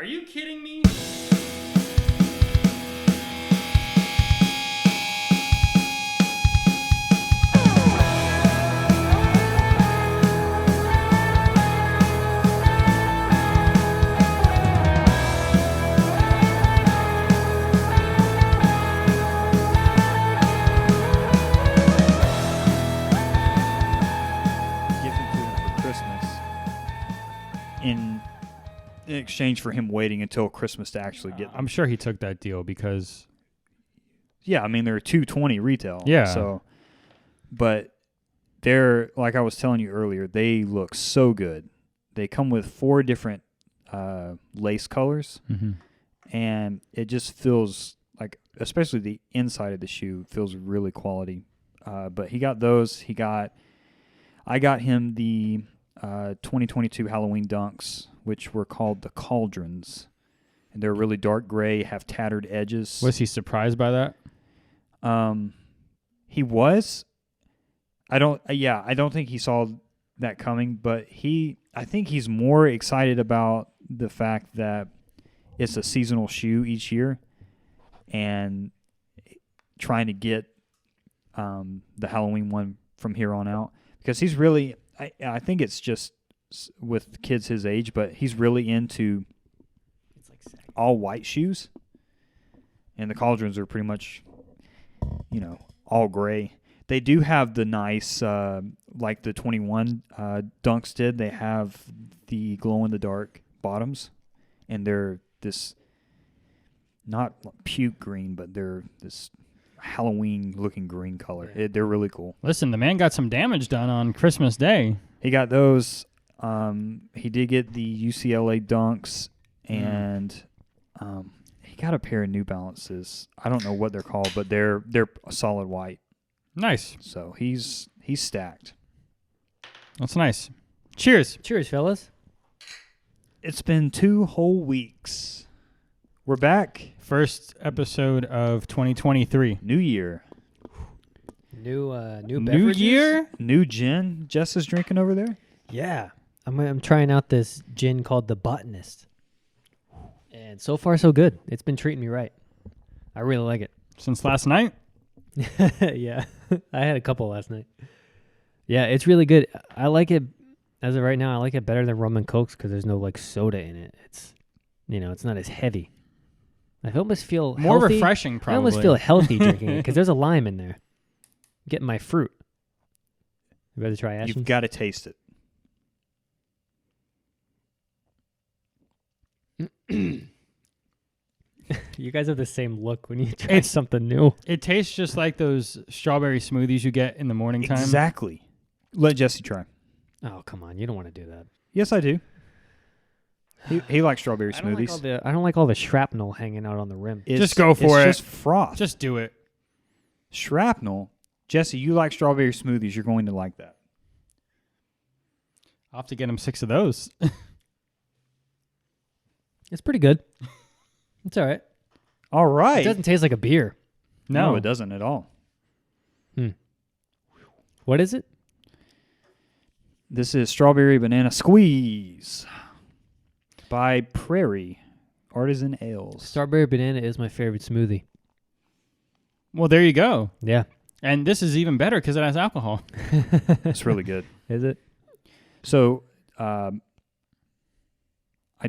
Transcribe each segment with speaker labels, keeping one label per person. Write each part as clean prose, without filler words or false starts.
Speaker 1: Are you kidding me?
Speaker 2: In exchange for him waiting until Christmas to actually get them.
Speaker 1: I'm sure he took that deal because
Speaker 2: Yeah, I mean they're $220 retail.
Speaker 1: Yeah.
Speaker 2: So, but they're like I was telling you earlier, they look so good. They come with 4 different lace colors, and it just feels like, especially the inside of the shoe feels really quality. But he got those. I got him the 2022 Halloween Dunks, which were called the Cauldrons, and they're really dark gray, have tattered edges.
Speaker 1: Was he surprised by that?
Speaker 2: He was. I don't think he saw that coming, but I think he's more excited about the fact that it's a seasonal shoe each year, and trying to get the Halloween one from here on out, because he's really. I think it's just with kids his age, but he's really into all white shoes, and the Cauldrons are pretty much, all gray. They do have the nice, like the 21 Dunks did. They have the glow-in-the-dark bottoms, and they're this not puke green, but they're this Halloween-looking green color. They're really cool.
Speaker 1: Listen, the man got some damage done on Christmas Day.
Speaker 2: He got those. He did get the UCLA Dunks, and he got a pair of New Balances. I don't know what they're called, but they're a solid white.
Speaker 1: Nice.
Speaker 2: So he's stacked.
Speaker 1: That's nice. Cheers.
Speaker 3: Cheers, fellas.
Speaker 2: It's been 2 whole weeks. We're back.
Speaker 1: First episode of 2023.
Speaker 2: New year.
Speaker 3: New
Speaker 1: New
Speaker 3: beverages?
Speaker 1: year?
Speaker 2: New gin. Jess is drinking over there.
Speaker 3: Yeah. I'm trying out this gin called the Botanist. And so far, so good. It's been treating me right. I really like it.
Speaker 1: Since last night?
Speaker 3: Yeah. I had a couple last night. Yeah, it's really good. I like it, as of right now, I like it better than rum and cokes because there's no, soda in it. It's, it's not as heavy. I almost feel
Speaker 1: More
Speaker 3: healthy.
Speaker 1: refreshing, probably.
Speaker 3: I almost feel healthy drinking it because there's a lime in there. Getting my fruit. You ready to try Ashton?
Speaker 2: You've got to taste it.
Speaker 3: You guys have the same look when you try something new.
Speaker 1: It tastes just like those strawberry smoothies you get in the morning time.
Speaker 2: Exactly. Let Jesse try.
Speaker 3: Oh, come on. You don't want to do that.
Speaker 2: Yes, I do. He likes strawberry
Speaker 3: I don't like
Speaker 2: smoothies.
Speaker 3: I don't like all the shrapnel hanging out on the rim.
Speaker 1: Just go for it.
Speaker 2: It's just froth.
Speaker 1: Just do it.
Speaker 2: Shrapnel. Jesse, you like strawberry smoothies. You're going to like that.
Speaker 1: I'll have to get him 6 of those.
Speaker 3: It's pretty good. It's all right.
Speaker 2: All right.
Speaker 3: It doesn't taste like a beer.
Speaker 2: No, it doesn't at all.
Speaker 3: What is it?
Speaker 2: This is Strawberry Banana Squeeze by Prairie Artisan Ales.
Speaker 3: Strawberry banana is my favorite smoothie.
Speaker 1: Well, there you go.
Speaker 3: Yeah.
Speaker 1: And this is even better because it has alcohol.
Speaker 2: It's really good.
Speaker 3: Is it?
Speaker 2: So, I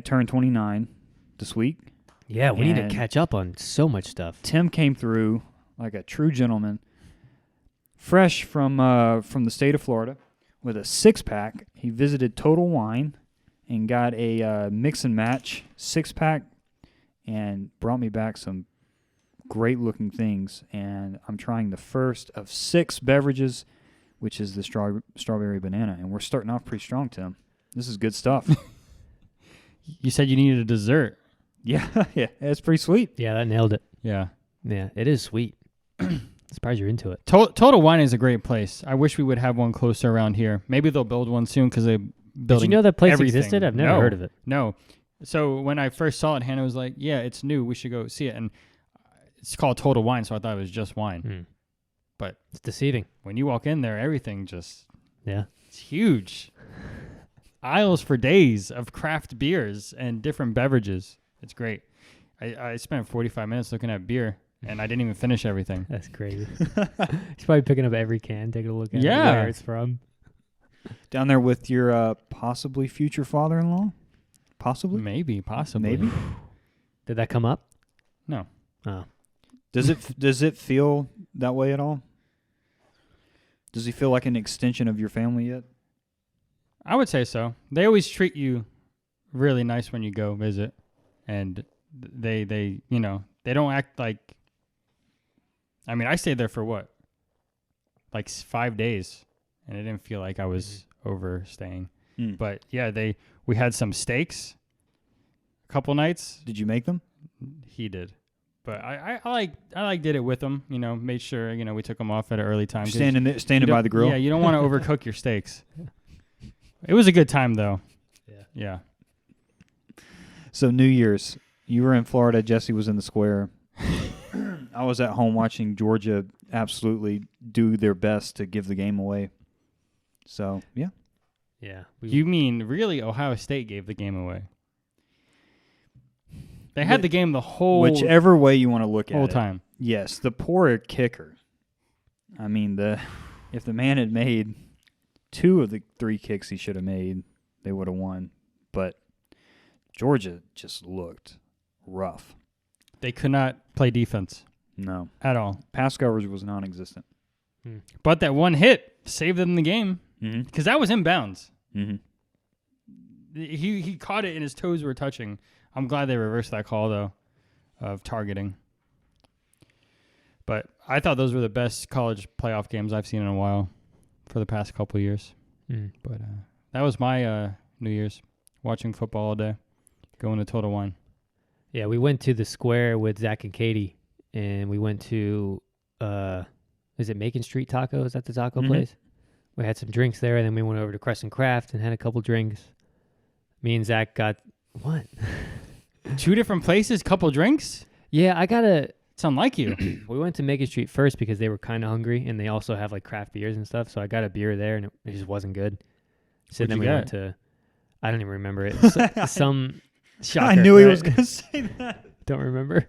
Speaker 2: turned 29 this week.
Speaker 3: Yeah, we need to
Speaker 2: And
Speaker 3: catch up on so much stuff.
Speaker 2: Tim came through like a true gentleman, fresh from the state of Florida, with a 6-pack. He visited Total Wine and got a mix and match 6-pack, and brought me back some great looking things. And I'm trying the first of 6 beverages, which is the strawberry banana. And we're starting off pretty strong, Tim. This is good stuff.
Speaker 1: You said you needed a dessert.
Speaker 2: Yeah, it's pretty sweet.
Speaker 3: Yeah, that nailed it.
Speaker 1: Yeah.
Speaker 3: Yeah, it is sweet. Surprised you're into it.
Speaker 1: Total Wine is a great place. I wish we would have one closer around here. Maybe they'll build one soon because they're building
Speaker 3: Did you know that place
Speaker 1: everything.
Speaker 3: existed? I've never heard of it.
Speaker 1: No. So when I first saw it, Hannah was like, yeah, it's new. We should go see it. And it's called Total Wine, so I thought it was just wine. But
Speaker 3: It's deceiving.
Speaker 1: when you walk in there, everything just,
Speaker 3: Yeah.
Speaker 1: it's huge. Aisles for days of craft beers and different beverages. It's great. I spent 45 minutes looking at beer, and I didn't even finish everything.
Speaker 3: That's crazy. He's probably picking up every can, taking a look at
Speaker 1: Yeah.
Speaker 3: where it's from.
Speaker 2: Down there with your possibly future father-in-law? Possibly?
Speaker 1: Maybe, possibly.
Speaker 2: Maybe?
Speaker 3: Did that come up?
Speaker 1: No.
Speaker 3: Oh.
Speaker 2: Does it feel that way at all? Does he feel like an extension of your family yet?
Speaker 1: I would say so. They always treat you really nice when you go visit, and they they don't act like. I mean, I stayed there for what, like 5 days, and it didn't feel like I was overstaying.
Speaker 2: Mm.
Speaker 1: But yeah, we had some steaks. A couple nights.
Speaker 2: Did you make them?
Speaker 1: He did, but I did it with him. Made sure we took them off at an early time. 'Cause
Speaker 2: Standing by the grill?
Speaker 1: Yeah, you don't want to overcook your steaks. It was a good time though. Yeah.
Speaker 2: So New Year's, you were in Florida. Jesse was in the square. I was at home watching Georgia absolutely do their best to give the game away. So, yeah.
Speaker 3: Yeah.
Speaker 1: You mean really Ohio State gave the game away? They had the game the whole
Speaker 2: Whichever way you want to look at it.
Speaker 1: time.
Speaker 2: Yes, the poor kicker. I mean, if the man had made 2 of the 3 kicks he should have made, they would have won. But Georgia just looked rough.
Speaker 1: They could not play defense
Speaker 2: No.
Speaker 1: at all.
Speaker 2: Pass coverage was non-existent.
Speaker 1: But that one hit saved them the game
Speaker 2: Mm-hmm.
Speaker 1: because that was inbounds.
Speaker 2: Mm-hmm.
Speaker 1: He caught it and his toes were touching. I'm glad they reversed that call, though, of targeting. But I thought those were the best college playoff games I've seen in a while for the past couple of years. But that was my New Year's, watching football all day, going to Total Wine.
Speaker 3: Yeah, we went to the square with Zach and Katie, and we went to, is it Macon Street Taco? Is that the taco place? We had some drinks there, and then we went over to Crescent Craft and had a couple drinks. Me and Zach got, what?
Speaker 1: 2 different places, couple drinks?
Speaker 3: Yeah, I got a...
Speaker 1: It's unlike you.
Speaker 3: We went to Macon Street first because they were kind of hungry, and they also have like craft beers and stuff. So I got a beer there, and it just wasn't good. So
Speaker 1: What'd
Speaker 3: then
Speaker 1: you
Speaker 3: we
Speaker 1: get?
Speaker 3: went to, I don't even remember it. Some shocker,
Speaker 2: I knew he
Speaker 3: right?
Speaker 2: was going to say that.
Speaker 3: Don't remember.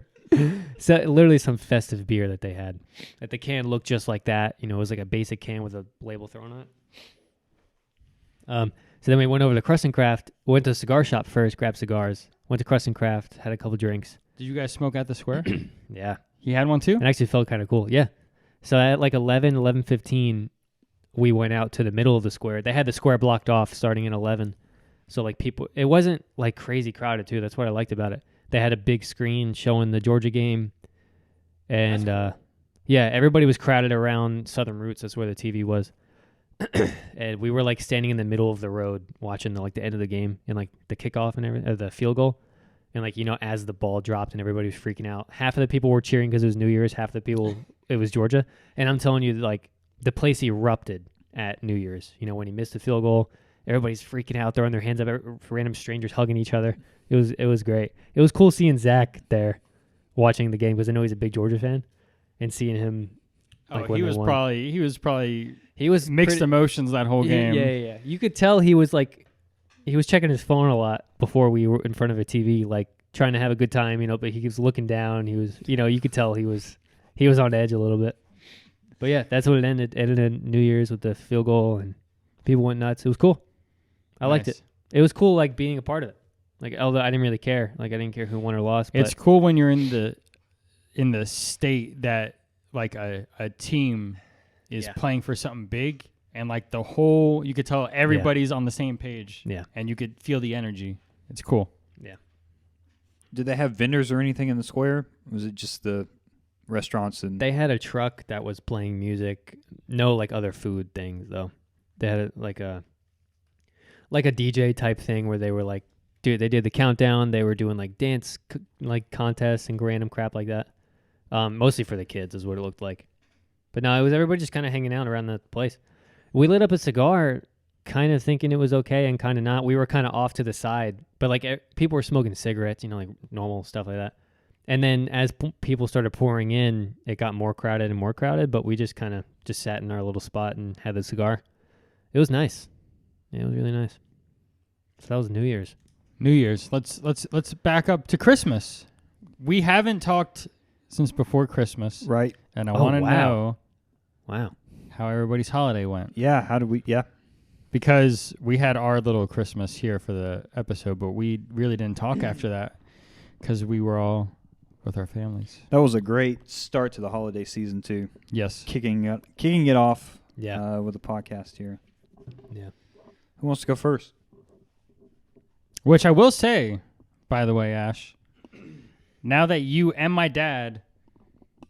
Speaker 3: So literally some festive beer that they had. That the can looked just like that. It was like a basic can with a label thrown on it. So then we went over to Crescent Craft. Went to a cigar shop first, grabbed cigars. Went to Crescent Craft, had a couple drinks.
Speaker 1: Did you guys smoke at the square?
Speaker 3: Yeah.
Speaker 1: He had one too?
Speaker 3: It actually felt kind of cool. Yeah. So at like 11:15, we went out to the middle of the square. They had the square blocked off starting at 11. So like people, it wasn't like crazy crowded too. That's what I liked about it. They had a big screen showing the Georgia game. And yeah, everybody was crowded around Southern Roots. That's where the TV was. And we were like standing in the middle of the road watching the end of the game and like the kickoff and everything, the field goal. And like, as the ball dropped and everybody was freaking out, half of the people were cheering because it was New Year's, half the people, it was Georgia. And I'm telling you, like, the place erupted at New Year's. When he missed the field goal, everybody's freaking out, throwing their hands up, random strangers hugging each other. It was great. It was cool seeing Zach there watching the game because I know he's a big Georgia fan, and seeing him. Like,
Speaker 1: he was probably mixed emotions that whole game.
Speaker 3: Yeah. You could tell he was checking his phone a lot before we were in front of a TV, like trying to have a good time, but he was looking down. He was, you could tell he was on edge a little bit. But yeah, that's what it ended. It ended in New Year's with the field goal and people went nuts. It was cool. I liked it. It was cool, like being a part of it. Like, although I didn't really care. Like, I didn't care who won or lost. But
Speaker 1: It's cool when you're in the state that like a team is playing for something big, and like you could tell everybody's on the same page.
Speaker 3: Yeah.
Speaker 1: And you could feel the energy. It's cool.
Speaker 3: Yeah.
Speaker 2: Did they have vendors or anything in the square? Or was it just the restaurants? And
Speaker 3: They had a truck that was playing music. No, like other food things though. They had like a DJ type thing where they were like, dude, they did the countdown. They were doing like dance like contests and random crap like that. Mostly for the kids is what it looked like. But no, it was everybody just kind of hanging out around the place. We lit up a cigar, kind of thinking it was okay and kind of not. We were kind of off to the side, but like people were smoking cigarettes, like normal stuff like that. And then as people started pouring in, it got more crowded and more crowded, but we just kind of just sat in our little spot and had the cigar. It was nice. Yeah, it was really nice. So that was New Year's.
Speaker 1: New Year's. Let's back up to Christmas. We haven't talked since before Christmas,
Speaker 2: Right.
Speaker 1: and I
Speaker 3: Oh,
Speaker 1: want to
Speaker 3: wow.
Speaker 1: know
Speaker 3: Wow.
Speaker 1: how everybody's holiday went.
Speaker 2: Yeah. How did we? Yeah.
Speaker 1: Because we had our little Christmas here for the episode, but we really didn't talk after that because we were all with our families.
Speaker 2: That was a great start to the holiday season too.
Speaker 1: Yes.
Speaker 2: Kicking it off.
Speaker 3: Yeah.
Speaker 2: With a podcast here.
Speaker 3: Yeah.
Speaker 2: Who wants to go first?
Speaker 1: Which I will say, by the way, Ash, now that you and my dad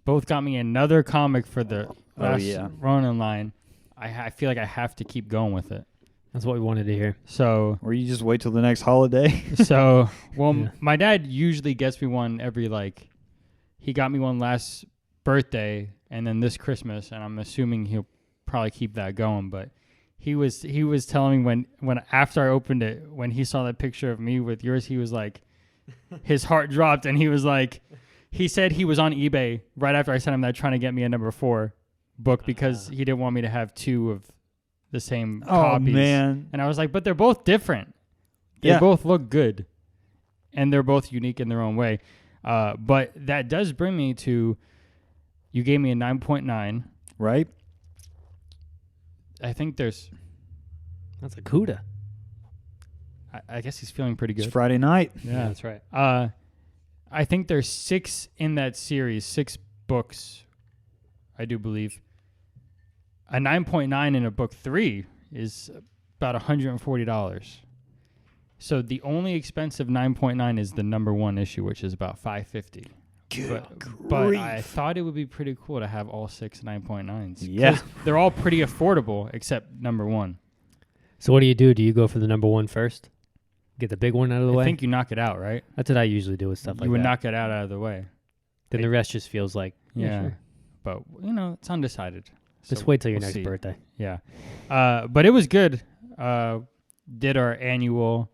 Speaker 1: both got me another comic for the last Ronin line, I feel like I have to keep going with it.
Speaker 3: That's what we wanted to hear.
Speaker 1: So,
Speaker 2: Or you just wait till the next holiday?
Speaker 1: well,
Speaker 3: Yeah.
Speaker 1: my dad usually gets me one every, he got me one last birthday and then this Christmas, and I'm assuming he'll probably keep that going, but he was telling me when after I opened it, when he saw that picture of me with yours, he was like, his heart dropped, and he was like, he said he was on eBay right after I sent him that trying to get me a number 4 book because he didn't want me to have 2 of the same copies.
Speaker 2: Man.
Speaker 1: And I was like, but they're both different. They
Speaker 2: Yeah.
Speaker 1: both look good, and they're both unique in their own way. But that does bring me to, you gave me a 9.9.
Speaker 2: Right.
Speaker 1: I think there's,
Speaker 3: That's a CUDA.
Speaker 1: I guess he's feeling pretty
Speaker 2: It's
Speaker 1: good.
Speaker 2: Friday night.
Speaker 1: Yeah.
Speaker 3: That's right.
Speaker 1: I think there's 6 in that series, 6 books, I do believe. A 9.9 in a book 3 is about $140. So the only expensive 9.9 is the number 1 issue, which is about $550. But I thought it would be pretty cool to have all 6 9.9s. 'Cause
Speaker 2: Yeah.
Speaker 1: they're all pretty affordable except number 1.
Speaker 3: So what do? Do you go for the number 1 first? Get the big one out of the
Speaker 1: I
Speaker 3: way?
Speaker 1: think you knock it out, right?
Speaker 3: That's what I usually do with stuff like
Speaker 1: You would
Speaker 3: that.
Speaker 1: knock it out of the way.
Speaker 3: Then the rest just feels like,
Speaker 1: Yeah.
Speaker 3: sure.
Speaker 1: But, it's undecided.
Speaker 3: Just
Speaker 1: So
Speaker 3: wait till your
Speaker 1: we'll
Speaker 3: next
Speaker 1: see.
Speaker 3: birthday.
Speaker 1: Yeah. But it was good. Did our annual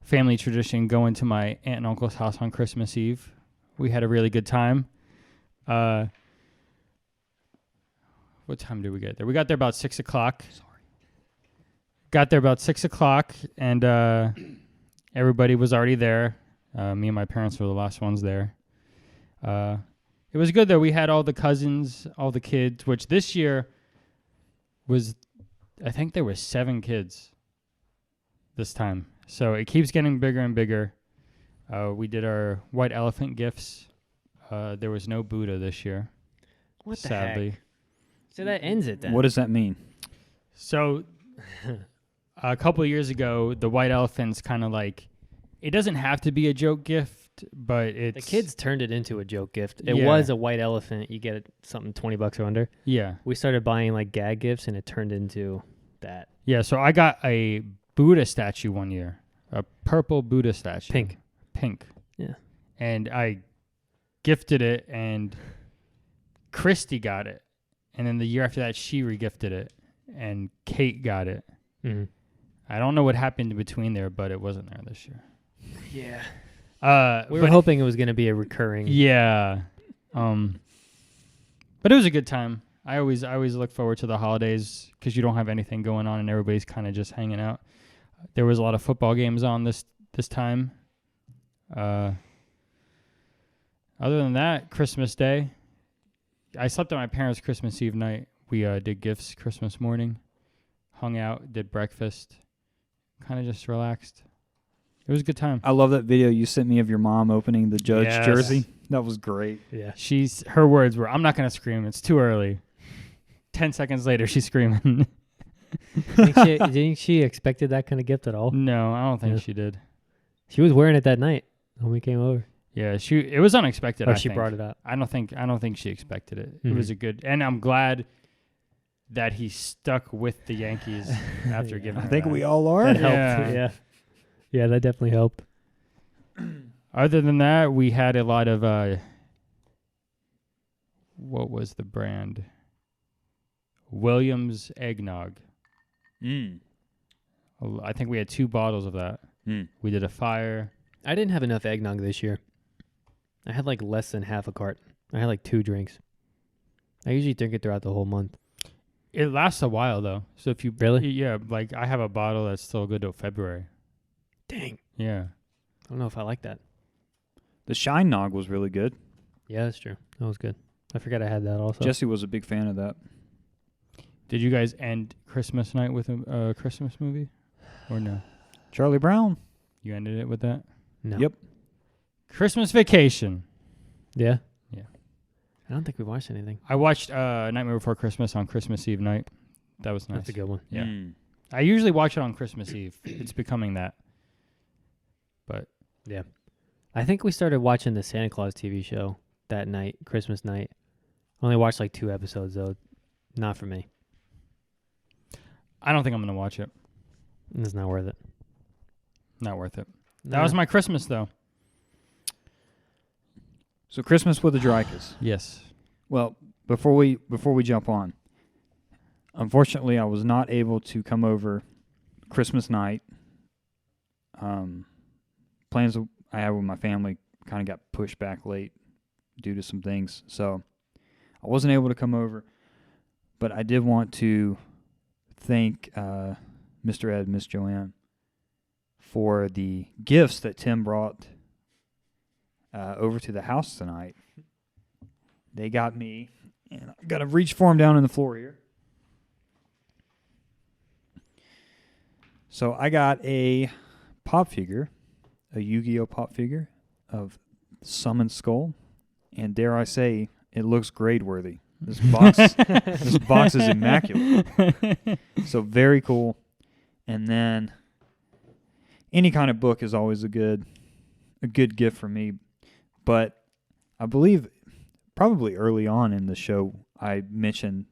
Speaker 1: family tradition going to my aunt and uncle's house on Christmas Eve. We had a really good time. What time did we get there? We got there about 6 o'clock. Got there about 6 o'clock, and everybody was already there. Me and my parents were the last ones there. It was good, though. We had all the cousins, all the kids, which this year was, I think there were 7 kids this time. So it keeps getting bigger and bigger. We did our white elephant gifts. There was no Buddha this year,
Speaker 3: What the
Speaker 1: sadly.
Speaker 3: heck? So that ends it then.
Speaker 2: What does that mean?
Speaker 1: So a couple of years ago, the white elephant's kind of it doesn't have to be a joke gift, but it's...
Speaker 3: The kids turned it into a joke gift. It
Speaker 1: Yeah.
Speaker 3: was a white elephant. You get it something $20 or under.
Speaker 1: Yeah.
Speaker 3: We started buying gag gifts, and it turned into that.
Speaker 1: Yeah, so I got a Buddha statue one year. A purple Buddha statue. Pink.
Speaker 3: Yeah.
Speaker 1: And I gifted it, and Christy got it. And then the year after that, she re-gifted it, and Kate got it.
Speaker 3: Mm-hmm.
Speaker 1: I don't know what happened in between there, but it wasn't there this year.
Speaker 3: Yeah. We were
Speaker 1: But
Speaker 3: hoping it was going to be a recurring.
Speaker 1: yeah. But it was a good time. I always look forward to the holidays because you don't have anything going on and everybody's kind of just hanging out. There was a lot of football games on this time. Other than that, Christmas Day, I slept at my parents' Christmas Eve night. We did gifts Christmas morning, hung out, did breakfast, kind of just relaxed. It was a good time.
Speaker 2: I love that video you sent me of your mom opening the Judge
Speaker 1: Yes.
Speaker 2: jersey. That was great.
Speaker 3: Yeah.
Speaker 1: Her words were, "I'm not gonna scream. It's too early." 10 seconds later, she's screaming.
Speaker 3: Didn't she expected that kind of gift at all?
Speaker 1: No, I don't think
Speaker 3: Yeah.
Speaker 1: she did.
Speaker 3: She was wearing it that night when we came over.
Speaker 1: Yeah, it was unexpected.
Speaker 3: Or
Speaker 1: I
Speaker 3: she
Speaker 1: think.
Speaker 3: brought it up.
Speaker 1: I don't think she expected it.
Speaker 3: Mhm.
Speaker 1: It was a good, and I'm glad that he stuck with the Yankees after
Speaker 3: Yeah.
Speaker 1: giving.
Speaker 2: I
Speaker 1: her
Speaker 2: think
Speaker 1: that.
Speaker 2: we all are.
Speaker 3: That
Speaker 1: Yeah.
Speaker 3: helped. Yeah. Yeah, that definitely helped.
Speaker 1: Other than that, we had a lot of what was the brand? Williams eggnog.
Speaker 2: Mm.
Speaker 1: I think we had 2 bottles of that.
Speaker 2: Mm.
Speaker 1: We did a fire.
Speaker 3: I didn't have enough eggnog this year. I had less than half a cart. I had 2 drinks. I usually drink it throughout the whole month.
Speaker 1: It lasts a while though. So if you
Speaker 3: Really?
Speaker 1: yeah, I have a bottle that's still good till February.
Speaker 3: Dang.
Speaker 1: Yeah.
Speaker 3: I don't know if I like that.
Speaker 2: The Shine Nog was really good.
Speaker 3: Yeah, that's true. That was good. I forgot I had that also.
Speaker 2: Jesse was a big fan of that.
Speaker 1: Did you guys end Christmas night with a Christmas movie, or no?
Speaker 2: Charlie Brown.
Speaker 1: You ended it with that.
Speaker 3: No.
Speaker 2: Yep.
Speaker 1: Christmas Vacation.
Speaker 3: Yeah.
Speaker 1: Yeah.
Speaker 3: I don't think we watched anything.
Speaker 1: I watched Nightmare Before Christmas on Christmas Eve night. That was nice.
Speaker 3: That's a good one.
Speaker 1: Yeah.
Speaker 2: Mm.
Speaker 1: I usually watch it on Christmas Eve. It's becoming that. But
Speaker 3: Yeah. I think we started watching the Santa Claus TV show that night, Christmas night. Only watched like 2 episodes though. Not for me.
Speaker 1: I don't think I'm going to watch it.
Speaker 3: It's not worth it.
Speaker 1: Not worth it. That was my Christmas, though.
Speaker 2: So Christmas with the Dreykas.
Speaker 1: Yes.
Speaker 2: Well, before we jump on, unfortunately, I was not able to come over Christmas night. Plans I had with my family kind of got pushed back late due to some things, so I wasn't able to come over. But I did want to thank Mr. Ed, Miss Joanne, for the gifts that Tim brought over to the house tonight. They got me, and I've got to reach for them down on the floor here. So I got a pop figure, a Yu-Gi-Oh pop figure of Summon Skull, and dare I say, it looks grade worthy. This box is immaculate. So very cool. And then any kind of book is always a good gift for me. But I believe probably early on in the show I mentioned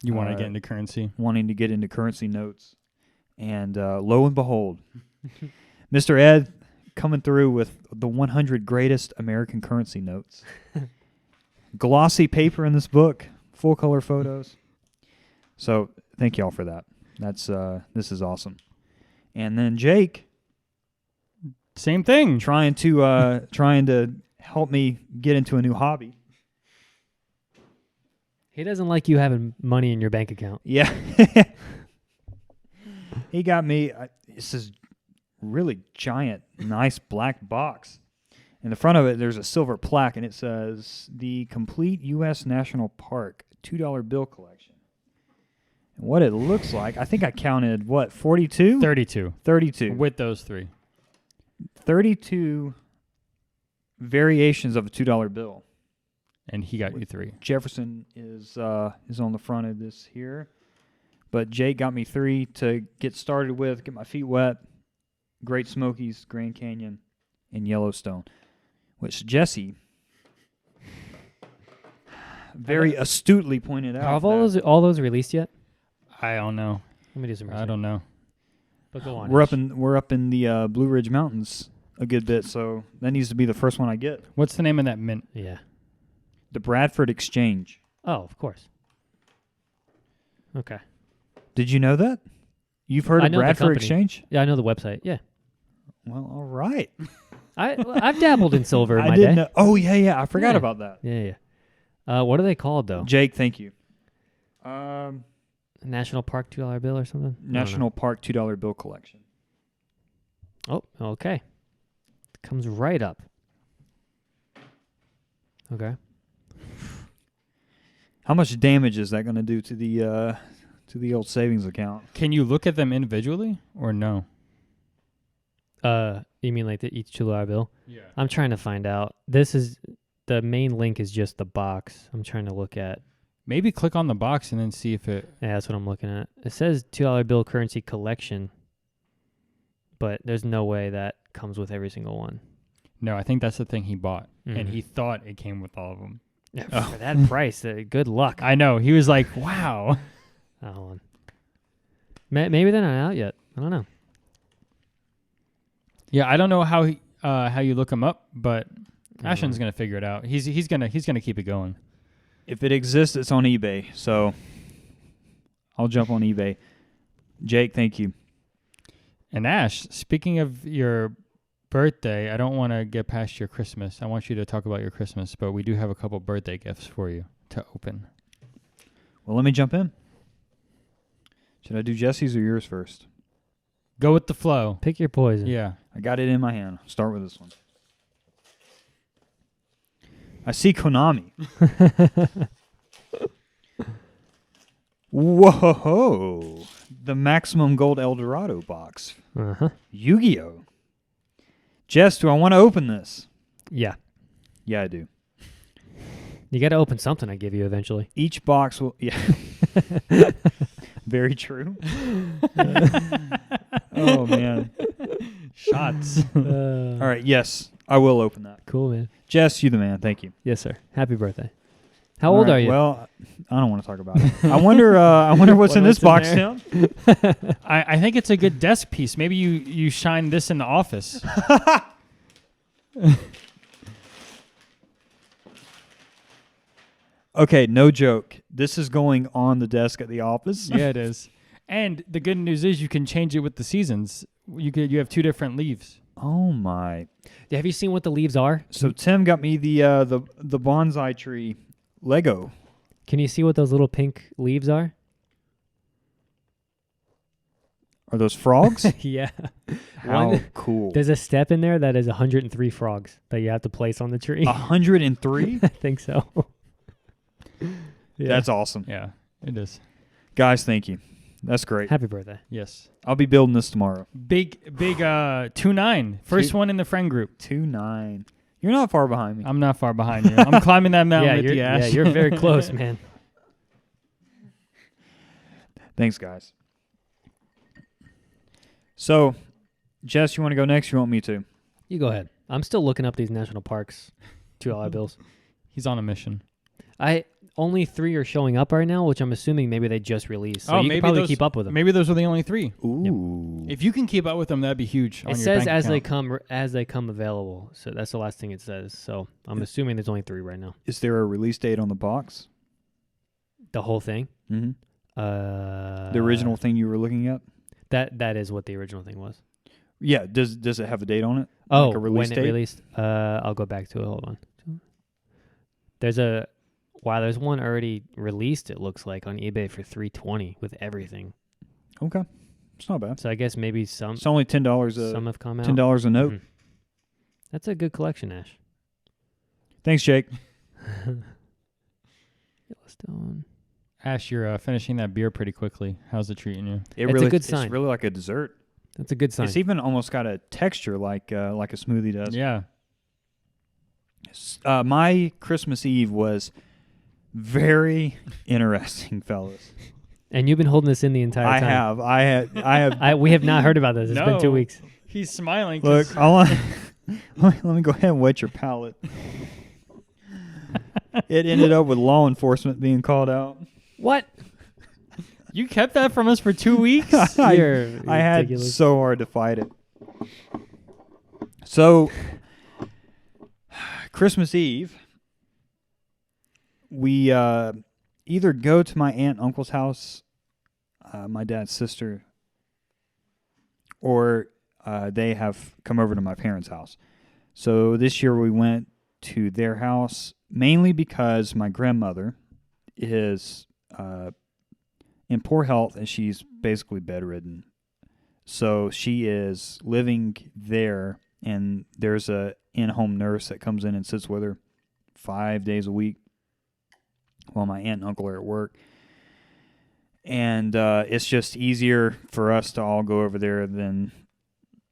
Speaker 1: You want to get into currency?
Speaker 2: wanting to get into currency notes. And lo and behold, Mr. Ed coming through with the 100 greatest American currency notes. Glossy paper in this book, full color photos. So thank y'all for that. This is awesome. And then Jake
Speaker 1: Same thing.
Speaker 2: trying to help me get into a new hobby.
Speaker 3: He doesn't like you having money in your bank account.
Speaker 2: Yeah. He got me this is really giant, nice black box. In the front of it, there's a silver plaque, and it says, the Complete U.S. National Park $2 bill collection. And what it looks like, I think I counted, 42?
Speaker 1: 32.
Speaker 2: 32.
Speaker 1: With those 3.
Speaker 2: 32 variations of a $2 bill.
Speaker 1: And he got you 3.
Speaker 2: Jefferson is on the front of this here. But Jake got me 3 to get started with, get my feet wet. Great Smokies, Grand Canyon, and Yellowstone. Which Jesse very astutely pointed out.
Speaker 3: Are all those released yet?
Speaker 1: I don't know.
Speaker 3: Let me do some research.
Speaker 1: I don't know.
Speaker 3: But go on.
Speaker 2: We're up in the Blue Ridge Mountains a good bit, so that needs to be the first one I get.
Speaker 1: What's the name of that mint?
Speaker 3: Yeah.
Speaker 2: The Bradford Exchange.
Speaker 3: Oh, of course. Okay.
Speaker 2: Did you know that? You've heard
Speaker 3: I
Speaker 2: of
Speaker 3: know the
Speaker 2: Bradford
Speaker 3: company.
Speaker 2: Exchange?
Speaker 3: Yeah, I know the website. Yeah.
Speaker 2: Well, all right.
Speaker 3: I've dabbled in silver in
Speaker 2: I
Speaker 3: my
Speaker 2: didn't
Speaker 3: day.
Speaker 2: know. Oh, yeah. I forgot
Speaker 3: Yeah.
Speaker 2: about that.
Speaker 3: Yeah. What are they called though?
Speaker 2: Jake, thank you.
Speaker 3: National Park $2 bill or something? I don't know.
Speaker 2: National Park $2 bill collection.
Speaker 3: Oh, okay. Comes right up. Okay.
Speaker 2: How much damage is that going to do to the old savings account?
Speaker 1: Can you look at them individually or no?
Speaker 3: You mean like each $2 bill?
Speaker 1: Yeah.
Speaker 3: I'm trying to find out. This is the main link is just the box. I'm trying to look at.
Speaker 1: Maybe click on the box and then see if it...
Speaker 3: Yeah, that's what I'm looking at. It says $2 bill currency collection, but there's no way that comes with every single one.
Speaker 1: No, I think that's the thing he bought.
Speaker 3: Mhm.
Speaker 1: And he thought it came with all of them.
Speaker 3: Yeah, for that price, good luck.
Speaker 1: I know. He was like, wow.
Speaker 3: Oh, hold on. Maybe they're not out yet. I don't know.
Speaker 1: Yeah, I don't know how you look him up, but
Speaker 3: I don't
Speaker 1: Ashton's
Speaker 3: know.
Speaker 1: gonna figure it out. He's gonna keep it going.
Speaker 2: If it exists, it's on eBay. So I'll jump on eBay. Jake, thank you.
Speaker 1: And Ash, speaking of your birthday, I don't want to get past your Christmas. I want you to talk about your Christmas, but we do have a couple birthday gifts for you to open.
Speaker 2: Well, let me jump in. Should I do Jesse's or yours first?
Speaker 1: Go with the flow.
Speaker 3: Pick your poison.
Speaker 1: Yeah.
Speaker 2: I got it in my hand. Start with this one. I see Konami. Whoa! The Maximum Gold Eldorado box.
Speaker 3: Uh-huh.
Speaker 2: Yu-Gi-Oh! Jess, do I want to open this?
Speaker 3: Yeah.
Speaker 2: Yeah, I do.
Speaker 3: You got to open something I give you eventually.
Speaker 2: Each box will... Yeah. Very true. Oh, man.
Speaker 1: Shots.
Speaker 2: All right, yes, I will open that.
Speaker 3: Cool, man.
Speaker 2: Jess, you the man. Thank you.
Speaker 3: Yes, sir. Happy birthday. How
Speaker 2: All
Speaker 3: old
Speaker 2: right,
Speaker 3: are you?
Speaker 2: Well, I don't want to talk about it. I wonder what's in this box, Tim.
Speaker 1: I think it's a good desk piece. Maybe you shine this in the office.
Speaker 2: Okay, no joke. This is going on the desk at the office.
Speaker 1: Yeah, it is. And the good news is you can change it with the seasons. You have 2 different leaves.
Speaker 2: Oh my!
Speaker 3: Have you seen what the leaves are?
Speaker 2: So Tim got me the bonsai tree Lego.
Speaker 3: Can you see what those little pink leaves are?
Speaker 2: Are those frogs?
Speaker 3: Yeah.
Speaker 2: How
Speaker 3: One-
Speaker 2: cool!
Speaker 3: There's a step in there that is 103 frogs that you have to place on the tree.
Speaker 2: 103.
Speaker 3: I think so. Yeah.
Speaker 2: That's awesome,
Speaker 1: Yeah, it is.
Speaker 2: guys. Thank you. That's great.
Speaker 3: Happy birthday.
Speaker 1: Yes.
Speaker 2: I'll be building this tomorrow.
Speaker 1: Big 2-9. First one in the friend group.
Speaker 2: 2-9. You're not far behind me.
Speaker 1: I'm not far behind you. I'm climbing that mountain
Speaker 3: Yeah,
Speaker 1: with
Speaker 3: you're,
Speaker 1: you, Ash.
Speaker 3: yeah, you're very close, man.
Speaker 2: Thanks, guys. So, Jess, you want to go next? You want me to?
Speaker 3: You go ahead. I'm still looking up these national parks, $2 bills.
Speaker 1: He's on a mission.
Speaker 3: Only 3 are showing up right now, which I'm assuming maybe they just released. So
Speaker 1: Oh,
Speaker 3: you
Speaker 1: maybe
Speaker 3: can probably
Speaker 1: those-
Speaker 3: keep up with them.
Speaker 1: Maybe those are the only 3.
Speaker 2: Ooh.
Speaker 1: If you can keep up with them, that'd be huge. On
Speaker 3: It
Speaker 1: your
Speaker 3: says
Speaker 1: bank account.
Speaker 3: as they come available. So that's the last thing it says. So I'm assuming there's only 3 right now.
Speaker 2: Is there a release date on the box?
Speaker 3: The whole thing.
Speaker 2: Mm-hmm.
Speaker 3: The
Speaker 2: The original thing you were looking at?
Speaker 3: That is what the original thing was.
Speaker 2: Yeah. Does it have a date on it?
Speaker 3: Oh,
Speaker 2: Like a release
Speaker 3: when
Speaker 2: date?
Speaker 3: it released. I'll go back to it. Hold on. There's one already released. It looks like on eBay for $320 with everything.
Speaker 2: Okay. It's not bad.
Speaker 3: So I guess maybe some
Speaker 2: It's only $10
Speaker 3: some have come out.
Speaker 2: $10 a note.
Speaker 3: Mhm. That's a good collection, Ash.
Speaker 2: Thanks, Jake.
Speaker 3: Yellowstone.
Speaker 1: Ash, you're finishing that beer pretty quickly. How's it treating you?
Speaker 3: It's a good sign.
Speaker 2: It's really like a dessert.
Speaker 3: That's a good sign.
Speaker 2: It's even almost got a texture like a smoothie does.
Speaker 1: Yeah.
Speaker 2: My Christmas Eve was very interesting, fellas.
Speaker 3: And you've been holding this in the entire
Speaker 2: I
Speaker 3: time.
Speaker 2: have.
Speaker 3: We have not heard about this. It's been 2
Speaker 1: No.
Speaker 3: weeks.
Speaker 1: He's smiling. 'cause-
Speaker 2: Look, I want. let me go ahead and wet your palate. It ended up with law enforcement being called out.
Speaker 3: What?
Speaker 1: you kept that from us for 2 weeks?
Speaker 3: You're
Speaker 2: I had
Speaker 3: ridiculous.
Speaker 2: so hard to fight it. So, Christmas Eve, we either go to my aunt and uncle's house, my dad's sister, or they have come over to my parents' house. So this year we went to their house mainly because my grandmother is in poor health and she's basically bedridden. So she is living there, and there's a in-home nurse that comes in and sits with her 5 days a week while my aunt and uncle are at work. And it's just easier for us to all go over there than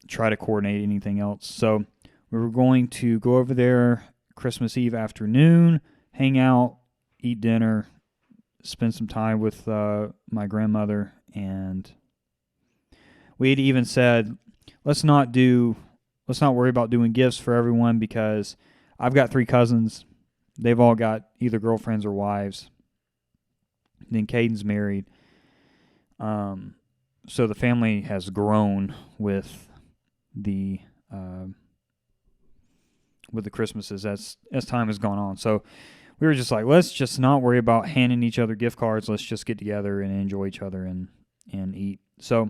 Speaker 2: try to coordinate anything else. So we were going to go over there Christmas Eve afternoon, hang out, eat dinner, spend some time with my grandmother, and we had even said, let's not worry about doing gifts for everyone because I've got 3 cousins. They've all got either girlfriends or wives. Then Caden's married. So the family has grown with the Christmases as time has gone on. So we were just like, let's just not worry about handing each other gift cards. Let's just get together and enjoy each other and eat. So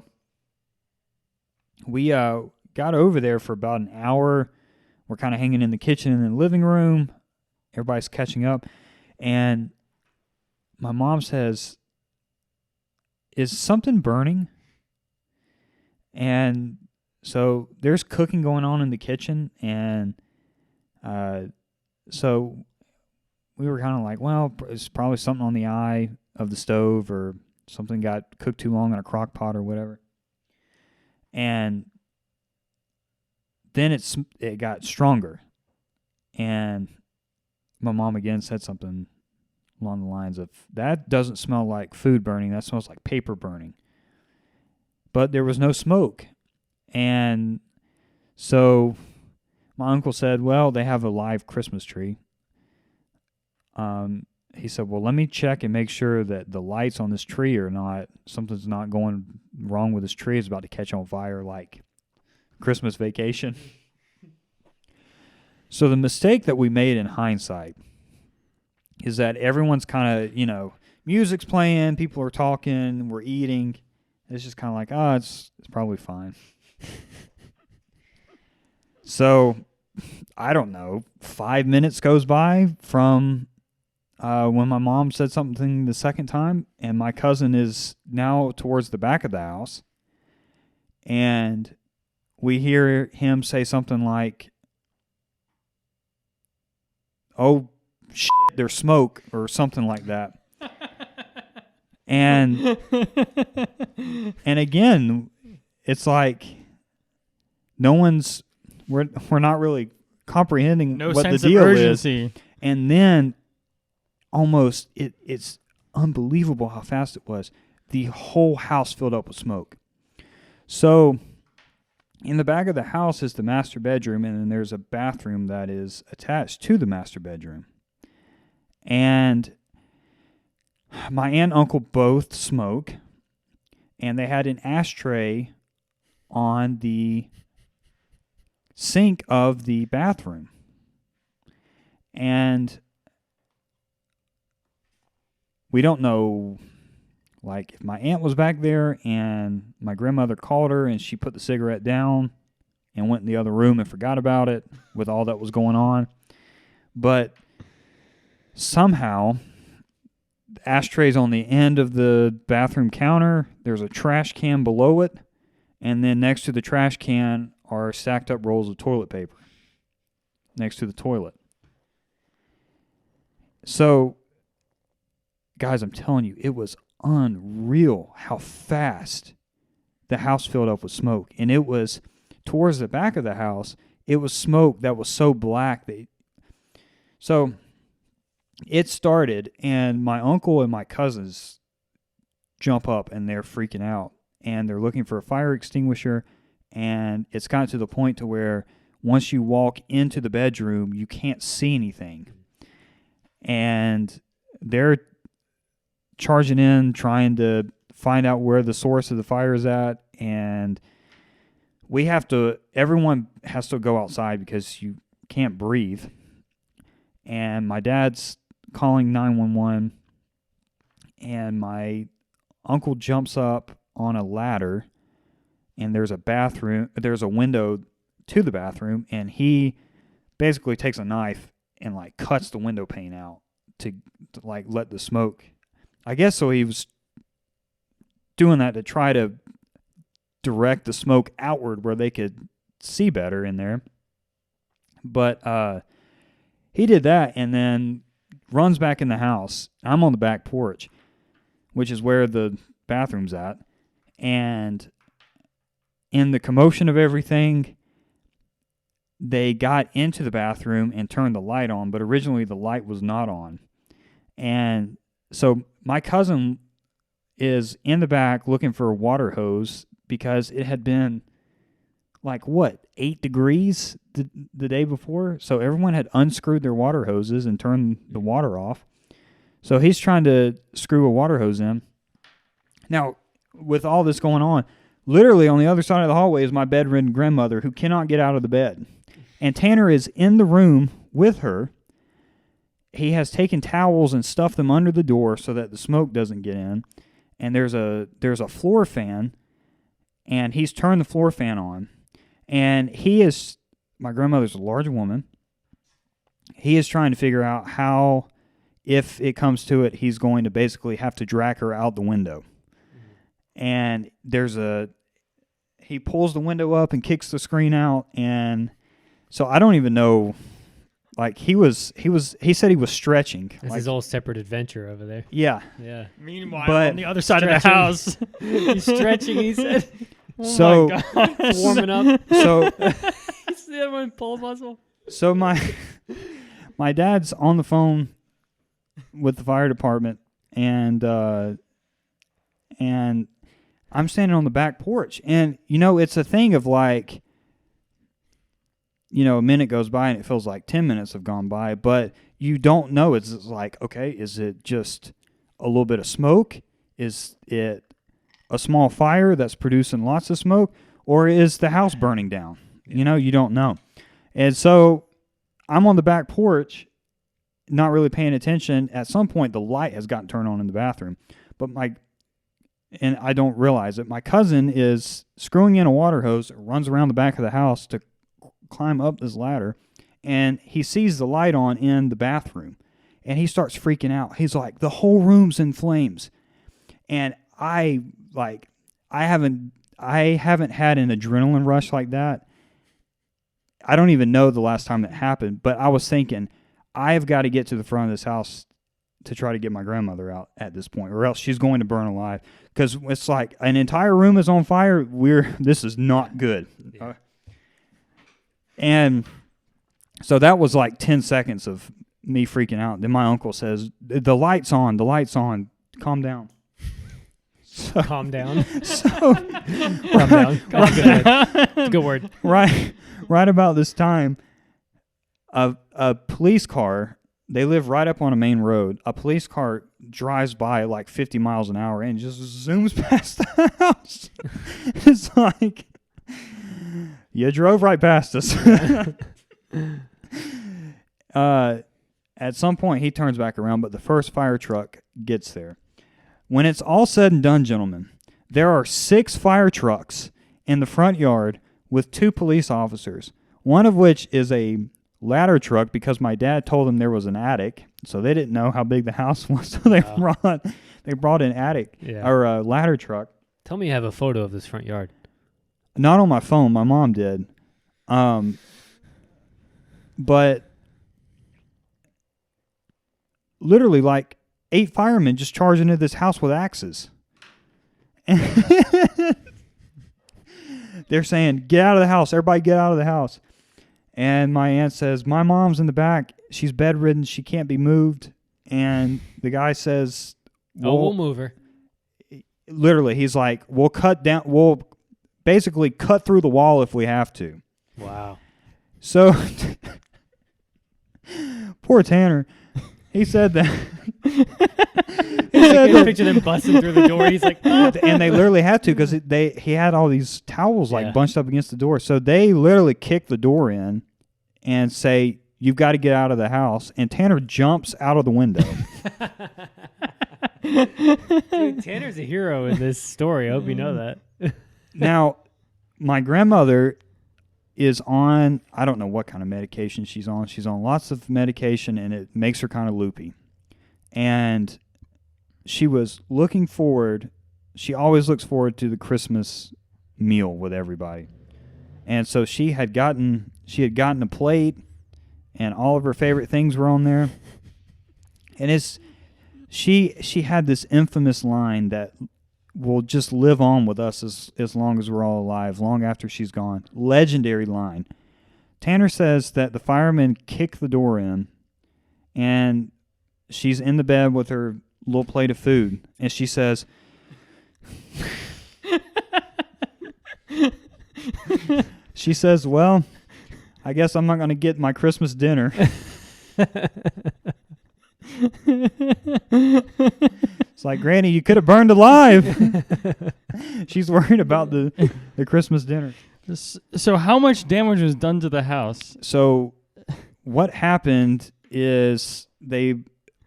Speaker 2: we got over there for about an hour. We're kind of hanging in the kitchen and in the living room. Everybody's catching up. And my mom says, is something burning? And So there's cooking going on in the kitchen, and so we were kind of like, well, it's probably something on the eye of the stove, or something got cooked too long in a crock pot or whatever. And then it got stronger, and my mom again said something along the lines of, that doesn't smell like food burning, that smells like paper burning. But there was no smoke. And so my uncle said, well, they have a live Christmas tree. He said, well, let me check and make sure that the lights on this tree are not, something's not going wrong with this tree. It's about to catch on fire like Christmas Vacation. So the mistake that we made in hindsight is that everyone's kind of, music's playing, people are talking, we're eating. It's just kind of like, it's probably fine. So, I don't know, 5 minutes goes by from when my mom said something the second time, and my cousin is now towards the back of the house, and we hear him say something like, oh, shit, there's smoke, or something like that. And again, it's like we're not really comprehending
Speaker 1: No
Speaker 2: what
Speaker 1: sense
Speaker 2: the deal
Speaker 1: of urgency.
Speaker 2: is. And then almost it's unbelievable how fast it was. The whole house filled up with smoke. So in the back of the house is the master bedroom, and then there's a bathroom that is attached to the master bedroom. And my aunt and uncle both smoke, and they had an ashtray on the sink of the bathroom. And we don't know, like, if my aunt was back there and my grandmother called her and she put the cigarette down and went in the other room and forgot about it with all that was going on. But somehow, the ashtray's on the end of the bathroom counter. There's a trash can below it. And then next to the trash can are stacked up rolls of toilet paper next to the toilet. So, guys, I'm telling you, it was unreal how fast the house filled up with smoke. And it was towards the back of the house, it was smoke that was so black. So it started, and my uncle and my cousins jump up, and they're freaking out. And they're looking for a fire extinguisher, and it's gotten to the point to where once you walk into the bedroom, you can't see anything. And they're charging in, trying to find out where the source of the fire is at, and everyone has to go outside because you can't breathe. And my dad's calling 911, and my uncle jumps up on a ladder, and there's a window to the bathroom, and he basically takes a knife and like cuts the window pane out to like let the smoke. I guess so he was doing that to try to direct the smoke outward where they could see better in there. But he did that and then runs back in the house. I'm on the back porch, which is where the bathroom's at. And in the commotion of everything, they got into the bathroom and turned the light on, but originally the light was not on. And so my cousin is in the back looking for a water hose because it had been 8 degrees the day before. So everyone had unscrewed their water hoses and turned the water off. So he's trying to screw a water hose in. Now, with all this going on, literally on the other side of the hallway is my bedridden grandmother who cannot get out of the bed. And Tanner is in the room with her. He has taken towels and stuffed them under the door so that the smoke doesn't get in. And there's a floor fan, and he's turned the floor fan on. And my grandmother's a large woman. He is trying to figure out how, if it comes to it, he's going to basically have to drag her out the window. And he pulls the window up and kicks the screen out, and so I don't even know. Like he said he was stretching.
Speaker 3: It's
Speaker 2: Like,
Speaker 3: his whole separate adventure over there.
Speaker 2: yeah.
Speaker 3: Yeah.
Speaker 1: Meanwhile,
Speaker 2: But-
Speaker 1: on the other side of the
Speaker 3: Stretching.
Speaker 1: house.
Speaker 3: He's stretching, he said.
Speaker 2: So-
Speaker 1: my gosh.
Speaker 3: Warming up.
Speaker 2: So
Speaker 3: He's the one pull muscle.
Speaker 2: so my dad's on the phone with the fire department, and I'm standing on the back porch, and it's a thing of like, a minute goes by and it feels like 10 minutes have gone by, but you don't know. It's like, okay, is it just a little bit of smoke? Is it a small fire that's producing lots of smoke? Or is the house burning down? You don't know. And so I'm on the back porch, not really paying attention. At some point, the light has gotten turned on in the bathroom. And I don't realize it. My cousin is screwing in a water hose, runs around the back of the house to climb up this ladder, and he sees the light on in the bathroom, and he starts freaking out. He's like, the whole room's in flames. And I haven't had an adrenaline rush like that. I don't even know the last time that happened, but I was thinking, I've got to get to the front of this house to try to get my grandmother out at this point, or else she's going to burn alive. Because it's like an entire room is on fire. This is not good.
Speaker 3: Yeah.
Speaker 2: And so that was like 10 seconds of me freaking out. Then my uncle says, the light's on, calm down. So,
Speaker 3: Calm down.
Speaker 2: so
Speaker 3: Calm down. Good. Good word.
Speaker 2: right about this time, a police car, they live right up on a main road. A police car drives by at like 50 miles an hour and just zooms past the house. It's like, you drove right past us. At some point, he turns back around, but the first fire truck gets there. When it's all said and done, gentlemen, there are 6 fire trucks in the front yard with 2 police officers, one of which is a ladder truck because my dad told them there was an attic, so they didn't know how big the house was, so they brought an attic or a ladder truck.
Speaker 3: Tell me you have a photo of this front yard.
Speaker 2: Not on my phone. My mom did. But literally like 8 firemen just charging into this house with axes. They're saying, get out of the house. Everybody get out of the house. And my aunt says, my mom's in the back. She's bedridden. She can't be moved. And the guy says,
Speaker 3: We'll move her.
Speaker 2: Literally, he's like, we'll basically cut through the wall if we have to.
Speaker 3: Wow.
Speaker 2: So, poor Tanner, he said that.
Speaker 3: I can picture them busting through the door. He's like, "Ah."
Speaker 2: And they literally had to because he had all these towels like
Speaker 3: Yeah.
Speaker 2: bunched up against the door. So they literally kick the door in and say, you've got to get out of the house. And Tanner jumps out of the window.
Speaker 3: Dude, Tanner's a hero in this story. I hope you know that.
Speaker 2: Now, my grandmother is on, I don't know what kind of medication she's on. She's on lots of medication, and it makes her kind of loopy. And she was looking forward, she always looks forward to the Christmas meal with everybody. And so she had gotten a plate, and all of her favorite things were on there. And she had this infamous line that will just live on with us as long as we're all alive, long after she's gone. Legendary line. Tanner says that the firemen kick the door in, and she's in the bed with her little plate of food, and she says, she says, well, I guess I'm not going to get my Christmas dinner. It's like, Granny, you could have burned alive. She's worried about the Christmas dinner.
Speaker 1: So how much damage was done to the house?
Speaker 2: So what happened is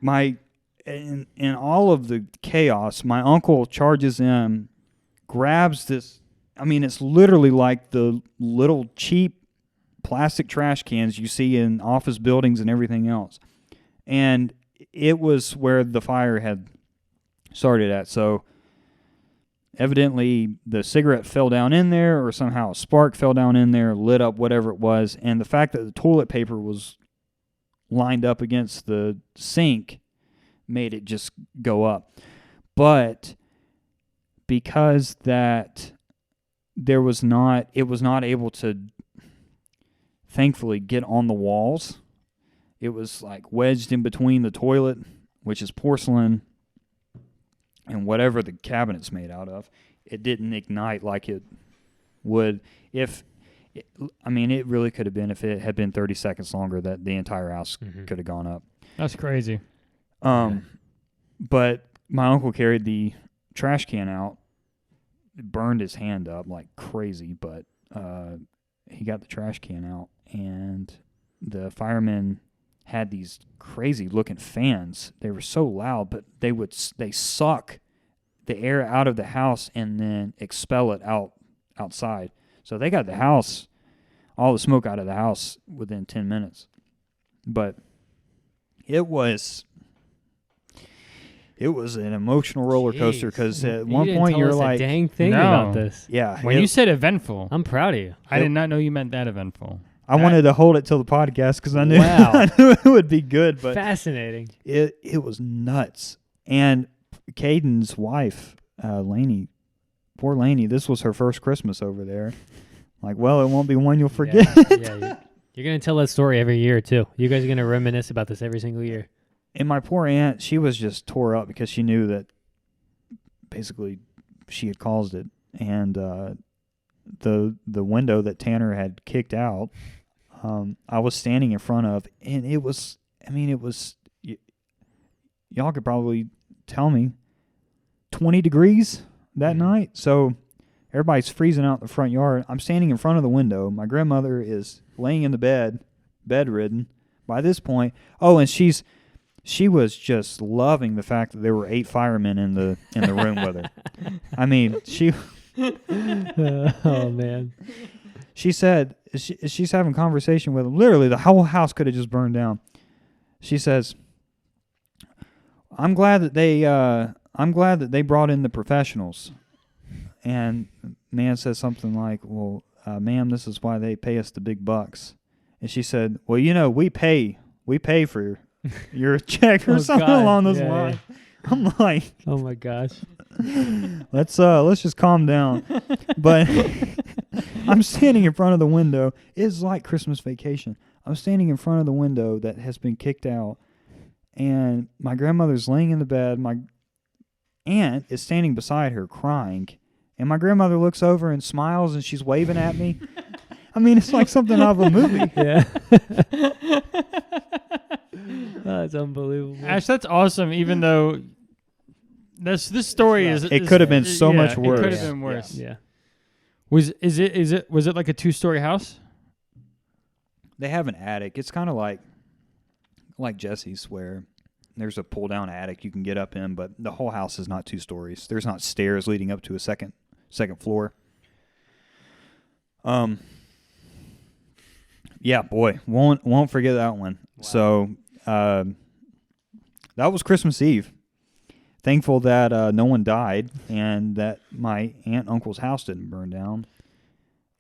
Speaker 2: in all of the chaos, my uncle charges in, grabs this. I mean, it's literally like the little cheap plastic trash cans you see in office buildings and everything else. And it was where the fire had started at. So evidently the cigarette fell down in there, or somehow a spark fell down in there, lit up whatever it was. And the fact that the toilet paper was lined up against the sink made it just go up. But because that it was not able to, thankfully, get on the walls. It was like wedged in between the toilet, which is porcelain, and whatever the cabinet's made out of. It didn't ignite like it would if. It really could have been if it had been 30 seconds longer that the entire house could have gone up.
Speaker 1: That's crazy.
Speaker 2: But my uncle carried the trash can out. It burned his hand up like crazy, but he got the trash can out, and the firemen had these crazy looking fans. They were so loud, but they suck the air out of the house and then expel it outside. So they got the house, all the smoke out of the house within 10 minutes. But it was an emotional roller coaster because at one point you're like,
Speaker 3: a dang thing
Speaker 1: No.
Speaker 3: about this.
Speaker 2: yeah.
Speaker 1: When you said eventful,
Speaker 3: I'm proud of you.
Speaker 1: I did not know you meant that eventful.
Speaker 2: I wanted to hold it till the podcast because I knew
Speaker 3: Wow.
Speaker 2: I knew it would be good, but
Speaker 3: Fascinating.
Speaker 2: it was nuts. And Caden's wife, Lainey, poor Lainey, this was her first Christmas over there. Like, well, it won't be one you'll forget.
Speaker 3: Yeah, you're going to tell that story every year, too. You guys are going to reminisce about this every single year.
Speaker 2: And my poor aunt, she was just tore up because she knew that basically she had caused it. And the window that Tanner had kicked out, I was standing in front of, and it was, y'all could probably tell me, 20 degrees that night. So everybody's freezing out in the front yard. I'm standing in front of the window. My grandmother is laying in the bed, bedridden by this point. Oh, and she was just loving the fact that there were 8 firemen in the room with her. I mean, she
Speaker 3: Oh, man.
Speaker 2: she said she's having conversation with them. Literally, the whole house could have just burned down. She says, I'm glad that they brought in the professionals. And man says something like, well, ma'am, this is why they pay us the big bucks. And she said, well, we pay for your check or something
Speaker 3: God.
Speaker 2: along those
Speaker 3: Yeah,
Speaker 2: lines. I'm like,
Speaker 3: Oh, my gosh.
Speaker 2: let's just calm down. But I'm standing in front of the window. It's like Christmas Vacation. I'm standing in front of the window that has been kicked out, and my grandmother's laying in the bed. My aunt is standing beside her crying, and my grandmother looks over and smiles, and she's waving at me. I mean, it's like something out of a movie.
Speaker 3: Yeah. That's unbelievable.
Speaker 1: Ash, that's awesome. Even though this story is,
Speaker 2: It could have been so much worse.
Speaker 1: It could have
Speaker 3: Yeah.
Speaker 1: been worse.
Speaker 3: Yeah.
Speaker 1: Was it like a 2-story house?
Speaker 2: They have an attic. It's kind of like Jesse's, where there's a pull-down attic you can get up in, but the whole house is not 2 stories. There's not stairs leading up to a second floor. Yeah, boy, won't forget that one.
Speaker 3: Wow.
Speaker 2: So that was Christmas Eve. Thankful that no one died and that my aunt and uncle's house didn't burn down.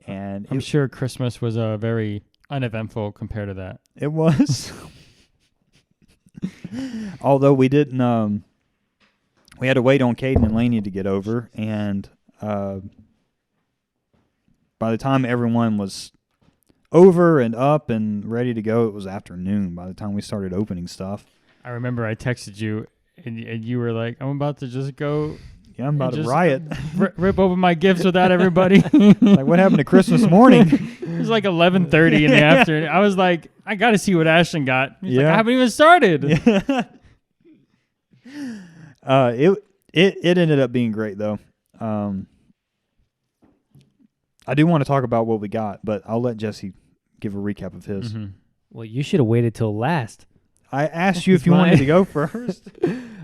Speaker 2: And
Speaker 1: I'm sure Christmas was very uneventful compared to that.
Speaker 2: it was. Although we didn't, we had to wait on Caden and Lainey to get over, and by the time everyone was over and up and ready to go, it was afternoon by the time we started opening stuff.
Speaker 1: I remember I texted you, and you were like, I'm about to just go
Speaker 2: Yeah, I'm about to
Speaker 1: just
Speaker 2: riot.
Speaker 1: rip open my gifts without everybody.
Speaker 2: Like, what happened to Christmas morning?
Speaker 1: It was like 11:30 in the afternoon. I was like, I got to see what Ashton got. He's like,
Speaker 2: Yeah.
Speaker 1: I haven't even started.
Speaker 2: It ended up being great, though. I do want to talk about what we got, but I'll let Jesse give a recap of his.
Speaker 1: Mhm.
Speaker 3: Well, you should have waited till last.
Speaker 2: I asked you if you wanted to go first.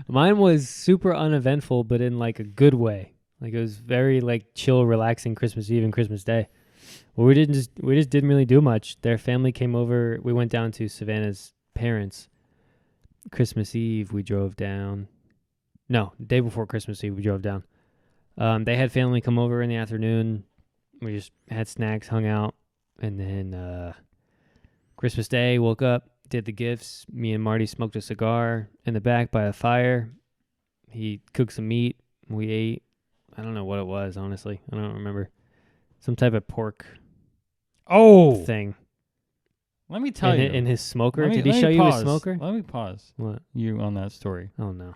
Speaker 3: Mine was super uneventful, but in like a good way. Like it was very like chill, relaxing Christmas Eve and Christmas Day. Well, we just didn't really do much. Their family came over. We went down to Savannah's parents. Christmas Eve, we drove down. No, the day before Christmas Eve, we drove down. They had family come over in the afternoon. We just had snacks, hung out, and then Christmas Day, woke up, did the gifts. Me and Marty smoked a cigar in the back by a fire. He cooked some meat. We ate. I don't know what it was, honestly. I don't remember. Some type of pork thing.
Speaker 1: Let me tell you.
Speaker 3: In his smoker.
Speaker 1: Let me-
Speaker 3: Did he
Speaker 1: let me
Speaker 3: show you his
Speaker 1: pause.
Speaker 3: smoker?
Speaker 1: Let me pause
Speaker 3: What?
Speaker 1: you on that story.
Speaker 3: Oh, no.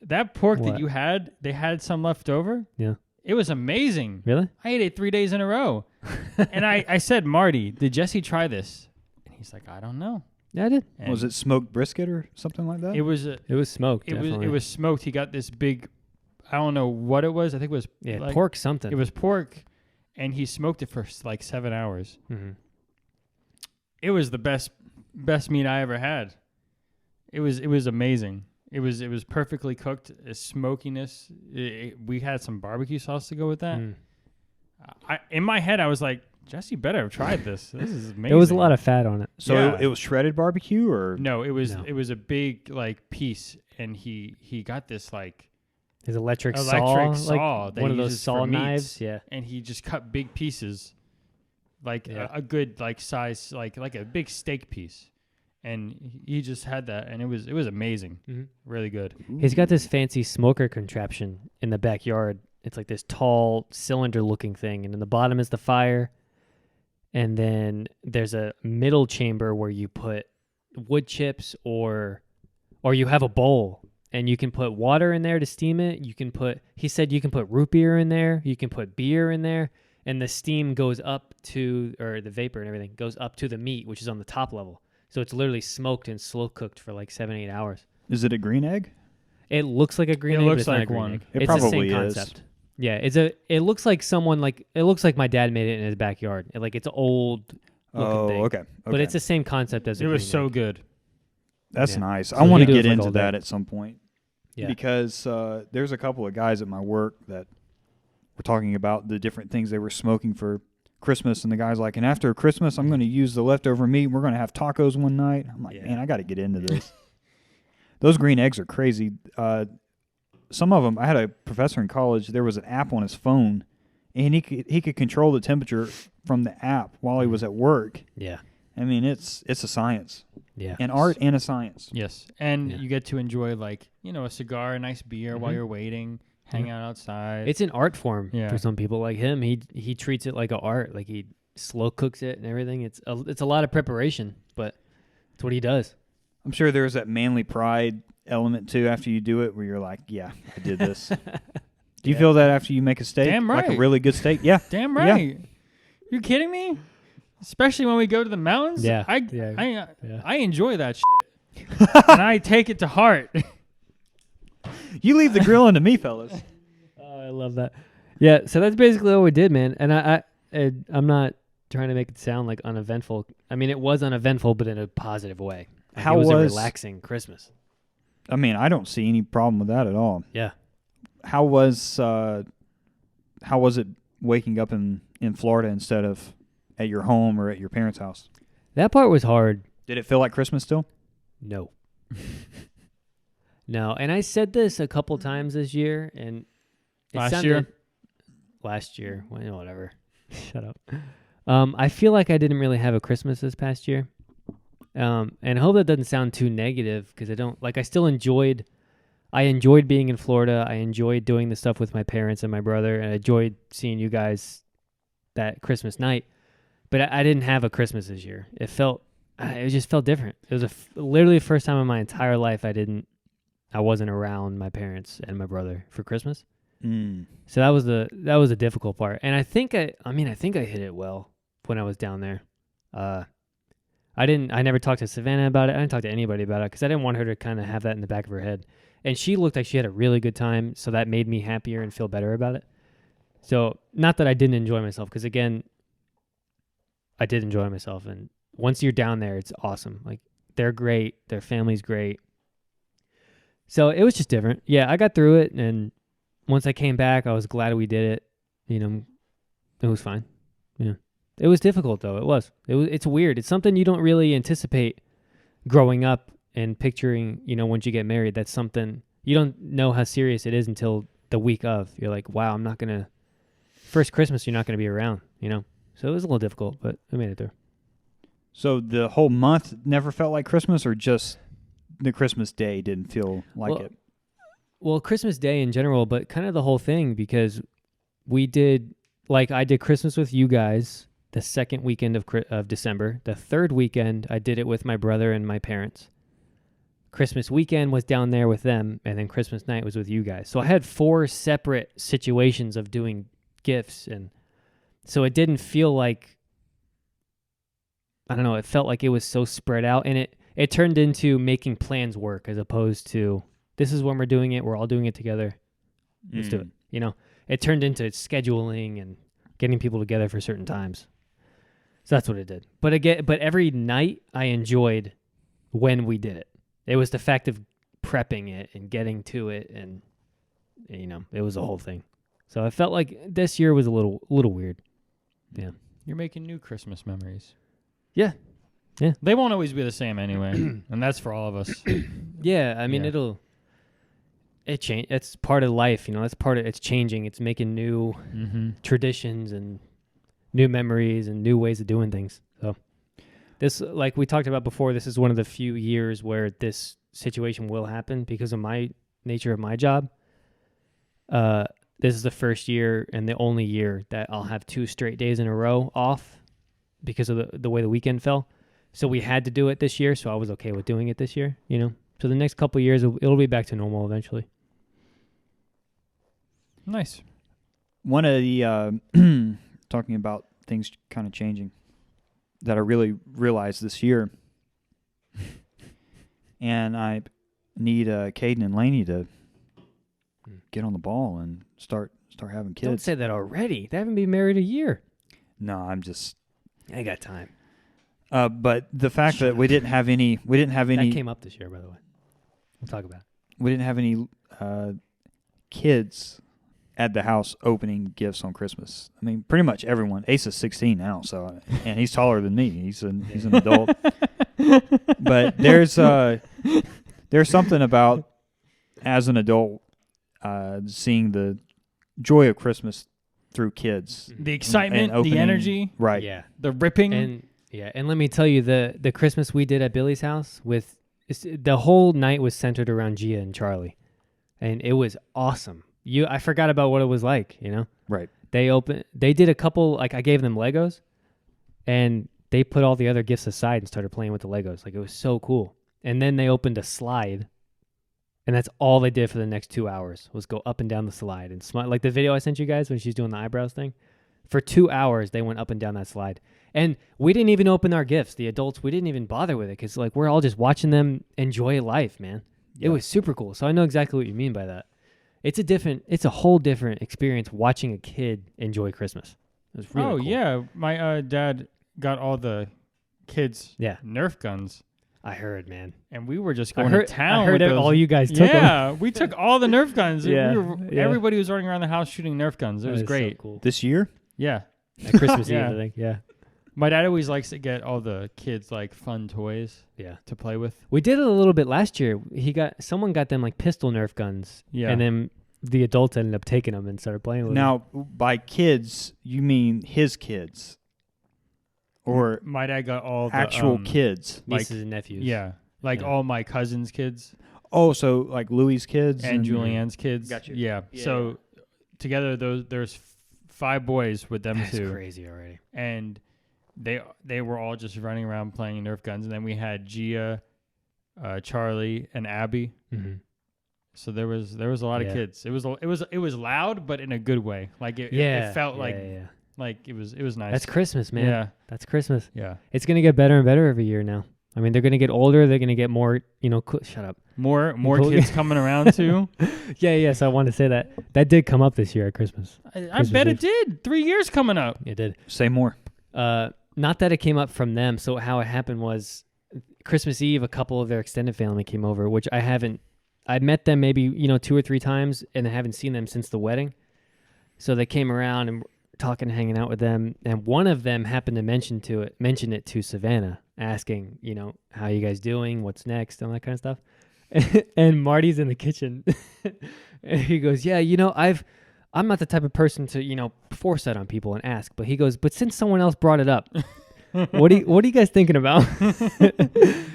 Speaker 1: That pork
Speaker 3: What?
Speaker 1: that you had, they had some left over.
Speaker 3: Yeah.
Speaker 1: It was amazing.
Speaker 3: Really?
Speaker 1: I ate it 3 days in a row. And I said, Marty, did Jesse try this? And he's like, I don't know.
Speaker 3: Yeah, I did.
Speaker 1: And
Speaker 2: Was it smoked brisket or something like that?
Speaker 1: It was
Speaker 3: It was smoked, definitely.
Speaker 1: it was smoked. He got this big, I don't know what it was. I think it was
Speaker 3: Yeah,
Speaker 1: like-
Speaker 3: pork something.
Speaker 1: It was pork, and he smoked it for like 7 hours.
Speaker 3: Mm-hmm.
Speaker 1: It was the best meat I ever had. It was amazing. It was perfectly cooked. Smokiness. We had some barbecue sauce to go with that.
Speaker 3: Mm.
Speaker 1: In my head, I was like, Jesse better have tried this. This is amazing.
Speaker 3: There was a lot of fat on it.
Speaker 2: So
Speaker 1: Yeah.
Speaker 2: it was shredded barbecue, or
Speaker 1: No, it was
Speaker 3: No.
Speaker 1: a big like piece, and he got this like
Speaker 3: His electric saw,
Speaker 1: saw that
Speaker 3: one
Speaker 1: he
Speaker 3: of those
Speaker 1: uses
Speaker 3: saw
Speaker 1: for meats.
Speaker 3: knives. Yeah.
Speaker 1: and he just cut big pieces, like
Speaker 3: Yeah.
Speaker 1: a good like size, like a big steak piece, and he just had that, and it was amazing,
Speaker 3: Mm-hmm.
Speaker 1: really good.
Speaker 3: He's got this fancy smoker contraption in the backyard. It's like this tall cylinder-looking thing, and in the bottom is the fire, and then there's a middle chamber where you put wood chips or you have a bowl, and you can put water in there to steam it. He said you can put root beer in there, you can put beer in there, and the steam goes up to, or the vapor and everything goes up to the meat, which is on the top level. So it's literally smoked and slow cooked for like 7-8 hours.
Speaker 2: is it a green egg?
Speaker 3: It looks like a green
Speaker 1: It
Speaker 3: egg,
Speaker 1: looks
Speaker 3: but it's not a
Speaker 1: like
Speaker 3: green
Speaker 1: one.
Speaker 3: egg.
Speaker 2: It
Speaker 3: It's the
Speaker 2: probably
Speaker 3: same
Speaker 2: is.
Speaker 3: concept. Yeah, it looks like it looks like my dad made it in his backyard. It's an old looking thing.
Speaker 2: Okay.
Speaker 3: But it's the same concept as a
Speaker 1: It was
Speaker 3: green
Speaker 1: so
Speaker 3: egg.
Speaker 1: good.
Speaker 2: That's
Speaker 3: Yeah.
Speaker 2: nice.
Speaker 3: So
Speaker 2: I want
Speaker 3: he
Speaker 2: to
Speaker 3: does
Speaker 2: get
Speaker 3: like
Speaker 2: into
Speaker 3: all
Speaker 2: that
Speaker 3: day.
Speaker 2: at some point.
Speaker 3: Yeah.
Speaker 2: Because there's a couple of guys at my work that were talking about the different things they were smoking for Christmas, and the guy's like, and after Christmas, I'm going to use the leftover meat. We're going to have tacos one night. I'm like,
Speaker 3: Yeah.
Speaker 2: man, I got to get into this. Those green eggs are crazy. Some of them, I had a professor in college. There was an app on his phone, and he could control the temperature from the app while he was at work.
Speaker 3: Yeah.
Speaker 2: I mean, it's a science,
Speaker 3: Yeah.
Speaker 2: an art and a science.
Speaker 1: Yes, and
Speaker 3: Yeah.
Speaker 1: you get to enjoy like a cigar, a nice beer while
Speaker 3: Mhm.
Speaker 1: you're waiting, hang out outside.
Speaker 3: It's an art form
Speaker 1: Yeah.
Speaker 3: for some people like him. He treats it like an art. Like he slow cooks it and everything. It's a lot of preparation, but it's what he does.
Speaker 2: I'm sure there's that manly pride element too after you do it, where you're like, yeah, I did this. Do you
Speaker 3: Yeah.
Speaker 2: feel that after you make a steak?
Speaker 1: Damn
Speaker 2: Like a
Speaker 1: right.
Speaker 2: really good steak? Yeah.
Speaker 1: Damn
Speaker 2: Yeah.
Speaker 1: right. You kidding me? Especially when we go to the mountains.
Speaker 3: Yeah.
Speaker 1: I
Speaker 3: Yeah.
Speaker 1: I enjoy that shit. And I take it to heart.
Speaker 2: You leave the grilling to me, fellas.
Speaker 3: Oh, I love that. Yeah, so that's basically what we did, man. And I'm not trying to make it sound like uneventful. I mean, it was uneventful, but in a positive way. Like,
Speaker 2: How
Speaker 3: it was a
Speaker 2: was-
Speaker 3: relaxing Christmas.
Speaker 2: I mean, I don't see any problem with that at all.
Speaker 3: Yeah.
Speaker 2: How was it waking up in Florida instead of at your home or at your parents' house?
Speaker 3: That part was hard.
Speaker 2: Did it feel like Christmas still?
Speaker 3: No. No, and I said this a couple times this year, and it
Speaker 1: Last
Speaker 3: sounded-
Speaker 1: year?
Speaker 3: Last year, well, whatever. Shut up. I feel like I didn't really have a Christmas this past year, and I hope that doesn't sound too negative because I don't. Like, I still enjoyed. I enjoyed being in Florida. I enjoyed doing the stuff with my parents and my brother, and I enjoyed seeing you guys that Christmas night. But I didn't have a Christmas this year. It just felt different. It was literally the first time in my entire life I wasn't around my parents and my brother for Christmas. So that was the difficult part. And I think I hit it well when I was down there. I never talked to Savannah about it. I didn't talk to anybody about it because I didn't want her to kind of have that in the back of her head. And she looked like she had a really good time, so that made me happier and feel better about it. So not that I didn't enjoy myself, because again, I did enjoy myself. And once you're down there, it's awesome. Like, they're great. Their family's great. So it was just different. Yeah, I got through it, and once I came back, I was glad we did it. It was fine. Yeah. It was difficult, though. It's weird. It's something you don't really anticipate growing up and picturing, once you get married. That's something you don't know how serious it is until the week of. You're like, wow, I'm not gonna. First Christmas, you're not gonna be around. So it was a little difficult, but we made it through.
Speaker 2: So the whole month never felt like Christmas, or just the Christmas day didn't feel like it?
Speaker 3: Well, Christmas Day in general, but kind of the whole thing, because I did Christmas with you guys the second weekend of December. The third weekend, I did it with my brother and my parents. Christmas weekend was down there with them, and then Christmas night was with you guys. So I had 4 separate situations of doing gifts, and so it didn't feel like, I don't know, it felt like it was so spread out, and it turned into making plans work as opposed to, this is when we're doing it, we're all doing it together. Let's do it. It turned into scheduling and getting people together for certain times. So that's what it did. But every night I enjoyed when we did it. It was the fact of prepping it and getting to it, and it was a whole thing. So I felt like this year was a little weird. Yeah.
Speaker 1: You're making new Christmas memories.
Speaker 3: Yeah.
Speaker 1: They won't always be the same anyway, and that's for all of us.
Speaker 3: Yeah, I mean,
Speaker 1: Yeah.
Speaker 3: it change. It's part of life, that's part of it's changing. It's making new traditions and new memories and new ways of doing things. So this, like we talked about before, this is one of the few years where this situation will happen because of my nature of my job. This is the first year and the only year that I'll have 2 straight days in a row off because of the way the weekend fell. So we had to do it this year, so I was okay with doing it this year, So the next couple of years, it'll be back to normal eventually.
Speaker 1: Nice.
Speaker 2: One of the talking about things kind of changing that I really realized this year, and I need Caden and Lainey to get on the ball and start having kids.
Speaker 3: Don't say that already. They haven't been married a year.
Speaker 2: No, I'm just.
Speaker 3: I got time.
Speaker 2: But the fact that we didn't have any.
Speaker 3: That came up this year, by the way. We'll talk about it.
Speaker 2: We didn't have any kids at the house opening gifts on Christmas. I mean, pretty much everyone. Ace is 16 now, and he's taller than me. He's an adult. But there's something about, as an adult, seeing the joy of Christmas through kids.
Speaker 1: The excitement,
Speaker 2: and opening,
Speaker 1: the energy,
Speaker 2: right?
Speaker 3: Yeah.
Speaker 1: the ripping.
Speaker 3: And let me tell you, the Christmas we did at Billy's house the whole night was centered around Gia and Charlie, and it was awesome. I forgot about what it was like,
Speaker 2: Right.
Speaker 3: They did a couple, like I gave them Legos, and they put all the other gifts aside and started playing with the Legos. Like, it was so cool. And then they opened a slide, and that's all they did for the next 2 hours was go up and down the slide and smile. Like the video I sent you guys when she's doing the eyebrows thing. For 2 hours, they went up and down that slide. And we didn't even open our gifts. The adults, we didn't even bother with it because, like, we're all just watching them enjoy life, man.
Speaker 2: Yeah.
Speaker 3: It was super cool. So I know exactly what you mean by that. It's a whole different experience watching a kid enjoy Christmas. It was really cool.
Speaker 1: Yeah. My dad got all the kids Nerf guns.
Speaker 3: I heard, man.
Speaker 1: And we were just going to town.
Speaker 3: I heard
Speaker 1: with those.
Speaker 3: all you guys took them.
Speaker 1: Yeah, we took all the Nerf guns.
Speaker 3: Yeah.
Speaker 1: Everybody was running around the house shooting Nerf guns. It was great.
Speaker 3: So cool.
Speaker 2: This year?
Speaker 1: Yeah.
Speaker 3: At Christmas
Speaker 1: Yeah.
Speaker 3: Eve, I think. Yeah.
Speaker 1: My dad always likes to get all the kids like fun toys to play with.
Speaker 3: We did it a little bit last year. Someone got them like pistol Nerf guns.
Speaker 1: Yeah.
Speaker 3: And then the adults ended up taking them and started playing with them.
Speaker 2: Now, by kids, you mean his kids, or
Speaker 1: My dad got all the
Speaker 2: actual kids?
Speaker 3: Nieces and nephews.
Speaker 1: Yeah. Like
Speaker 3: Yeah.
Speaker 1: all my cousins' kids
Speaker 2: Oh, so like Louis' kids
Speaker 1: and Julianne's kids.
Speaker 2: Gotcha.
Speaker 1: Yeah.
Speaker 3: Yeah.
Speaker 1: So together there's 5 boys with them
Speaker 3: That's
Speaker 1: too.
Speaker 3: crazy already.
Speaker 1: And they were all just running around playing Nerf guns, and then we had Gia, Charlie, and Abby.
Speaker 3: Mm-hmm.
Speaker 1: So there was a lot of kids. It was loud, but in a good way. Like it felt like it was nice.
Speaker 3: That's Christmas, man.
Speaker 1: Yeah,
Speaker 3: That's Christmas.
Speaker 1: yeah.
Speaker 3: It's gonna get better and better every year now. I mean, they're gonna get older. They're gonna get more. Shut up.
Speaker 1: More
Speaker 3: Cool.
Speaker 1: kids coming around too.
Speaker 3: Yeah. So I wanted to say that did come up this year at Christmas.
Speaker 1: I
Speaker 3: Christmas
Speaker 1: bet
Speaker 3: Eve.
Speaker 1: it did. 3 years coming up.
Speaker 3: It did.
Speaker 2: Say more.
Speaker 3: Not that it came up from them. So how it happened was Christmas Eve, a couple of their extended family came over, which I met them maybe 2 or 3 times, and I haven't seen them since the wedding. So they came around and talking, hanging out with them, and one of them happened to mention it to Savannah, asking, how you guys doing, what's next, and all that kind of stuff. and Marty's in the kitchen. And he goes, yeah, I'm not the type of person to, force that on people and ask. But he goes, but since someone else brought it up, what are you guys thinking about?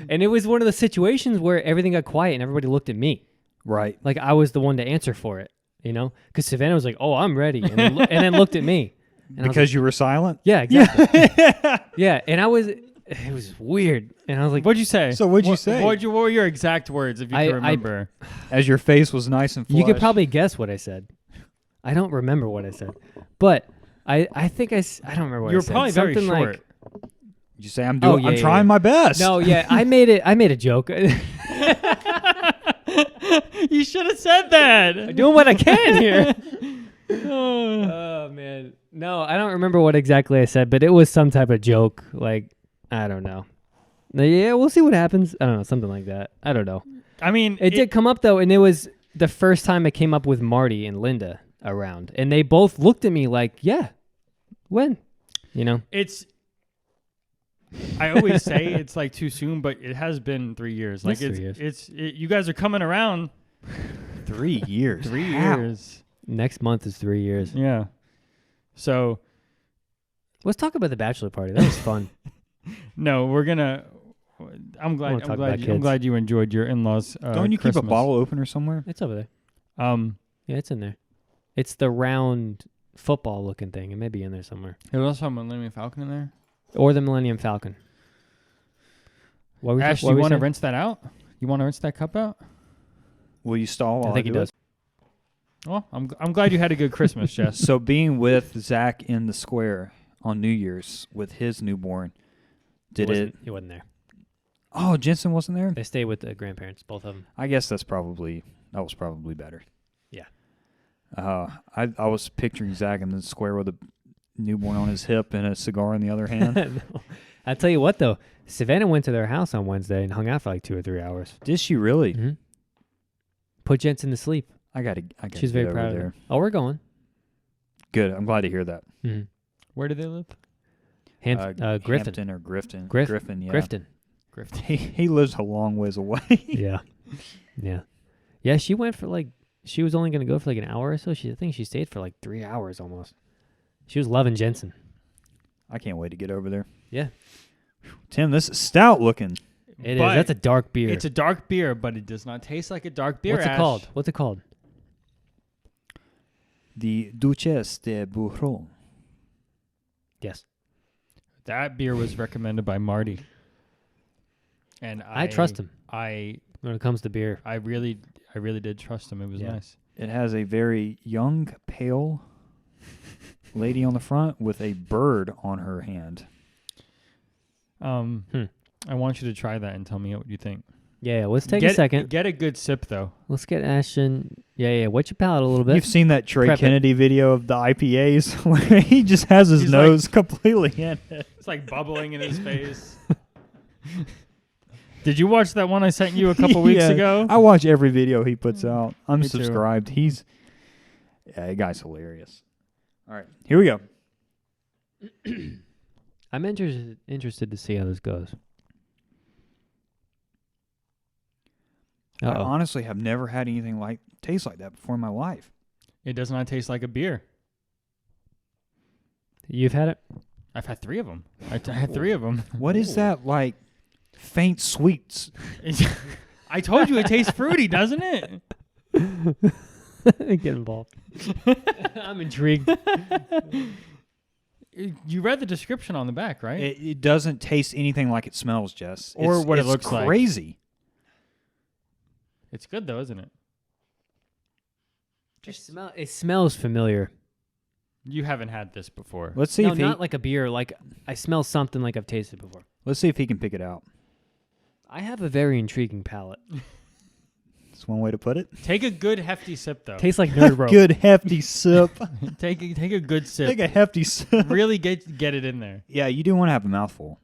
Speaker 3: And it was one of the situations where everything got quiet and everybody looked at me.
Speaker 2: Right.
Speaker 3: Like I was the one to answer for it, because Savannah was like, oh, I'm ready. And then looked at me. And I was
Speaker 2: Because you were silent?
Speaker 3: yeah, exactly. Yeah. And it was weird. And I was like,
Speaker 1: What'd you say?
Speaker 2: So what'd you say?
Speaker 1: What were your exact words, if you
Speaker 3: I-
Speaker 1: can remember?
Speaker 2: As your face was nice and flushed.
Speaker 3: you could probably guess what I said. I don't remember what I said. But I think I don't remember what
Speaker 1: You
Speaker 3: I
Speaker 1: were
Speaker 3: said.
Speaker 1: probably very
Speaker 3: Something
Speaker 1: short.
Speaker 2: You say, I'm
Speaker 3: Oh,
Speaker 2: doing.
Speaker 3: yeah,
Speaker 2: I'm
Speaker 3: yeah,
Speaker 2: trying
Speaker 3: yeah.
Speaker 2: my best.
Speaker 3: No, yeah, I made a joke.
Speaker 1: You should have said that.
Speaker 3: I'm doing what I can here. Oh man, no, I don't remember what exactly I said, but it was some type of joke. Like I don't know. Yeah, we'll see what happens. I don't know, something like that. I don't know.
Speaker 1: I mean,
Speaker 3: It did come up though, and it was the first time it came up with Marty and Linda around, and they both looked at me like, "Yeah, when?"
Speaker 1: It's. I always say it's like too soon, but it has been 3 years. Like
Speaker 3: It's 3 years.
Speaker 1: You guys are coming around.
Speaker 2: 3 years.
Speaker 1: 3
Speaker 2: How?
Speaker 1: years.
Speaker 3: Next month is 3 years.
Speaker 1: Yeah. So
Speaker 3: Let's talk about the bachelor party. That was fun.
Speaker 1: no, we're gonna. I'm
Speaker 3: wanna
Speaker 1: glad.
Speaker 3: talk about
Speaker 1: I'm
Speaker 3: kids.
Speaker 1: glad you enjoyed your in-laws.
Speaker 2: Don't you keep a
Speaker 1: Christmas.
Speaker 2: bottle opener somewhere?
Speaker 3: It's over there. Yeah, it's in there. It's the round football-looking thing. It may be in there somewhere.
Speaker 1: There's also a Millennium Falcon in there.
Speaker 3: Or the Millennium Falcon. What
Speaker 1: Ash,
Speaker 3: what
Speaker 1: you
Speaker 3: we
Speaker 1: want to
Speaker 3: saying?
Speaker 1: rinse that out? You want to rinse that cup out?
Speaker 2: Will you stall while
Speaker 3: I think he
Speaker 2: do
Speaker 3: does.
Speaker 2: it?
Speaker 1: Well, I'm glad you had a good Christmas, Jess.
Speaker 2: So being with Zach in the square on New Year's with his newborn,
Speaker 3: He wasn't there.
Speaker 2: Oh, Jensen wasn't there?
Speaker 3: They stay with the grandparents, both of them.
Speaker 2: I guess that was probably better.
Speaker 3: Yeah.
Speaker 2: I was picturing Zach in the square with a newborn on his hip and a cigar in the other hand.
Speaker 3: No. I'll tell you what, though. Savannah went to their house on Wednesday and hung out for like 2 or 3 hours.
Speaker 2: Did she really?
Speaker 3: Mm-hmm. Put Jensen to sleep.
Speaker 2: I gotta
Speaker 3: She's
Speaker 2: get
Speaker 3: very
Speaker 2: over
Speaker 3: proud of
Speaker 2: there.
Speaker 3: her. Oh, we're going.
Speaker 2: Good. I'm glad to hear that.
Speaker 3: Mm-hmm.
Speaker 1: Where do they live?
Speaker 3: Griffin.
Speaker 2: Hampton or Griffin.
Speaker 3: Griffin,
Speaker 2: yeah.
Speaker 3: Grifton.
Speaker 1: Griffin.
Speaker 2: He lives a long ways away.
Speaker 3: Yeah. Yeah. Yeah, she went for she was only going to go for like an hour or so. I think she stayed for like 3 hours almost. She was loving Jensen.
Speaker 2: I can't wait to get over there.
Speaker 3: Yeah.
Speaker 2: Tim, this is stout looking.
Speaker 3: It is.
Speaker 1: But
Speaker 3: That's a dark beer.
Speaker 1: It's a dark beer, but it does not taste like a dark beer.
Speaker 3: What's it
Speaker 1: Ash.
Speaker 3: called? What's it called?
Speaker 2: The Duchesse de Bourron.
Speaker 3: Yes.
Speaker 1: That beer was recommended by Marty, and
Speaker 3: I trust him
Speaker 1: I
Speaker 3: when it comes to beer.
Speaker 1: really did trust him. It was
Speaker 3: Yeah.
Speaker 1: nice.
Speaker 2: It has a very young, pale lady on the front with a bird on her hand.
Speaker 1: I want you to try that and tell me what you think.
Speaker 3: Yeah, let's take a second.
Speaker 1: Get a good sip though.
Speaker 3: Let's get Ashton. Yeah. Wet your palate a little bit.
Speaker 2: You've seen that Trey
Speaker 3: Prep it.
Speaker 2: Kennedy video of the IPAs where he just has his
Speaker 1: He's
Speaker 2: nose completely in it.
Speaker 1: It's like bubbling in his face. Did you watch that one I sent you a couple weeks
Speaker 2: Yeah,
Speaker 1: ago?
Speaker 2: I watch every video he puts out. I'm
Speaker 1: Me too.
Speaker 2: subscribed. That guy's hilarious. All right, here we go.
Speaker 3: I'm interested to see how this goes.
Speaker 2: I
Speaker 3: Uh-oh.
Speaker 2: honestly have never had anything taste like that before in my life.
Speaker 1: It does not taste like a beer.
Speaker 3: You've had it?
Speaker 1: I've had 3 of them. I had 3 of them.
Speaker 2: What is that like? Faint sweets.
Speaker 1: I told you it tastes fruity, doesn't it?
Speaker 3: Get involved. I'm intrigued.
Speaker 1: You read the description on the back, right?
Speaker 2: It doesn't taste anything like it smells, Jess.
Speaker 1: Or
Speaker 2: It's-
Speaker 1: what it
Speaker 2: it's
Speaker 1: looks like.
Speaker 2: crazy.
Speaker 1: It's good though, isn't it?
Speaker 3: It smells familiar.
Speaker 1: You haven't had this before.
Speaker 2: Let's see
Speaker 3: No,
Speaker 2: if he.
Speaker 3: not like a beer. Like I smell something like I've tasted before.
Speaker 2: Let's see if he can pick it out.
Speaker 3: I have a very intriguing palate.
Speaker 2: That's one way to put it.
Speaker 1: Take a good hefty sip though.
Speaker 3: Tastes like nerd rope.
Speaker 2: Good hefty sip.
Speaker 1: Take a good sip.
Speaker 2: Take a hefty sip.
Speaker 1: Really get it in there.
Speaker 2: Yeah, you do want to have a mouthful.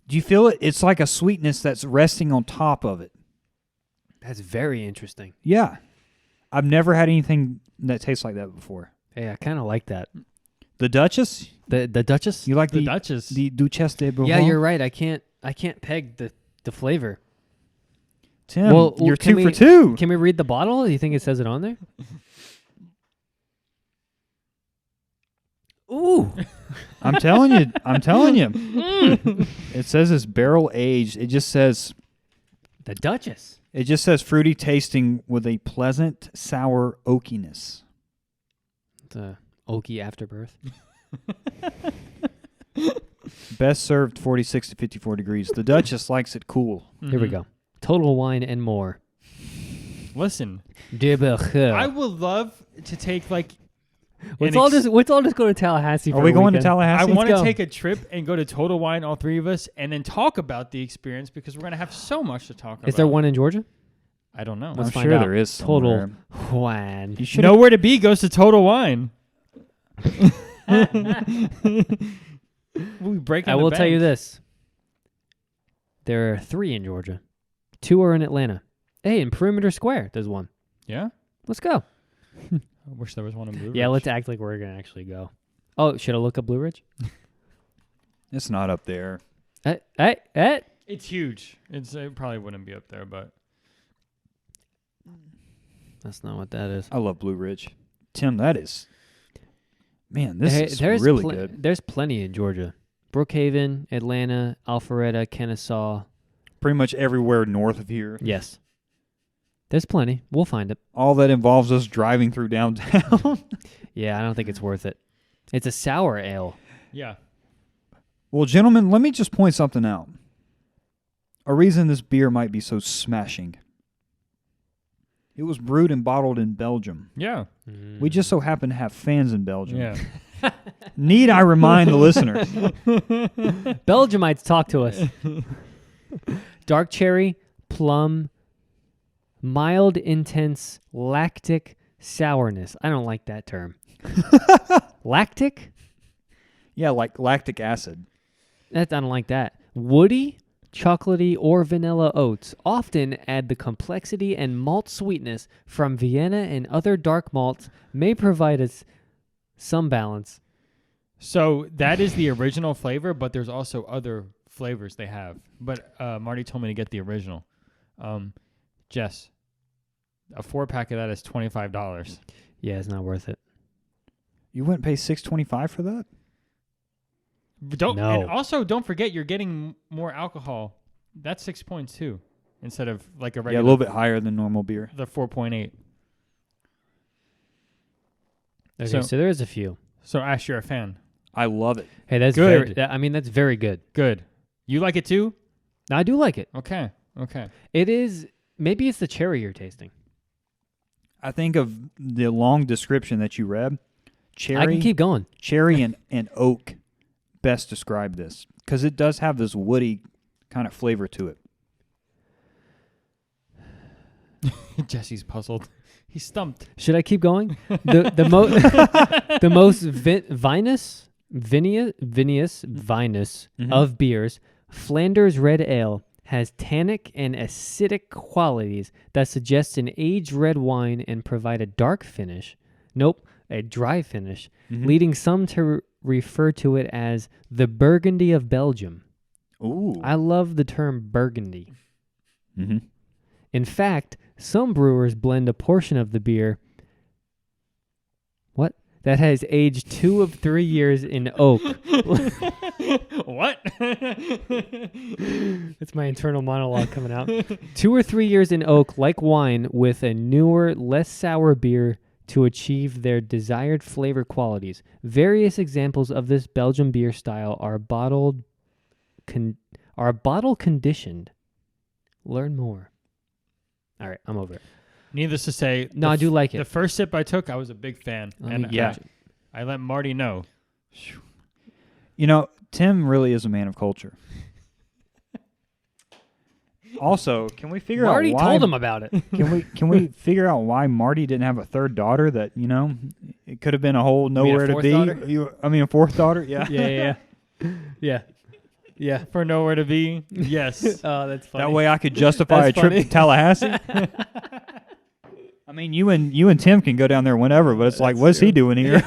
Speaker 2: Do you feel it? It's like a sweetness that's resting on top of it.
Speaker 3: That's very interesting.
Speaker 2: Yeah. I've never had anything that tastes like that before.
Speaker 3: Hey, I kind of like that.
Speaker 2: The Duchess?
Speaker 3: The Duchess.
Speaker 2: You like
Speaker 1: The
Speaker 2: the
Speaker 1: Duchess.
Speaker 2: the Duchesse de Bourbon?
Speaker 3: Yeah, you're right. I can't peg the flavor.
Speaker 2: Tim,
Speaker 3: Well,
Speaker 2: you're
Speaker 3: can
Speaker 2: 2 for
Speaker 3: we-
Speaker 2: 2.
Speaker 3: Can we read the bottle? Do you think it says it on there? Ooh.
Speaker 2: I'm telling you. It says it's barrel aged. It just says
Speaker 3: The Duchess.
Speaker 2: fruity tasting with a pleasant sour oakiness.
Speaker 3: It's a oaky afterbirth.
Speaker 2: Best served 46 to 54 degrees. The Duchess likes it cool.
Speaker 3: Here we
Speaker 1: Mhm.
Speaker 3: go. Total Wine and More.
Speaker 1: Listen,
Speaker 3: De Berger.
Speaker 1: I would love to take like.
Speaker 3: Let's
Speaker 1: an
Speaker 3: all
Speaker 1: ex-
Speaker 3: just go to Tallahassee.
Speaker 2: Are
Speaker 3: for
Speaker 2: we
Speaker 3: a
Speaker 2: going to
Speaker 3: weekend.
Speaker 2: Tallahassee?
Speaker 1: I want to
Speaker 3: go.
Speaker 1: take a trip and go to Total Wine, all three of us, and then talk about the experience because we're gonna have so much to talk about.
Speaker 3: Is there one in Georgia?
Speaker 1: I don't know.
Speaker 3: Let's
Speaker 2: I'm
Speaker 3: find
Speaker 2: sure
Speaker 3: out.
Speaker 2: there is
Speaker 3: Total
Speaker 2: somewhere.
Speaker 3: Wine.
Speaker 2: You should
Speaker 1: Nowhere to be goes to Total Wine. We break.
Speaker 3: I will tell you this. There are 3 in Georgia. 2 are in Atlanta. Hey, in Perimeter Square, there's one.
Speaker 1: Yeah.
Speaker 3: Let's go.
Speaker 1: I wish there was one in Blue
Speaker 3: Yeah,
Speaker 1: Ridge.
Speaker 3: let's act like we're going to actually go. Oh, should I look up Blue Ridge?
Speaker 2: It's not up there.
Speaker 3: Hey.
Speaker 1: It's huge. It probably wouldn't be up there, but
Speaker 3: That's not what that is.
Speaker 2: I love Blue Ridge. Tim, that is. Man, this
Speaker 3: Hey,
Speaker 2: is
Speaker 3: there's
Speaker 2: really good.
Speaker 3: There's plenty in Georgia. Brookhaven, Atlanta, Alpharetta, Kennesaw.
Speaker 2: Pretty much everywhere north of here.
Speaker 3: Yes. There's plenty. We'll find it.
Speaker 2: All that involves us driving through downtown.
Speaker 3: Yeah, I don't think it's worth it. It's a sour ale.
Speaker 1: yeah.
Speaker 2: Well, gentlemen, let me just point something out. A reason this beer might be so smashing. It was brewed and bottled in Belgium.
Speaker 1: Yeah.
Speaker 2: We just so happen to have fans in Belgium.
Speaker 1: Yeah.
Speaker 2: Need I remind the listeners?
Speaker 3: Belgiumites, talk to us. Dark cherry, plum, mild, intense, lactic sourness. I don't like that term. Lactic?
Speaker 2: Yeah, like lactic acid.
Speaker 3: I don't like that. Woody, chocolatey, or vanilla oats often add the complexity and malt sweetness from Vienna and other dark malts may provide us some balance.
Speaker 1: So that is the original flavor, but there's also other flavors they have. But Marty told me to get the original. Jess, a 4-pack of that is $25.
Speaker 3: Yeah, it's not worth it.
Speaker 2: You wouldn't pay $6.25 for that?
Speaker 1: Don't
Speaker 3: No.
Speaker 1: and also don't forget you're getting more alcohol. That's 6.2 instead of like a
Speaker 2: Yeah,
Speaker 1: regular.
Speaker 2: a little bit higher than normal beer.
Speaker 1: The 4.8.
Speaker 3: Okay,
Speaker 1: So-
Speaker 3: so there is a few.
Speaker 1: So Ash, you're a fan.
Speaker 2: I love it.
Speaker 3: Hey, that's
Speaker 1: Good.
Speaker 3: that's very good.
Speaker 1: Good. You like it too?
Speaker 3: I do like it.
Speaker 1: Okay. Okay.
Speaker 3: It is, maybe it's the cherry you're tasting.
Speaker 2: I think of the long description that you read.
Speaker 3: I can keep going.
Speaker 2: Cherry and oak best describe this because it does have this woody kind of flavor to it.
Speaker 1: Jesse's puzzled. He's stumped.
Speaker 3: Should I keep going? The most vinous
Speaker 2: Mhm.
Speaker 3: of beers, Flanders Red Ale has tannic and acidic qualities that suggest an aged red wine and provide a dark finish. Nope, a dry finish,
Speaker 2: Mhm.
Speaker 3: leading some to refer to it as the Burgundy of Belgium.
Speaker 2: Ooh.
Speaker 3: I love the term Burgundy.
Speaker 2: Mm-hmm.
Speaker 3: In fact, some brewers blend a portion of the beer that has aged 2 of 3 years in oak.
Speaker 1: What?
Speaker 3: It's my internal monologue coming out. 2 or 3 years in oak, like wine, with a newer, less sour beer to achieve their desired flavor qualities. Various examples of this Belgian beer style are bottle conditioned. Learn more. All right, I'm over it.
Speaker 1: Needless to say,
Speaker 3: No, I do like
Speaker 1: The
Speaker 3: it.
Speaker 1: first sip I took, I was a big fan, and
Speaker 2: yeah.
Speaker 1: I let Marty know.
Speaker 2: You know, Tim really is a man of culture. Also, can we figure
Speaker 3: Marty
Speaker 2: out why
Speaker 3: told him about it.
Speaker 2: can we figure out why Marty didn't have a third daughter? That it could have been a whole nowhere to
Speaker 3: fourth
Speaker 2: be.
Speaker 3: daughter?
Speaker 2: A fourth daughter. Yeah.
Speaker 3: Yeah.
Speaker 1: For nowhere to be, yes.
Speaker 3: Oh, that's funny.
Speaker 2: That way I could justify
Speaker 3: That's
Speaker 2: a trip
Speaker 3: funny.
Speaker 2: to Tallahassee. I mean, you and Tim can go down there whenever, but it's like,
Speaker 3: That's
Speaker 2: what's he
Speaker 3: true.
Speaker 2: doing here?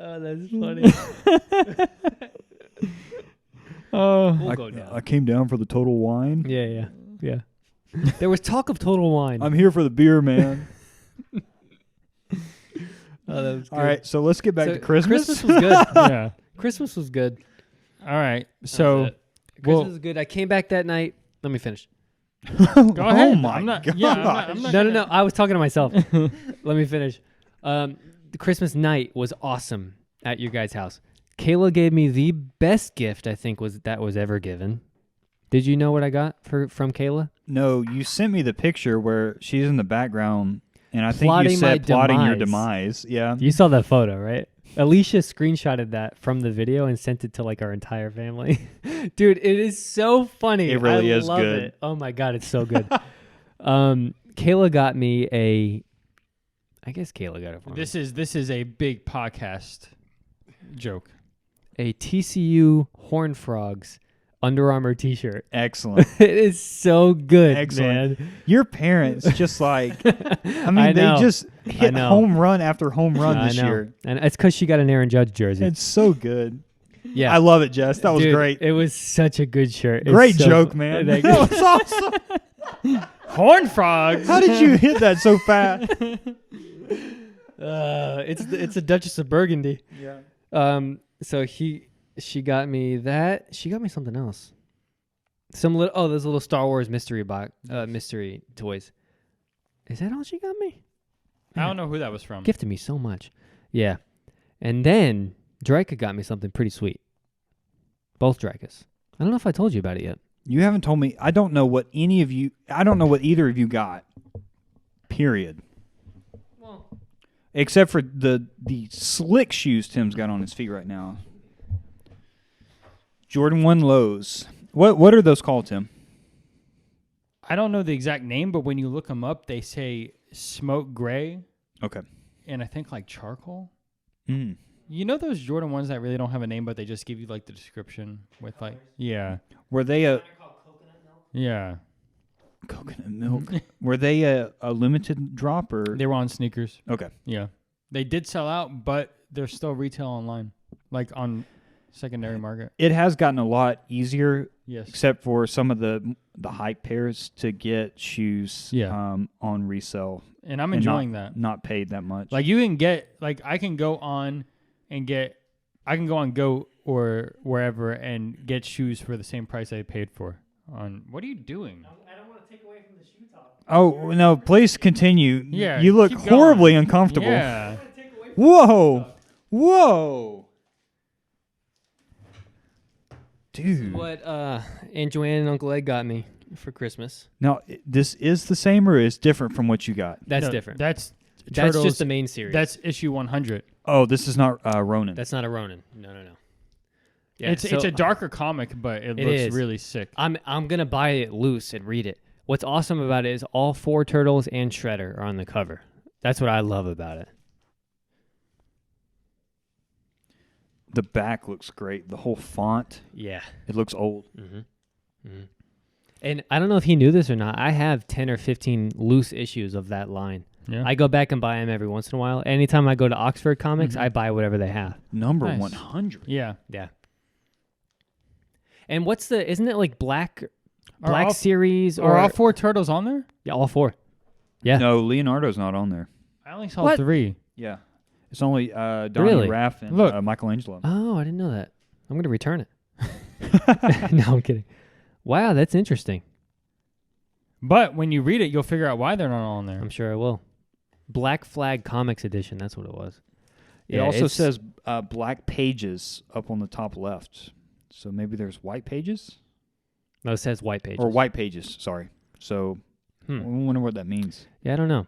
Speaker 3: Oh, that's funny.
Speaker 1: Oh,
Speaker 3: We'll go down.
Speaker 2: I came down for the Total Wine.
Speaker 3: Yeah. There was talk of Total Wine.
Speaker 2: I'm here for the beer, man.
Speaker 3: Oh, that was good.
Speaker 2: All right, so let's get back
Speaker 3: So
Speaker 2: to Christmas.
Speaker 3: Christmas was good.
Speaker 1: yeah.
Speaker 3: Christmas was good.
Speaker 1: All right.
Speaker 3: That was
Speaker 1: So
Speaker 3: it. Christmas
Speaker 1: well-
Speaker 3: was good. I came back that night. Let me finish.
Speaker 1: go ahead.
Speaker 2: Oh my
Speaker 1: I'm not,
Speaker 2: god!
Speaker 1: Yeah, I'm not
Speaker 3: No.
Speaker 1: gonna-
Speaker 3: I was talking to myself. Let me finish. The Christmas night was awesome at your guys' house. Kayla gave me the best gift I think was ever given. Did you know what I got from Kayla?
Speaker 2: No, you sent me the picture where she's in the background, and I think
Speaker 3: Plotting
Speaker 2: you said
Speaker 3: my
Speaker 2: plotting your
Speaker 3: demise.
Speaker 2: demise. Yeah.
Speaker 3: You saw that photo, right? Alicia screenshotted that from the video and sent it to like our entire family. Dude, it is so funny.
Speaker 2: It really
Speaker 3: I
Speaker 2: is
Speaker 3: love
Speaker 2: good.
Speaker 3: It. Oh my god, it's so good. Kayla got me I guess Kayla got it for me.
Speaker 1: This is a big podcast joke.
Speaker 3: A TCU Horned Frogs Under Armour t-shirt.
Speaker 2: Excellent.
Speaker 3: It is so good,
Speaker 2: Excellent.
Speaker 3: man.
Speaker 2: Your parents just like, I mean,
Speaker 3: I
Speaker 2: they
Speaker 3: know.
Speaker 2: just hit
Speaker 3: know.
Speaker 2: home run after home run
Speaker 3: I
Speaker 2: this
Speaker 3: know.
Speaker 2: year.
Speaker 3: And it's because she got an Aaron Judge jersey.
Speaker 2: It's so good.
Speaker 3: Yeah.
Speaker 2: I love it, Jess. That was
Speaker 3: Dude,
Speaker 2: great.
Speaker 3: It was such a good shirt. It's
Speaker 2: Great
Speaker 3: so
Speaker 2: joke,
Speaker 3: fu-
Speaker 2: man.
Speaker 3: Thank
Speaker 2: That
Speaker 3: you.
Speaker 2: was awesome.
Speaker 1: Horn frogs.
Speaker 2: How did you hit that so fast?
Speaker 3: It's a Duchess of Burgundy.
Speaker 2: Yeah.
Speaker 3: So she got me that. She got me something else. Those little Star Wars mystery box, mystery toys. Is that all she got me?
Speaker 1: I don't know who that was from.
Speaker 3: Gifted me so much. Yeah. And then Drika got me something pretty sweet. Both Drikas. I don't know if I told you about it yet.
Speaker 2: You haven't told me. I don't know what either of you got. Period.
Speaker 3: Well,
Speaker 2: Except for the slick shoes Tim's got on his feet right now. Jordan 1 Lows. What are those called, Tim?
Speaker 1: I don't know the exact name, but when you look them up, they say smoke gray
Speaker 2: Okay.
Speaker 1: and I think like charcoal.
Speaker 2: Mm.
Speaker 1: You know those Jordan ones that really don't have a name, but they just give you like the description with like
Speaker 2: Were they a
Speaker 1: yeah.
Speaker 2: coconut milk? Were they a limited drop or?
Speaker 1: They were on sneakers.
Speaker 2: Okay.
Speaker 1: Yeah, they did sell out, but they're still retail online, like on secondary market.
Speaker 2: It has gotten a lot easier,
Speaker 1: Yes.
Speaker 2: except for some of the hype pairs to get shoes
Speaker 1: Yeah.
Speaker 2: on resale.
Speaker 1: And I'm
Speaker 2: and
Speaker 1: enjoying that.
Speaker 2: Not paid that much.
Speaker 1: Like you can get like I can go on Go or wherever and get shoes for the same price I paid for. On what are you doing?
Speaker 3: I don't want to take away from the shoe talk.
Speaker 2: Oh no! Please continue.
Speaker 1: Yeah,
Speaker 2: you look
Speaker 1: keep
Speaker 2: horribly
Speaker 1: going.
Speaker 2: uncomfortable.
Speaker 1: Yeah.
Speaker 2: Whoa! Whoa! Dude.
Speaker 3: What Aunt Joanne and Uncle Ed got me for Christmas.
Speaker 2: Now, this is the same or is different from what you got?
Speaker 3: That's
Speaker 1: No,
Speaker 3: different.
Speaker 1: That's
Speaker 3: That's
Speaker 1: Turtles-
Speaker 3: just the main series.
Speaker 1: That's issue 100.
Speaker 2: Oh, this is not Ronin.
Speaker 3: That's not a Ronin. No. Yeah,
Speaker 1: it's
Speaker 3: so
Speaker 1: a darker comic, but it looks
Speaker 3: is.
Speaker 1: really sick.
Speaker 3: I'm gonna buy it loose and read it. What's awesome about it is all 4 Turtles and Shredder are on the cover. That's what I love about it.
Speaker 2: The back looks great. The whole font,
Speaker 3: Yeah.
Speaker 2: it looks old.
Speaker 3: Mm-hmm. And I don't know if he knew this or not. I have 10 or 15 loose issues of that line.
Speaker 1: Yeah.
Speaker 3: I go back and buy them every once in a while. Anytime I go to Oxford Comics,
Speaker 1: Mhm.
Speaker 3: I buy whatever they have.
Speaker 2: Number
Speaker 1: Nice.
Speaker 2: 100.
Speaker 1: yeah.
Speaker 3: Yeah. And isn't it like Black
Speaker 1: Are all-
Speaker 3: Series
Speaker 1: Are
Speaker 3: or
Speaker 1: all 4 turtles on there?
Speaker 3: yeah, all 4? Yeah.
Speaker 2: No, Leonardo's not on there.
Speaker 1: I only saw
Speaker 3: What?
Speaker 1: 3.
Speaker 2: Yeah. It's only Donnie
Speaker 3: Really?
Speaker 2: Raff and
Speaker 1: Look.
Speaker 2: Michelangelo.
Speaker 3: Oh, I didn't know that. I'm going to return it. No, I'm kidding. Wow, that's interesting.
Speaker 1: But when you read it, you'll figure out why they're not all on there.
Speaker 3: I'm sure I will. Black Flag Comics Edition, that's what it was.
Speaker 2: It also says black pages up on the top left. So maybe there's white pages?
Speaker 3: No, it says white pages.
Speaker 2: Or white pages, sorry. So I wonder what that means.
Speaker 3: Yeah, I don't know.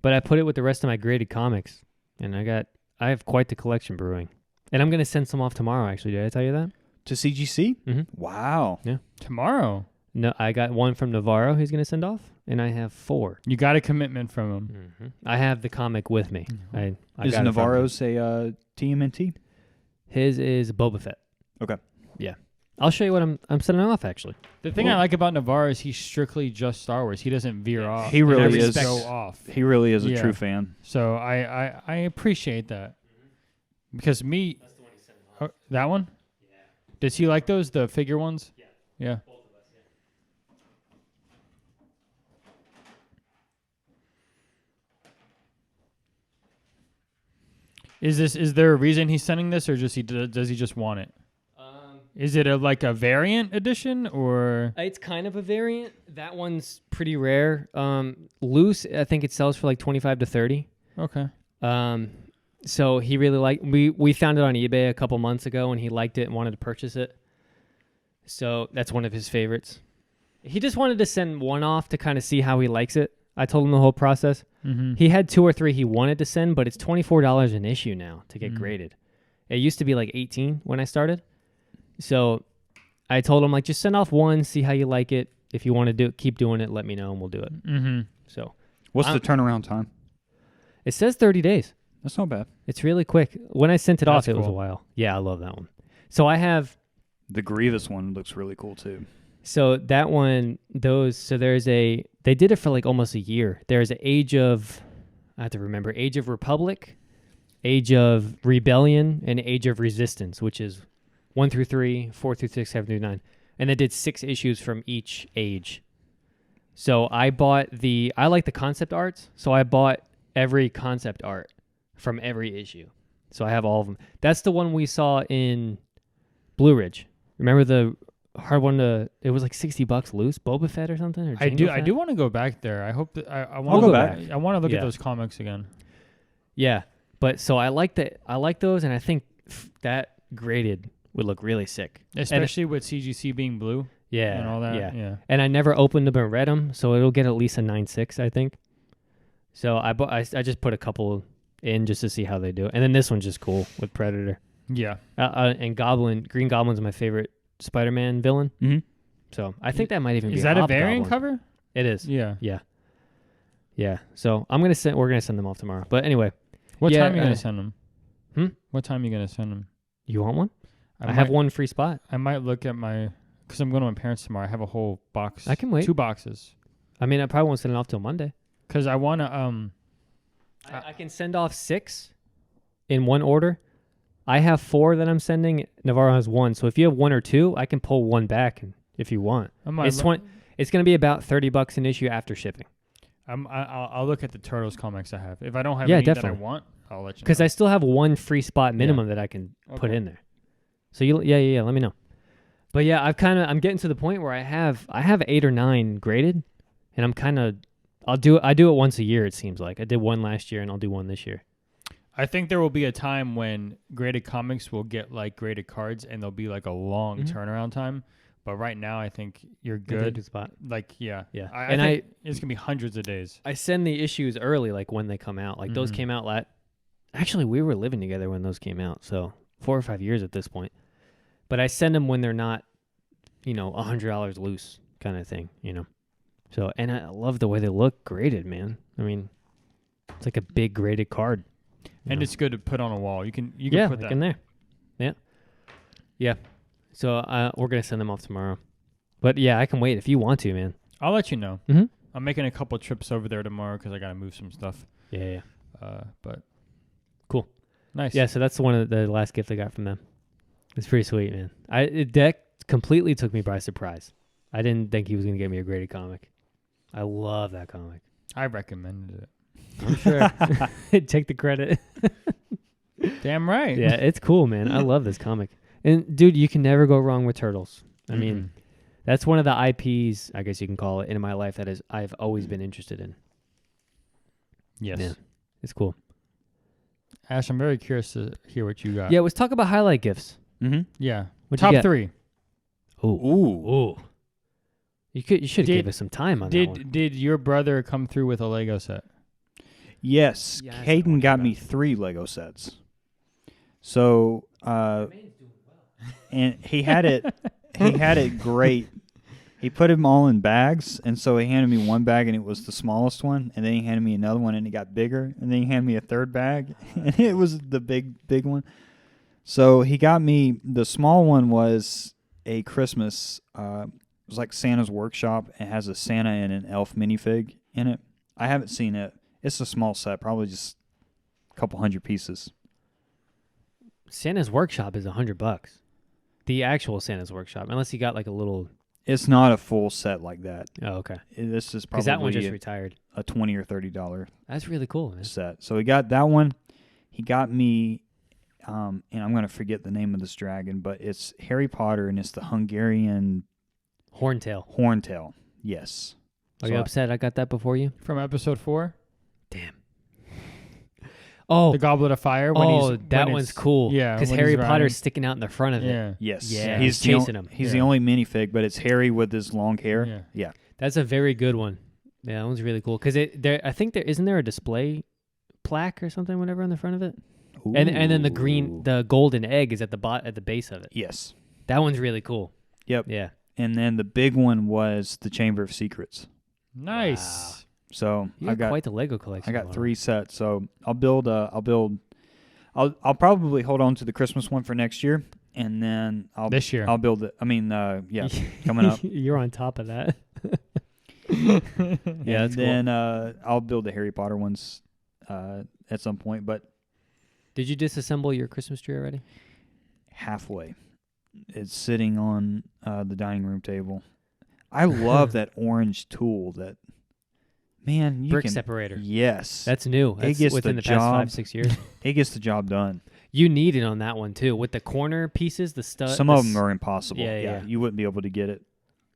Speaker 3: But I put it with the rest of my graded comics, and I have quite the collection brewing. And I'm going to send some off tomorrow, actually. Did I tell you that?
Speaker 2: To CGC?
Speaker 3: Mm-hmm.
Speaker 2: Wow.
Speaker 1: Tomorrow.
Speaker 3: No, I got one from Navarro he's going to send off, and I have 4.
Speaker 1: You got a commitment from him.
Speaker 3: Mm-hmm. I have the comic with me. I
Speaker 2: Is
Speaker 3: got it from him.
Speaker 2: Navarro's a TMNT?
Speaker 3: His is Boba Fett.
Speaker 2: Okay.
Speaker 3: Yeah. I'll show you what I'm sending off, actually.
Speaker 1: The thing I like about Navarro is he's strictly just Star Wars. He doesn't veer off.
Speaker 2: He really
Speaker 1: never
Speaker 2: is.
Speaker 1: Go off.
Speaker 2: He really is a
Speaker 1: Yeah.
Speaker 2: true fan.
Speaker 1: So I appreciate that. Because me, that one. Yeah. Does he like those, the figure ones? Yeah. Yeah.
Speaker 3: Both of us, yeah.
Speaker 1: Is there a reason he's sending this, or does he just want it? Is it like a variant edition, or
Speaker 3: It's kind of a variant. That one's pretty rare. Loose, I think it sells for like 25 to 30.
Speaker 1: okay?
Speaker 3: So he really liked. We found it on eBay a couple months ago, and he liked it and wanted to purchase it. So that's one of his favorites. He just wanted to send one off to kind of see how he likes it. I told him the whole process.
Speaker 1: Mm-hmm.
Speaker 3: He had 2 or 3 he wanted to send, but it's $24 an issue now to get
Speaker 1: Mm.
Speaker 3: graded. It used to be like 18 when I started. So I told him, like, just send off one, see how you like it. If you want to keep doing it, let me know and we'll do it.
Speaker 1: Mm-hmm.
Speaker 3: So
Speaker 2: What's the turnaround time?
Speaker 3: it says 30 days.
Speaker 2: That's not bad.
Speaker 3: It's really quick. When I sent it off,
Speaker 1: That's
Speaker 3: it was a
Speaker 1: cool.
Speaker 3: while. Yeah, I love that one. So I have,
Speaker 2: The Grievous one looks really cool too.
Speaker 3: so that one, they did it for like almost a year. There's an Age of Republic, Age of Rebellion, and Age of Resistance, which is 1 through 3, 4 through 6, 7 through 9. And they did 6 issues from each age. So I like the concept arts, so I bought every concept art from every issue. So I have all of them. That's the one we saw in Blue Ridge. Remember the hard one it was like $60 loose, Boba Fett or something? Or
Speaker 1: I
Speaker 3: Jango
Speaker 1: do
Speaker 3: Fett?
Speaker 1: want to go back there. I hope that I
Speaker 2: I'll
Speaker 1: want
Speaker 2: go
Speaker 1: to
Speaker 2: back.
Speaker 1: I want to look
Speaker 3: Yeah.
Speaker 1: at those comics again.
Speaker 3: Yeah, but so I like those, and I think that graded would look really sick.
Speaker 1: Especially with CGC being blue
Speaker 3: Yeah,
Speaker 1: and all that.
Speaker 3: Yeah,
Speaker 1: Yeah.
Speaker 3: and I never opened them and read them, so it'll get at least a 9.6, I think. So I just put a couple in just to see how they do, and then this one's just cool with Predator.
Speaker 1: Yeah.
Speaker 3: And Green Goblin's my favorite Spider-Man villain.
Speaker 2: Mm-hmm.
Speaker 3: So I think that might even be
Speaker 1: Is that a
Speaker 3: Hobgoblin.
Speaker 1: variant cover?
Speaker 3: It is.
Speaker 1: Yeah.
Speaker 3: Yeah. So we're gonna send them off tomorrow. But anyway,
Speaker 1: What
Speaker 3: Yeah,
Speaker 1: time are you gonna send them?
Speaker 3: Hmm?
Speaker 1: What time are you gonna send them?
Speaker 3: you want one? I have one free spot.
Speaker 1: I might look at because I'm going to my parents tomorrow. I have a whole box.
Speaker 3: I can wait.
Speaker 1: 2 boxes.
Speaker 3: I mean, I probably won't send it off till Monday.
Speaker 1: Because I want to
Speaker 3: I can send off 6 in one order. I have 4 that I'm sending. Navarro has 1. So if you have 1 or 2, I can pull 1 back if you want.
Speaker 1: I might
Speaker 3: It's going to be about $30 an issue after shipping.
Speaker 1: I'll look at the Turtles comics I have. If I don't have
Speaker 3: Yeah,
Speaker 1: any
Speaker 3: definitely.
Speaker 1: that I want, I'll let you know.
Speaker 3: Because I still have 1 free spot minimum that I can put
Speaker 1: Okay.
Speaker 3: in there. So yeah, let me know. But yeah, I'm getting to the point where I have 8 or 9 graded, and I do it once a year. It seems like I did 1 last year, and I'll do 1 this year.
Speaker 1: I think there will be a time when graded comics will get like graded cards, and there'll be like a long
Speaker 3: Mhm.
Speaker 1: turnaround time. But right now, I think you're
Speaker 3: That's a
Speaker 1: good.
Speaker 3: good spot.
Speaker 1: Like, yeah.
Speaker 3: Yeah.
Speaker 1: I
Speaker 3: And
Speaker 1: think it's gonna be hundreds of days.
Speaker 3: I send the issues early, like when they come out. Like those
Speaker 1: Mhm.
Speaker 3: came out Actually, we were living together when those came out, so 4 or 5 years at this point. But I send them when they're not, $100 loose kind of thing, So, and I love the way they look graded, man. I mean, it's like a big graded card.
Speaker 1: And it's good to put on a wall. You can
Speaker 3: yeah,
Speaker 1: put
Speaker 3: like
Speaker 1: that
Speaker 3: in there. Yeah. So we're gonna send them off tomorrow. But yeah, I can wait if you want to, man.
Speaker 1: I'll let you know.
Speaker 3: Mm-hmm.
Speaker 1: I'm making a couple trips over there tomorrow because I gotta move some stuff.
Speaker 3: Yeah.
Speaker 1: But
Speaker 3: Cool.
Speaker 1: nice.
Speaker 3: Yeah, so that's the last gift I got from them. It's pretty sweet, man. That completely took me by surprise. I didn't think he was gonna get me a graded comic. I love that comic.
Speaker 1: I recommended it.
Speaker 3: I'm sure. Take the credit.
Speaker 1: Damn right.
Speaker 3: Yeah, it's cool, man. I love this comic. And dude, you can never go wrong with Turtles. I mean, that's one of the IPs, I guess you can call it, in my life I've always been interested in.
Speaker 1: yes.
Speaker 3: Yeah. It's cool.
Speaker 1: Ash, I'm very curious to hear what you got.
Speaker 3: Yeah, let's talk about highlight gifts.
Speaker 2: Mm-hmm.
Speaker 1: Yeah.
Speaker 3: What'd you
Speaker 1: Top
Speaker 3: get?
Speaker 1: 3.
Speaker 3: Ooh.
Speaker 2: Ooh.
Speaker 3: You should have gave us some time on that one.
Speaker 1: Did your brother come through with a Lego set?
Speaker 2: Yes,
Speaker 3: Yeah, that's the one
Speaker 2: Caden
Speaker 3: you
Speaker 2: got
Speaker 3: got.
Speaker 2: me 3 Lego sets. So, and he had it great. He put them all in bags, and so he handed me one bag, and it was the smallest one, and then he handed me another one, and it got bigger, and then he handed me a third bag, and it was the big one. So he got me, the small one was a Christmas, it was like Santa's Workshop. It has a Santa and an elf minifig in it. I haven't seen it. It's a small set, probably just a couple hundred pieces.
Speaker 3: Santa's Workshop is $100. The actual Santa's Workshop, unless you got like a little.
Speaker 2: It's not a full set like that.
Speaker 3: Oh, okay.
Speaker 2: This is
Speaker 3: Because that one just
Speaker 2: probably
Speaker 3: retired.
Speaker 2: a $20 or $30
Speaker 3: That's really cool, man.
Speaker 2: set. So he got that one. He got me, and I'm going to forget the name of this dragon, but it's Harry Potter, and it's the Hungarian
Speaker 3: Horntail.
Speaker 2: Horntail. Yes.
Speaker 3: Are
Speaker 2: So
Speaker 3: you
Speaker 2: I-
Speaker 3: upset I got that before you?
Speaker 1: From episode 4,
Speaker 3: Damn. Oh,
Speaker 1: the Goblet of Fire. When
Speaker 3: that
Speaker 1: when
Speaker 3: one's
Speaker 1: it's-
Speaker 3: cool.
Speaker 1: Yeah,
Speaker 3: because
Speaker 1: when
Speaker 3: Harry
Speaker 1: he's
Speaker 3: Potter's
Speaker 1: riding.
Speaker 3: sticking out in the front of it.
Speaker 1: Yeah,
Speaker 2: Yes.
Speaker 3: Yeah,
Speaker 2: He's
Speaker 3: he's chasing him.
Speaker 2: He's
Speaker 1: Yeah.
Speaker 2: the only minifig, but it's Harry with his long hair.
Speaker 1: Yeah.
Speaker 2: Yeah.
Speaker 3: That's a very good one. Yeah, that one's really cool. Because I think there isn't there a display plaque or something, whatever, on the front of it. And then
Speaker 2: Ooh.
Speaker 3: the golden egg is at the at the base of it.
Speaker 2: Yes.
Speaker 3: That one's really cool.
Speaker 2: Yep.
Speaker 3: Yeah.
Speaker 2: And then the big one was the Chamber of Secrets.
Speaker 1: Nice.
Speaker 2: So
Speaker 3: You
Speaker 2: I
Speaker 3: got
Speaker 2: got
Speaker 3: quite the Lego collection.
Speaker 2: I got
Speaker 3: going on.
Speaker 2: 3 sets. So I'll probably hold on to the Christmas one for next year, and then
Speaker 1: This year.
Speaker 2: I'll build it. I mean, yeah, coming up.
Speaker 3: You're on top of that.
Speaker 2: Yeah,
Speaker 3: that's cool.
Speaker 2: then I'll build the Harry Potter ones at some point, but
Speaker 3: Did you disassemble your Christmas tree already?
Speaker 2: halfway. It's sitting on the dining room table. I love that orange tool. That man, you
Speaker 3: Brick
Speaker 2: can.
Speaker 3: separator.
Speaker 2: Yes,
Speaker 3: That's new. That's
Speaker 2: gets
Speaker 3: within
Speaker 2: the
Speaker 3: the past
Speaker 2: job.
Speaker 3: 5-6 years.
Speaker 2: it gets the job done.
Speaker 3: You need it on that one too, with the corner pieces, the stud.
Speaker 2: Some of them are impossible.
Speaker 3: Yeah, yeah.
Speaker 2: You wouldn't be able to get it.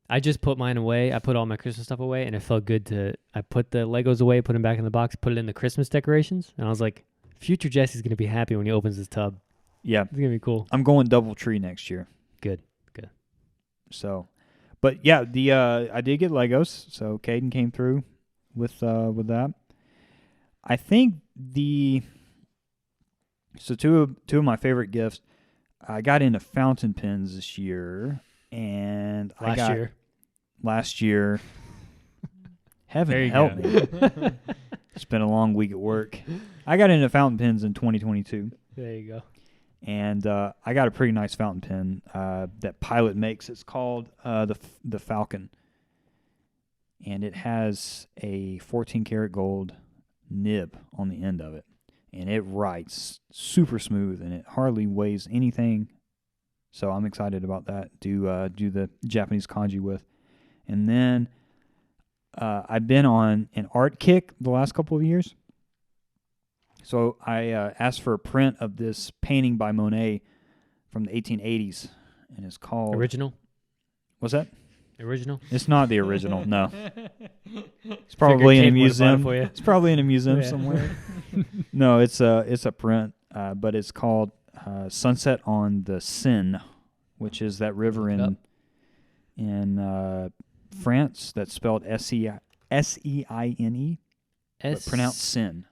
Speaker 3: I just put mine away. I put all my Christmas stuff away, and it felt good to. I put the Legos away, put them back in the box, put it in the Christmas decorations, and I was like, "Future Jesse's gonna be happy when he opens his tub.
Speaker 2: Yeah,
Speaker 3: It's gonna be cool."
Speaker 2: I'm going double tree next year.
Speaker 3: Good.
Speaker 2: So, but yeah, the I did get Legos. So Caden came through with that. I think two of my favorite gifts. I got into fountain pens this year, and last year. Heaven
Speaker 1: There you
Speaker 2: help
Speaker 1: go.
Speaker 2: me. It's been a long week at work. I got into fountain pens in 2022.
Speaker 3: There you go.
Speaker 2: And I got a pretty nice fountain pen that Pilot makes. It's called the Falcon, and it has a 14 karat gold nib on the end of it, and it writes super smooth, and it hardly weighs anything. So I'm excited about that. Do the Japanese kanji with, and then I've been on an art kick the last couple of years. So I asked for a print of this painting by Monet from the 1880s, and it's called
Speaker 3: Original.
Speaker 2: What's that?
Speaker 3: Original.
Speaker 2: It's not the original. No, it's probably in a
Speaker 3: Figured Kate would've bought it
Speaker 2: museum.
Speaker 3: for you.
Speaker 2: It's probably in a museum
Speaker 3: Yeah.
Speaker 2: somewhere. No, it's a print, but it's called "Sunset on the Seine," which is that river
Speaker 3: Look it
Speaker 2: in France that's spelled Seine, but pronounced Seine.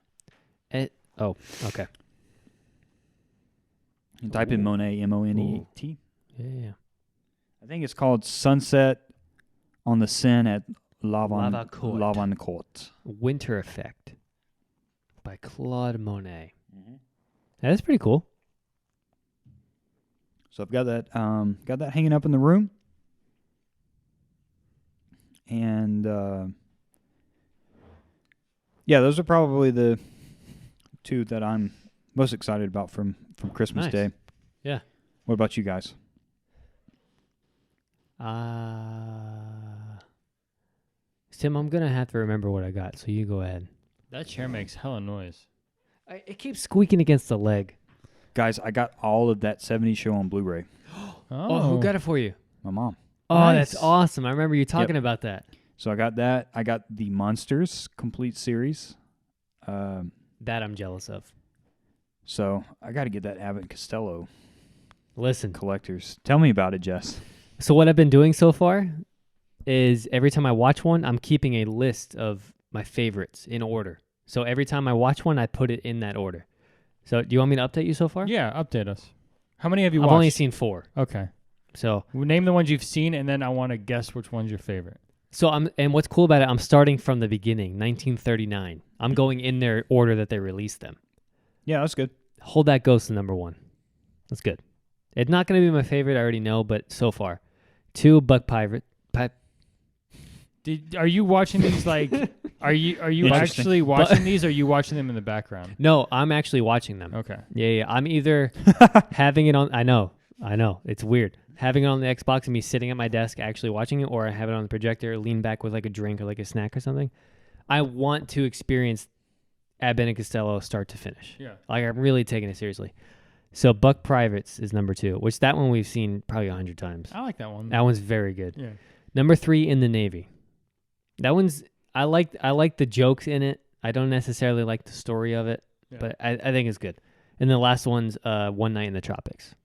Speaker 3: Oh, okay.
Speaker 2: You type in Monet, Monet.
Speaker 3: Yeah.
Speaker 2: I think it's called Sunset on the Seine at
Speaker 3: Lavancourt.
Speaker 2: Lavancourt.
Speaker 3: Winter Effect by Claude Monet. That's pretty cool.
Speaker 2: So I've got that hanging up in the room. And yeah, those are probably the 2 that I'm most excited about from Christmas
Speaker 3: Nice.
Speaker 2: Day.
Speaker 3: Yeah.
Speaker 2: What about you guys?
Speaker 3: Tim, I'm gonna have to remember what I got, so you go ahead.
Speaker 1: That chair makes hella noise.
Speaker 3: It keeps squeaking against the leg.
Speaker 2: Guys, I got all of that 70s show on Blu-ray.
Speaker 3: Oh, who got it for you?
Speaker 2: My mom.
Speaker 3: Oh,
Speaker 1: Nice.
Speaker 3: that's awesome. I remember you talking about that.
Speaker 2: So I got that. I got the Monsters complete series.
Speaker 3: That I'm jealous of.
Speaker 2: So I got to get that Abbott and Costello
Speaker 3: Listen,
Speaker 2: collectors. Tell me about it, Jess.
Speaker 3: so what I've been doing so far is every time I watch one, I'm keeping a list of my favorites in order. So every time I watch one, I put it in that order. So do you want me to update you so far?
Speaker 1: Yeah, update us. How many have you
Speaker 3: I've
Speaker 1: watched?
Speaker 3: only seen 4.
Speaker 1: Okay.
Speaker 3: So
Speaker 1: Well, name the ones you've seen, and then I want to guess which one's your favorite.
Speaker 3: and what's cool about it, I'm starting from the beginning, 1939. I'm going in their order that they released them.
Speaker 2: Yeah, that's good.
Speaker 3: Hold That Ghost to number 1. That's good. It's not going to be my favorite, I already know, but so far. 2, Buck Pirate.
Speaker 1: Are you watching these like? Are you
Speaker 2: Interesting.
Speaker 1: actually watching these? Or are you watching them in the background?
Speaker 3: No, I'm actually watching them.
Speaker 1: Okay.
Speaker 3: Yeah. I'm either having it on. I know. It's weird. Having it on the Xbox and me sitting at my desk actually watching it, or I have it on the projector, lean back with like a drink or like a snack or something. I want to experience Abbott and Costello start to finish.
Speaker 1: Yeah.
Speaker 3: Like I'm really taking it seriously. So Buck Privates is number 2, which that one we've seen probably 100 times.
Speaker 1: I like that one.
Speaker 3: That one's very good.
Speaker 1: Yeah.
Speaker 3: Number 3, In the Navy. That one's I like the jokes in it. I don't necessarily like the story of it,
Speaker 1: Yeah.
Speaker 3: but I think it's good. And the last one's One Night in the Tropics.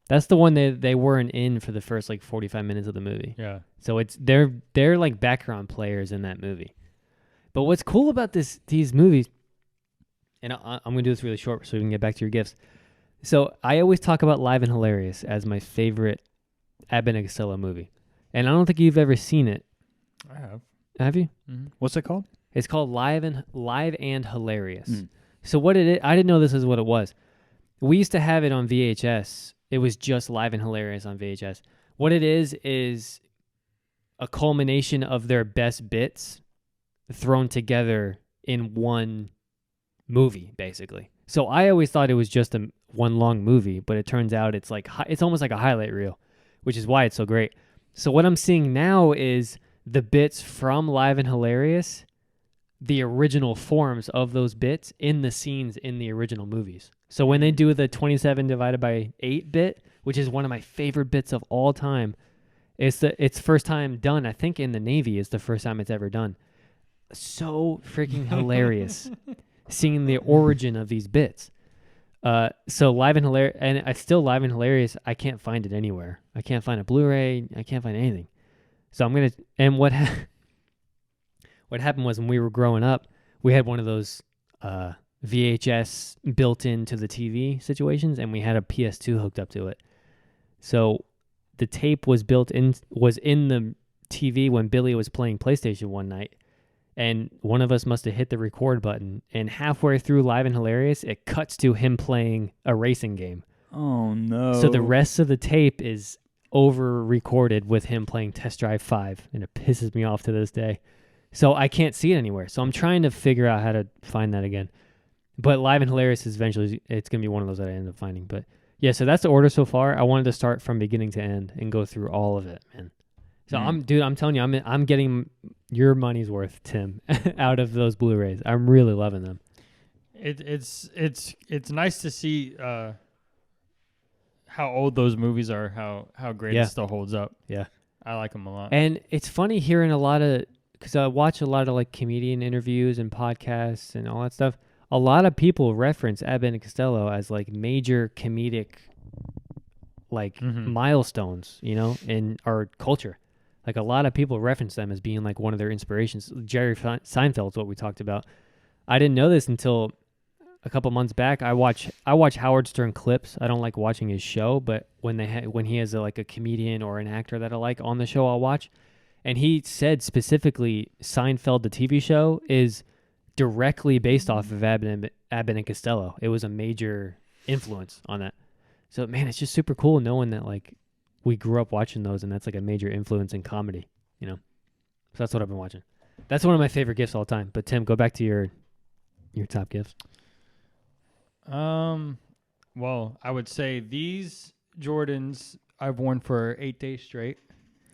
Speaker 3: That's the one they weren't in for the first like 45 minutes of the movie.
Speaker 1: Yeah.
Speaker 3: So it's they're like background players in that movie. But what's cool about these movies, and I'm going to do this really short so we can get back to your gifts. So I always talk about Live and Hilarious as my favorite Abbott and Costello movie. And I don't think you've ever seen it.
Speaker 1: I have.
Speaker 3: Have you?
Speaker 1: Mm-hmm.
Speaker 2: What's it called?
Speaker 3: It's called Live and Hilarious.
Speaker 2: Mm.
Speaker 3: So what it is, I didn't know this is what it was. We used to have it on VHS. It was just Live and Hilarious on VHS. What it is a culmination of their best bits thrown together in one movie, basically. So I always thought it was just one long movie, but it turns out it's almost like a highlight reel, which is why it's so great. So what I'm seeing now is the bits from Live and Hilarious, the original forms of those bits in the scenes in the original movies. So when they do the 27 divided by 8 bit, which is one of my favorite bits of all time, it's first time done. I think in the Navy is the first time it's ever done. So freaking hilarious seeing the origin of these bits. So Live and Hilarious, and I still Live and Hilarious. I can't find it anywhere. I can't find a Blu-ray. I can't find anything. So I'm gonna. And what happened was when we were growing up, we had one of those VHS built into the TV situations, and we had a PS2 hooked up to it. So the tape was in the TV when Billy was playing PlayStation one night, and one of us must have hit the record button, and halfway through Live and Hilarious, it cuts to him playing a racing game.
Speaker 2: Oh, no.
Speaker 3: So the rest of the tape is over-recorded with him playing Test Drive 5, and it pisses me off to this day. So I can't see it anywhere. So I'm trying to figure out how to find that again. But Live and Hilarious is eventually, it's going to be one of those that I end up finding. But yeah, so that's the order so far. I wanted to start from beginning to end and go through all of it, man. So I'm telling you, I'm getting your money's worth, Tim, out of those Blu-rays. I'm really loving them.
Speaker 1: It's nice to see how old those movies are, how great it still holds up.
Speaker 3: Yeah.
Speaker 1: I like them a lot.
Speaker 3: And it's funny hearing a lot of, because I watch a lot of like comedian interviews and podcasts and all that stuff. A lot of people reference Abbott and Costello as like major comedic like milestones, in our culture. Like a lot of people reference them as being like one of their inspirations. Jerry Seinfeld's what we talked about. I didn't know this until a couple months back. I watch Howard Stern clips. I don't like watching his show, but when he has like a comedian or an actor that I like on the show, I'll watch. And he said specifically Seinfeld, the TV show, is directly based off of Abbott and Costello. It was a major influence on that. So, man, it's just super cool knowing that, like, we grew up watching those, and that's, like, a major influence in comedy, So that's what I've been watching. That's one of my favorite gifts all time. But, Tim, go back to your top gifts.
Speaker 1: Well, I would say these Jordans I've worn for 8 days straight.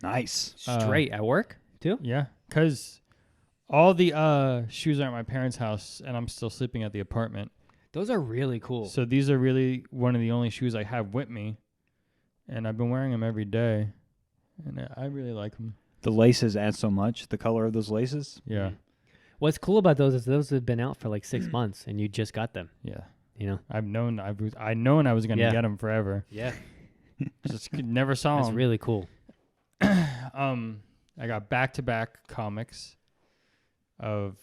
Speaker 2: Nice.
Speaker 3: Straight at work, too?
Speaker 1: Yeah, because all the shoes are at my parents' house, and I'm still sleeping at the apartment.
Speaker 3: Those are really cool.
Speaker 1: So these are really one of the only shoes I have with me, and I've been wearing them every day, and I really like them.
Speaker 2: The laces add so much. The color of those laces.
Speaker 1: Yeah.
Speaker 3: What's cool about those is those have been out for like 6 months, and you just got them.
Speaker 1: Yeah.
Speaker 3: I've
Speaker 1: known I was going to get them forever.
Speaker 3: Yeah.
Speaker 1: Just never saw them.
Speaker 3: That's really cool.
Speaker 1: I got back-to-back comics of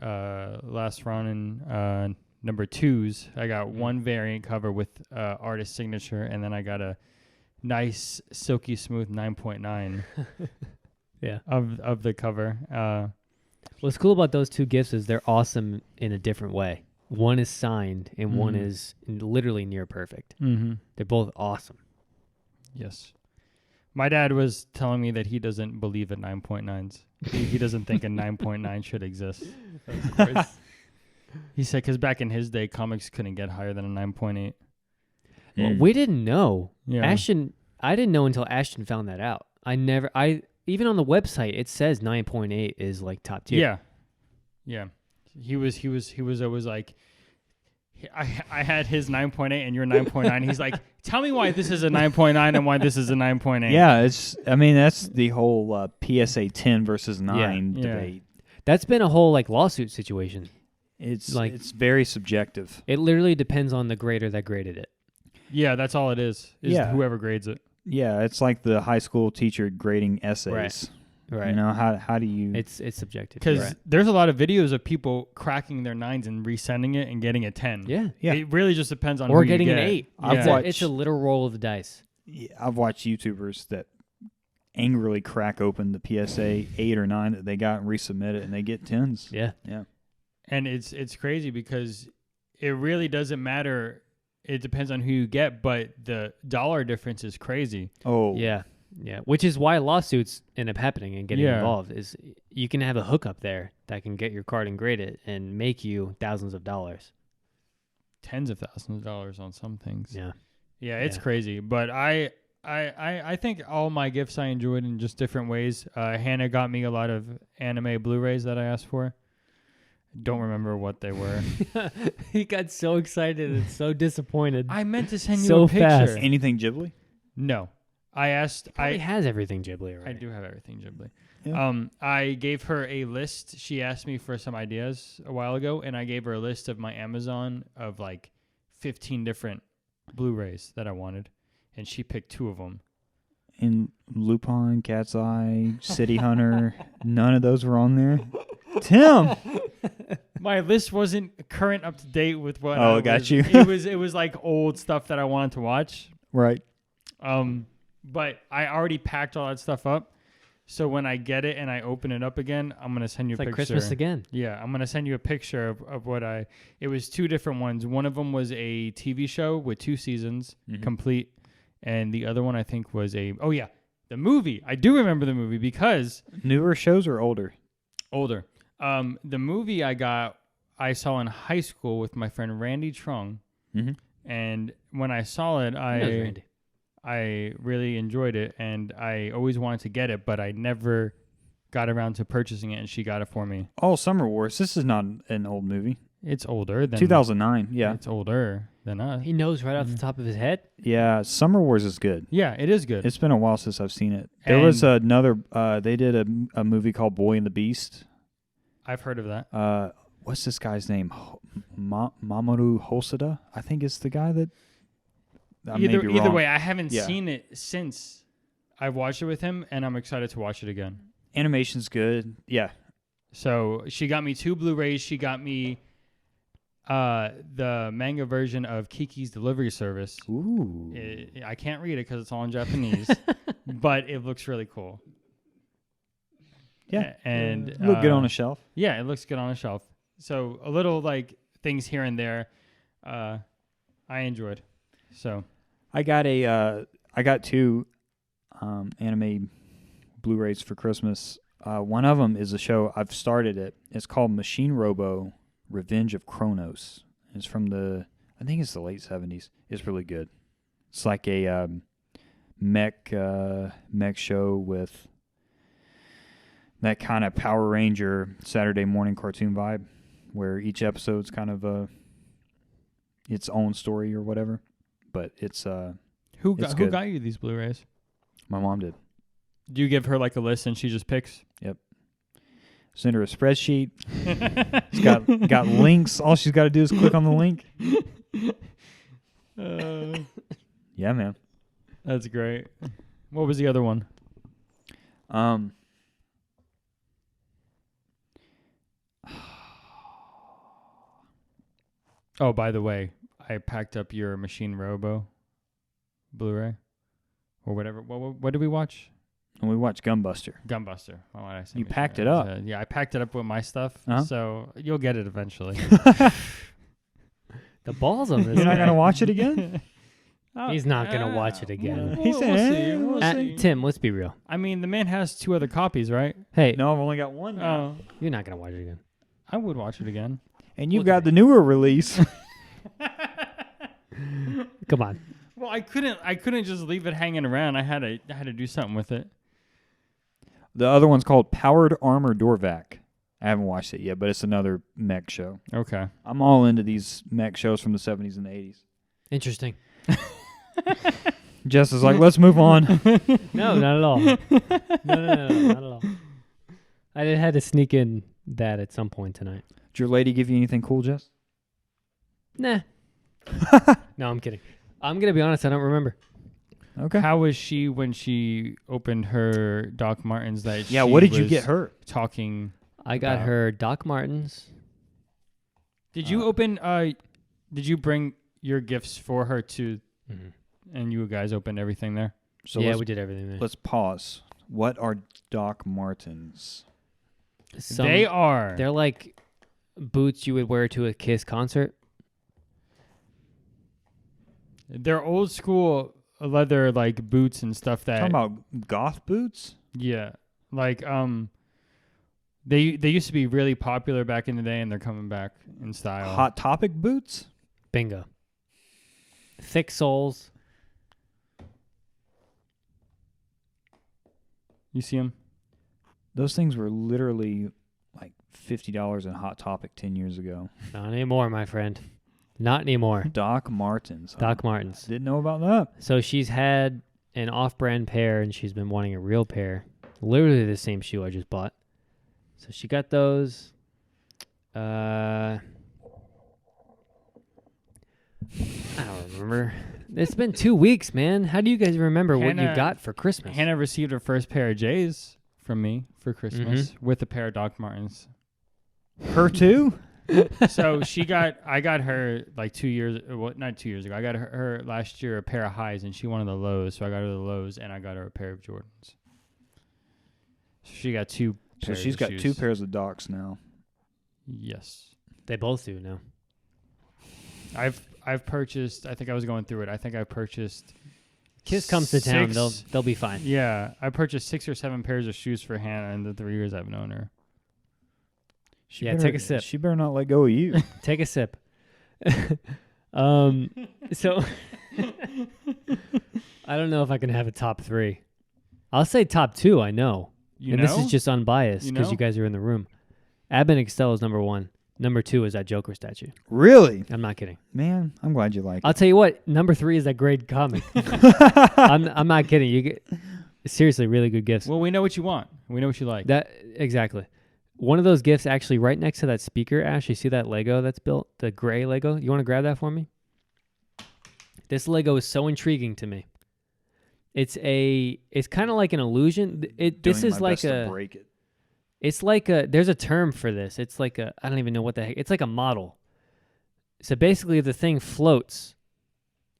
Speaker 1: Last Ronin number 2s. I got one variant cover with artist signature, and then I got a nice silky smooth 9.9
Speaker 3: yeah
Speaker 1: of the cover.
Speaker 3: What's cool about those two gifts is they're awesome in a different way. One is signed and one is literally near perfect.
Speaker 1: Mm-hmm.
Speaker 3: They're both awesome.
Speaker 1: Yes. My dad was telling me that he doesn't believe in 9.9s. He doesn't think a 9.9 should exist.
Speaker 3: Of course.
Speaker 1: He said because back in his day, comics couldn't get higher than a 9.8.
Speaker 3: Well, we didn't know.
Speaker 1: Yeah.
Speaker 3: Ashton, I didn't know until Ashton found that out. Even on the website, it says 9.8 is like top tier.
Speaker 1: Yeah. Yeah. He was always like, I had his 9.8 and your 9.9. He's like, tell me why this is a 9.9 and why this is a 9.8.
Speaker 2: Yeah, that's the whole PSA 10 versus 9
Speaker 1: Yeah.
Speaker 2: debate.
Speaker 3: That's been a whole like lawsuit situation.
Speaker 2: It's
Speaker 3: Like-
Speaker 2: it's very subjective.
Speaker 3: It literally depends on the grader that graded it.
Speaker 1: Yeah, that's all it is
Speaker 2: Yeah.
Speaker 1: whoever grades it.
Speaker 2: Yeah, it's like the high school teacher grading essays.
Speaker 3: Right.
Speaker 2: You know, how do you
Speaker 3: It's subjective.
Speaker 1: Because
Speaker 3: Right.
Speaker 1: there's a lot of videos of people cracking their 9s and resending it and getting a 10.
Speaker 3: Yeah.
Speaker 2: Yeah.
Speaker 1: It really just depends on
Speaker 3: Or
Speaker 1: who
Speaker 3: getting
Speaker 1: you
Speaker 3: an
Speaker 1: get.
Speaker 3: 8.
Speaker 2: I've
Speaker 3: It's,
Speaker 1: Yeah.
Speaker 2: watched-
Speaker 3: it's a literal roll of the dice.
Speaker 2: I've watched YouTubers that angrily crack open the PSA 8 or 9 that they got and resubmit it, and they get 10s.
Speaker 3: Yeah.
Speaker 2: Yeah.
Speaker 1: And it's crazy because it really doesn't matter. It depends on who you get, but the dollar difference is crazy.
Speaker 2: Oh.
Speaker 3: Yeah. Yeah. Which is why lawsuits end up happening and getting
Speaker 1: Yeah.
Speaker 3: involved. Is you can have a hookup there that can get your card engraded and make you thousands of dollars.
Speaker 1: Tens of thousands of dollars on some things.
Speaker 3: Yeah.
Speaker 1: Yeah, it's
Speaker 3: Yeah.
Speaker 1: crazy. But I think all my gifts I enjoyed in just different ways. Hannah got me a lot of anime Blu-rays that I asked for. Don't remember what they were.
Speaker 3: He got so excited and so disappointed.
Speaker 1: I meant to send you
Speaker 3: So
Speaker 1: a picture.
Speaker 3: fast.
Speaker 2: Anything Ghibli?
Speaker 1: No. I asked
Speaker 3: Probably has everything Ghibli already.
Speaker 1: I do have everything Ghibli.
Speaker 2: Yeah.
Speaker 1: I gave her a list. She asked me for some ideas a while ago, and I gave her a list of my Amazon of like 15 different Blu-rays that I wanted, and she picked 2 of them.
Speaker 2: In Lupin, Cat's Eye, City Hunter, none of those were on there. Tim!
Speaker 1: My list wasn't current, up to date with what.
Speaker 2: Oh,
Speaker 1: I
Speaker 2: got
Speaker 1: was-
Speaker 2: you.
Speaker 1: It was like old stuff that I wanted to watch.
Speaker 2: Right.
Speaker 1: But I already packed all that stuff up. So when I get it and I open it up again, I'm gonna send you
Speaker 3: It's
Speaker 1: a
Speaker 3: like
Speaker 1: picture.
Speaker 3: Christmas again.
Speaker 1: Yeah, I'm gonna send you a picture of what I. It was 2 different ones. One of them was a TV show with 2 seasons
Speaker 2: Mhm.
Speaker 1: complete, and the other one I think was the movie. I do remember the movie because
Speaker 2: Newer shows or older?
Speaker 1: older. The movie I saw in high school with my friend Randy Trung,
Speaker 2: Mm-hmm.
Speaker 1: and when I saw it,
Speaker 3: Who knows, Randy?
Speaker 1: I really enjoyed it, and I always wanted to get it, but I never got around to purchasing it, and she got it for me.
Speaker 2: Oh, Summer Wars. This is not an old movie.
Speaker 1: It's older than
Speaker 2: 2009. Yeah.
Speaker 1: It's older than us.
Speaker 3: He knows right off the top of his head.
Speaker 2: Yeah. Summer Wars is good.
Speaker 1: Yeah, it is good.
Speaker 2: It's been a while since I've seen it. There was
Speaker 1: And-
Speaker 2: another. They did a movie called Boy and the Beast.
Speaker 1: I've heard of that.
Speaker 2: What's this guy's name? Mamoru Hosoda, I think is the guy that. I may be
Speaker 1: Either
Speaker 2: wrong.
Speaker 1: way, I haven't
Speaker 2: Yeah.
Speaker 1: seen it since I've watched it with him, and I'm excited to watch it again.
Speaker 2: Animation's good. Yeah.
Speaker 1: So she got me 2 Blu-rays. She got me the manga version of Kiki's Delivery Service.
Speaker 2: Ooh.
Speaker 1: I can't read it because it's all in Japanese, but it looks really cool.
Speaker 2: Yeah.
Speaker 1: And
Speaker 2: Look good on a shelf.
Speaker 1: Yeah, it looks good on a shelf. So a little like things here and there, I enjoyed. So
Speaker 2: I got 2 anime Blu-rays for Christmas. One of them is a show I've started it. It's called Machine Robo: Revenge of Kronos. It's from I think it's the late 70s. It's really good. It's like a mech show with that kind of Power Ranger Saturday morning cartoon vibe, where each episode's kind of its own story or whatever. But it's
Speaker 1: who
Speaker 2: It's
Speaker 1: got,
Speaker 2: good.
Speaker 1: who got you these Blu-rays?
Speaker 2: my mom did.
Speaker 1: Do you give her like a list and she just picks?
Speaker 2: Send her a spreadsheet. It's got links. All she's got to do is click on the link. Yeah, man.
Speaker 1: That's great. What was the other one? Oh, by the way, I packed up your Machine Robo Blu-ray or whatever. What did we watch?
Speaker 2: And we watched Gunbuster.
Speaker 1: Gunbuster. Why did I say
Speaker 2: You
Speaker 1: Machine
Speaker 2: packed it
Speaker 1: Robo?
Speaker 2: up.
Speaker 1: Yeah, I packed it up with my stuff,
Speaker 2: Uh-huh.
Speaker 1: so you'll get it eventually.
Speaker 3: The balls on this.
Speaker 2: You're not
Speaker 3: guy.
Speaker 2: gonna watch it again?
Speaker 3: He's not gonna watch it again.
Speaker 2: He said,
Speaker 1: We'll
Speaker 2: "We'll see."
Speaker 3: Tim, let's be real.
Speaker 1: I mean, the man has 2 other copies, right?
Speaker 3: Hey,
Speaker 2: No, I've only got one now.
Speaker 1: Oh,
Speaker 3: you're not gonna watch it again.
Speaker 1: I would watch it again.
Speaker 2: And you've
Speaker 3: Well,
Speaker 2: got the newer release.
Speaker 3: Come on.
Speaker 1: Well, I couldn't just leave it hanging around. I had to do something with it.
Speaker 2: The other one's called Powered Armor Door Vac. I haven't watched it yet, but it's another mech show.
Speaker 1: Okay.
Speaker 2: I'm all into these mech shows from the 70s and the 80s.
Speaker 3: Interesting.
Speaker 2: Jess is like, let's move on.
Speaker 3: No, not at all. No, not at all. I had to sneak in that at some point tonight.
Speaker 2: Did your lady give you anything cool, Jess?
Speaker 3: Nah. No, I'm kidding. I'm gonna be honest. I don't remember.
Speaker 2: Okay.
Speaker 1: How was she when she opened her Doc Martens?
Speaker 2: Yeah,
Speaker 1: she
Speaker 2: what did you
Speaker 1: was
Speaker 2: get her?
Speaker 1: Talking.
Speaker 3: I got
Speaker 1: Wow.
Speaker 3: her Doc Martens.
Speaker 1: Did you open? Did you bring your gifts for her too? And you guys opened everything there.
Speaker 2: So
Speaker 3: yeah,
Speaker 2: let's,
Speaker 3: we did everything there.
Speaker 2: let's pause. What are Doc Martens?
Speaker 3: They're like boots you would wear to a Kiss concert.
Speaker 1: They're old school leather like boots and stuff that.
Speaker 2: Talking about goth boots?
Speaker 1: Yeah, like they used to be really popular back in the day, and they're coming back in style.
Speaker 2: Hot Topic boots?
Speaker 3: Bingo. Thick soles.
Speaker 1: You see them?
Speaker 2: Those things were literally like $50 in Hot Topic 10 years ago.
Speaker 3: Not anymore, my friend. Not anymore.
Speaker 2: Doc Martens.
Speaker 3: Doc Martens.
Speaker 2: Didn't know about that.
Speaker 3: So she's had an off-brand pair, and she's been wanting a real pair. Literally the same shoe I just bought. So she got those. I don't remember. It's been 2 weeks, man. How do you guys remember what you
Speaker 1: Hannah-
Speaker 3: got for Christmas?
Speaker 1: Hannah received her first pair of J's from me for Christmas with a pair of Doc Martens.
Speaker 2: Her too?
Speaker 1: So I got her like 2 years, well, not 2 years ago. I got her last year a pair of highs, and she wanted the lows, so I got her the lows, and I got her a pair of Jordans. So she got 2
Speaker 2: So
Speaker 1: pairs
Speaker 2: she's
Speaker 1: of
Speaker 2: got
Speaker 1: shoes.
Speaker 2: 2 pairs of Docs now.
Speaker 1: Yes,
Speaker 3: They both do now.
Speaker 1: I've purchased. I think I was going through it. I think I purchased.
Speaker 3: Kiss comes to town,
Speaker 1: six-
Speaker 3: they'll be fine.
Speaker 1: Yeah, I purchased 6 or 7 pairs of shoes for Hannah in the 3 years I've known her.
Speaker 2: She
Speaker 3: Yeah,
Speaker 2: better,
Speaker 3: take a sip.
Speaker 2: She better not let go of you.
Speaker 3: Take a sip. So I don't know if I can have a top 3. I'll say top 2, I know.
Speaker 1: You
Speaker 3: and
Speaker 1: know?
Speaker 3: this is just unbiased
Speaker 1: You
Speaker 3: because
Speaker 1: know?
Speaker 3: you guys are in the room. Abbott and Costello is number 1. Number 2 is that Joker statue.
Speaker 2: Really?
Speaker 3: I'm not kidding.
Speaker 2: Man, I'm glad you like
Speaker 3: I'll
Speaker 2: it.
Speaker 3: tell you what. Number 3 is that great comic. I'm not kidding. You get seriously really good gifts.
Speaker 1: Well, we know what you want. We know what you like.
Speaker 3: That exactly. One of those gifts actually right next to that speaker, Ash, you see that Lego that's built? The gray Lego? You want to grab that for me? This Lego is so intriguing to me. It's kind of like an illusion. This
Speaker 2: Doing
Speaker 3: is
Speaker 2: my
Speaker 3: like
Speaker 2: best to break it.
Speaker 3: it's like there's a term for this. It's like I don't even know what the heck. It's like a model. So basically if the thing floats,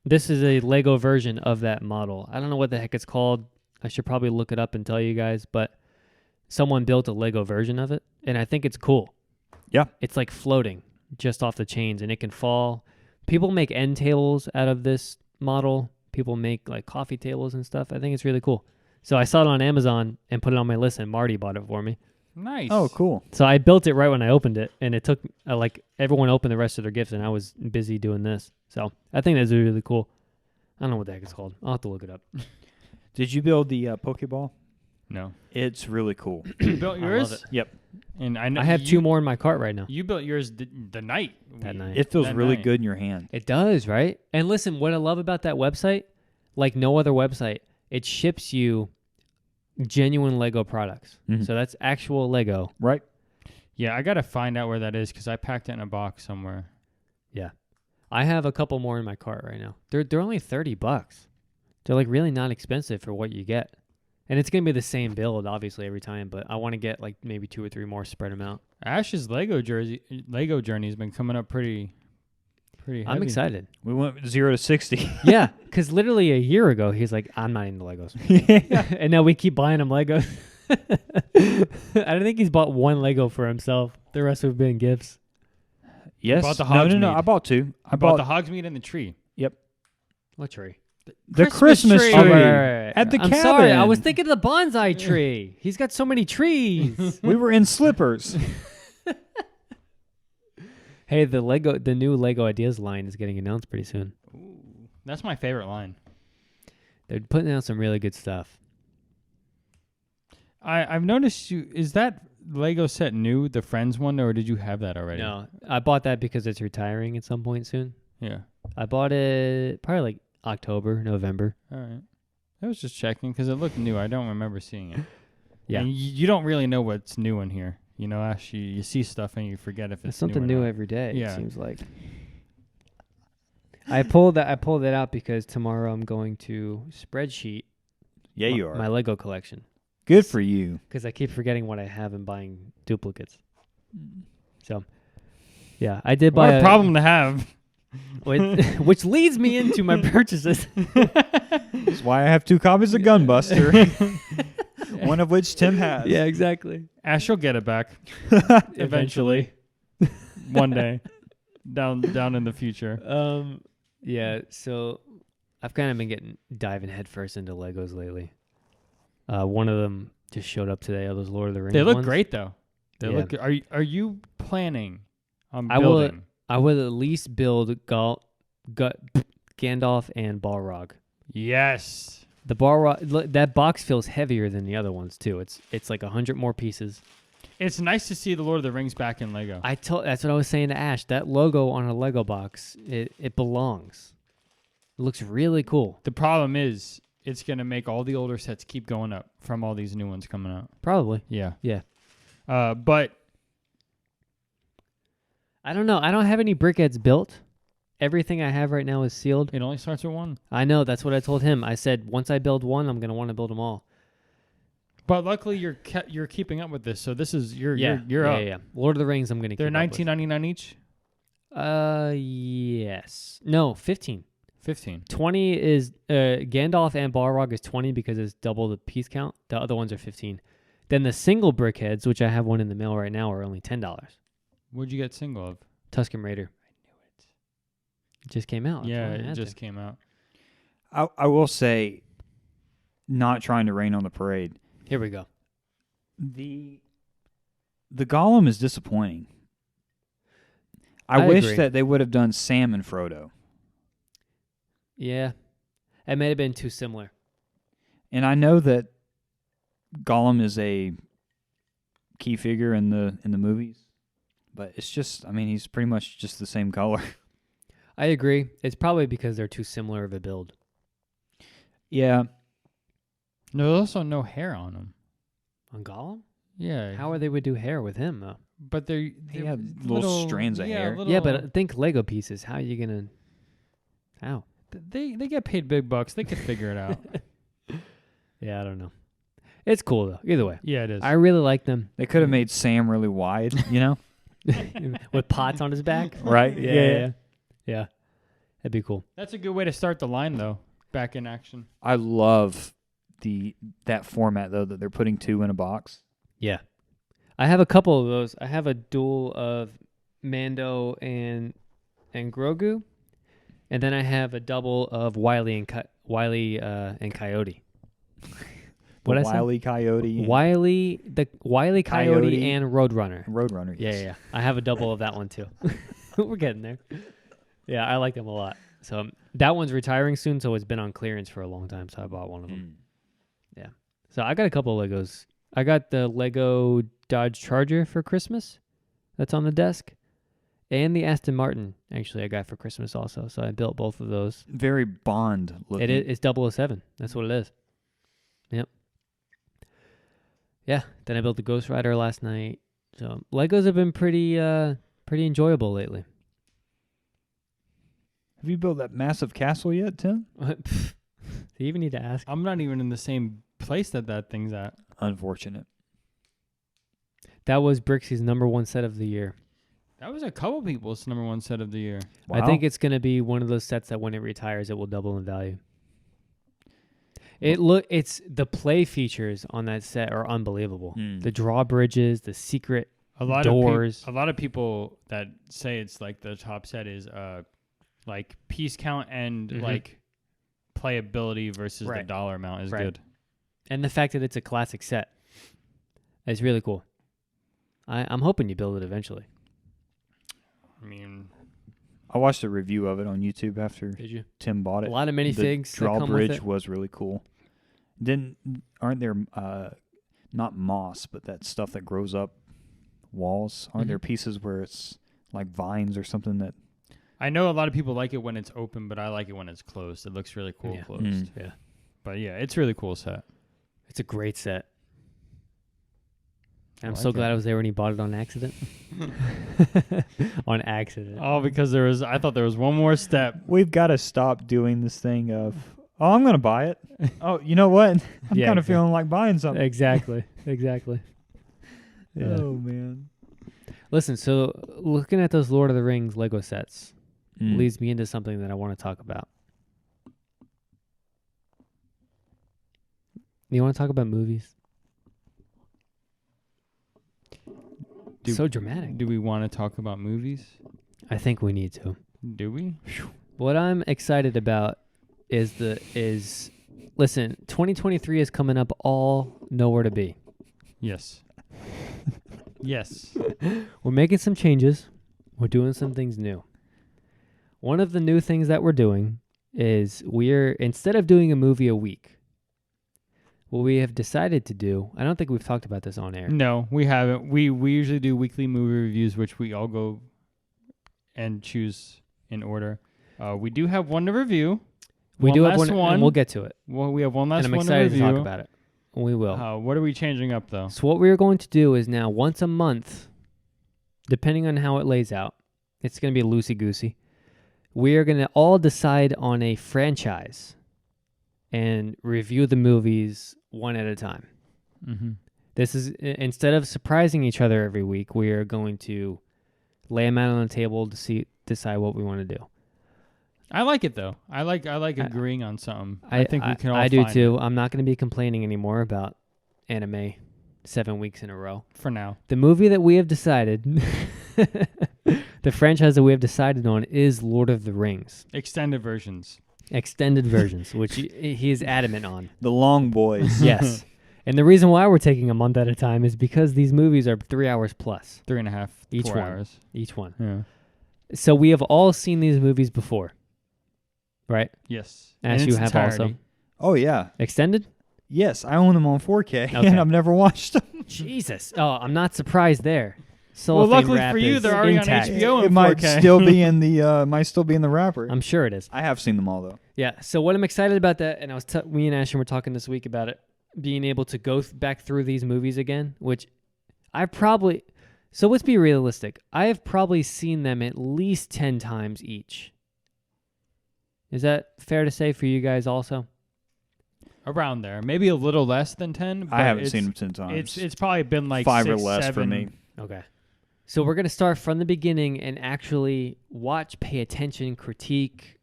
Speaker 3: this is a Lego version of that model. I don't know what the heck it's called. I should probably look it up and tell you guys, but someone built a Lego version of it, and I think it's cool.
Speaker 2: Yeah.
Speaker 3: It's like floating just off the chains, and it can fall. People make end tables out of this model. People make like coffee tables and stuff. I think it's really cool. So I saw it on Amazon and put it on my list, and Marty bought it for me.
Speaker 1: Nice.
Speaker 2: Oh, cool.
Speaker 3: So I built it right when I opened it, and it took like everyone opened the rest of their gifts, and I was busy doing this. So I think that's really cool. I don't know what the heck it's called. I'll have to look it up.
Speaker 2: Did you build the Pokeball?
Speaker 1: No.
Speaker 2: It's really cool.
Speaker 1: You built
Speaker 3: I
Speaker 1: yours?
Speaker 3: love it.
Speaker 2: Yep.
Speaker 1: And I know
Speaker 3: I have
Speaker 1: you,
Speaker 3: 2 more in my cart right now.
Speaker 1: You built yours the night.
Speaker 3: That night.
Speaker 2: It feels
Speaker 1: That
Speaker 2: really
Speaker 1: night.
Speaker 2: good in your hand.
Speaker 3: It does, right? And listen, what I love about that website, like no other website, it ships you genuine Lego products.
Speaker 2: Mhm.
Speaker 3: So that's actual Lego.
Speaker 2: Right?
Speaker 1: Yeah, I got to find out where that is because I packed it in a box somewhere.
Speaker 3: Yeah. I have a couple more in my cart right now. They're only $30. They're like really not expensive for what you get. And it's going to be the same build obviously every time, but I want to get like maybe 2 or 3 more, spread them out.
Speaker 1: Ash's Lego journey has been coming up pretty heavy.
Speaker 3: I'm excited.
Speaker 2: We went 0 to 60.
Speaker 3: Yeah, cuz literally a year ago he's like, "I'm not into Legos."
Speaker 2: Yeah.
Speaker 3: And now we keep buying him Legos. I don't think he's bought 1 Lego for himself. The rest have been gifts.
Speaker 2: Yes.
Speaker 1: bought the
Speaker 2: no.
Speaker 1: Hogsmeade.
Speaker 2: I bought 2.
Speaker 1: I bought the Hogsmeade and the tree.
Speaker 3: What tree?
Speaker 2: The Christmas tree.
Speaker 3: Oh, right.
Speaker 2: At the
Speaker 3: I'm
Speaker 2: cabin.
Speaker 3: sorry, I was thinking of the bonsai tree. He's got so many trees.
Speaker 2: We were in slippers.
Speaker 3: Hey, the new Lego Ideas line is getting announced pretty soon.
Speaker 1: Ooh, that's my favorite line.
Speaker 3: They're putting out some really good stuff.
Speaker 1: I've noticed you. Is that Lego set new, the Friends one, or did you have that already?
Speaker 3: No, I bought that because it's retiring at some point soon.
Speaker 1: Yeah.
Speaker 3: I bought it probably like October, November.
Speaker 1: All right. I was just checking because it looked new. I don't remember seeing it.
Speaker 3: Yeah.
Speaker 1: And you don't really know what's new in here. You know, Ash, you see stuff and you forget if it's
Speaker 3: It's something
Speaker 1: new, or
Speaker 3: new
Speaker 1: not.
Speaker 3: every day.
Speaker 1: Yeah.
Speaker 3: It seems like. I pulled it out because tomorrow I'm going to spreadsheet
Speaker 2: Yeah, you are.
Speaker 3: my Lego collection
Speaker 2: Good for you.
Speaker 3: because I keep forgetting what I have and buying duplicates. So, yeah, I did buy
Speaker 1: What a problem to have.
Speaker 3: which leads me into my purchases.
Speaker 2: That's why I have 2 copies of Gunbuster. One of which Tim has.
Speaker 3: Yeah, exactly.
Speaker 1: Ash will get it back eventually. One day. Down in the future.
Speaker 3: Yeah, so I've kind of been diving headfirst into Legos lately. One of them just showed up today. All those Lord of the Rings
Speaker 1: They look
Speaker 3: ones.
Speaker 1: great though. They
Speaker 3: Yeah.
Speaker 1: look good. Are you planning on
Speaker 3: I will-
Speaker 1: building?
Speaker 3: I would at least build Gandalf and Balrog.
Speaker 1: Yes.
Speaker 3: The Balrog, that box feels heavier than the other ones too. It's like 100 more pieces.
Speaker 1: It's nice to see the Lord of the Rings back in Lego.
Speaker 3: That's what I was saying to Ash. That logo on a Lego box, it belongs. It looks really cool.
Speaker 1: The problem is it's going to make all the older sets keep going up from all these new ones coming out.
Speaker 3: Probably.
Speaker 1: Yeah.
Speaker 3: Yeah.
Speaker 1: But
Speaker 3: I don't know. I don't have any brickheads built. Everything I have right now is sealed.
Speaker 1: it only starts with 1.
Speaker 3: I know. That's what I told him. I said, once I build one, I'm going to want to build them all.
Speaker 1: But luckily you're keeping up with this. So this is you're up.
Speaker 3: Yeah. Lord of the Rings, I'm going to keep
Speaker 1: They're
Speaker 3: up with.
Speaker 1: $19.99 each.
Speaker 3: Yes. No, 15.
Speaker 1: 15.
Speaker 3: 20 is Gandalf and Balrog is 20 because it's double the piece count. The other ones are 15. Then the single brickheads, which I have one in the mail right now, are only $10.
Speaker 1: What'd you get single of?
Speaker 3: Tusken Raider.
Speaker 1: I knew it.
Speaker 3: It just came out. That's
Speaker 1: Yeah,
Speaker 3: why I
Speaker 1: it
Speaker 3: had
Speaker 1: just
Speaker 3: to.
Speaker 1: came out.
Speaker 2: I will say, not trying to rain on the parade,
Speaker 3: Here we go.
Speaker 2: the Gollum is disappointing.
Speaker 3: I
Speaker 2: I wish
Speaker 3: agree.
Speaker 2: that they would have done Sam and Frodo.
Speaker 3: Yeah. It may have been too similar.
Speaker 2: And I know that Gollum is a key figure in the movies, but it's just, I mean, he's pretty much just the same color.
Speaker 3: I agree. It's probably because they're too similar of a build.
Speaker 2: Yeah.
Speaker 1: No, there's also no hair on them.
Speaker 3: On Gollum?
Speaker 1: Yeah.
Speaker 3: How are they would do hair with him, though?
Speaker 1: But they
Speaker 2: have little strands of hair.
Speaker 3: Yeah, but think Lego pieces. How are you going to... How?
Speaker 1: they get paid big bucks. They could figure it out.
Speaker 3: Yeah, I don't know. It's cool, though. Either way.
Speaker 1: Yeah, it is.
Speaker 3: I really like them.
Speaker 2: They could have made Sam really wide, you know?
Speaker 3: With pots on his back.
Speaker 2: Right?
Speaker 3: Yeah. That'd be cool.
Speaker 1: That's a good way to start the line, though. Back in action.
Speaker 2: I love that format, though, that they're putting 2 in a box.
Speaker 3: Yeah. I have a couple of those. I have a duel of Mando and Grogu, and then I have a double of Wily and Coyote. What I say?
Speaker 2: Wile E. Coyote.
Speaker 3: Wily Coyote
Speaker 2: Coyote.
Speaker 3: and Roadrunner.
Speaker 2: Roadrunner. Yes.
Speaker 3: Yeah. I have a double of that one too. We're getting there. Yeah, I like them a lot. So that one's retiring soon, so it's been on clearance for a long time, so I bought one of them. Yeah. So I got a couple of Legos. I got the Lego Dodge Charger for Christmas. That's on the desk. And the Aston Martin, actually, I got for Christmas also. So I built both of those.
Speaker 2: Very Bond looking.
Speaker 3: It's 007. That's what it is. Yep. Yeah. Then I built the Ghost Rider last night. So Legos have been pretty enjoyable lately.
Speaker 2: Have you built that massive castle yet, Tim?
Speaker 3: Do you even need to ask?
Speaker 1: I'm not even in the same place that thing's at.
Speaker 2: Unfortunate.
Speaker 3: That was Brixie's #1 set of the year.
Speaker 1: That was a couple people's #1 set of the year.
Speaker 2: Wow.
Speaker 3: I think it's going to be one of those sets that when it retires, it will double in value. It's the play features on that set are unbelievable. The drawbridges, the secret doors.
Speaker 1: A lot of people that say it's like the top set is like piece count and
Speaker 3: Mhm.
Speaker 1: like playability versus the
Speaker 3: Right.
Speaker 1: dollar amount is
Speaker 3: Right.
Speaker 1: good.
Speaker 3: And the fact that it's a classic set is really cool. I'm hoping you build it eventually.
Speaker 1: I mean,
Speaker 2: I watched a review of it on YouTube after
Speaker 3: Did you?
Speaker 2: Tim bought
Speaker 3: A
Speaker 2: it.
Speaker 3: lot of
Speaker 2: The
Speaker 3: minifigs that come with
Speaker 2: drawbridge
Speaker 3: it.
Speaker 2: was really cool. Aren't there not moss, but that stuff that grows up walls? Aren't there
Speaker 3: Mhm.
Speaker 2: pieces where it's like vines or something that?
Speaker 1: I know a lot of people like it when it's open, but I like it when it's closed. It looks really cool
Speaker 3: Yeah.
Speaker 1: closed.
Speaker 2: Mm.
Speaker 3: Yeah.
Speaker 1: But yeah, it's really cool set.
Speaker 3: It's a great set.
Speaker 1: I
Speaker 3: I'm
Speaker 1: like
Speaker 3: so
Speaker 1: it.
Speaker 3: glad I was there when he bought it on accident. On accident.
Speaker 1: Oh, because I thought there was one more step.
Speaker 2: We've got to stop doing this thing of, oh, I'm going to buy it. Oh, you know what? I'm
Speaker 3: Yeah,
Speaker 2: kind of
Speaker 3: exactly.
Speaker 2: feeling like buying something.
Speaker 3: Exactly. Exactly. Yeah.
Speaker 2: Oh, man.
Speaker 3: Listen, so looking at those Lord of the Rings Lego sets
Speaker 2: Mm.
Speaker 3: leads me into something that I want to talk about. You want to talk about movies? So dramatic.
Speaker 1: Do we want to talk about movies?
Speaker 3: I think we need to.
Speaker 1: Do we?
Speaker 3: What I'm excited about is listen, 2023 is coming up all nowhere to be.
Speaker 1: Yes. Yes.
Speaker 3: We're making some changes. We're doing some things new. One of the new things that we're doing is instead of doing a movie a week, what we have decided to do, I don't think we've talked about this on air.
Speaker 1: No, we haven't. We usually do weekly movie reviews, which we all go and choose in order. We do have one to review.
Speaker 3: We do have
Speaker 1: last
Speaker 3: one, and we'll get to it.
Speaker 1: Well, we have one last
Speaker 3: And I'm
Speaker 1: one to
Speaker 3: excited to
Speaker 1: review.
Speaker 3: talk about it. We will.
Speaker 1: What are we changing up though?
Speaker 3: So what we're going to do is now once a month, depending on how it lays out, it's going to be loosey-goosey. We are going to all decide on a franchise and review the movies one at a time.
Speaker 1: Mm-hmm.
Speaker 3: This is instead of surprising each other every week, we are going to lay them out on the table to decide what we want to do.
Speaker 1: I like it though. I like agreeing on something.
Speaker 3: I
Speaker 1: think we can all
Speaker 3: I do
Speaker 1: find
Speaker 3: too.
Speaker 1: it
Speaker 3: I'm not going to be complaining anymore about anime 7 weeks in a row.
Speaker 1: for now.
Speaker 3: The movie that we have decided, the franchise that we have decided on is Lord of the Rings.
Speaker 1: Extended versions.
Speaker 3: Extended versions, which he is adamant on.
Speaker 2: The Long Boys.
Speaker 3: Yes. And the reason why we're taking a month at a time is because these movies are 3 hours plus
Speaker 1: 3.5,
Speaker 3: Each
Speaker 1: 4
Speaker 3: one.
Speaker 1: hours.
Speaker 3: each one.
Speaker 1: Yeah.
Speaker 3: So we have all seen these movies before, right?
Speaker 1: Yes.
Speaker 3: As
Speaker 1: In
Speaker 3: you
Speaker 1: its
Speaker 3: have
Speaker 1: entirety.
Speaker 3: also.
Speaker 2: Oh, yeah.
Speaker 3: Extended?
Speaker 2: Yes, I own them on 4K,
Speaker 3: Okay.
Speaker 2: and I've never watched them.
Speaker 3: Jesus. Oh, I'm not surprised there.
Speaker 1: Well,
Speaker 3: Cellophane
Speaker 1: luckily
Speaker 3: wrap
Speaker 1: for you,
Speaker 3: is
Speaker 1: they're already on
Speaker 3: intact.
Speaker 1: HBO. in
Speaker 2: It might
Speaker 1: 4K.
Speaker 2: still be in the wrapper.
Speaker 3: I'm sure it is.
Speaker 2: I have seen them all, though.
Speaker 3: Yeah. So what I'm excited about that, and me and Ashton were talking this week about it, being able to go back through these movies again, which so let's be realistic. I have probably seen them at least 10 times each. Is that fair to say for you guys also?
Speaker 1: Around there, maybe a little less than 10. But
Speaker 2: I haven't
Speaker 1: it's-
Speaker 2: seen them 10 times.
Speaker 1: It's probably been like
Speaker 2: 5 or
Speaker 1: 6,
Speaker 2: less
Speaker 1: 7.
Speaker 2: for me.
Speaker 3: Okay. So we're going to start from the beginning and actually watch, pay attention, critique,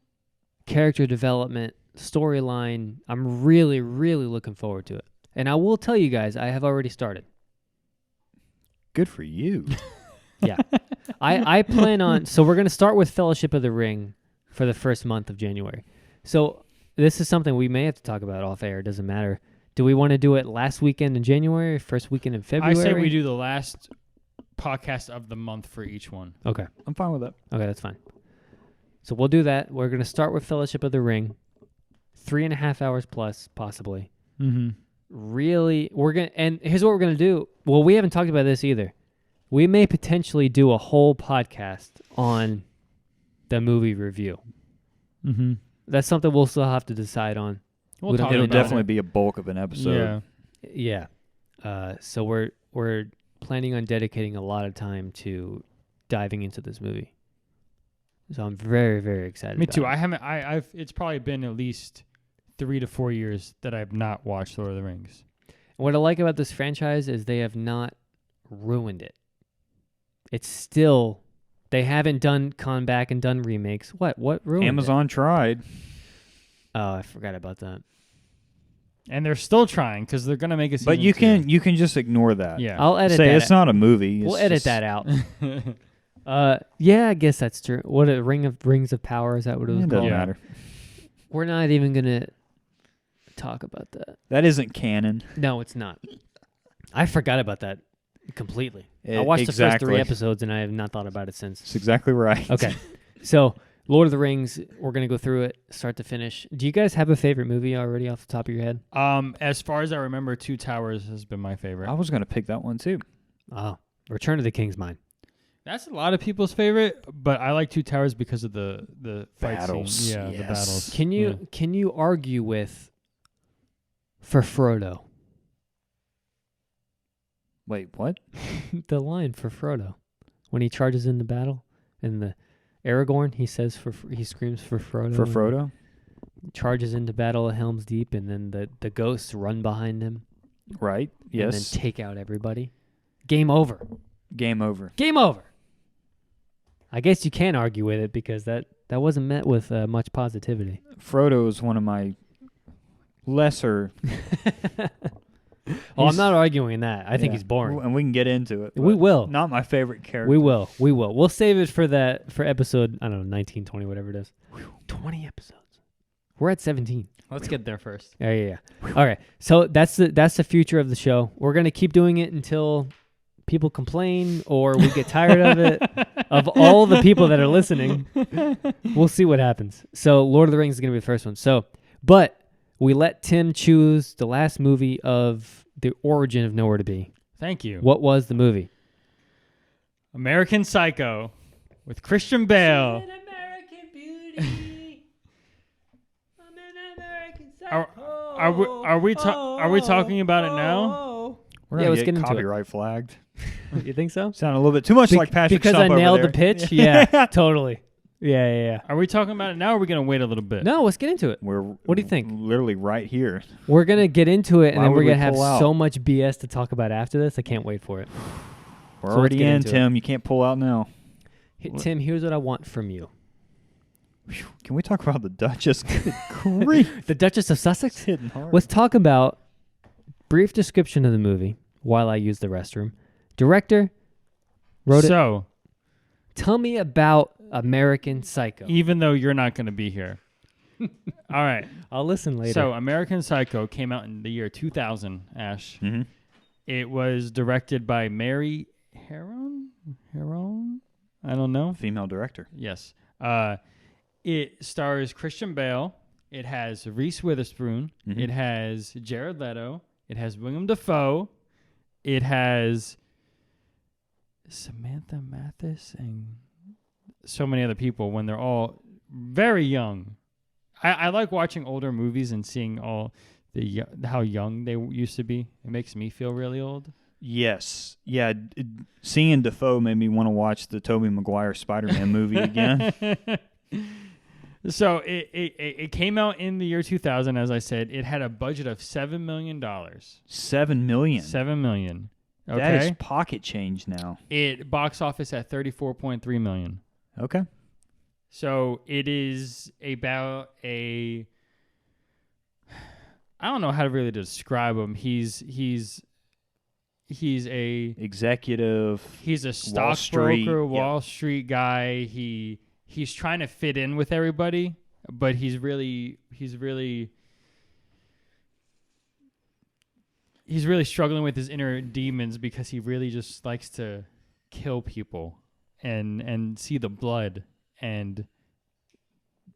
Speaker 3: character development, storyline. I'm really, really looking forward to it. And I will tell you guys, I have already started.
Speaker 2: Good for you.
Speaker 3: Yeah. I plan on, so we're going to start with Fellowship of the Ring for the first month of January. So this is something we may have to talk about off air. It doesn't matter. Do we want to do it last weekend in January, first weekend in
Speaker 1: I
Speaker 3: February?
Speaker 1: say we do the last podcast of the month for each one.
Speaker 3: Okay.
Speaker 2: I'm fine with that.
Speaker 3: Okay, that's fine. So we'll do that. We're going to start with Fellowship of the Ring. 3.5 hours plus, possibly.
Speaker 1: Mm-hmm.
Speaker 3: Really, and here's what we're going to do. Well, we haven't talked about this either. We may potentially do a whole podcast on the movie review.
Speaker 1: Mm-hmm.
Speaker 3: That's something we'll still have to decide on.
Speaker 1: We'll
Speaker 3: We don't
Speaker 1: talk
Speaker 2: It'll
Speaker 3: really
Speaker 1: about
Speaker 2: definitely
Speaker 1: it.
Speaker 2: be a bulk of an episode.
Speaker 1: Yeah.
Speaker 3: Yeah. So we're planning on dedicating a lot of time to diving into this movie. So I'm very, very excited.
Speaker 1: Me
Speaker 3: about
Speaker 1: too.
Speaker 3: it.
Speaker 1: I haven't. I've. It's probably been at least 3 to 4 years that I've not watched Lord of the Rings.
Speaker 3: What I like about this franchise is they have not ruined it. It's still, they haven't gone back and done remakes. What ruined it?
Speaker 2: Amazon tried.
Speaker 3: Oh, I forgot about that.
Speaker 1: And they're still trying because they're gonna make a season
Speaker 2: But you
Speaker 1: 2.
Speaker 2: can just ignore that.
Speaker 1: Yeah.
Speaker 3: I'll edit
Speaker 2: Say
Speaker 3: that.
Speaker 2: it's not a movie.
Speaker 3: We'll
Speaker 2: It's
Speaker 3: edit
Speaker 2: just-
Speaker 3: that out. Yeah, I guess that's true. What Rings of Power, is that what it was
Speaker 2: It
Speaker 3: called?
Speaker 2: doesn't
Speaker 1: Yeah.
Speaker 2: matter.
Speaker 3: We're not even gonna talk about that.
Speaker 2: That isn't canon.
Speaker 3: No, it's not. I forgot about that completely. I watched the first 3 episodes and I have not thought about it since.
Speaker 2: That's exactly right.
Speaker 3: Okay. So, Lord of the Rings, we're going to go through it start to finish. Do you guys have a favorite movie already off the top of your head?
Speaker 1: As far as I remember, Two Towers has been my favorite.
Speaker 2: I was going to pick that one too.
Speaker 3: Oh, Return of the King's mine.
Speaker 1: That's a lot of people's favorite, but I like Two Towers because of the fight
Speaker 2: Battles.
Speaker 1: scene. Yeah,
Speaker 2: Yes.
Speaker 1: the battles.
Speaker 3: Can you argue with for Frodo?
Speaker 2: Wait, what?
Speaker 3: The line for Frodo when he charges into battle in the Aragorn, he screams for Frodo.
Speaker 2: For Frodo?
Speaker 3: Charges into battle at Helm's Deep, and then the ghosts run behind him.
Speaker 2: Right. Yes.
Speaker 3: And then take out everybody. Game over.
Speaker 2: Game over.
Speaker 3: Game over. I guess you can argue with it because that wasn't met with much positivity.
Speaker 2: Frodo is one of my lesser.
Speaker 3: I'm not arguing that. I think
Speaker 2: Yeah.
Speaker 3: he's boring.
Speaker 2: And we can get into it.
Speaker 3: We
Speaker 2: but
Speaker 3: will.
Speaker 2: Not my favorite character.
Speaker 3: We will. We'll save it for episode, I don't know, 19, 20, whatever it is. 20 episodes. We're at 17.
Speaker 1: Let's get there first.
Speaker 3: Yeah. All right. So that's the future of the show. We're going to keep doing it until people complain or we get tired of it. Of all the people that are listening, we'll see what happens. So Lord of the Rings is going to be the first one. But we let Tim choose the last movie of the origin of Nowhere to Be.
Speaker 1: Thank you.
Speaker 3: What was the movie?
Speaker 1: American Psycho with Christian Bale.
Speaker 3: She's an American beauty. I'm an American
Speaker 1: Are we talking about it now?
Speaker 2: We're
Speaker 3: Yeah,
Speaker 2: gonna
Speaker 3: let's
Speaker 2: get
Speaker 3: get into it.
Speaker 2: copyright flagged.
Speaker 3: You think so?
Speaker 2: Sounded a little bit too much like Patrick
Speaker 3: because
Speaker 2: Stump
Speaker 3: I nailed
Speaker 2: over
Speaker 3: the
Speaker 2: there.
Speaker 3: pitch? Yeah, totally. Yeah.
Speaker 1: Are we talking about it now or are we going to wait a little bit?
Speaker 3: No, let's get into it.
Speaker 2: What
Speaker 3: do you think?
Speaker 2: Literally right here.
Speaker 3: We're going to get into it, and
Speaker 2: Why
Speaker 3: then
Speaker 2: would
Speaker 3: we're
Speaker 2: we
Speaker 3: going to have
Speaker 2: pull out?
Speaker 3: so much BS to talk about after this. I can't wait for it.
Speaker 2: We're
Speaker 3: So let's
Speaker 2: already
Speaker 3: get
Speaker 2: in,
Speaker 3: into it.
Speaker 2: Tim. You can't pull out now.
Speaker 3: Tim, here's what I want from you.
Speaker 2: Can we talk about the Duchess? Good grief.
Speaker 3: The Duchess of Sussex?
Speaker 2: Hitting hard.
Speaker 3: Let's talk about brief description of the movie while I use the restroom. Director wrote it.
Speaker 1: So,
Speaker 3: Tell me about American Psycho.
Speaker 1: even though you're not going to be here. All right.
Speaker 3: I'll listen later.
Speaker 1: So, American Psycho came out in the year 2000, Ash.
Speaker 2: Mm-hmm.
Speaker 1: It was directed by Mary Harron? I don't know.
Speaker 2: Female director.
Speaker 1: Yes. It stars Christian Bale. It has Reese Witherspoon.
Speaker 2: Mhm.
Speaker 1: It has Jared Leto. It has William Dafoe. It has Samantha Mathis and so many other people when they're all very young. I like watching older movies and seeing all how young they used to be. It makes me feel really old.
Speaker 2: Yes. Yeah. Seeing Defoe made me want to watch the Tobey Maguire Spider-Man movie again.
Speaker 1: So it came out in the year 2000, as I said. It had a budget of $7 million.
Speaker 2: $7 million.
Speaker 1: $7 million. Okay.
Speaker 2: That is pocket change now.
Speaker 1: It box office at $34.3 million.
Speaker 2: Okay.
Speaker 1: So it is about I don't know how to really describe him. He's a
Speaker 2: Executive.
Speaker 1: He's a
Speaker 2: Wall Street,
Speaker 1: stockbroker,
Speaker 2: yeah.
Speaker 1: Wall Street guy. He's trying to fit in with everybody, but he's really struggling with his inner demons because he really just likes to kill people and see the blood, and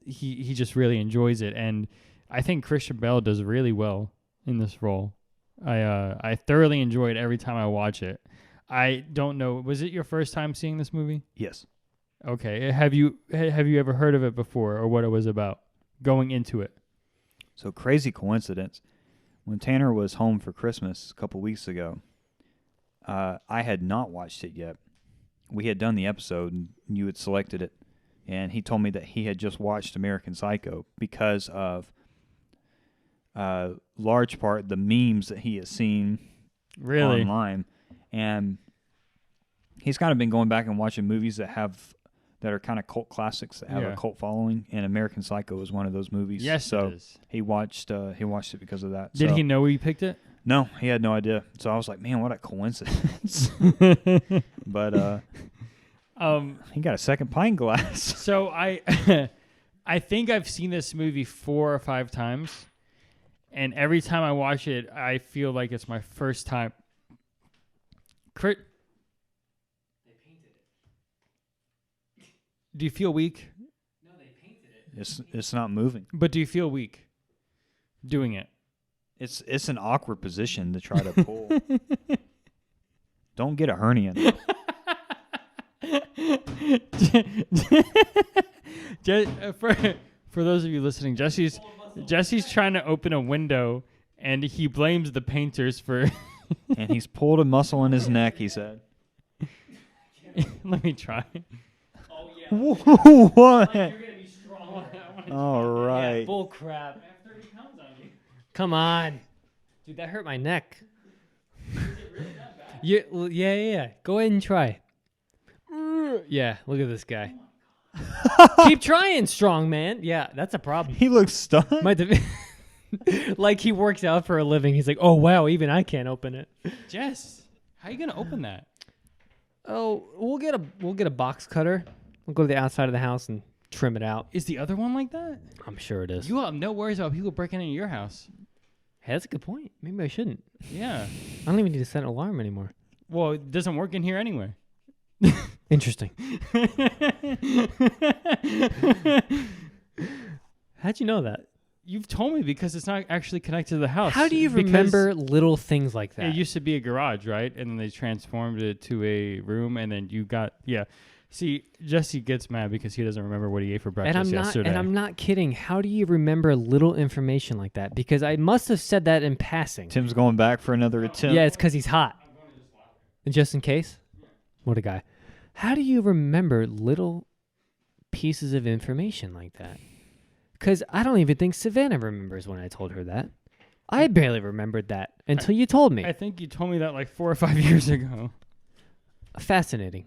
Speaker 1: he just really enjoys it. And I think Christian Bale does really well in this role. I thoroughly enjoy it every time I watch it. I don't know. Was it your first time seeing this movie?
Speaker 2: Yes.
Speaker 1: Okay. Have you ever heard of it before or what it was about going into it?
Speaker 2: So crazy coincidence. When Tanner was home for Christmas a couple weeks ago, I had not watched it yet. We had done the episode and you had selected it. And he told me that he had just watched American Psycho because of large part the memes that he has seen
Speaker 1: Really?
Speaker 2: online. And he's kind of been going back and watching movies that are kind of cult classics that have
Speaker 1: Yeah.
Speaker 2: a cult following, and American Psycho is one of those movies.
Speaker 1: Yes,
Speaker 2: so
Speaker 1: it is.
Speaker 2: he watched it because of that.
Speaker 1: Did
Speaker 2: So-
Speaker 1: he know you picked it?
Speaker 2: No, he had no idea. So I was like, man, what a coincidence. But he got a second pint glass.
Speaker 1: So I think I've seen this movie 4 or 5 times, and every time I watch it, I feel like it's my first time. They painted it. Do you feel weak?
Speaker 3: No, they painted it.
Speaker 2: It's not moving.
Speaker 1: But do you feel weak doing it?
Speaker 2: It's an awkward position to try to pull. Don't get a hernia.
Speaker 1: For those of you listening, Jesse's trying to open a window, and he blames the painters for.
Speaker 2: And he's pulled a muscle in his neck, he said.
Speaker 1: Let me try.
Speaker 3: Oh yeah.
Speaker 2: What?
Speaker 3: You're gonna be strong.
Speaker 2: All right.
Speaker 3: Yeah, bull crap.
Speaker 1: I have 30 pounds on you.
Speaker 3: Come on, dude. That hurt my neck. Yeah. Go ahead and try. Yeah, look at this guy. Keep trying, strong man. Yeah, that's a problem.
Speaker 2: He looks stunned.
Speaker 3: Like he works out for a living. He's like, oh wow, even I can't open it.
Speaker 1: Jess, how are you gonna open that?
Speaker 3: Oh, we'll get a box cutter. We'll go to the outside of the house and trim it out.
Speaker 1: Is the other one like that?
Speaker 3: I'm sure it is.
Speaker 1: You have no worries about people breaking into your house.
Speaker 3: Hey, that's a good point. Maybe I shouldn't.
Speaker 1: Yeah.
Speaker 3: I don't even need to set an alarm anymore.
Speaker 1: Well, it doesn't work in here anyway.
Speaker 3: Interesting. How'd you know that?
Speaker 1: You've told me because it's not actually connected to the house.
Speaker 3: How do you
Speaker 1: Because
Speaker 3: remember little things like that?
Speaker 1: It used to be a garage, right? And then they transformed it to a room, and then you got See, Jesse gets mad because he doesn't remember what he ate for breakfast yesterday.
Speaker 3: And I'm not kidding. How do you remember little information like that? Because I must have said that in passing.
Speaker 2: Tim's going back for another attempt.
Speaker 3: Yeah, it's because he's hot. And just in case? What a guy. How do you remember little pieces of information like that? Because I don't even think Savannah remembers when I told her that. I barely remembered that until you told me.
Speaker 1: I think you told me that like 4 or 5 years ago.
Speaker 3: Fascinating.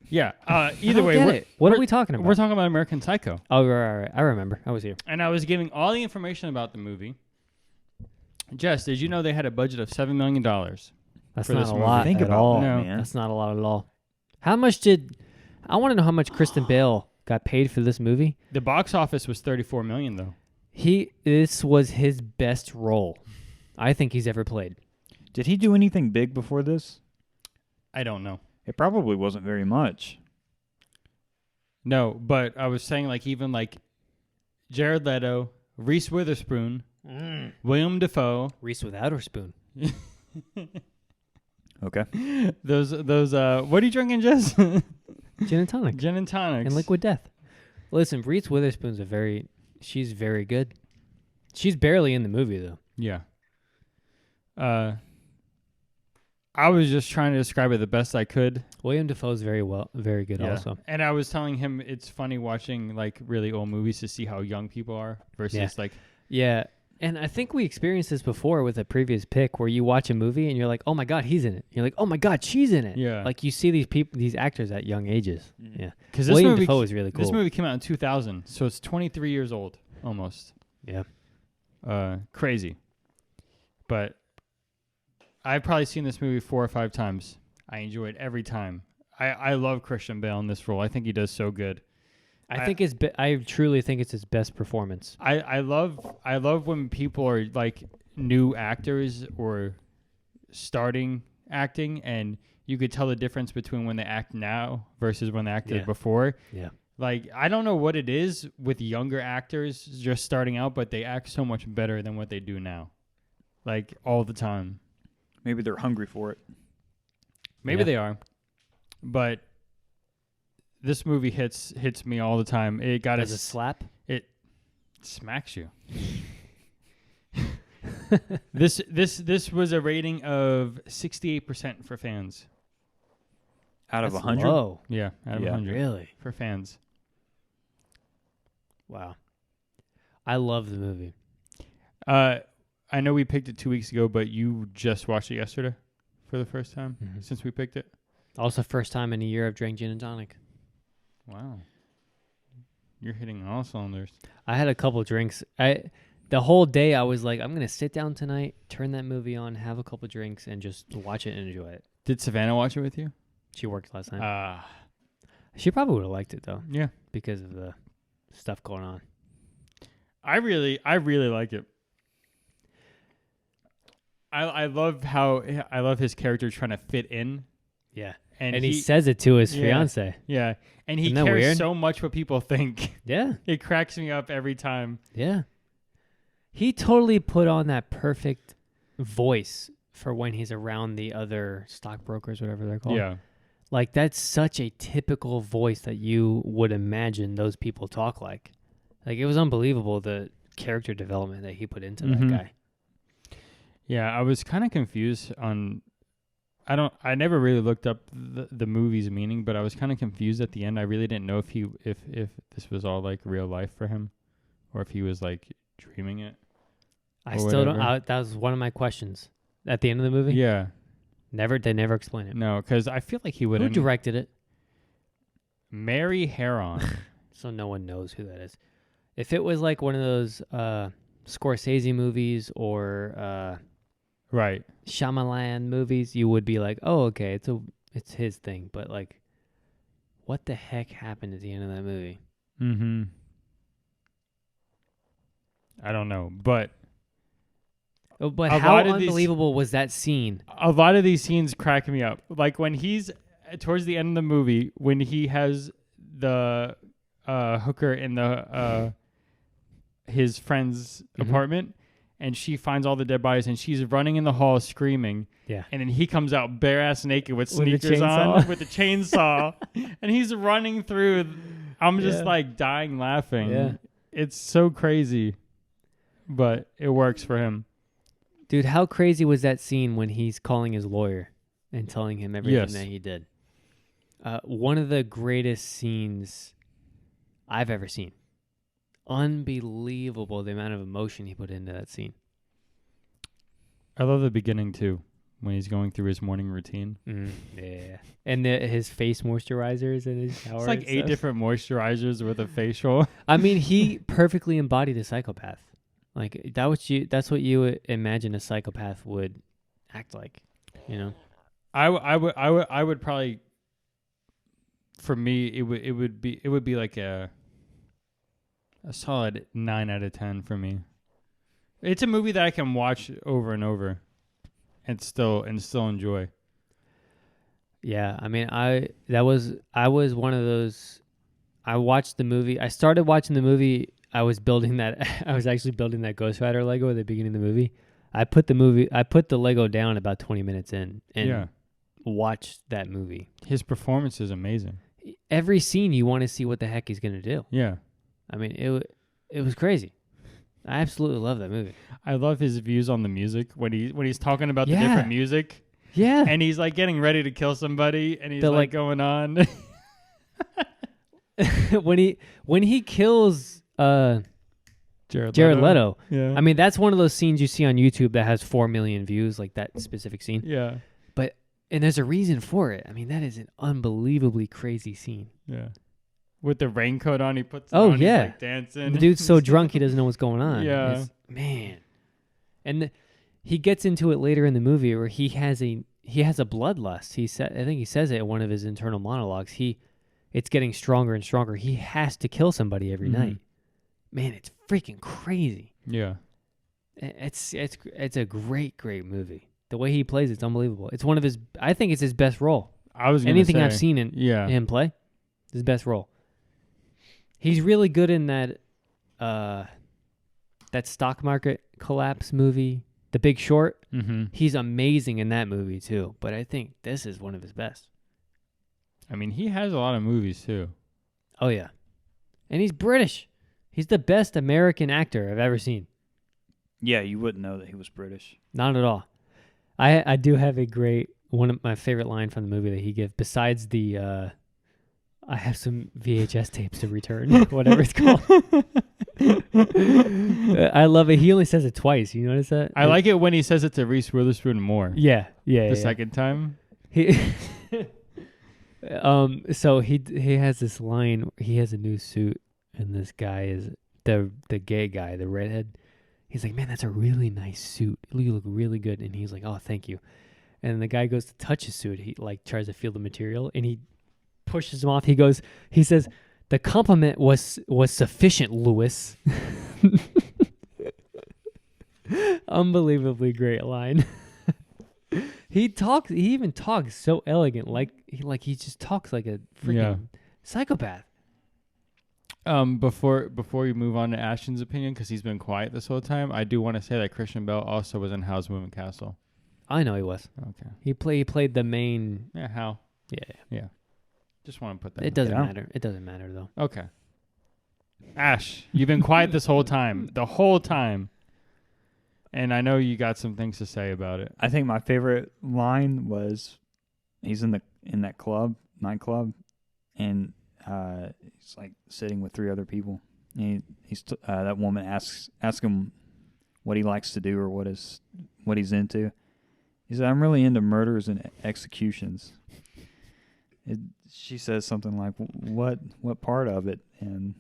Speaker 1: Yeah.
Speaker 3: I
Speaker 1: Either
Speaker 3: don't
Speaker 1: way,
Speaker 3: get
Speaker 1: we're,
Speaker 3: it. What are
Speaker 1: we're-
Speaker 3: we talking about?
Speaker 1: we're talking about American Psycho.
Speaker 3: Oh, right. I remember. I was here.
Speaker 1: And I was giving all the information about the movie. Jess, did you know they had a budget of $7 million?
Speaker 3: That's
Speaker 1: For
Speaker 3: not
Speaker 1: this
Speaker 3: a
Speaker 1: movie.
Speaker 3: lot
Speaker 2: Think
Speaker 3: at
Speaker 2: about
Speaker 3: all.
Speaker 2: that,
Speaker 1: No.
Speaker 2: man.
Speaker 3: That's not a lot at all. How much I want to know how much Kristen Bale got paid for this movie.
Speaker 1: The box office was $34 million, though.
Speaker 3: This was his best role I think he's ever played.
Speaker 2: Did he do anything big before this?
Speaker 1: I don't know.
Speaker 2: It probably wasn't very much.
Speaker 1: No, but I was saying like even like Jared Leto, Reese Witherspoon, William Dafoe.
Speaker 3: Reese without her spoon.
Speaker 2: Okay.
Speaker 1: Those what are you drinking, Jess?
Speaker 3: Gin and tonic.
Speaker 1: Gin and tonics.
Speaker 3: And Liquid Death. Listen, Reese Witherspoon's she's very good. She's barely in the movie though.
Speaker 1: Yeah. I was just trying to describe it the best I could.
Speaker 3: William Dafoe's very good
Speaker 1: Yeah.
Speaker 3: also.
Speaker 1: And I was telling him it's funny watching like really old movies to see how young people are versus like
Speaker 3: Yeah. And I think we experienced this before with a previous pick where you watch a movie and you're like, oh my God, he's in it. You're like, oh my God, she's in it.
Speaker 1: Yeah.
Speaker 3: Like you see these actors at young ages. Yeah.
Speaker 1: because this
Speaker 3: William
Speaker 1: movie
Speaker 3: Dafoe is really cool.
Speaker 1: this movie came out in 2000, so it's 23 years old almost.
Speaker 3: Yeah.
Speaker 1: Crazy. But I've probably seen this movie 4 or 5 times. I enjoy it every time. I love Christian Bale in this role. I think he does so good.
Speaker 3: I truly think it's his best performance.
Speaker 1: I love when people are like new actors or starting acting, and you could tell the difference between when they act now versus when they acted before.
Speaker 3: Yeah.
Speaker 1: Like, I don't know what it is with younger actors just starting out, but they act so much better than what they do now. Like, all the time.
Speaker 2: Maybe they're hungry for it.
Speaker 1: Maybe they are. But this movie hits me all the time. It got
Speaker 3: As a slap?
Speaker 1: It smacks you. This was a rating of 68% for fans.
Speaker 2: Out of
Speaker 3: That's
Speaker 2: 100?
Speaker 3: low.
Speaker 1: Yeah, out of
Speaker 2: Yeah.
Speaker 1: 100
Speaker 3: Really?
Speaker 1: for fans.
Speaker 3: Wow. I love the movie.
Speaker 1: I know we picked it 2 weeks ago, but you just watched it yesterday for the first time since we picked it.
Speaker 3: Also, first time in a year I've drank gin and tonic.
Speaker 1: Wow. You're hitting on all cylinders.
Speaker 3: I had a couple drinks. The whole day I was like, I'm going to sit down tonight, turn that movie on, have a couple drinks, and just watch it and enjoy it.
Speaker 1: Did Savannah watch it with you?
Speaker 3: She worked last night.
Speaker 1: Ah,
Speaker 3: She probably would have liked it, though,
Speaker 1: yeah.
Speaker 3: because of the stuff going on.
Speaker 1: I really like it. I love his character trying to fit in,
Speaker 3: Yeah.
Speaker 1: and
Speaker 3: And he says it to his
Speaker 1: Yeah.
Speaker 3: fiance.
Speaker 1: yeah, and he
Speaker 3: Isn't that
Speaker 1: cares
Speaker 3: weird?
Speaker 1: so much what people think.
Speaker 3: Yeah.
Speaker 1: It cracks me up every time.
Speaker 3: Yeah. He totally put on that perfect voice for when he's around the other stockbrokers, whatever they're called.
Speaker 1: Yeah,
Speaker 3: Like, that's such a typical voice that you would imagine those people talk like. Like, it was unbelievable, the character development that he put into
Speaker 1: Mhm.
Speaker 3: that guy.
Speaker 1: yeah. I was kind of confused on. I never really looked up the movie's meaning, but I was kind of confused at the end. I really didn't know if this was all like real life for him, or if he was like dreaming it.
Speaker 3: I
Speaker 1: Or
Speaker 3: still don't.
Speaker 1: whatever.
Speaker 3: That was one of my questions at the end of the movie.
Speaker 1: Yeah,
Speaker 3: They never explain it.
Speaker 1: no, because I feel like he would.
Speaker 3: Who directed it?
Speaker 1: Mary Heron.
Speaker 3: So no one knows who that is. If it was like one of those Scorsese movies or
Speaker 1: Right.
Speaker 3: Shyamalan movies, you would be like, "Oh, okay, it's his thing." But like, what the heck happened at the end of that movie?
Speaker 1: Mm-hmm. I don't know, but
Speaker 3: Oh, but
Speaker 1: A
Speaker 3: how
Speaker 1: lot of these-
Speaker 3: unbelievable was that scene?
Speaker 1: a lot of these scenes crack me up. Like when he's towards the end of the movie, when he has the hooker in the his friend's
Speaker 3: Mhm.
Speaker 1: apartment, and she finds all the dead bodies, and she's running in the hall screaming.
Speaker 3: Yeah.
Speaker 1: And then he comes out bare ass naked with
Speaker 3: With the
Speaker 1: sneakers on
Speaker 3: chainsaw.
Speaker 1: with the chainsaw, and he's running through. I'm just
Speaker 3: Yeah.
Speaker 1: like dying laughing.
Speaker 3: Yeah.
Speaker 1: It's so crazy, but it works for him.
Speaker 3: Dude, how crazy was that scene when he's calling his lawyer and telling him everything
Speaker 1: Yes.
Speaker 3: that he did? One of the greatest scenes I've ever seen. Unbelievable the amount of emotion he put into that scene.
Speaker 1: I love the beginning too, when he's going through his morning routine.
Speaker 3: Yeah. And his face moisturizer in his shower.
Speaker 1: It's like
Speaker 3: and
Speaker 1: 8
Speaker 3: stuff.
Speaker 1: different moisturizers with a facial.
Speaker 3: I mean, he perfectly embodied a psychopath. Like that's what you imagine a psychopath would act like, you know?
Speaker 1: I would probably, for me, it would be like a solid 9 out of 10 for me. It's a movie that I can watch over and over, and still enjoy.
Speaker 3: Yeah, I mean, I was one of those. I watched the movie. I started watching the movie. I was actually building that Ghost Rider Lego at the beginning of the movie. I put the Lego down about 20 minutes in and
Speaker 1: Yeah,
Speaker 3: watched that movie.
Speaker 1: his performance is amazing.
Speaker 3: Every scene you want to see what the heck he's gonna do.
Speaker 1: Yeah,
Speaker 3: I mean, it was crazy. I absolutely love that movie.
Speaker 1: I love his views on the music when he's talking about the
Speaker 3: Yeah.
Speaker 1: different music,
Speaker 3: Yeah,
Speaker 1: and he's like getting ready to kill somebody, and he's
Speaker 3: They're
Speaker 1: like
Speaker 3: like-
Speaker 1: going on.
Speaker 3: when he kills
Speaker 1: Jared
Speaker 3: Jared Leto.
Speaker 1: Yeah,
Speaker 3: I mean, that's one of those scenes you see on YouTube that has 4 million views, like that specific scene.
Speaker 1: yeah,
Speaker 3: And there's a reason for it. I mean, that is an unbelievably crazy scene.
Speaker 1: yeah. With the raincoat on, he puts it
Speaker 3: Oh,
Speaker 1: on,
Speaker 3: yeah.
Speaker 1: he's like dancing.
Speaker 3: The dude's so drunk he doesn't know what's going on.
Speaker 1: Yeah.
Speaker 3: It's- man. And he gets into it later in the movie where he has a bloodlust. I think he says it in one of his internal monologues. It's getting stronger and stronger. He has to kill somebody every
Speaker 1: Mhm.
Speaker 3: night. Man, it's freaking crazy.
Speaker 1: Yeah,
Speaker 3: It's a great movie. The way he plays it's unbelievable. It's one of his I think it's his best role.
Speaker 1: I was gonna
Speaker 3: Anything
Speaker 1: say,
Speaker 3: I've seen in
Speaker 1: Yeah,
Speaker 3: him play, his best role. He's really good in that stock market collapse movie, The Big Short.
Speaker 1: mm-hmm.
Speaker 3: He's amazing in that movie too. But I think this is one of his best.
Speaker 1: I mean, he has a lot of movies too.
Speaker 3: Oh yeah, and he's British. He's the best American actor I've ever seen.
Speaker 2: Yeah, you wouldn't know that he was British.
Speaker 3: Not at all. I do have one of my favorite line from the movie that he gives. Besides the I have some VHS tapes to return, whatever it's called. I love it. He only says it twice. You notice that?
Speaker 1: I like it when he says it to Reese Witherspoon more.
Speaker 3: Yeah.
Speaker 1: The second time.
Speaker 3: He so he has this line. He has a new suit, and this guy is the gay guy, the redhead. He's like, man, that's a really nice suit. You look really good. And he's like, oh, thank you. And the guy goes to touch his suit. He like tries to feel the material, and he pushes him off. He says, The compliment was sufficient, Lewis. Unbelievably great line. He even talks so elegant, like he just talks like a freaking psychopath.
Speaker 1: Before you move on to Ashton's opinion, because he's been quiet this whole time, I do want to say that Christian Bale also was in Howl's Moving Castle.
Speaker 3: I know he was.
Speaker 1: Okay.
Speaker 3: He played the main.
Speaker 1: Yeah, how?
Speaker 3: Yeah.
Speaker 1: Just want to put that.
Speaker 3: It doesn't matter. It doesn't matter though.
Speaker 1: Okay. Ash, you've been quiet this whole time. The whole time. And I know you got some things to say about it.
Speaker 2: I think my favorite line was he's in that nightclub, and he's like sitting with 3 other people. And that woman asks him what he likes to do or what he's into. He said, "I'm really into murders and executions." She says something like, "What part of it?" And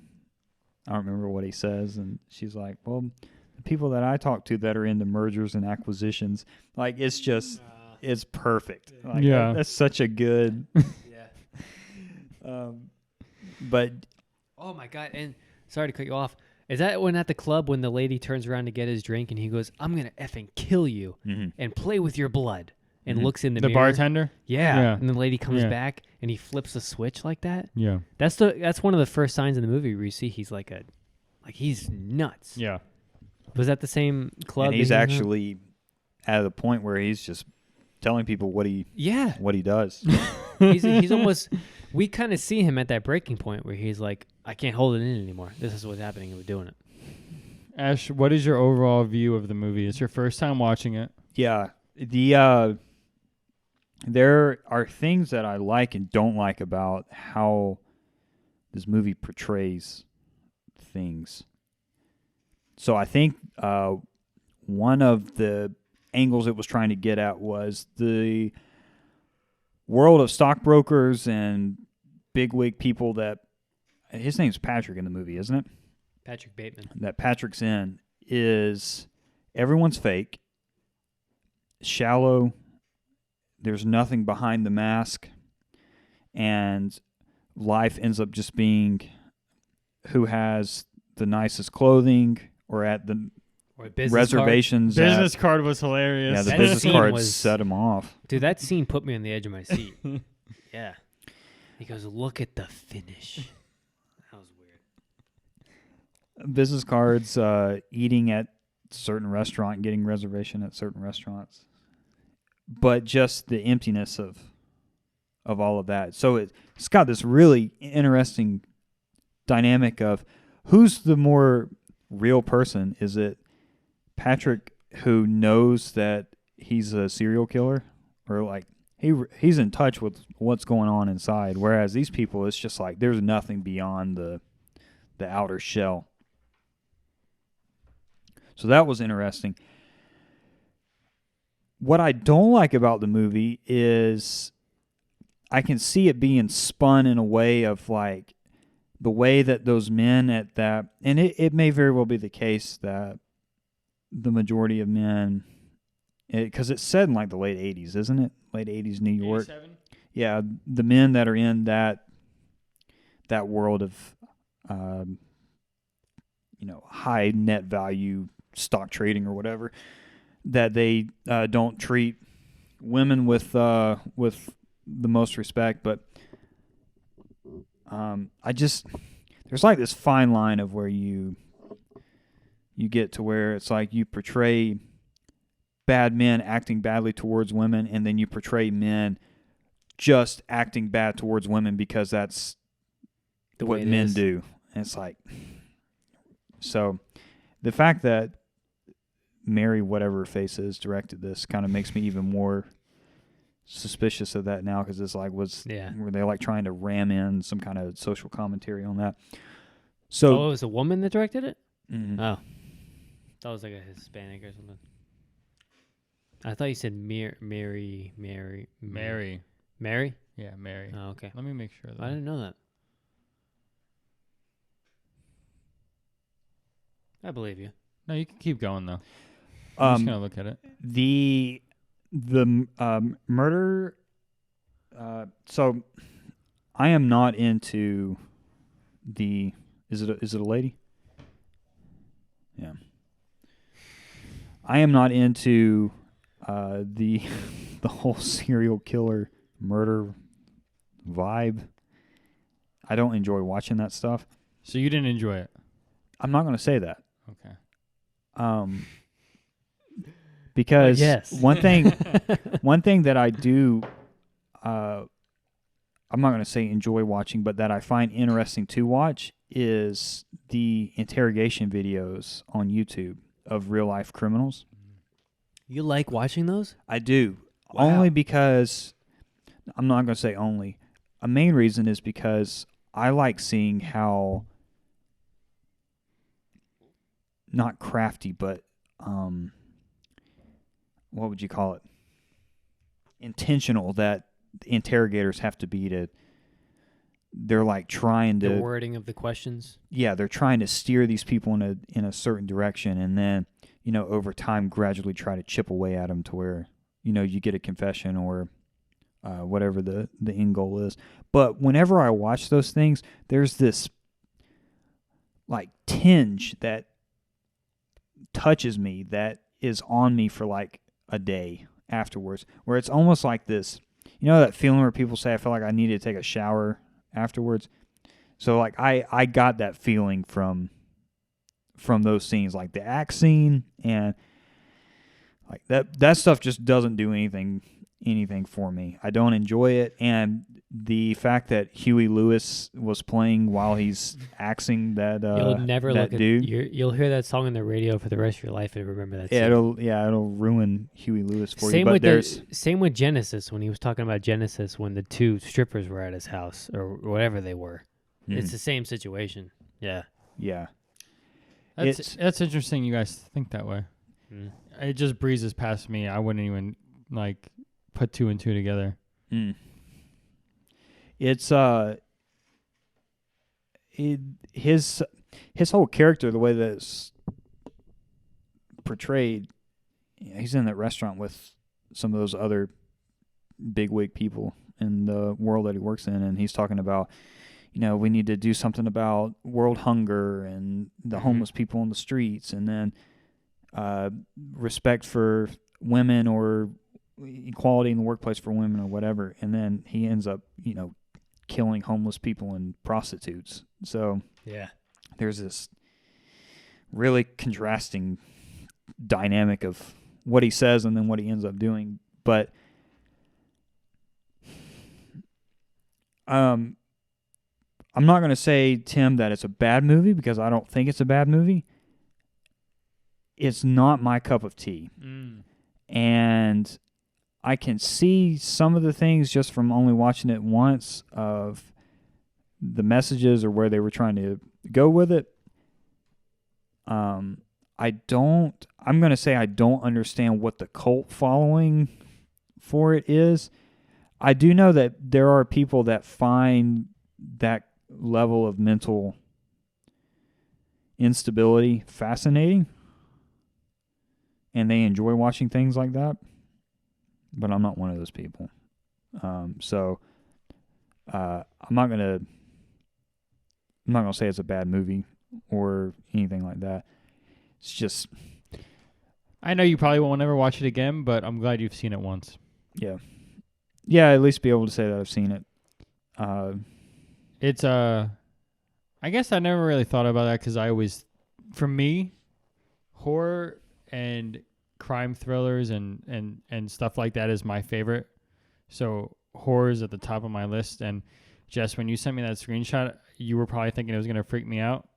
Speaker 2: I don't remember what he says. And she's like, "Well, the people that I talk to that are into mergers and acquisitions." Like, it's just, it's perfect. Like,
Speaker 1: Yeah.
Speaker 2: that's such a good. But
Speaker 3: Oh my god! And sorry to cut you off. Is that when at the club when the lady turns around to get his drink and he goes, "I'm gonna effing kill you and play with your blood," and looks in the mirror?
Speaker 1: Bartender?
Speaker 3: Yeah. And the lady comes
Speaker 1: Yeah.
Speaker 3: back and he flips the switch like that.
Speaker 1: Yeah.
Speaker 3: That's one of the first signs in the movie where you see he's he's nuts.
Speaker 1: Yeah.
Speaker 3: Was that the same club?
Speaker 2: and he's
Speaker 3: that he was in?
Speaker 2: actually at the point where he's just telling people what he does.
Speaker 3: he's almost. We kind of see him at that breaking point where he's like, "I can't hold it in anymore. This is what's happening, and we're doing it."
Speaker 1: Ash, what is your overall view of the movie? It's your first time watching it.
Speaker 2: Yeah. There are things that I like and don't like about how this movie portrays things. So I think one of the angles it was trying to get at was the world of stockbrokers and bigwig people that his name's Patrick in the movie, isn't it?
Speaker 3: Patrick Bateman.
Speaker 2: That Patrick's in is everyone's fake, shallow, there's nothing behind the mask, and life ends up just being who has the nicest clothing or at the
Speaker 3: Or business
Speaker 2: reservations.
Speaker 1: Business card was hilarious.
Speaker 2: Yeah, the
Speaker 3: That
Speaker 2: business
Speaker 3: scene
Speaker 2: cards
Speaker 3: was-
Speaker 2: set him off.
Speaker 3: Card. Dude, that scene put me on the edge of my seat. Yeah. He goes, "Look at the finish." That was weird.
Speaker 2: Business cards, eating at certain restaurant, getting reservation at certain restaurants, but just the emptiness of all of that. So it's got this really interesting dynamic of who's the more real person. Is it Patrick who knows that he's a serial killer, or like he's in touch with what's going on inside, whereas these people, it's just like there's nothing beyond the outer shell. So that was interesting. What I don't like about the movie is I can see it being spun in a way of like the way that those men at that, and it may very well be the case that the majority of men, because it's set in like the late 80s, isn't it? Late 80s New York.
Speaker 1: 87?
Speaker 2: Yeah, the men that are in that world of high net value stock trading or whatever, that they don't treat women with the most respect. But there's like this fine line of where you get to where it's like you portray bad men acting badly towards women, and then you portray men just acting bad towards women because that's
Speaker 3: The way
Speaker 2: what
Speaker 3: it
Speaker 2: men
Speaker 3: is.
Speaker 2: do. And it's like, so the fact that Mary, whatever her face is, directed this kind of makes me even more suspicious of that now, because it's like, were they like trying to ram in some kind of social commentary on that? So
Speaker 3: Oh, it was a woman that directed it?
Speaker 2: mhm.
Speaker 3: Oh. That was like a Hispanic or something. I thought you said Mary.
Speaker 1: Mary.
Speaker 3: Mary?
Speaker 1: Yeah, Mary.
Speaker 3: Oh, okay.
Speaker 1: Let me make sure.
Speaker 3: I didn't know that. I believe you.
Speaker 1: No, you can keep going though. I'm just
Speaker 2: Um,
Speaker 1: gonna look at it.
Speaker 2: the murder. So I am not into is it a lady? Yeah. I am not into the the whole serial killer murder vibe. I don't enjoy watching that stuff.
Speaker 1: So you didn't enjoy it?
Speaker 2: I'm not going to say that.
Speaker 1: Okay.
Speaker 2: Because
Speaker 3: yes.
Speaker 2: one thing that I do, I'm not going to say enjoy watching, but that I find interesting to watch is the interrogation videos on YouTube of real life criminals.
Speaker 3: You like watching those?
Speaker 2: I do.
Speaker 3: Wow.
Speaker 2: Only because, I'm not going to say only. A main reason is because I like seeing how, not crafty, but what would you call it? Intentional that interrogators have to be to. They're like trying to.
Speaker 3: The wording of the questions.
Speaker 2: Yeah, they're trying to steer these people in a certain direction, and then over time gradually try to chip away at them to where you get a confession or whatever the end goal is. But whenever I watch those things, there's this like tinge that touches me that is on me for like a day afterwards, where it's almost like this, that feeling where people say, I feel like I need to take a shower afterwards. So like I got that feeling from those scenes, like the axe scene, and like that stuff just doesn't do anything for me. I don't enjoy it, and the fact that Huey Lewis was playing while he's axing that
Speaker 3: You'll never
Speaker 2: that
Speaker 3: look
Speaker 2: dude.
Speaker 3: You'll hear that song on the radio for the rest of your life and remember that.
Speaker 2: Yeah,
Speaker 3: scene.
Speaker 2: it'll ruin Huey Lewis for you.
Speaker 3: Same
Speaker 2: But
Speaker 3: with
Speaker 2: there's
Speaker 3: same with Genesis when he was talking about Genesis when the two strippers were at his house or whatever they were. It's the same situation. Yeah.
Speaker 2: yeah.
Speaker 1: That's interesting. You guys think that way.
Speaker 3: Mm.
Speaker 1: It just breezes past me. I wouldn't even like put two and two together.
Speaker 2: It's his whole character, the way that it's portrayed. He's in that restaurant with some of those other bigwig people in the world that he works in, and he's talking about, we need to do something about world hunger and the homeless people on the streets, and then respect for women or equality in the workplace for women or whatever. And then he ends up, killing homeless people and prostitutes. So
Speaker 3: Yeah.
Speaker 2: there's this really contrasting dynamic of what he says and then what he ends up doing. But I'm not going to say, Tim, that it's a bad movie because I don't think it's a bad movie. It's not my cup of tea. And I can see some of the things just from only watching it once of the messages or where they were trying to go with it. I'm going to say I don't understand what the cult following for it is. I do know that there are people that find that level of mental instability fascinating, and they enjoy watching things like that. But I'm not one of those people. So I'm not gonna say it's a bad movie or anything like that. It's just,
Speaker 1: I know you probably won't ever watch it again, but I'm glad you've seen it once.
Speaker 2: yeah, at least be able to say that I've seen it.
Speaker 1: It's I guess I never really thought about that because for me, horror and crime thrillers and stuff like that is my favorite. So horror is at the top of my list. And Jess, when you sent me that screenshot, you were probably thinking it was going to freak me out.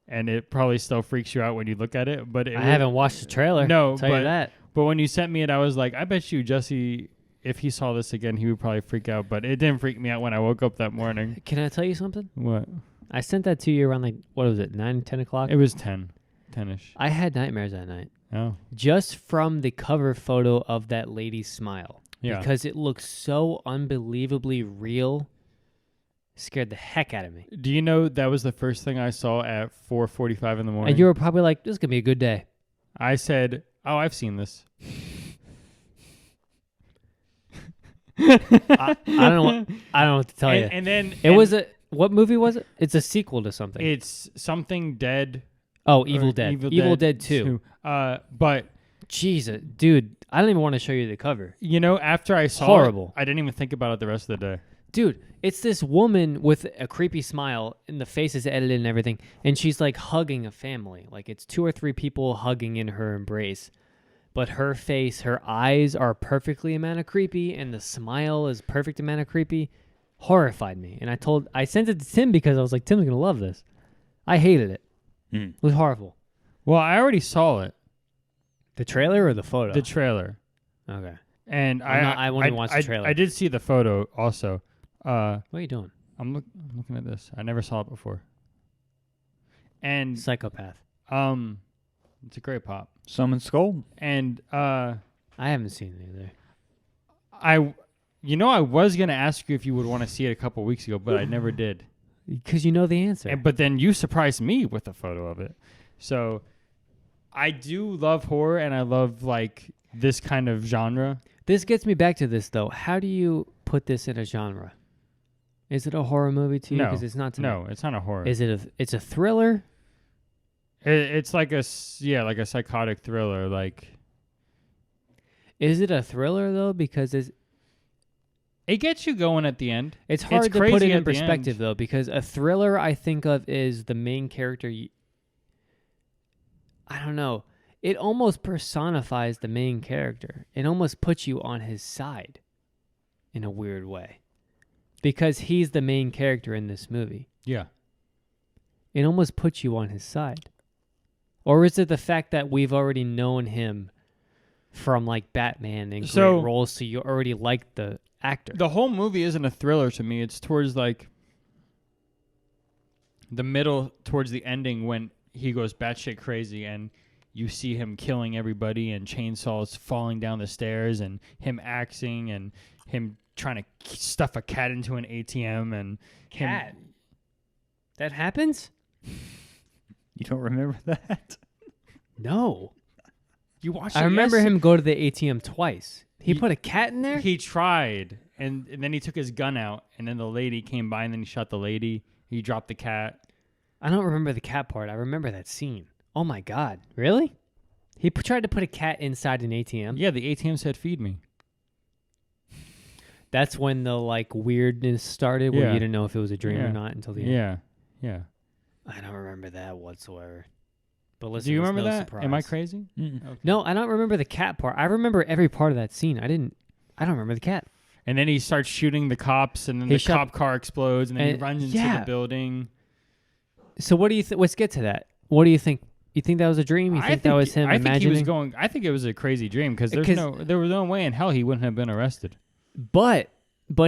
Speaker 1: And it probably still freaks you out when you look at it. But I
Speaker 3: haven't watched the trailer.
Speaker 1: No,
Speaker 3: I'll tell you that.
Speaker 1: But when you sent me it, I was like, I bet you Jesse, if he saw this again, he would probably freak out. But it didn't freak me out when I woke up that morning.
Speaker 3: Can I tell you something?
Speaker 1: What?
Speaker 3: I sent that to you around 9, 10 o'clock.
Speaker 1: It was 10-ish.
Speaker 3: I had nightmares that night.
Speaker 1: Oh.
Speaker 3: Just from the cover photo of that lady's smile.
Speaker 1: Yeah.
Speaker 3: Because it looks so unbelievably real. Scared the heck out of me.
Speaker 1: Do you know that was the first thing I saw at 4:45 in the morning?
Speaker 3: And you were probably like, this is going to be a good day.
Speaker 1: I said, oh, I've seen this.
Speaker 3: I don't know what to tell you.
Speaker 1: And then
Speaker 3: It was a What movie was it? It's a sequel to something.
Speaker 1: It's something dead.
Speaker 3: Oh, Evil
Speaker 1: or
Speaker 3: Dead. Evil Dead 2.
Speaker 1: But
Speaker 3: Jesus, dude, I don't even want to show you the cover.
Speaker 1: you know, after I saw
Speaker 3: Horrible.
Speaker 1: it, I didn't even think about it the rest of the day.
Speaker 3: Dude, it's this woman with a creepy smile, and the face is edited and everything, and she's like hugging a family. Like it's 2 or 3 people hugging in her embrace. But her face, her eyes are perfectly amount of creepy, and the smile is perfect amount of creepy. Horrified me. And I sent it to Tim because I was like, Tim's going to love this. I hated it. It was horrible.
Speaker 1: Well, I already saw it,
Speaker 3: The trailer or the photo?
Speaker 1: the trailer,
Speaker 3: Okay.
Speaker 1: and
Speaker 3: I won't even watch the trailer.
Speaker 1: I did see the photo also.
Speaker 3: What are you doing?
Speaker 1: I'm looking at this. I never saw it before. And
Speaker 3: Psychopath.
Speaker 1: it's a great pop.
Speaker 2: Summon Skull.
Speaker 1: And
Speaker 3: I haven't seen it either.
Speaker 1: I was gonna ask you if you would want to see it a couple weeks ago, but I never did.
Speaker 3: Because you know the answer.
Speaker 1: But then you surprised me with a photo of it. So I do love horror, and I love like this kind of genre.
Speaker 3: This gets me back to this, though. How do you put this in a genre? Is it a horror movie to you?
Speaker 1: No.
Speaker 3: Because it's not to me.
Speaker 1: No, it's not a horror.
Speaker 3: Is it it's a thriller?
Speaker 1: It's like a psychotic thriller. Like
Speaker 3: Is it a thriller, though? Because
Speaker 1: it gets you going at the end.
Speaker 3: it's hard to put
Speaker 1: crazy
Speaker 3: it in
Speaker 1: at the
Speaker 3: perspective,
Speaker 1: end.
Speaker 3: though. Because a thriller, I think of, is the main character. I don't know. It almost personifies the main character. It almost puts you on his side in a weird way. Because he's the main character in this movie.
Speaker 1: Yeah.
Speaker 3: It almost puts you on his side. Or is it the fact that we've already known him from like Batman and great roles, so you already like the actor?
Speaker 1: The whole movie isn't a thriller to me. It's towards like the middle, towards the ending when he goes batshit crazy and you see him killing everybody and chainsaws falling down the stairs and him axing and him trying to stuff a cat into an ATM and
Speaker 3: Cat? That happens?
Speaker 2: You don't remember that?
Speaker 3: No.
Speaker 1: You watched it.
Speaker 3: I remember
Speaker 1: yes?
Speaker 3: him go to the ATM twice. He put a cat in there?
Speaker 1: He tried, and then he took his gun out, and then the lady came by, and then he shot the lady. He dropped the cat.
Speaker 3: I don't remember the cat part. I remember that scene. Oh my God. Really? He tried to put a cat inside an ATM?
Speaker 1: Yeah, the ATM said, "Feed me."
Speaker 3: That's when the like weirdness started, where
Speaker 1: Yeah.
Speaker 3: you didn't know if it was a dream
Speaker 1: Yeah.
Speaker 3: or not until the end.
Speaker 1: Yeah.
Speaker 3: I don't remember that whatsoever. But listen,
Speaker 1: Do you
Speaker 3: it's
Speaker 1: remember
Speaker 3: no
Speaker 1: that?
Speaker 3: surprise.
Speaker 1: Am I crazy?
Speaker 2: Mm-mm.
Speaker 3: No, I don't remember the cat part. I remember every part of that scene. I don't remember the cat.
Speaker 1: And then he starts shooting the cops, and then
Speaker 3: He
Speaker 1: the
Speaker 3: shot-
Speaker 1: cop car explodes, and then he
Speaker 3: and-
Speaker 1: runs into
Speaker 3: yeah.
Speaker 1: the building.
Speaker 3: So what do you think? Let's get to that. What do you think? You think that was a dream? You think that was him
Speaker 1: I think
Speaker 3: imagining?
Speaker 1: he was going. I think it was a crazy dream because there was no way in hell he wouldn't have been arrested.
Speaker 3: But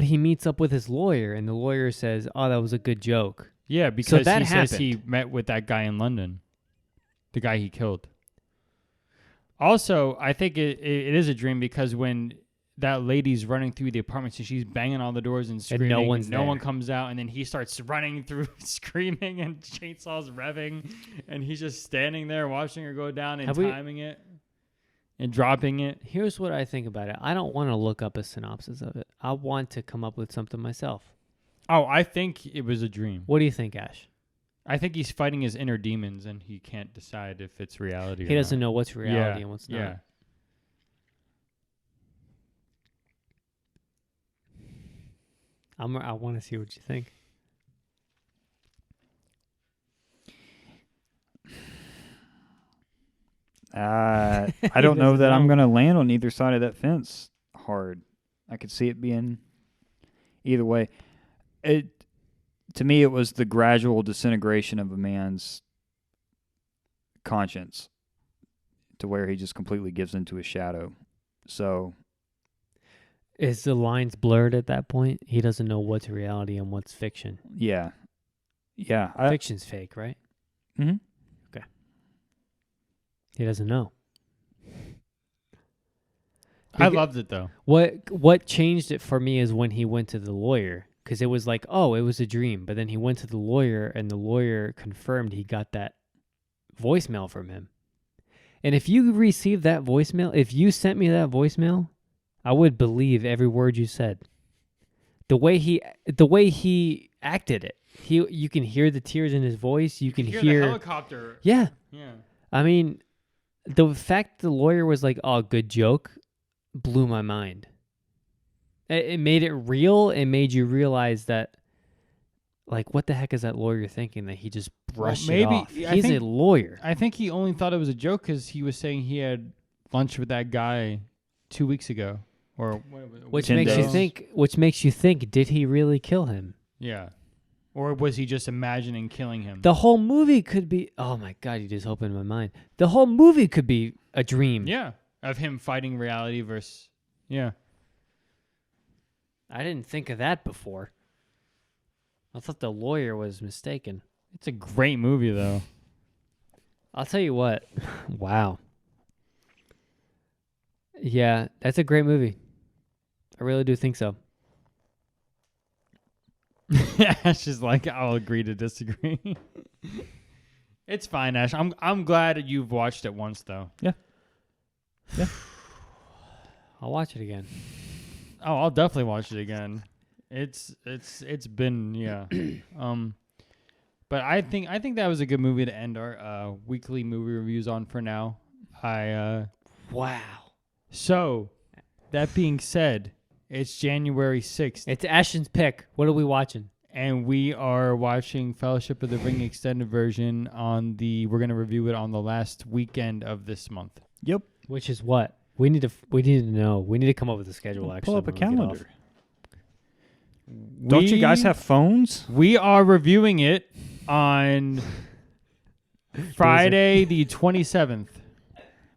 Speaker 3: he meets up with his lawyer, and the lawyer says, "Oh, that was a good joke."
Speaker 1: Yeah, because
Speaker 3: that
Speaker 1: he says
Speaker 3: happened.
Speaker 1: he met with that guy in London, the guy he killed. Also, I think it is a dream because when that lady's running through the apartment, so she's banging on the doors and screaming,
Speaker 3: no one's
Speaker 1: no
Speaker 3: there.
Speaker 1: one comes out, and then he starts running through, screaming, and chainsaws revving, and he's just standing there watching her go down and
Speaker 3: Have we-
Speaker 1: timing it and dropping it.
Speaker 3: Here's what I think about it. I don't want to look up a synopsis of it. I want to come up with something myself.
Speaker 1: Oh, I think it was a dream.
Speaker 3: What do you think, Ash?
Speaker 1: I think he's fighting his inner demons, and he can't decide if it's reality.
Speaker 3: He
Speaker 1: or
Speaker 3: doesn't
Speaker 1: not.
Speaker 3: know what's reality and what's not.
Speaker 1: Yeah.
Speaker 3: I want to see what you think.
Speaker 2: I don't know that I'm going to land on either side of that fence hard. I could see it being either way. To me, it was the gradual disintegration of a man's conscience to where he just completely gives into his shadow. So,
Speaker 3: Is the lines blurred at that point? He doesn't know what's reality and what's fiction.
Speaker 2: yeah. Yeah.
Speaker 3: Fiction's fake, right?
Speaker 2: Mm-hmm.
Speaker 3: He doesn't know.
Speaker 1: I loved it though.
Speaker 3: What changed it for me is when he went to the lawyer, because it was like, oh, it was a dream. But then he went to the lawyer, and the lawyer confirmed he got that voicemail from him. And if you received that voicemail, if you sent me that voicemail, I would believe every word you said. The way he acted it, You can hear the tears in his voice. You can
Speaker 1: the
Speaker 3: hear.
Speaker 1: helicopter.
Speaker 3: Yeah.
Speaker 1: Yeah.
Speaker 3: I mean, the fact the lawyer was like, "Oh, good joke," blew my mind. It made it real. It made you realize that, like, what the heck is that lawyer thinking that he just brushed it off?
Speaker 1: I
Speaker 3: He's
Speaker 1: think-
Speaker 3: a lawyer.
Speaker 1: I think he only thought it was a joke because he was saying he had lunch with that guy 2 weeks ago, or
Speaker 3: Which
Speaker 2: 10
Speaker 3: makes you
Speaker 2: days.
Speaker 3: think. Which makes you think. Did he really kill him?
Speaker 1: Yeah. Or was he just imagining killing him?
Speaker 3: The whole movie could be. Oh my God! You just opened my mind. The whole movie could be a dream.
Speaker 1: Yeah. Of him fighting reality versus. Yeah.
Speaker 3: I didn't think of that before. I thought the lawyer was mistaken.
Speaker 1: It's a great movie, though.
Speaker 3: I'll tell you what. Wow. Yeah, that's a great movie. I really do think so.
Speaker 1: Ash is like, I'll agree to disagree. It's fine, Ash. I'm glad you've watched it once, though.
Speaker 3: I'll watch it again.
Speaker 1: Oh, I'll definitely watch it again. It's been but I think that was a good movie to end our weekly movie reviews on for now.
Speaker 3: Wow.
Speaker 1: So that being said, it's January 6th,
Speaker 3: It's Ashton's pick. What are we watching?
Speaker 1: and we are watching Fellowship of the Ring extended version we're gonna review it on the last weekend of this month.
Speaker 2: Yep.
Speaker 3: Which is what? We need to know. We need to come up with a schedule, actually.
Speaker 2: Pull up a
Speaker 3: when we get off.
Speaker 2: calendar. Don't you guys have phones?
Speaker 1: We are reviewing it on Friday the 27th.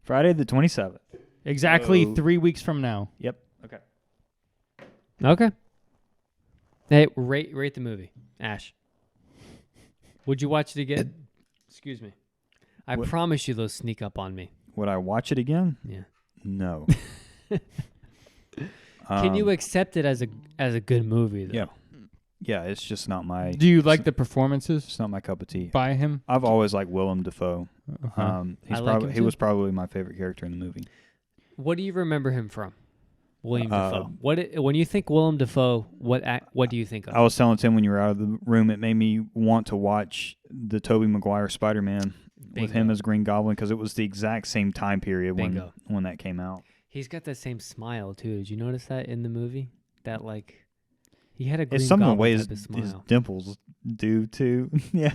Speaker 2: Friday the 27th.
Speaker 1: Exactly
Speaker 2: Oh.
Speaker 1: 3 weeks from now.
Speaker 2: Yep. Okay.
Speaker 3: Okay. Hey, rate the movie. Ash. Would you watch it again? Excuse me. I
Speaker 2: What?
Speaker 3: promise you they'll sneak up on me.
Speaker 2: Would I watch it again?
Speaker 3: Yeah.
Speaker 2: No.
Speaker 3: Can you accept it as a good movie though?
Speaker 2: Yeah. Yeah, it's just not my.
Speaker 1: Do you like the performances
Speaker 2: It's not my cup of tea.
Speaker 1: by him?
Speaker 2: I've always liked Willem Dafoe.
Speaker 1: Uh-huh.
Speaker 2: He's
Speaker 3: I like
Speaker 2: probably
Speaker 3: him
Speaker 2: he
Speaker 3: too.
Speaker 2: was probably my favorite character in the movie.
Speaker 3: What do you remember him from? William Dafoe.
Speaker 2: Um,
Speaker 3: When you think Willem Dafoe, what do you think of?
Speaker 2: I was telling Tim when you were out of the room, it made me want to watch the Tobey Maguire Spider-Man with him
Speaker 3: Bingo.
Speaker 2: as Green Goblin because it was the exact same time period
Speaker 3: Bingo.
Speaker 2: when that came out.
Speaker 3: He's got that same smile too. Did you notice that in the movie? That like he had a Green
Speaker 2: It's some of the
Speaker 3: Goblin
Speaker 2: ways
Speaker 3: type of
Speaker 2: his
Speaker 3: smile.
Speaker 2: dimples do too. Yeah.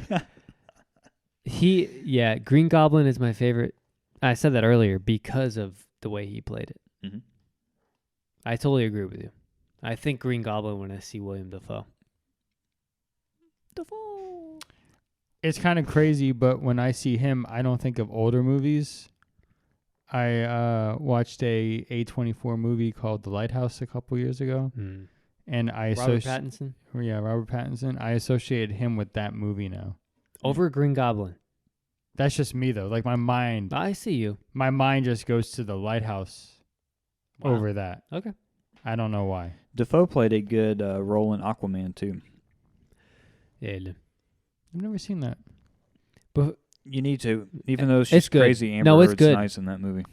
Speaker 3: Green Goblin is my favorite. I said that earlier because of the way he played it.
Speaker 2: Mhm.
Speaker 3: I totally agree with you. I think Green Goblin when I see William Dafoe.
Speaker 1: It's kind of crazy, but when I see him, I don't think of older movies. I watched a A24 movie called The Lighthouse a couple years ago, and I
Speaker 3: Robert Pattinson
Speaker 1: Robert Pattinson. I associated him with that movie now.
Speaker 3: over Green Goblin.
Speaker 1: That's just me though. Like my mind
Speaker 3: I see you.
Speaker 1: just goes to The Lighthouse
Speaker 3: Wow.
Speaker 1: over that.
Speaker 3: Okay.
Speaker 1: I don't know why.
Speaker 2: Defoe played a good role in Aquaman too.
Speaker 3: Yeah.
Speaker 1: I've never seen that.
Speaker 3: But
Speaker 2: You need to, even though she's
Speaker 3: It's good.
Speaker 2: crazy. Amber
Speaker 3: No, it's
Speaker 2: Heard's
Speaker 3: good.
Speaker 2: nice in that movie.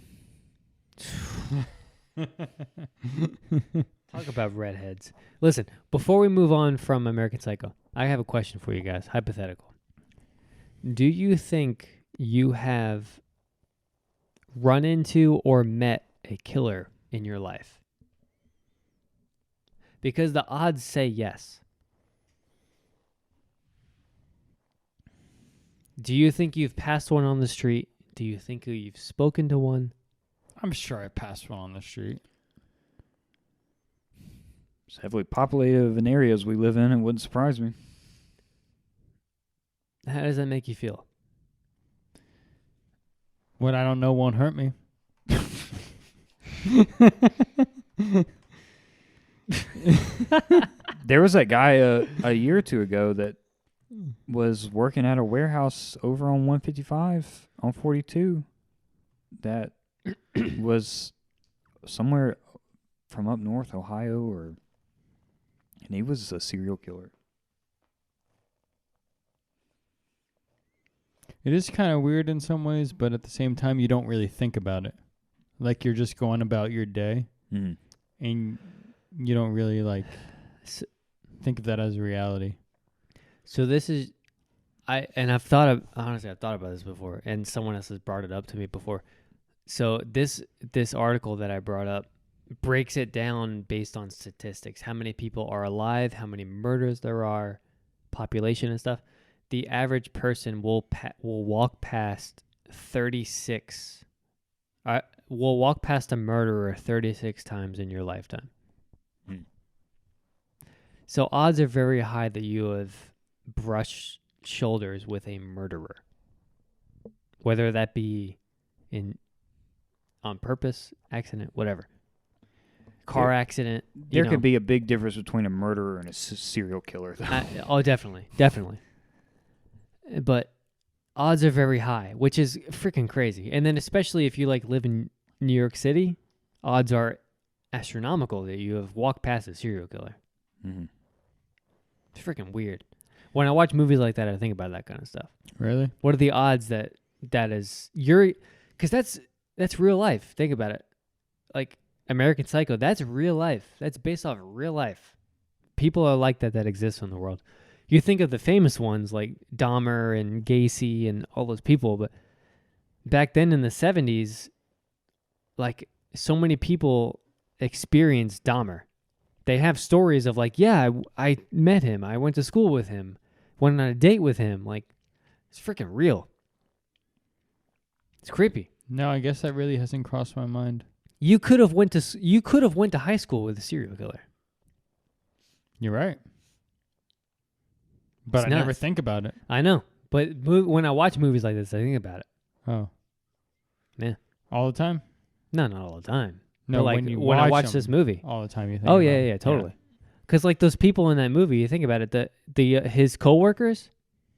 Speaker 3: talk about redheads. Listen, before we move on from American Psycho, I have a question for you guys. Hypothetical. Do you think you have run into or met a killer in your life? Because the odds say yes. Do you think you've passed one on the street? Do you think you've spoken to one?
Speaker 1: I'm sure I passed one on the street.
Speaker 2: It's heavily populated of an areas we live in. It wouldn't surprise me.
Speaker 3: How does that make you feel?
Speaker 1: What I don't know won't hurt me.
Speaker 2: There was that guy a year or two ago that was working at a warehouse over on 155 on 42 that was somewhere from up north, Ohio, and he was a serial killer.
Speaker 1: It is kind of weird in some ways, but at the same time, you don't really think about it. Like you're just going about your day,
Speaker 2: Mm.
Speaker 1: and you don't really like
Speaker 3: S-
Speaker 1: think of that as a reality.
Speaker 3: So this is, I've thought about this before, and someone else has brought it up to me before. So this article that I brought up breaks it down based on statistics. How many people are alive? How many murders there are? Population and stuff. The average person will walk past 36. Will walk past a murderer 36 times in your lifetime. So odds are very high that you have brushed shoulders with a murderer, whether that be on purpose, accident, whatever. Car accident.
Speaker 2: There could be a big difference between a murderer and a serial killer, though.
Speaker 3: Definitely. But odds are very high, which is freaking crazy. And then especially if you live in New York City, odds are astronomical that you have walked past a serial killer.
Speaker 2: Mm-hmm.
Speaker 3: It's freaking weird. When I watch movies like that, I think about that kind of stuff.
Speaker 1: Really?
Speaker 3: What are the odds that is because that's real life. Think about it. Like American Psycho, that's real life. That's based off real life. People are like that exist in the world. You think of the famous ones like Dahmer and Gacy and all those people, but back then in the 70s, like so many people experienced Dahmer. They have stories of I met him. I went to school with him. Went on a date with him. Like, it's freaking real. It's creepy.
Speaker 1: No, I guess that really hasn't crossed my mind.
Speaker 3: You could have went to high school with a serial killer.
Speaker 1: You're right. But
Speaker 3: It's
Speaker 1: I never
Speaker 3: nuts.
Speaker 1: think about it.
Speaker 3: I know, but when I watch movies like this, I think about it.
Speaker 1: Oh.
Speaker 3: Yeah.
Speaker 1: All the time?
Speaker 3: No, not all the time.
Speaker 1: No,
Speaker 3: But when I watch this movie.
Speaker 1: all the time you think
Speaker 3: Oh
Speaker 1: about
Speaker 3: yeah,
Speaker 1: it.
Speaker 3: yeah, totally. Because those people in that movie, you think about it, his coworkers,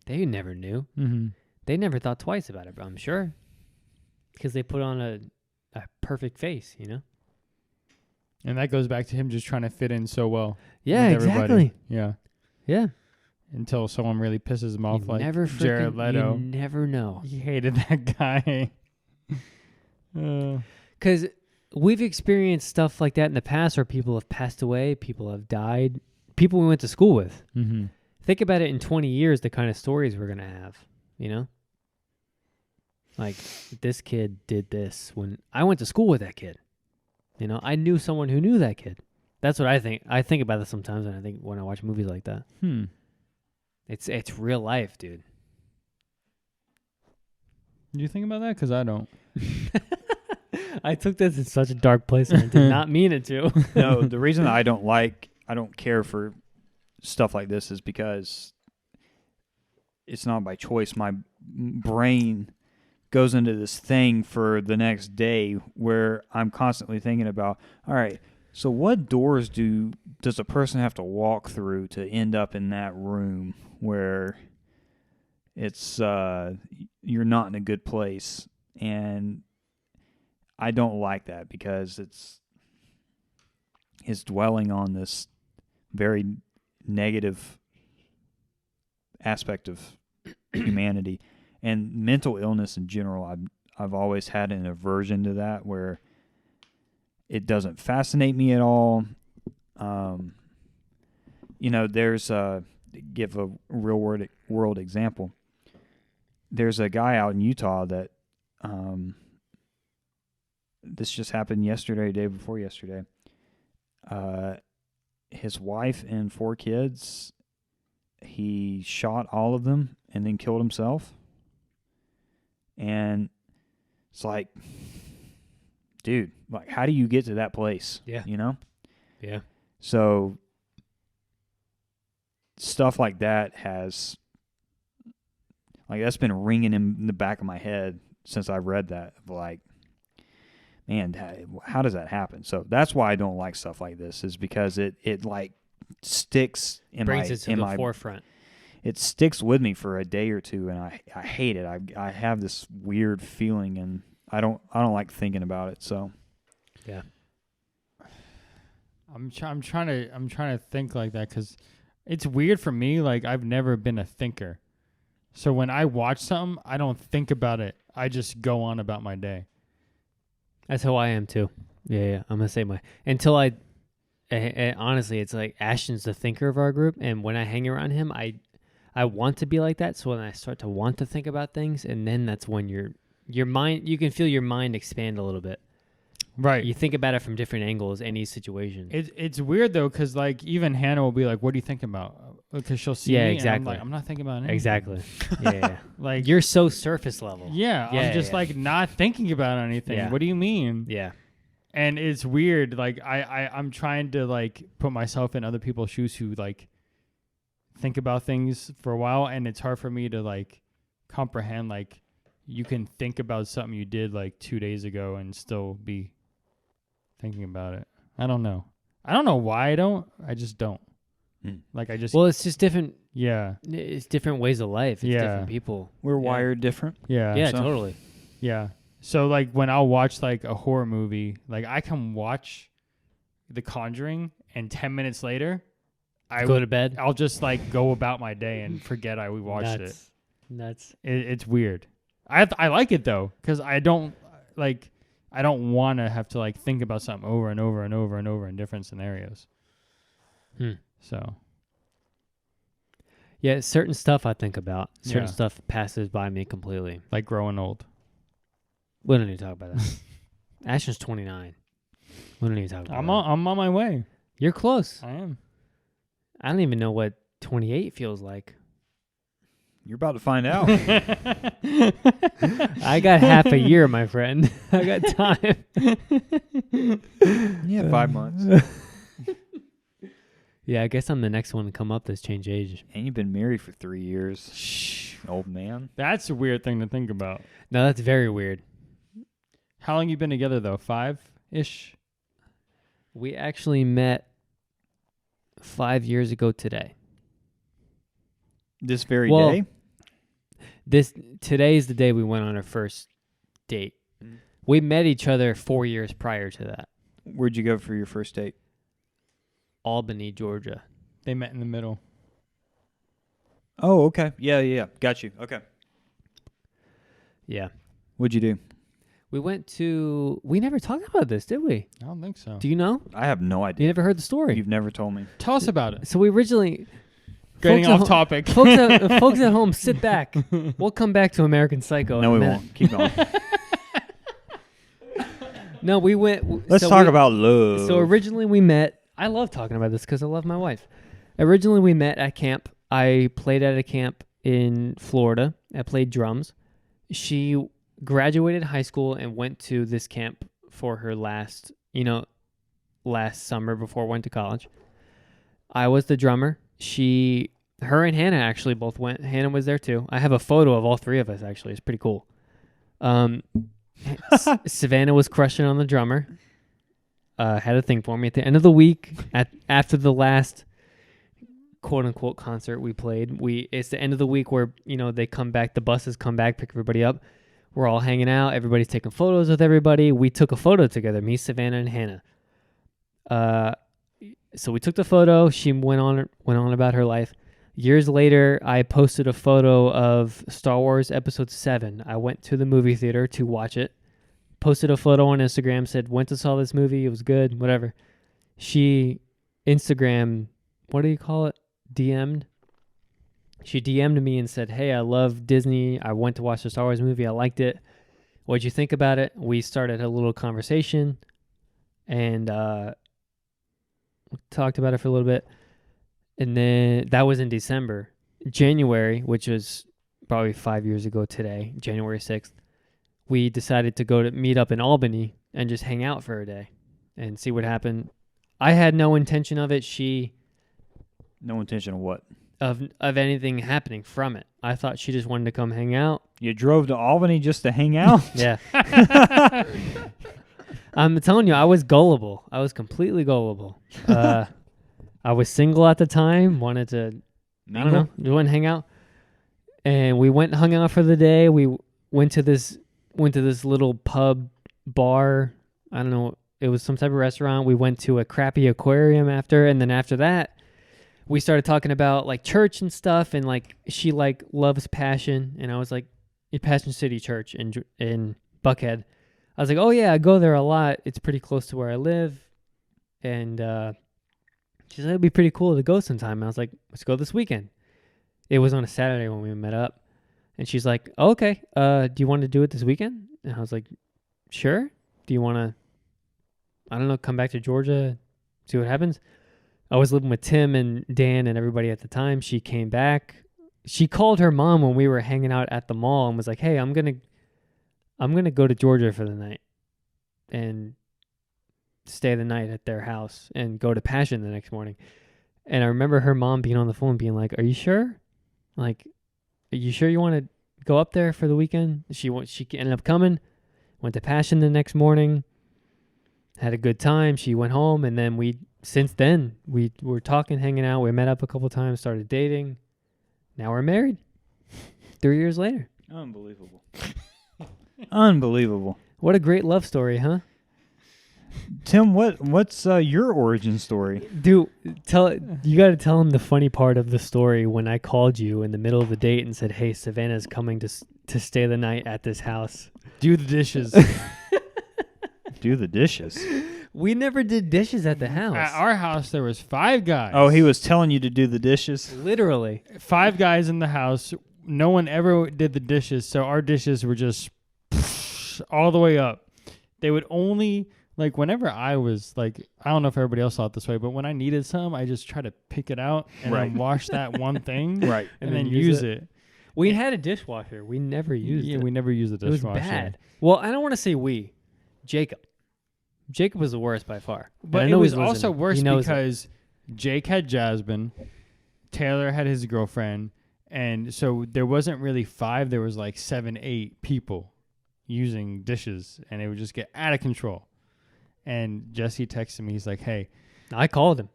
Speaker 3: they never knew.
Speaker 1: Mm-hmm.
Speaker 3: They never thought twice about it. I'm sure, because they put on a perfect face,
Speaker 1: And that goes back to him just trying to fit in so well.
Speaker 3: Yeah,
Speaker 1: with everybody.
Speaker 3: exactly.
Speaker 1: Yeah.
Speaker 3: Yeah.
Speaker 1: Until someone really pisses him off,
Speaker 3: You
Speaker 1: like
Speaker 3: never
Speaker 1: Jared Leto.
Speaker 3: You never know.
Speaker 1: He hated that guy.
Speaker 3: Because we've experienced stuff like that in the past where people have passed away, people have died, people we went to school with.
Speaker 1: Mm-hmm.
Speaker 3: Think about it in 20 years, the kind of stories we're going to have, Like, this kid did this when I went to school with that kid. I knew someone who knew that kid. That's what I think. I think about this sometimes, and I think when I watch movies like that. It's real life, dude.
Speaker 2: Do
Speaker 1: you think about that? Because I don't.
Speaker 3: I took this in such a dark place, and I did not mean it to.
Speaker 2: No, the reason I don't care for stuff like this is because it's not by choice. My brain goes into this thing for the next day where I'm constantly thinking about, all right, so what doors does a person have to walk through to end up in that room where it's you're not in a good place? And I don't like that because it's dwelling on this very negative aspect of humanity and mental illness in general. I've always had an aversion to that where it doesn't fascinate me at all. There's give a real world example. There's a guy out in Utah that this just happened yesterday, day before yesterday. His wife and 4 kids, he shot all of them and then killed himself. And it's like, dude, like, how do you get to that place?
Speaker 3: Yeah. Yeah.
Speaker 2: So stuff like that that's been ringing in the back of my head since I read that. Like, man, how does that happen? So that's why I don't like stuff like this, is because it like sticks in
Speaker 3: brings it to the
Speaker 2: my
Speaker 3: forefront.
Speaker 2: It sticks with me for a day or two, and I hate it. I have this weird feeling, and I don't like thinking about it. So
Speaker 3: yeah,
Speaker 1: I'm trying to think like that because it's weird for me. Like, I've never been a thinker, so when I watch something, I don't think about it. I just go on about my day.
Speaker 3: that's how I am too. Yeah. I'm gonna say until honestly, it's like Ashton's the thinker of our group, and when I hang around him, I I want to be like that. So when I start to want to think about things, and then that's when your mind, you can feel your mind expand a little bit.
Speaker 1: Right.
Speaker 3: You think about it from different angles, any situation.
Speaker 1: It's weird though, because like even Hannah will be like, "What are you thinking about?" Because she'll see
Speaker 3: Yeah,
Speaker 1: me,
Speaker 3: exactly.
Speaker 1: and I'm like, "I'm not thinking about anything."
Speaker 3: Exactly. Yeah.
Speaker 1: Like
Speaker 3: You're so surface level.
Speaker 1: yeah,
Speaker 3: Yeah,
Speaker 1: I'm just
Speaker 3: yeah.
Speaker 1: like not thinking about anything.
Speaker 3: Yeah.
Speaker 1: What do you mean?
Speaker 3: Yeah.
Speaker 1: And it's weird. Like I'm trying to like put myself in other people's shoes who like think about things for a while, and it's hard for me to like comprehend like you can think about something you did like 2 days ago and still be thinking about it. I don't know why I don't. I just don't. Like I just
Speaker 3: Well, it's just different.
Speaker 1: yeah.
Speaker 3: It's different ways of life. It's
Speaker 1: Yeah.
Speaker 3: different people.
Speaker 2: We're
Speaker 3: Yeah.
Speaker 2: wired different.
Speaker 1: Yeah.
Speaker 3: Yeah,
Speaker 2: so-
Speaker 3: totally.
Speaker 1: Yeah. So like when I'll watch like a horror movie, like I can watch The Conjuring and 10 minutes later
Speaker 3: Go to bed.
Speaker 1: I'll just like go about my day and forget we watched
Speaker 3: Nuts.
Speaker 1: It's weird. I like it though, cuz I don't want to have to like think about something over and over and over and over in different scenarios. So,
Speaker 3: Yeah, certain stuff I think about. Certain
Speaker 1: Yeah.
Speaker 3: stuff passes by me completely.
Speaker 1: like growing old.
Speaker 3: We don't need to talk about that. Ashton's 29. We don't need to talk about that.
Speaker 1: I'm on my way.
Speaker 3: You're close.
Speaker 1: I am.
Speaker 3: I don't even know what 28 feels like.
Speaker 2: You're about to find out.
Speaker 3: I got half a year, my friend. I got time.
Speaker 2: Yeah, 5 months.
Speaker 3: Yeah, I guess I'm the next one to come up that's change age.
Speaker 2: And you've been married for 3 years. Shh, old man.
Speaker 1: That's a weird thing to think about.
Speaker 3: No, that's very weird.
Speaker 1: How long you been together though? 5-ish?
Speaker 3: We actually met 5 years ago today.
Speaker 2: This very
Speaker 3: Well,
Speaker 2: day?
Speaker 3: Today's the day we went on our first date.
Speaker 2: Mhm.
Speaker 3: We met each other 4 years prior to that.
Speaker 2: Where'd you go for your first date?
Speaker 3: Albany, Georgia.
Speaker 1: They met in the middle.
Speaker 2: Oh, okay. Yeah. Got you. Okay.
Speaker 3: Yeah.
Speaker 2: What'd you do?
Speaker 3: We never talked about this, did we?
Speaker 1: I don't think so.
Speaker 3: Do you know?
Speaker 2: I have no
Speaker 3: You
Speaker 2: idea.
Speaker 3: never heard the story.
Speaker 2: You've never told me.
Speaker 1: Tell us about it.
Speaker 3: So we originally
Speaker 1: Getting
Speaker 3: folks at
Speaker 1: off topic.
Speaker 3: folks at home, sit back. We'll come back to American Psycho.
Speaker 2: No,
Speaker 3: in
Speaker 2: we
Speaker 3: a minute.
Speaker 2: won't. Keep going.
Speaker 3: No, we went.
Speaker 2: Let's
Speaker 3: so
Speaker 2: talk
Speaker 3: we-
Speaker 2: about love.
Speaker 3: So originally we met. I love talking about this because I love my wife. Originally we met at camp. I played at a camp in Florida. I played drums. She graduated high school and went to this camp for her last summer before I went to college. I was the drummer. Her and Hannah actually both went. Hannah was there too. I have a photo of all three of us actually. It's pretty cool. Savannah was crushing on the drummer. Had a thing for me at the end of the week after the last quote unquote concert we played. It's the end of the week where they come back, the buses come back, pick everybody up. We're all hanging out. Everybody's taking photos with everybody. We took a photo together, me, Savannah, and Hannah. So we took the photo. She went on about her life. Years later, I posted a photo of Star Wars Episode 7. I went to the movie theater to watch it. Posted a photo on Instagram, said, went to saw this movie. It was good, whatever. She Instagram, what do you call it? DM'd. She DM'd me and said, hey, I love Disney. I went to watch the Star Wars movie. I liked it. What'd you think about it? We started a little conversation and talked about it for a little bit. And then that was in December. January, which was probably 5 years ago today, January 6th, we decided to meet up in Albany and just hang out for a day and see what happened. I had no intention of it.
Speaker 2: No intention of what?
Speaker 3: Of anything happening from it. I thought she just wanted to come hang out.
Speaker 2: You drove to Albany just to hang out?
Speaker 3: Yeah. I'm telling you, I was gullible. I was completely gullible. I was single at the time, wanted to, I don't know, just went and hang out. And we went and hung out for the day. We went to this little pub bar. I don't know. It was some type of restaurant. We went to a crappy aquarium after. And then after that, we started talking about like church and stuff. And like she like loves Passion. And I was like, Passion City Church in Buckhead. I was like, oh yeah, I go there a lot. It's pretty close to where I live. And she said it'd be pretty cool to go sometime. And I was like, let's go this weekend. it was on a Saturday when we met up, and she's like, oh, okay, do you want to do it this weekend? And I was like, sure. Do you want to, I don't know, come back to Georgia, see what happens? I was living with Tim and Dan and everybody at the time. She came back. She called her mom when we were hanging out at the mall and was like, hey, I'm gonna go to Georgia for the night and stay the night at their house and go to Passion the next morning. And I remember her mom being on the phone being like, are you sure? Like, are you sure you want to go up there for the weekend? She ended up coming, went to Passion the next morning, had a good time. She went home, and then since then, we were talking, hanging out. We met up a couple times, started dating. Now we're married 3 years later.
Speaker 2: Unbelievable. Unbelievable.
Speaker 3: What a great love story, huh?
Speaker 2: Tim, what's your origin story?
Speaker 3: Dude, you got to tell him the funny part of the story when I called you in the middle of the date and said, hey, Savannah's coming to stay the night at this house.
Speaker 1: Do the dishes.
Speaker 2: Do the dishes.
Speaker 3: We never did dishes at the house.
Speaker 1: At our house, there was 5 guys.
Speaker 2: Oh, he was telling you to do the dishes?
Speaker 3: Literally.
Speaker 1: 5 guys in the house. No one ever did the dishes, so our dishes were just all the way up. They would only, like, whenever I was, like, I don't know if everybody else thought this way, but when I needed some, I just try to pick it out and then wash that one thing
Speaker 2: Right.
Speaker 1: and then use it.
Speaker 3: We had a dishwasher. We never used it.
Speaker 1: Yeah, we never used the
Speaker 3: It was
Speaker 1: dishwasher.
Speaker 3: bad. Well, I don't want to say we. Jacob was the worst by far.
Speaker 1: But
Speaker 3: I
Speaker 1: it
Speaker 3: know
Speaker 1: was
Speaker 3: he's
Speaker 1: also
Speaker 3: listening.
Speaker 1: worse
Speaker 3: He knows it.
Speaker 1: because Jake had Jasmine, Taylor had his girlfriend, and so there wasn't really 5. There was like 7, 8 people using dishes, and it would just get out of control. And Jesse texted me. He's like, hey,
Speaker 3: I called him.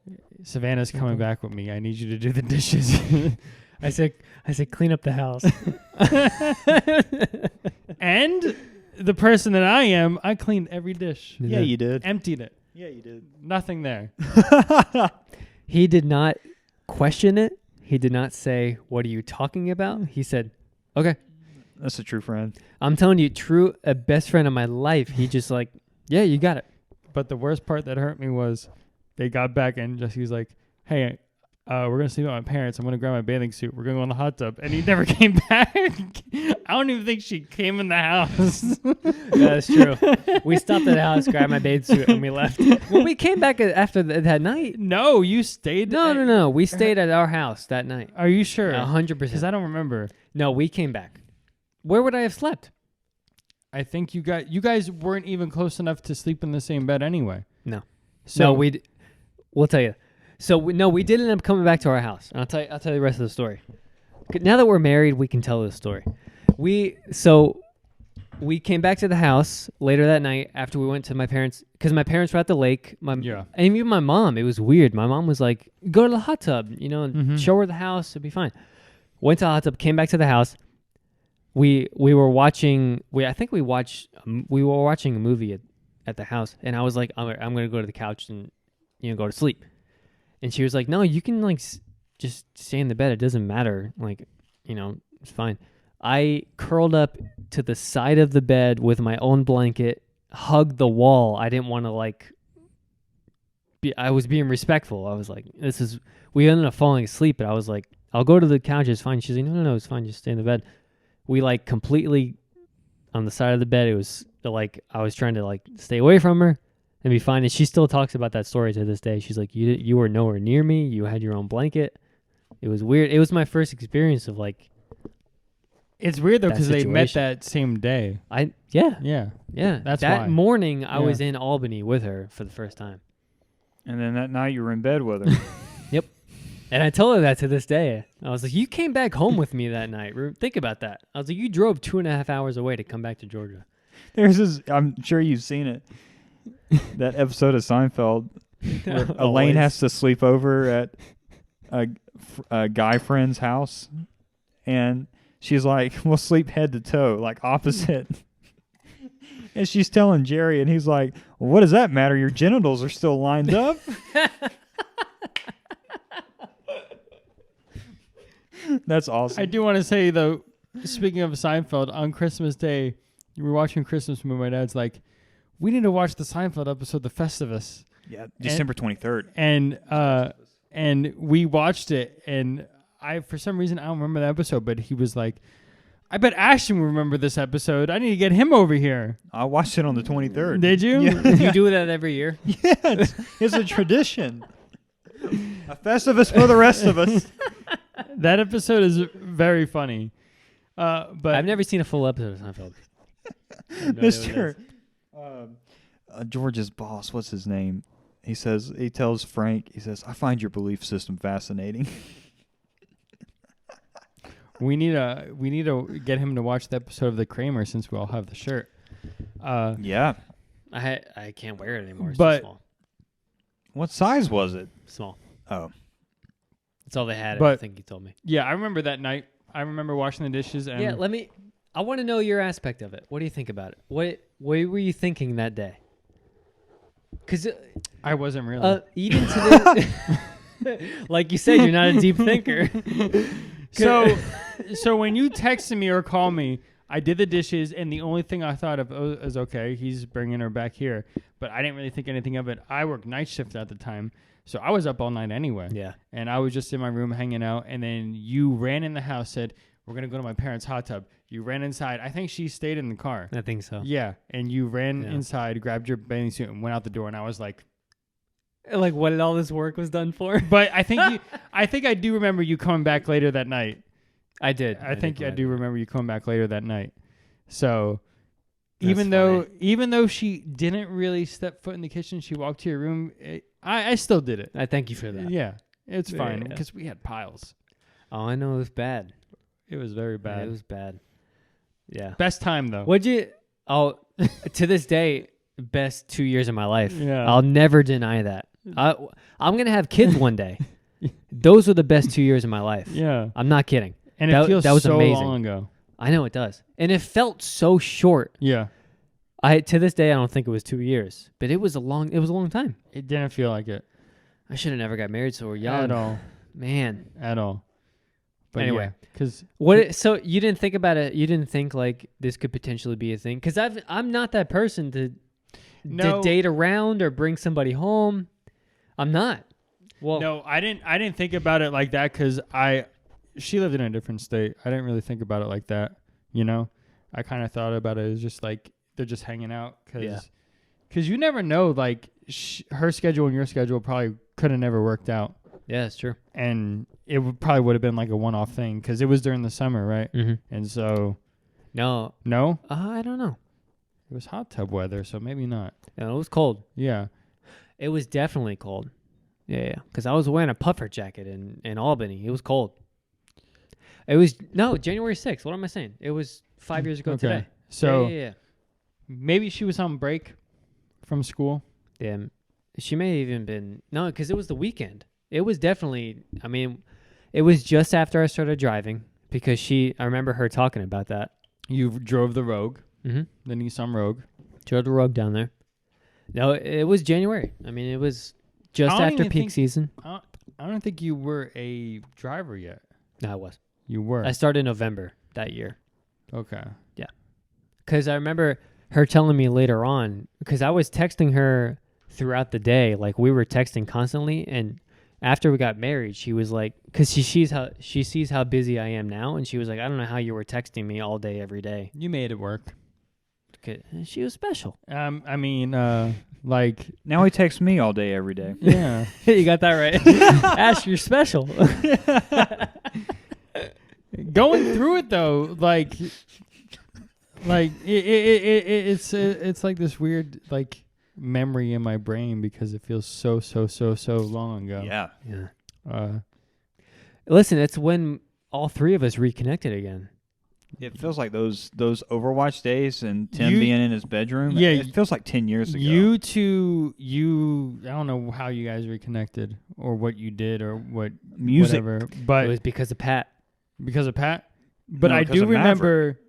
Speaker 1: Savannah's coming back with me. I need you to do the dishes.
Speaker 3: I said, clean up the house.
Speaker 1: And the person that I am, I cleaned every dish.
Speaker 2: Yeah, you did.
Speaker 1: Emptied it.
Speaker 2: Yeah, you did.
Speaker 1: Nothing there.
Speaker 3: He did not question it. He did not say, what are you talking about? He said, okay.
Speaker 2: That's a true friend.
Speaker 3: I'm telling you, a best friend of my life. He just like, yeah, you got it.
Speaker 1: But the worst part that hurt me was they got back and Jesse's like, hey, we're going to sleep at my parents. I'm going to grab my bathing suit. We're going to go in the hot tub. And he never came back. I don't even think she came in the house.
Speaker 3: Yeah, that's true. We stopped at the house, grabbed my bathing suit, and we left. Well, we came back after that night.
Speaker 1: No, you stayed.
Speaker 3: No. We stayed at our house that night.
Speaker 1: Are you sure?
Speaker 3: 100%.
Speaker 1: Because I don't remember.
Speaker 3: No, we came back. Where would I have slept?
Speaker 1: I think you guys weren't even close enough to sleep in the same bed anyway.
Speaker 3: No.
Speaker 1: So
Speaker 3: No, we'll tell you. So we did end up coming back to our house. And I'll tell you the rest of the story. Now that we're married, we can tell this story. We came back to the house later that night after we went to my parents, because my parents were at the lake. And even my mom, it was weird. My mom was like, go to the hot tub, and show her the house. It'd be fine. Went to the hot tub, came back to the house. We were watching, we were watching a movie at the house. And I was like, I'm going to go to the couch and, go to sleep. And she was like, no, you can just stay in the bed. It doesn't matter. It's fine. I curled up to the side of the bed with my own blanket, hugged the wall. I didn't want to I was being respectful. I was like, we ended up falling asleep, but I was like, I'll go to the couch. It's fine. She's like, no, it's fine. Just stay in the bed. We completely on the side of the bed. It was I was trying to stay away from her and be fine. And she still talks about that story to this day. She's like, you were nowhere near me. You had your own blanket. It was weird. It was my first experience of
Speaker 1: it's weird though
Speaker 3: that
Speaker 1: because they met
Speaker 3: situation.
Speaker 1: that same day.
Speaker 3: Yeah.
Speaker 1: That's
Speaker 3: that
Speaker 1: why.
Speaker 3: morning I was in Albany with her for the first time.
Speaker 2: And then that night you were in bed with her.
Speaker 3: Yep. And I told her that to this day. I was like, you came back home with me that night. Think about that. I was like, you drove 2.5 hours away to come back to Georgia.
Speaker 2: There's this, I'm sure you've seen it, that episode of Seinfeld where Elaine has to sleep over at a guy friend's house. And she's like, we'll sleep head to toe, opposite. And she's telling Jerry, and he's like, well, what does that matter? Your genitals are still lined up. That's awesome.
Speaker 1: I do want to say though, speaking of Seinfeld, on Christmas Day, we were watching Christmas movie. My dad's like, we need to watch the Seinfeld episode, The Festivus.
Speaker 2: Yeah, December 23rd.
Speaker 1: And we watched it, and I for some reason I don't remember the episode, but he was like, I bet Ashton will remember this episode. I need to get him over here.
Speaker 2: I watched it on the 23rd.
Speaker 1: Did you?
Speaker 2: Yeah.
Speaker 3: You do that every year?
Speaker 2: Yeah, it's a tradition. A Festivus for the rest of us.
Speaker 1: That episode is very funny. But
Speaker 3: I've never seen a full episode of Seinfeld. I have no idea what it
Speaker 2: Mr.
Speaker 3: is.
Speaker 2: George's boss, what's his name? He tells Frank, I find your belief system fascinating.
Speaker 1: we need to get him to watch the episode of the Kramer since we all have the shirt.
Speaker 2: Yeah.
Speaker 3: I can't wear it anymore. It's
Speaker 1: But-
Speaker 3: too small.
Speaker 2: What size was it?
Speaker 3: Small.
Speaker 2: Oh.
Speaker 3: That's all they had. I
Speaker 1: But-
Speaker 3: think he told me.
Speaker 1: Yeah, I remember that night. I remember washing the dishes and
Speaker 3: Yeah, I want to know your aspect of it. What do you think about it? What were you thinking that day? Because
Speaker 1: I wasn't really.
Speaker 3: even to this, like you said, you're not a deep thinker.
Speaker 1: So when you texted me or called me, I did the dishes, and the only thing I thought of is, okay, he's bringing her back here. But I didn't really think anything of it. I worked night shift at the time, so I was up all night anyway.
Speaker 3: Yeah.
Speaker 1: And I was just in my room hanging out, and then you ran in the house, said, we're going to go to my parents' hot tub. You ran inside. I think she stayed in the car.
Speaker 3: I think so.
Speaker 1: Yeah, and you ran
Speaker 3: Yeah.
Speaker 1: inside, grabbed your bathing suit, and went out the door, and I was like...
Speaker 3: Like what all this work was done for?
Speaker 1: But I think I do remember you coming back later that night.
Speaker 3: I did.
Speaker 1: I think I
Speaker 3: did.
Speaker 1: do remember you coming back later that night. So
Speaker 3: That's
Speaker 1: even though she didn't really step foot in the kitchen, she walked to your room. I still did it.
Speaker 3: I thank you for that.
Speaker 1: Yeah, it's
Speaker 3: Yeah,
Speaker 1: fine
Speaker 3: yeah.
Speaker 1: because we had piles.
Speaker 3: Oh, I know it was bad.
Speaker 1: It was very
Speaker 3: Yeah,
Speaker 1: bad.
Speaker 3: it was bad. Yeah.
Speaker 1: Best time though.
Speaker 3: What'd you? Oh, to this day, best 2 years of my life.
Speaker 1: Yeah.
Speaker 3: I'll never deny that. I'm gonna have kids one day. Those were the best 2 years of my life.
Speaker 1: Yeah,
Speaker 3: I'm not kidding.
Speaker 1: and
Speaker 3: That-
Speaker 1: it feels
Speaker 3: that was
Speaker 1: so
Speaker 3: amazing.
Speaker 1: long ago.
Speaker 3: I know it does, and it felt so short.
Speaker 1: Yeah,
Speaker 3: To this day, I don't think it was 2 years, but it was a long time.
Speaker 1: it didn't feel like it
Speaker 3: I should have never got married so young.
Speaker 1: at all.
Speaker 3: Man.
Speaker 1: At all. But
Speaker 3: Anyway.
Speaker 1: because
Speaker 3: So you didn't think about it? You didn't think like this could potentially be a thing? Because I'm not that person to
Speaker 1: No.
Speaker 3: date around or bring somebody home. I'm not. Well,
Speaker 1: no, I didn't think about it like that because she lived in a different state. I didn't really think about it like that. You know, I kind of thought about it as just like they're just hanging out because
Speaker 3: Yeah.
Speaker 1: you never know. Like her schedule and your schedule probably could have never worked out,
Speaker 3: yeah, that's true.
Speaker 1: and it probably would have been like a one-off thing because it was during the summer, right?
Speaker 3: Mm-hmm.
Speaker 1: And so
Speaker 3: No,
Speaker 1: no,
Speaker 3: I don't know.
Speaker 1: it was hot tub weather, so maybe not.
Speaker 3: No, it was cold.
Speaker 1: Yeah,
Speaker 3: It was definitely cold. Yeah. Because I was wearing a puffer jacket in Albany. It was cold. It was January 6th. What am I saying? It was 5 years ago
Speaker 1: Okay.
Speaker 3: today.
Speaker 1: So
Speaker 3: yeah.
Speaker 1: maybe she was on break from school.
Speaker 3: Yeah, she may have even been because it was the weekend. It was definitely. I mean, it was just after I started driving because I remember her talking about that.
Speaker 1: You drove the Rogue,
Speaker 3: Mm-hmm.
Speaker 1: the Nissan Rogue.
Speaker 3: Drove the Rogue down there. No, it was January. I mean, it was just
Speaker 1: I don't
Speaker 3: after
Speaker 1: even
Speaker 3: peak
Speaker 1: think-
Speaker 3: season.
Speaker 1: I don't think you were a driver yet.
Speaker 3: No, I was.
Speaker 1: You were.
Speaker 3: I started in November that year
Speaker 1: Okay.
Speaker 3: because I remember her telling me later on because I was texting her throughout the day, like we were texting constantly, and after we got married, she was like, because she sees how busy I am now, and she was like, I don't know how you were texting me all day every day.
Speaker 1: You made it work.
Speaker 3: 'Cause she was special.
Speaker 1: I mean, like,
Speaker 2: Now he texts me all day, every day.
Speaker 1: yeah.
Speaker 3: You got that right. Ash, you're special.
Speaker 1: Going through it though, like it's like this weird like memory in my brain because it feels so long ago.
Speaker 2: Yeah.
Speaker 3: Yeah. Listen, it's when all three of us reconnected again.
Speaker 2: It feels like those Overwatch days and Tim
Speaker 1: You-
Speaker 2: being in his bedroom.
Speaker 1: Yeah,
Speaker 2: It feels like 10 years ago.
Speaker 1: You two, I don't know how you guys reconnected or what you did or what
Speaker 2: Music.
Speaker 1: whatever,
Speaker 3: It
Speaker 1: but
Speaker 3: was because of Pat.
Speaker 1: because of Pat. But
Speaker 2: No,
Speaker 1: I
Speaker 2: because
Speaker 1: do
Speaker 2: of Maverick.
Speaker 1: remember.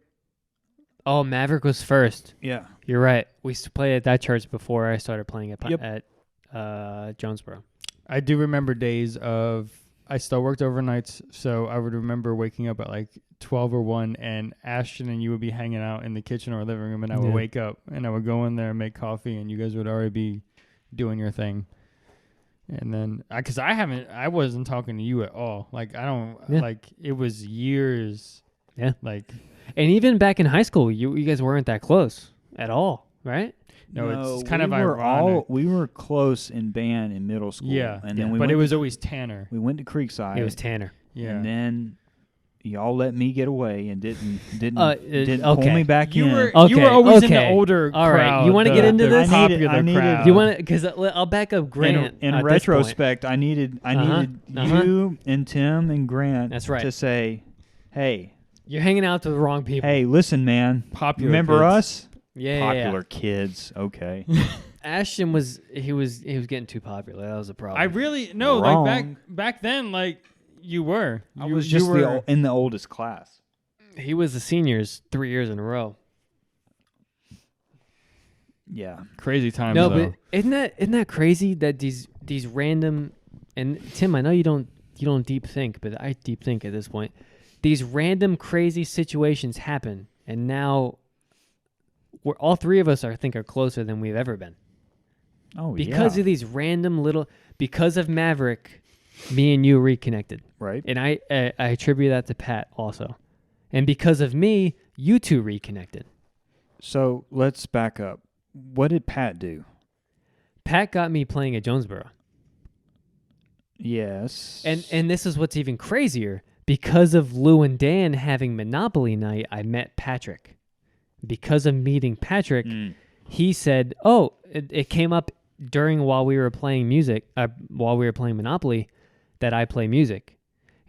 Speaker 3: Oh, Maverick was first.
Speaker 2: Yeah.
Speaker 3: You're right. We used to play at that church before I started playing
Speaker 2: Yep.
Speaker 3: at Jonesboro.
Speaker 1: I do remember days of I still worked overnights, so I would remember waking up at like 12 or 1, and Ashton and you would be hanging out in the kitchen or living room, and I would
Speaker 3: Yeah.
Speaker 1: wake up and I would go in there and make coffee, and you guys would already be doing your thing. And then, because I wasn't talking to you at all. Like, I don't,
Speaker 3: Yeah.
Speaker 1: like, it was years.
Speaker 3: Yeah.
Speaker 1: Like,
Speaker 3: And even back in high school, you guys weren't that close at all, right?
Speaker 1: no, it's kind
Speaker 2: we
Speaker 1: of
Speaker 2: were
Speaker 1: ironic.
Speaker 2: we were close in band in middle school.
Speaker 1: Yeah.
Speaker 2: And then
Speaker 1: but it was always Tanner.
Speaker 2: we went to Creekside.
Speaker 3: It was Tanner.
Speaker 1: Yeah.
Speaker 2: And then y'all let me get away and didn't
Speaker 3: okay.
Speaker 2: pull me back
Speaker 1: You
Speaker 2: in.
Speaker 1: were
Speaker 3: Okay,
Speaker 1: you were always in the
Speaker 3: okay.
Speaker 1: older
Speaker 3: All right,
Speaker 1: crowd.
Speaker 3: you wanna get into
Speaker 1: the
Speaker 3: this?
Speaker 1: popular
Speaker 2: I needed-
Speaker 1: crowd.
Speaker 3: You want to? Because I'll back up Grant.
Speaker 2: in
Speaker 3: at this
Speaker 2: retrospect, I needed
Speaker 3: Uh-huh.
Speaker 2: you and Tim and Grant
Speaker 3: That's right.
Speaker 2: to say, hey,
Speaker 3: point. You're hanging out with the wrong people.
Speaker 2: hey, listen, man.
Speaker 1: Popular
Speaker 2: Remember
Speaker 1: kids.
Speaker 2: us?
Speaker 3: yeah,
Speaker 2: Popular kids. Okay.
Speaker 3: Ashton was getting too popular. That was a problem.
Speaker 1: I really no
Speaker 2: Wrong.
Speaker 1: like back then like you were.
Speaker 2: I
Speaker 1: You-
Speaker 2: was
Speaker 1: you
Speaker 2: just
Speaker 1: were,
Speaker 2: in the oldest class.
Speaker 3: He was the seniors 3 years in a row.
Speaker 2: Yeah.
Speaker 1: crazy times.
Speaker 3: No,
Speaker 1: though.
Speaker 3: but isn't that crazy that these random, and Tim, I know you don't deep think, but I deep think at this point. These random crazy situations happen, and now we're all three of us are closer than we've ever been
Speaker 2: Oh,
Speaker 3: because
Speaker 2: yeah.
Speaker 3: of these random little. Because of Maverick, me and you reconnected,
Speaker 2: Right.
Speaker 3: and I attribute that to Pat also, and because of me, you two reconnected.
Speaker 2: So let's back up. What did Pat do?
Speaker 3: Pat got me playing at Jonesboro.
Speaker 2: Yes.
Speaker 3: And this is what's even crazier. Because of Lou and Dan having Monopoly night, I met Patrick. Because of meeting Patrick, he said, "Oh, it came up while we were playing music, while we were playing Monopoly, that I play music."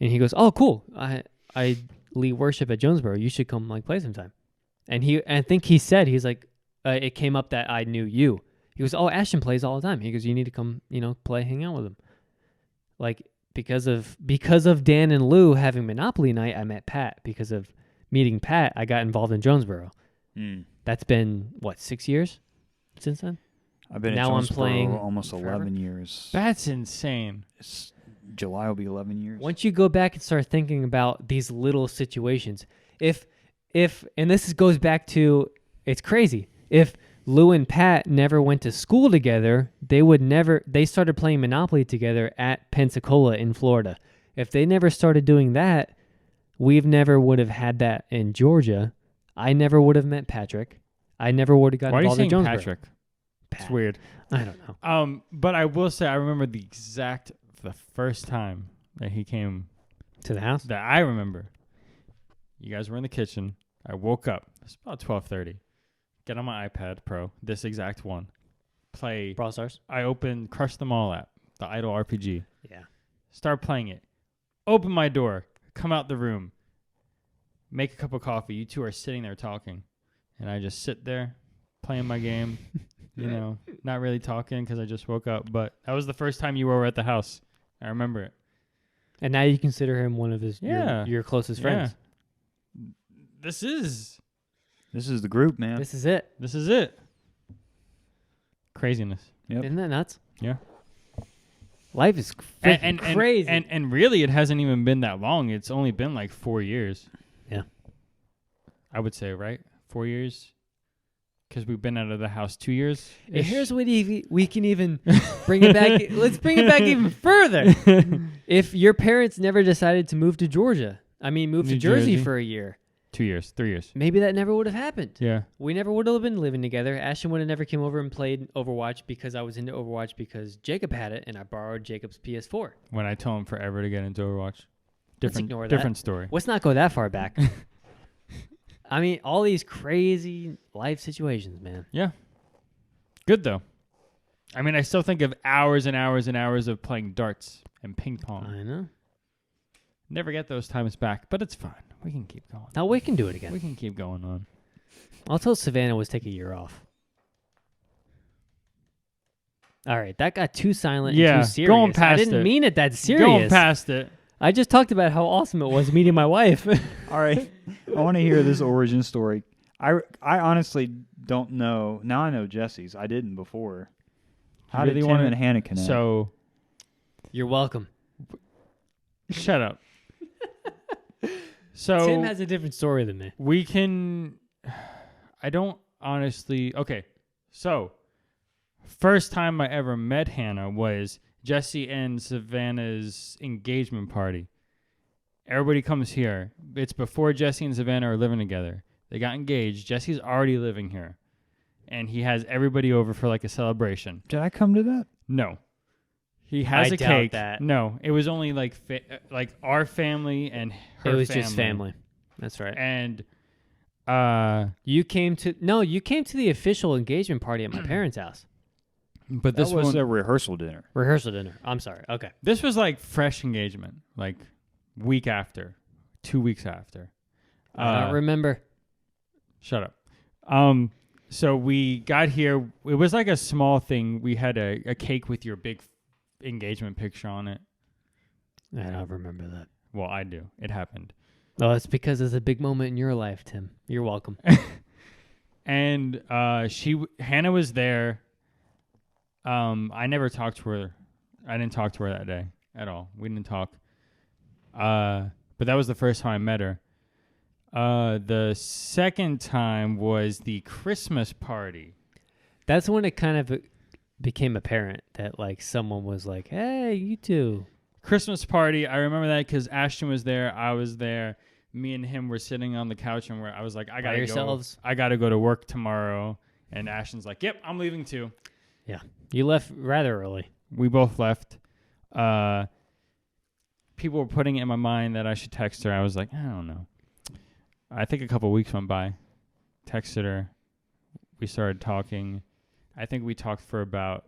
Speaker 3: And he goes, "Oh, cool. I lead worship at Jonesboro. You should come play sometime." And I think he said he's like, it came up that I knew you. He goes, "Oh, Ashton plays all the time." He goes, "You need to come, play, hang out with him." Like because of Dan and Lou having Monopoly night, I met Pat. Because of meeting Pat, I got involved in Jonesboro. That's been 6 years since then.
Speaker 2: I've been
Speaker 3: now
Speaker 2: at
Speaker 3: I'm
Speaker 2: Jonesboro
Speaker 3: playing
Speaker 2: almost
Speaker 3: forever.
Speaker 2: 11 years.
Speaker 1: That's insane.
Speaker 2: July will be 11 years.
Speaker 3: Once you go back and start thinking about these little situations, if and goes back to, it's crazy. If Lou and Pat never went to school together, they started playing Monopoly together at Pensacola in Florida. If they never started doing that, we've never would have had that in Georgia. I never would have met Patrick. I never would have gotten
Speaker 1: Why are you
Speaker 3: involved in
Speaker 1: saying
Speaker 3: Jonesboro.
Speaker 1: Patrick?
Speaker 3: Pat.
Speaker 1: It's weird.
Speaker 3: I don't know.
Speaker 1: But I will say I remember the first time that he came
Speaker 3: To the house?
Speaker 1: that I remember. You guys were in the kitchen. I woke up. It's about 12:30. Get on my iPad Pro, this exact one. Play.
Speaker 3: Brawl Stars?
Speaker 1: I open Crush Them All app, the Idle RPG.
Speaker 3: Yeah.
Speaker 1: Start playing it. Open my door. Come out the room. Make a cup of coffee. You two are sitting there talking. And I just sit there playing my game. Not really talking because I just woke up. But that was the first time you were at the house. I remember it.
Speaker 3: And now you consider him one of
Speaker 1: Yeah.
Speaker 3: your closest friends.
Speaker 1: Yeah. This is
Speaker 2: the group, man.
Speaker 3: This is it.
Speaker 1: craziness.
Speaker 2: Yep.
Speaker 3: Isn't that nuts?
Speaker 1: Yeah.
Speaker 3: Life is freaking crazy.
Speaker 1: And really, it hasn't even been that long. It's only been like 4 years.
Speaker 3: Yeah.
Speaker 1: I would say, right? 4 years? Because we've been out of the house 2 years.
Speaker 3: And here's what we can even bring it back. Let's bring it back even further. If your parents never decided to move to Georgia, move to
Speaker 1: New
Speaker 3: Jersey
Speaker 1: Jersey?
Speaker 3: for a year,
Speaker 1: 2 years, 3 years.
Speaker 3: maybe that never would have happened.
Speaker 1: Yeah.
Speaker 3: We never would have been living together. Ashton would have never came over and played Overwatch because I was into Overwatch because Jacob had it and I borrowed Jacob's PS4.
Speaker 1: When I told him forever to get into Overwatch.
Speaker 3: ignore that.
Speaker 1: Different story.
Speaker 3: Let's not go that far back. All these crazy life situations, man.
Speaker 1: Yeah. Good, though. I still think of hours and hours and hours of playing darts and ping pong.
Speaker 3: I know.
Speaker 1: Never get those times back, but it's fine. We can keep going.
Speaker 3: Now we can do it again.
Speaker 1: We can keep going on.
Speaker 3: I'll tell Savannah was take a year off. All right, that got too silent
Speaker 1: Yeah,
Speaker 3: and too serious.
Speaker 1: going past
Speaker 3: I didn't
Speaker 1: it.
Speaker 3: mean it that serious.
Speaker 1: Going past it.
Speaker 3: I just talked about how awesome it was meeting my wife.
Speaker 2: All right. I want to hear this origin story. I honestly don't know. Now I know Jesse's. I didn't before. How
Speaker 1: really
Speaker 2: did Tim
Speaker 1: wanna-
Speaker 2: and Hannah connect?
Speaker 1: So,
Speaker 3: You're welcome.
Speaker 1: shut up. So
Speaker 3: Tim has a different story than me.
Speaker 1: we can. I don't honestly. Okay, so first time I ever met Hannah was Jesse and Savannah's engagement party. Everybody comes here. It's before Jesse and Savannah are living together. They got engaged. Jesse's already living here. And he has everybody over for like a celebration.
Speaker 2: Did I come to that?
Speaker 1: No. He has
Speaker 3: I
Speaker 1: a
Speaker 3: doubt
Speaker 1: cake.
Speaker 3: that.
Speaker 1: No, it was only like our family and her
Speaker 3: It was
Speaker 1: family.
Speaker 3: just family. That's right.
Speaker 1: And
Speaker 3: You came to the official engagement party at my parents' house.
Speaker 1: but
Speaker 2: That
Speaker 1: this
Speaker 2: was
Speaker 1: one,
Speaker 2: a rehearsal dinner.
Speaker 3: Rehearsal dinner. I'm sorry. Okay.
Speaker 1: this was like fresh engagement, like week after, 2 weeks after.
Speaker 3: I don't remember.
Speaker 1: Shut up. So we got here. It was like a small thing. We had a cake with your big engagement picture on it.
Speaker 3: I don't remember that.
Speaker 1: Well, I do. It happened.
Speaker 3: Oh, it's because it's a big moment in your life, Tim. You're welcome.
Speaker 1: And Hannah was there. I never talked to her. I didn't talk to her that day at all. We didn't talk. But that was the first time I met her. The second time was the Christmas party.
Speaker 3: That's when it kind of became apparent that like someone was like, "Hey, you two."
Speaker 1: Christmas party. I remember that because Ashton was there. I was there. Me and him were sitting on the couch, and I was like, "I gotta
Speaker 3: yourselves?
Speaker 1: go. I gotta go to work tomorrow." And Ashton's like, "Yep, I'm leaving too."
Speaker 3: You left rather early.
Speaker 1: We both left. People were putting it in my mind that I should text her. I was like, I don't know. I think a couple of weeks went by. Texted her. We started talking. I think we talked for about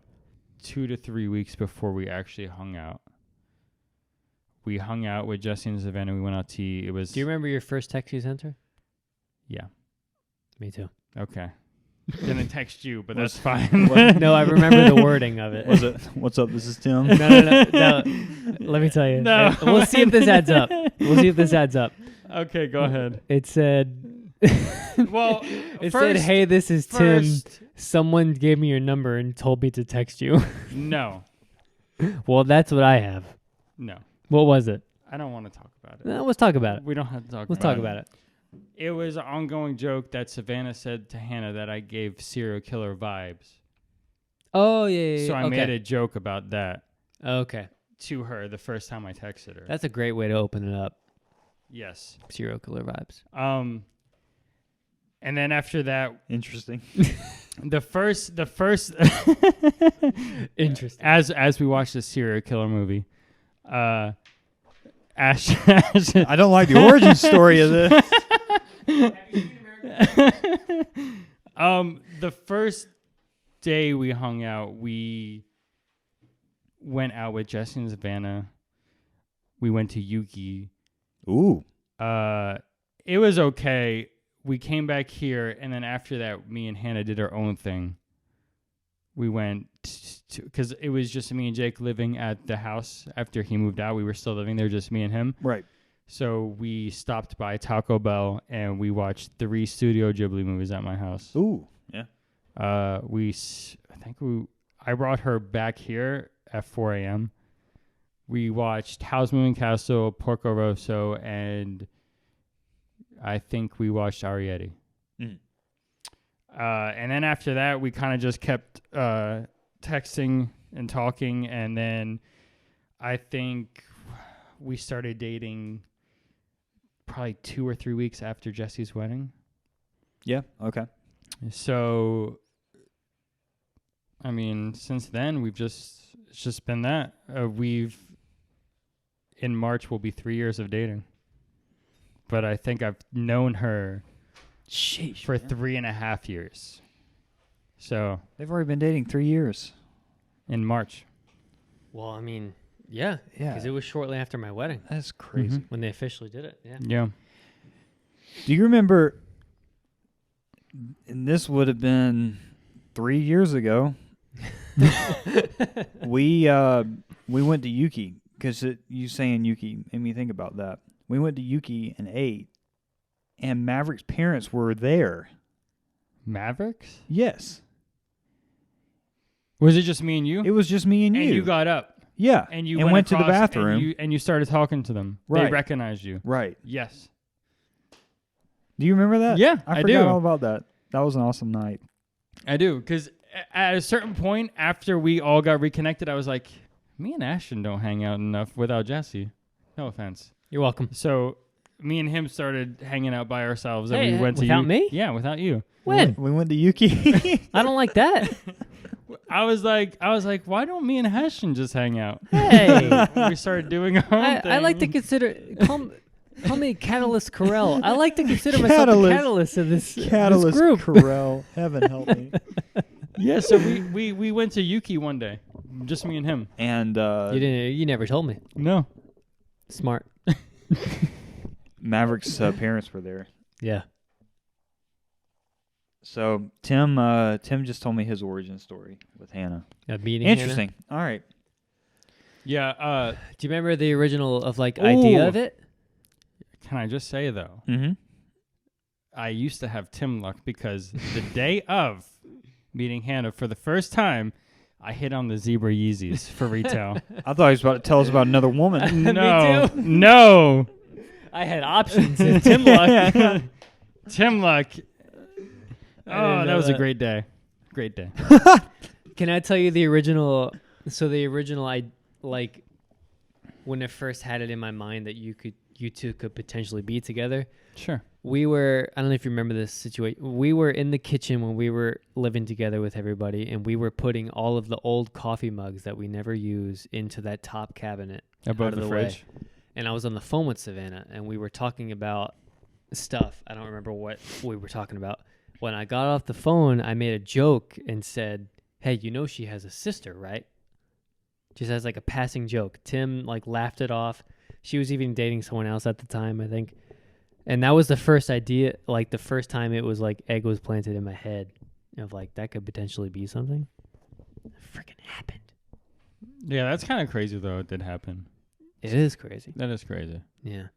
Speaker 1: 2 to 3 weeks before we actually hung out. We hung out with Jesse and Savannah. We went out to eat. It was.
Speaker 3: Do you remember your first text you sent her?
Speaker 1: Yeah.
Speaker 3: Me too.
Speaker 1: Okay. Didn't text you, but that's
Speaker 2: Was-
Speaker 1: fine.
Speaker 3: No, I remember the wording of it.
Speaker 2: Was it? What's up? This is Tim.
Speaker 3: No. Let me tell you.
Speaker 1: No.
Speaker 3: We'll see if this adds up.
Speaker 1: Okay, go ahead.
Speaker 3: It said,
Speaker 1: Well,
Speaker 3: it
Speaker 1: first,
Speaker 3: said, "Hey, this is Tim.
Speaker 1: first,
Speaker 3: Someone gave me your number and told me to text you."
Speaker 1: no,
Speaker 3: Well, that's what I have.
Speaker 1: no.
Speaker 3: What was it?
Speaker 1: I don't want to talk about it.
Speaker 3: No, let's talk about it.
Speaker 1: We don't have to talk
Speaker 3: Let's
Speaker 1: about
Speaker 3: talk
Speaker 1: it.
Speaker 3: about it.
Speaker 1: It was an ongoing joke that Savannah said to Hannah that I gave serial killer vibes.
Speaker 3: Oh, yeah.
Speaker 1: So I
Speaker 3: okay.
Speaker 1: made a joke about that
Speaker 3: Okay.
Speaker 1: to her the first time I texted her.
Speaker 3: That's a great way to open it up.
Speaker 1: Yes.
Speaker 3: Serial killer vibes.
Speaker 1: And then after that,
Speaker 2: Interesting.
Speaker 1: the first
Speaker 3: Interesting.
Speaker 1: as we watched the serial killer movie, Ash
Speaker 2: I don't like the origin story of this.
Speaker 1: the first day we hung out, we went out with Jesse and Savannah. We went to Yuki.
Speaker 2: Ooh.
Speaker 1: It was okay. We came back here, and then after that, me and Hannah did our own thing. We went to, because it was just me and Jake living at the house after he moved out. We were still living there, just me and him.
Speaker 2: Right.
Speaker 1: So we stopped by Taco Bell, and we watched 3 Studio Ghibli movies at my house.
Speaker 2: Ooh. Yeah.
Speaker 1: I brought her back here at 4 a.m. We watched Howl's Moving Castle, Porco Rosso, and I think we watched Arrietty.
Speaker 2: Mm.
Speaker 1: And then after that, we kind of just kept texting and talking, and then I think we started dating probably 2 or 3 weeks after Jesse's wedding.
Speaker 2: Yeah. Okay.
Speaker 1: So, I mean, since then it's just been that. In March will be 3 years of dating. But I think I've known her for 3.5 years. So,
Speaker 2: They've already been dating 3 years.
Speaker 1: in March.
Speaker 3: Well, I mean, yeah.
Speaker 2: Yeah.
Speaker 3: Because it was shortly after my wedding
Speaker 2: That's crazy.
Speaker 1: Mhm.
Speaker 3: when they officially did it. Yeah.
Speaker 1: Yeah.
Speaker 2: Do you remember? And this would have been 3 years ago. We went to Yuki because you saying Yuki made me think about that. We went to Yuki and ate, and Maverick's parents were there.
Speaker 1: Mavericks?
Speaker 2: Yes,
Speaker 1: Was it just me and you?
Speaker 2: it was just me and you.
Speaker 1: And you got up.
Speaker 2: yeah,
Speaker 1: And you
Speaker 2: and went to the
Speaker 1: across
Speaker 2: bathroom.
Speaker 1: And you started talking to them. They
Speaker 2: Right.
Speaker 1: recognized you.
Speaker 2: Right.
Speaker 1: Yes.
Speaker 2: Do you remember that?
Speaker 1: Yeah,
Speaker 2: I
Speaker 1: I
Speaker 2: forgot
Speaker 1: do.
Speaker 2: all about that. That was an awesome night.
Speaker 1: I do, because at a certain point after we all got reconnected, I was like, me and Ashton don't hang out enough without Jesse. No offense.
Speaker 3: You're welcome.
Speaker 1: So me and him started hanging out by ourselves, and
Speaker 3: Hey,
Speaker 1: we went to
Speaker 3: without me?
Speaker 1: Yeah, without you.
Speaker 3: When?
Speaker 2: We went to Yuki.
Speaker 3: I don't like that.
Speaker 1: I was like, why don't me and Ashton just hang out?
Speaker 3: Hey.
Speaker 1: We started doing our own thing.
Speaker 3: I like to consider call me Catalyst Corell. I like to consider myself the catalyst of this group.
Speaker 2: Corral. Heaven help me.
Speaker 1: Yeah, so we went to Yuki one day, just me and him.
Speaker 2: And
Speaker 3: You never told me.
Speaker 1: No.
Speaker 3: Smart.
Speaker 2: Maverick's parents were there.
Speaker 3: Yeah.
Speaker 2: So Tim just told me his origin story with Hannah.
Speaker 3: Meeting
Speaker 2: Interesting. All right.
Speaker 1: Yeah.
Speaker 3: Do you remember the original of idea
Speaker 1: Ooh.
Speaker 3: of it?
Speaker 1: Can I just say though,
Speaker 2: Mm-hmm.
Speaker 1: I used to have Tim luck because the day of meeting Hannah for the first time, I hit on the zebra Yeezys for retail.
Speaker 2: I thought he was about to tell us about another woman.
Speaker 1: No,
Speaker 3: too.
Speaker 1: no.
Speaker 3: I had options in Tim Luck.
Speaker 1: Tim luck.
Speaker 3: I
Speaker 1: Oh,
Speaker 3: didn't
Speaker 1: that
Speaker 3: know
Speaker 1: was a
Speaker 3: that.
Speaker 1: great day. Great day.
Speaker 3: Can I tell you the original? So the original, I like when I first had it in my mind that you two could potentially be together.
Speaker 1: Sure.
Speaker 3: We were, I don't know if you remember this situation. We were in the kitchen when we were living together with everybody, and we were putting all of the old coffee mugs that we never use into that top cabinet
Speaker 1: Above
Speaker 3: out of
Speaker 1: the
Speaker 3: the
Speaker 1: fridge.
Speaker 3: way. And I was on the phone with Savannah, and we were talking about stuff. I don't remember what we were talking about. When I got off the phone, I made a joke and said, "Hey, you know she has a sister, right?" Just as like a passing joke. Tim laughed it off. She was even dating someone else at the time, I think. And that was the first idea, the first time it was egg was planted in my head of that could potentially be something. It freaking happened.
Speaker 1: Yeah, that's kind of crazy though. It did happen.
Speaker 3: It is crazy.
Speaker 1: That is crazy.
Speaker 3: Yeah.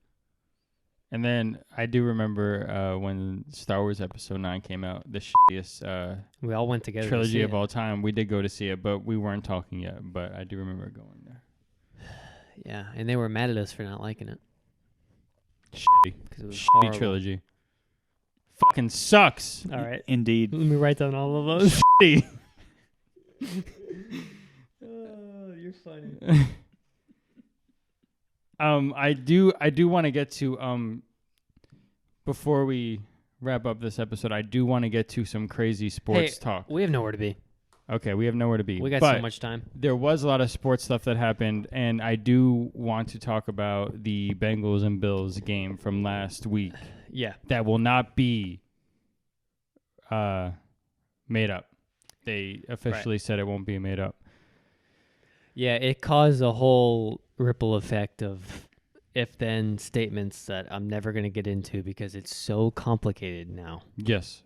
Speaker 1: And then I do remember when Star Wars Episode 9 came out, the shittiest
Speaker 3: We all went together.
Speaker 1: trilogy
Speaker 3: to
Speaker 1: of all time. We did go to see it, but we weren't talking yet. But I do remember going there.
Speaker 3: Yeah, and they were mad at us for not liking it
Speaker 1: Shitty.
Speaker 3: because it was
Speaker 1: Shitty
Speaker 3: horrible.
Speaker 1: trilogy. Fucking sucks.
Speaker 3: All right.
Speaker 2: Indeed.
Speaker 3: Let me write down all of those.
Speaker 1: Shitty.
Speaker 3: You're funny.
Speaker 1: I do want to get to before we wrap up this episode, I do want to get to some crazy sports talk.
Speaker 3: We have nowhere to be.
Speaker 1: Okay, we have nowhere to be.
Speaker 3: We got
Speaker 1: but
Speaker 3: so much time.
Speaker 1: there was a lot of sports stuff that happened, and I do want to talk about the Bengals and Bills game from last week
Speaker 3: Yeah.
Speaker 1: that will not be made up. They officially said it won't be made up.
Speaker 3: Yeah, it caused a whole ripple effect of if-then statements that I'm never going to get into because it's so complicated now.
Speaker 1: Yes.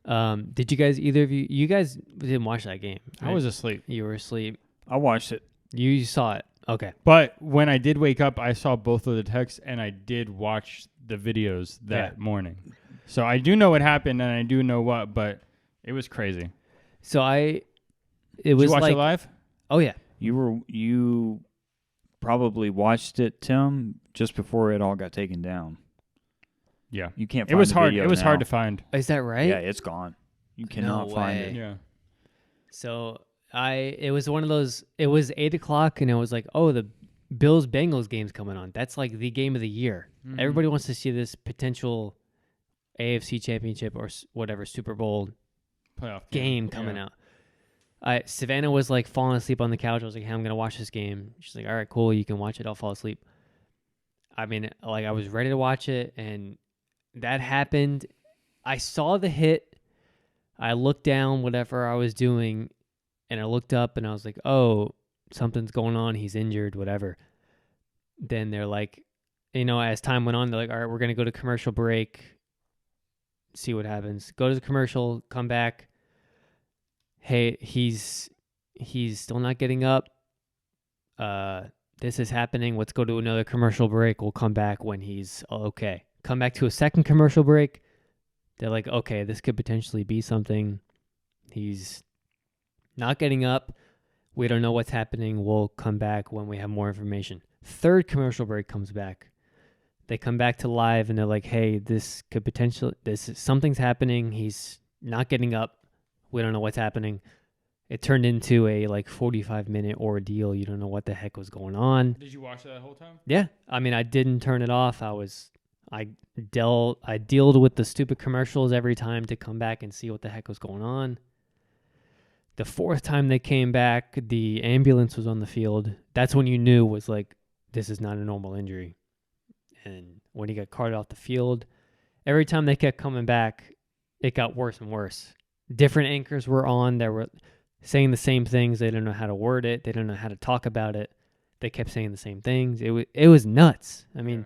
Speaker 3: Did you guys, either of you guys didn't watch that game?
Speaker 1: I
Speaker 3: right?
Speaker 1: was asleep.
Speaker 3: You were asleep.
Speaker 2: I watched it.
Speaker 3: You saw it. Okay.
Speaker 1: But when I did wake up, I saw both of the texts, and I did watch the videos that morning. So I do know what happened, and I do know what, but it was crazy.
Speaker 3: So it
Speaker 1: Did
Speaker 3: was
Speaker 1: you watch it live?
Speaker 3: Oh yeah.
Speaker 2: You probably watched it, Tim, just before it all got taken down.
Speaker 1: Yeah.
Speaker 2: You can't
Speaker 1: It
Speaker 2: find
Speaker 1: was
Speaker 2: the
Speaker 1: hard.
Speaker 2: video
Speaker 1: It was
Speaker 2: now.
Speaker 1: hard to find.
Speaker 3: Is that right?
Speaker 2: Yeah, it's gone. You cannot find
Speaker 3: way.
Speaker 2: it.
Speaker 1: Yeah.
Speaker 3: So it was one of those, it was 8:00 and it was like, oh, the Bills Bengals game's coming on. That's like the game of the year.
Speaker 1: Mhm.
Speaker 3: Everybody wants to see this potential AFC championship or whatever Super Bowl
Speaker 1: Playoff
Speaker 3: game coming out. Savannah was falling asleep on the couch. I was like, hey, I'm going to watch this game. She's like, all right, cool. You can watch it. I'll fall asleep. I mean, I was ready to watch it, and that happened. I saw the hit. I looked down, whatever I was doing, and I looked up, and I was like, oh, something's going on. He's injured, whatever. Then they're like, as time went on, they're like, all right, we're going to go to commercial break, see what happens. Go to the commercial, come back. Hey, he's still not getting up. This is happening. Let's go to another commercial break. We'll come back when he's okay. Come back to a second commercial break. They're like, okay, this could potentially be something. He's not getting up. We don't know what's happening. We'll come back when we have more information. Third commercial break comes back. They come back to live and they're like, hey, something's happening. He's not getting up. We don't know what's happening. It turned into a like 45-minute ordeal. You don't know what the heck was going on.
Speaker 1: Did you watch that whole time?
Speaker 3: Yeah, I mean, I didn't turn it off. I dealt with the stupid commercials every time to come back and see what the heck was going on. The fourth time they came back, the ambulance was on the field. That's when you knew was like, this is not a normal injury. And when he got carted off the field, every time they kept coming back, it got worse and worse. Different anchors were on. They were saying the same things. They didn't know how to word it. They didn't know how to talk about it. They kept saying the same things. It was nuts. I mean,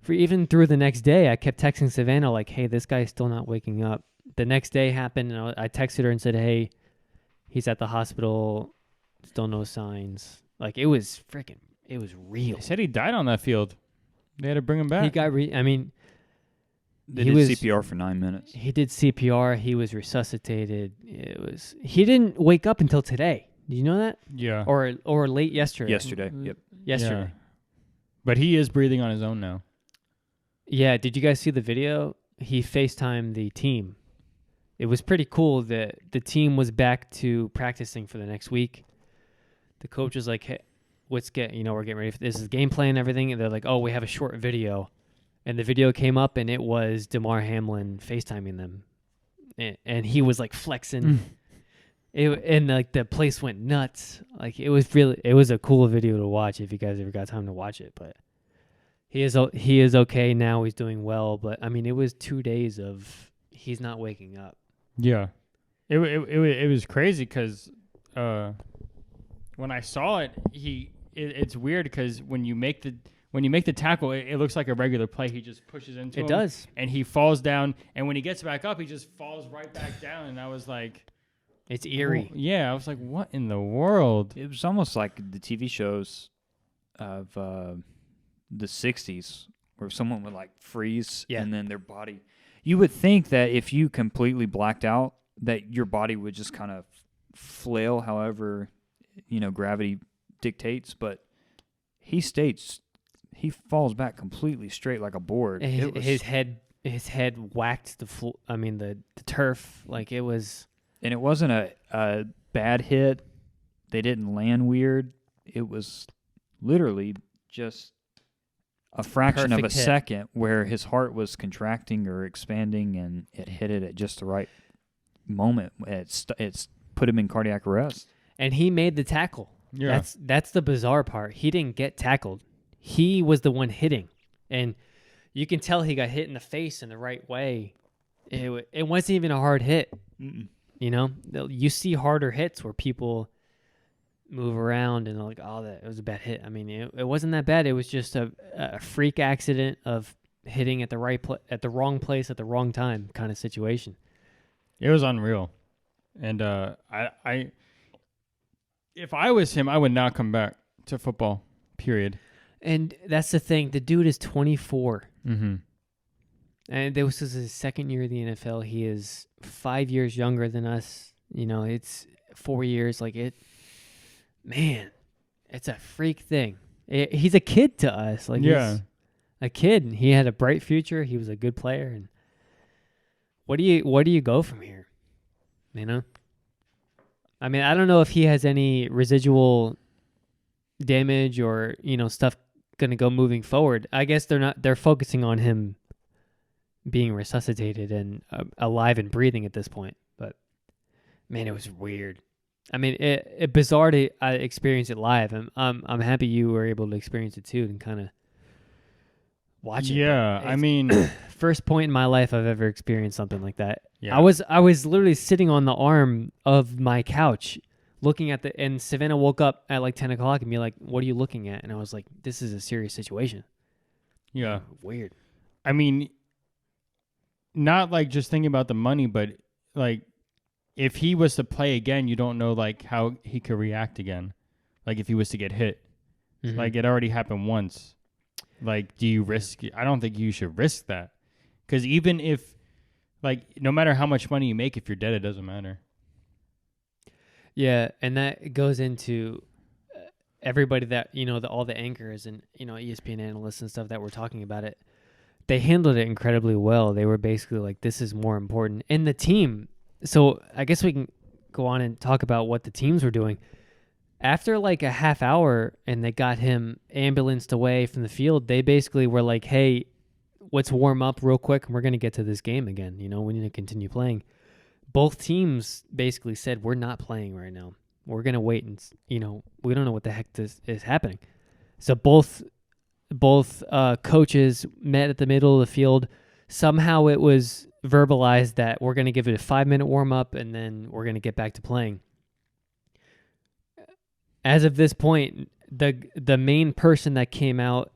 Speaker 3: for even through the next day, I kept texting Savannah like, hey, this guy's still not waking up. The next day happened, and I texted her and said, hey, he's at the hospital, still no signs. Like, it was real.
Speaker 1: They said he died on that field. They had to bring him back.
Speaker 3: He got
Speaker 2: They did CPR for 9 minutes.
Speaker 3: He did CPR. He was resuscitated. He didn't wake up until today. Did you know that?
Speaker 1: Yeah.
Speaker 3: Or late yesterday.
Speaker 2: Yesterday. Yep.
Speaker 3: Yesterday.
Speaker 1: Yeah. But he is breathing on his own now.
Speaker 3: Yeah. Did you guys see the video? He FaceTimed the team. It was pretty cool that the team was back to practicing for the next week. The coach was like, hey, we're getting ready for this is game plan and everything. And they're like, oh, we have a short video. And the video came up, and it was DeMar Hamlin FaceTiming them. And he was, like, flexing. And, like, the place went nuts. Like, it was a cool video to watch if you guys ever got time to watch it. But he is okay now. He's doing well. But, I mean, it was 2 days of he's not waking up.
Speaker 1: Yeah. It was crazy because when I saw it, it's weird because when you make the tackle, it looks like a regular play. He just pushes into him.
Speaker 3: It does.
Speaker 1: And he falls down. And when he gets back up, he just falls right back down. And I was like...
Speaker 3: It's eerie.
Speaker 1: Yeah, I was like, what in the world?
Speaker 2: It was almost like the TV shows of the 60s where someone would, like, freeze and then their body... You would think that if you completely blacked out, that your body would just kind of flail however, gravity dictates. But he falls back completely straight like a board.
Speaker 3: His head whacked the turf. Like, it was...
Speaker 2: And it wasn't a bad hit. They didn't land weird. It was literally just a fraction of a second where his heart was contracting or expanding, and it hit it at just the right moment. It's put him in cardiac arrest.
Speaker 3: And he made the tackle.
Speaker 1: Yeah.
Speaker 3: That's the bizarre part. He didn't get tackled. He was the one hitting. And you can tell he got hit in the face in the right way. It wasn't even a hard hit.
Speaker 2: Mm-mm.
Speaker 3: You see harder hits where people move around and they're like, oh, it was a bad hit. I mean, it wasn't that bad. It was just a freak accident of hitting at the wrong place at the wrong time kind of situation.
Speaker 1: It was unreal. And I if I was him, I would not come back to football, period.
Speaker 3: And that's the thing. The dude is 24.
Speaker 1: Mm-hmm.
Speaker 3: And this is his second year in the NFL. He is 5 years younger than us. It's 4 years. Like, it's a freak thing. He's a kid to us. Like,
Speaker 1: yeah.
Speaker 3: He's a kid. And he had a bright future. He was a good player. And where do you go from here? I mean, I don't know if he has any residual damage or, stuff going to go moving forward. I guess they're focusing on him being resuscitated and alive and breathing at this point. But man, it was weird. I mean, it bizarre to experience it live. I'm happy you were able to experience it too and kind of watch it.
Speaker 1: Yeah, I mean,
Speaker 3: first point in my life I've ever experienced something like that.
Speaker 1: Yeah.
Speaker 3: I was literally sitting on the arm of my couch looking at and Savannah woke up at like 10 o'clock and be like, what are you looking at? And I was like, this is a serious situation.
Speaker 1: Yeah.
Speaker 3: Weird.
Speaker 1: I mean, not like just thinking about the money, but like if he was to play again, you don't know like how he could react again. Like if he was to get hit, like it already happened once. Like, do you risk it? I don't think you should risk that. Because even if, like, no matter how much money you make, if you're dead, it doesn't matter.
Speaker 3: Yeah, and that goes into everybody that, all the anchors and, ESPN analysts and stuff that were talking about it. They handled it incredibly well. They were basically like, this is more important. And the team, So I guess we can go on and talk about what the teams were doing. After like a half hour and they got him ambulanced away from the field, they basically were like, hey, let's warm up real quick and we're going to get to this game again. You know, we need to continue playing. Both teams basically said, we're not playing right now. We're going to wait and, you know, we don't know what the heck this is happening. So both coaches met at the middle of the field. Somehow it was verbalized that we're going to give it a 5-minute warm up and then we're going to get back to playing. As of this point, the main person that came out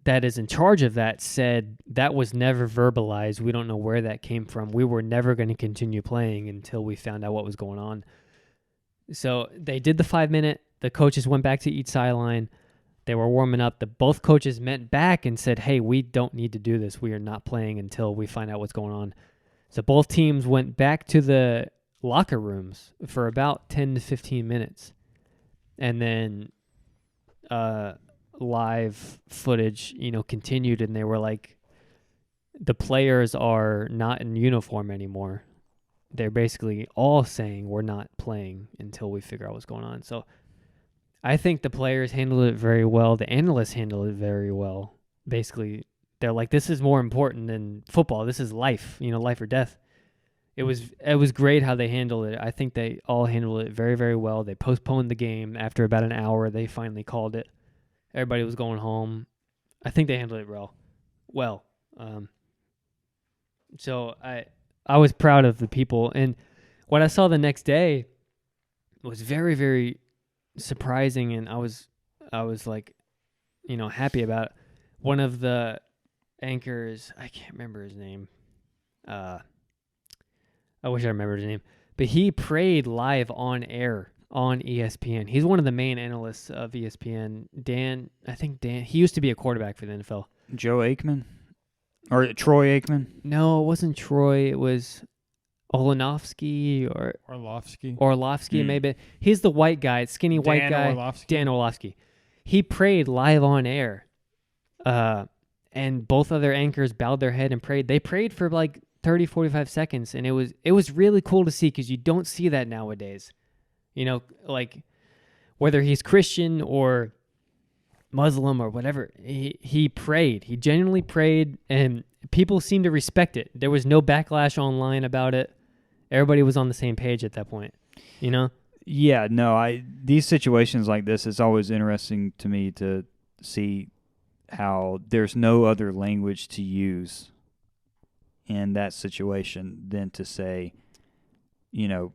Speaker 3: that is in charge of that said that was never verbalized. We don't know where that came from. We were never going to continue playing until we found out what was going on. So they did the 5-minute. The coaches went back to each sideline. They were warming up. Both coaches met back and said, hey, we don't need to do this. We are not playing until we find out what's going on. So both teams went back to the locker rooms for about 10 to 15 minutes. And then live footage, you know, continued, and they were like, the players are not in uniform anymore. They're basically all saying we're not playing until we figure out what's going on. So I think the players handled it very well. The analysts handled it very well. Basically, they're like, this is more important than football. This is life, you know, life or death. It was great how they handled it. I think they all handled it very, very well. They postponed the game. After about an hour, they finally called it. Everybody was going home. I think they handled it well. So I was proud of the people. And what I saw the next day was very, very surprising, and I was like, you know, happy about it. One of the anchors, I can't remember his name. I wish I remembered his name. But he prayed live on air on ESPN. He's one of the main analysts of ESPN. Dan, he used to be a quarterback for the NFL.
Speaker 2: Joe Aikman? Or Troy Aikman?
Speaker 3: No, it wasn't Troy. It was Olanovsky or
Speaker 1: Orlovsky.
Speaker 3: maybe. He's the white guy, skinny white guy.
Speaker 1: Orlovsky.
Speaker 3: Dan Orlovsky. He prayed live on air. And both other anchors bowed their head and prayed. They prayed for like 30, 45 seconds, and it was really cool to see because you don't see that nowadays. You know, like whether he's Christian or Muslim or whatever, he prayed. He genuinely prayed, and people seemed to respect it. There was no backlash online about it. Everybody was on the same page at that point, you know?
Speaker 2: Yeah, no, these situations like this, it's always interesting to me to see how there's no other language to use in that situation than to say, you know,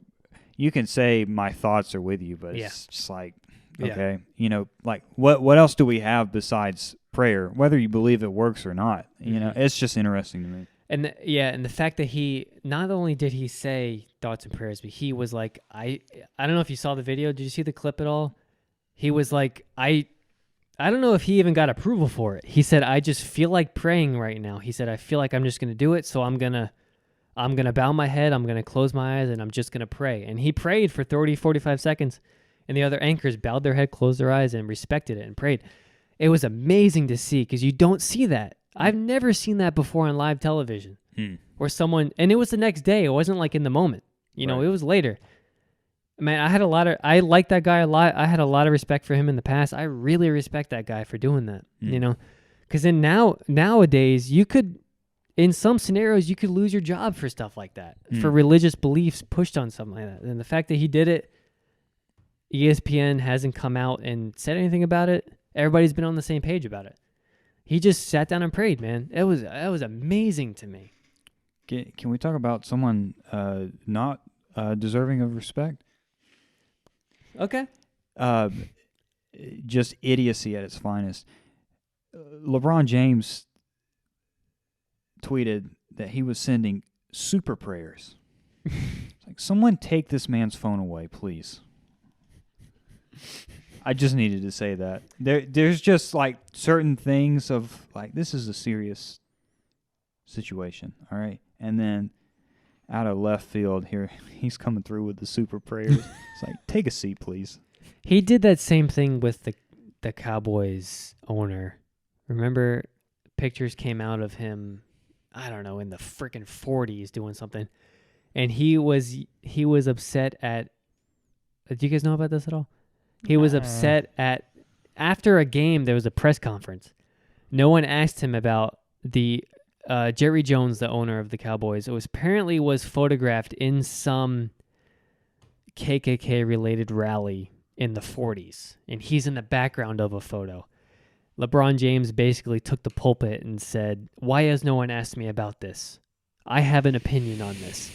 Speaker 2: you can say my thoughts are with you, but it's just like, okay, you know, like what else do we have besides prayer, whether you believe it works or not? You know, it's just interesting to me.
Speaker 3: And and the fact that he not only did he say thoughts and prayers, but he was like, I don't know if you saw the video. Did you see the clip at all? He was like, I don't know if he even got approval for it. He said, I just feel like praying right now. He said, I feel like I'm just going to do it. So I'm going to bow my head. I'm going to close my eyes and I'm just going to pray. And he prayed for 30, 45 seconds. And the other anchors bowed their head, closed their eyes, and respected it and prayed. It was amazing to see because you don't see that. I've never seen that before on live television where someone, and it was the next day. It wasn't like in the moment, you know, it was later. Man, I like that guy a lot. I had a lot of respect for him in the past. I really respect that guy for doing that, you know, because then nowadays you could, in some scenarios, you could lose your job for stuff like that, for religious beliefs pushed on something like that. And the fact that he did it, ESPN hasn't come out and said anything about it. Everybody's been on the same page about it. He just sat down and prayed, man. That was amazing to me.
Speaker 2: Can we talk about someone not deserving of respect?
Speaker 3: Okay.
Speaker 2: Just idiocy at its finest. LeBron James tweeted that he was sending super prayers. It's like, someone take this man's phone away, please. I just needed to say that. There's just like certain things of like, this is a serious situation, all right? And then out of left field here, he's coming through with the super prayers. It's like, take a seat, please.
Speaker 3: He did that same thing with the Cowboys owner. Remember, pictures came out of him, I don't know, in the freaking 40s doing something. and he was upset at. Do you guys know about this at all? He was upset at after a game. There was a press conference. No one asked him about the Jerry Jones, the owner of the Cowboys. It was apparently was photographed in some KKK related rally in the 40s, and he's in the background of a photo. LeBron James basically took the pulpit and said, "Why has no one asked me about this? I have an opinion on this."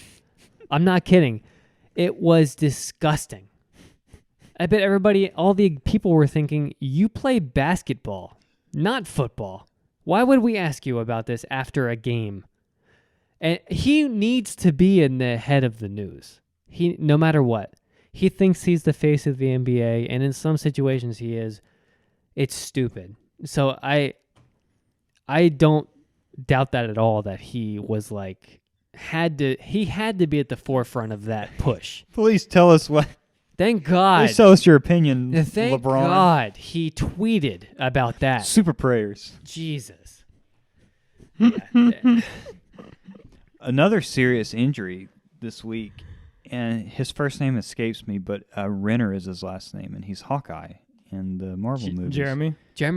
Speaker 3: I'm not kidding. It was disgusting. I bet all the people were thinking, you play basketball, not football. Why would we ask you about this after a game? And he needs to be in the head of the news. No matter what. He thinks he's the face of the NBA, and in some situations he is. It's stupid. So I don't doubt that at all, that he was like, he had to be at the forefront of that push.
Speaker 2: Please tell us what.
Speaker 3: Thank God.
Speaker 2: Please tell us your opinion,
Speaker 3: Thank
Speaker 2: LeBron.
Speaker 3: God he tweeted about that.
Speaker 2: Super prayers.
Speaker 3: Jesus.
Speaker 2: Another serious injury this week, and his first name escapes me, but Renner is his last name, and he's Hawkeye in the Marvel movies.
Speaker 1: Jeremy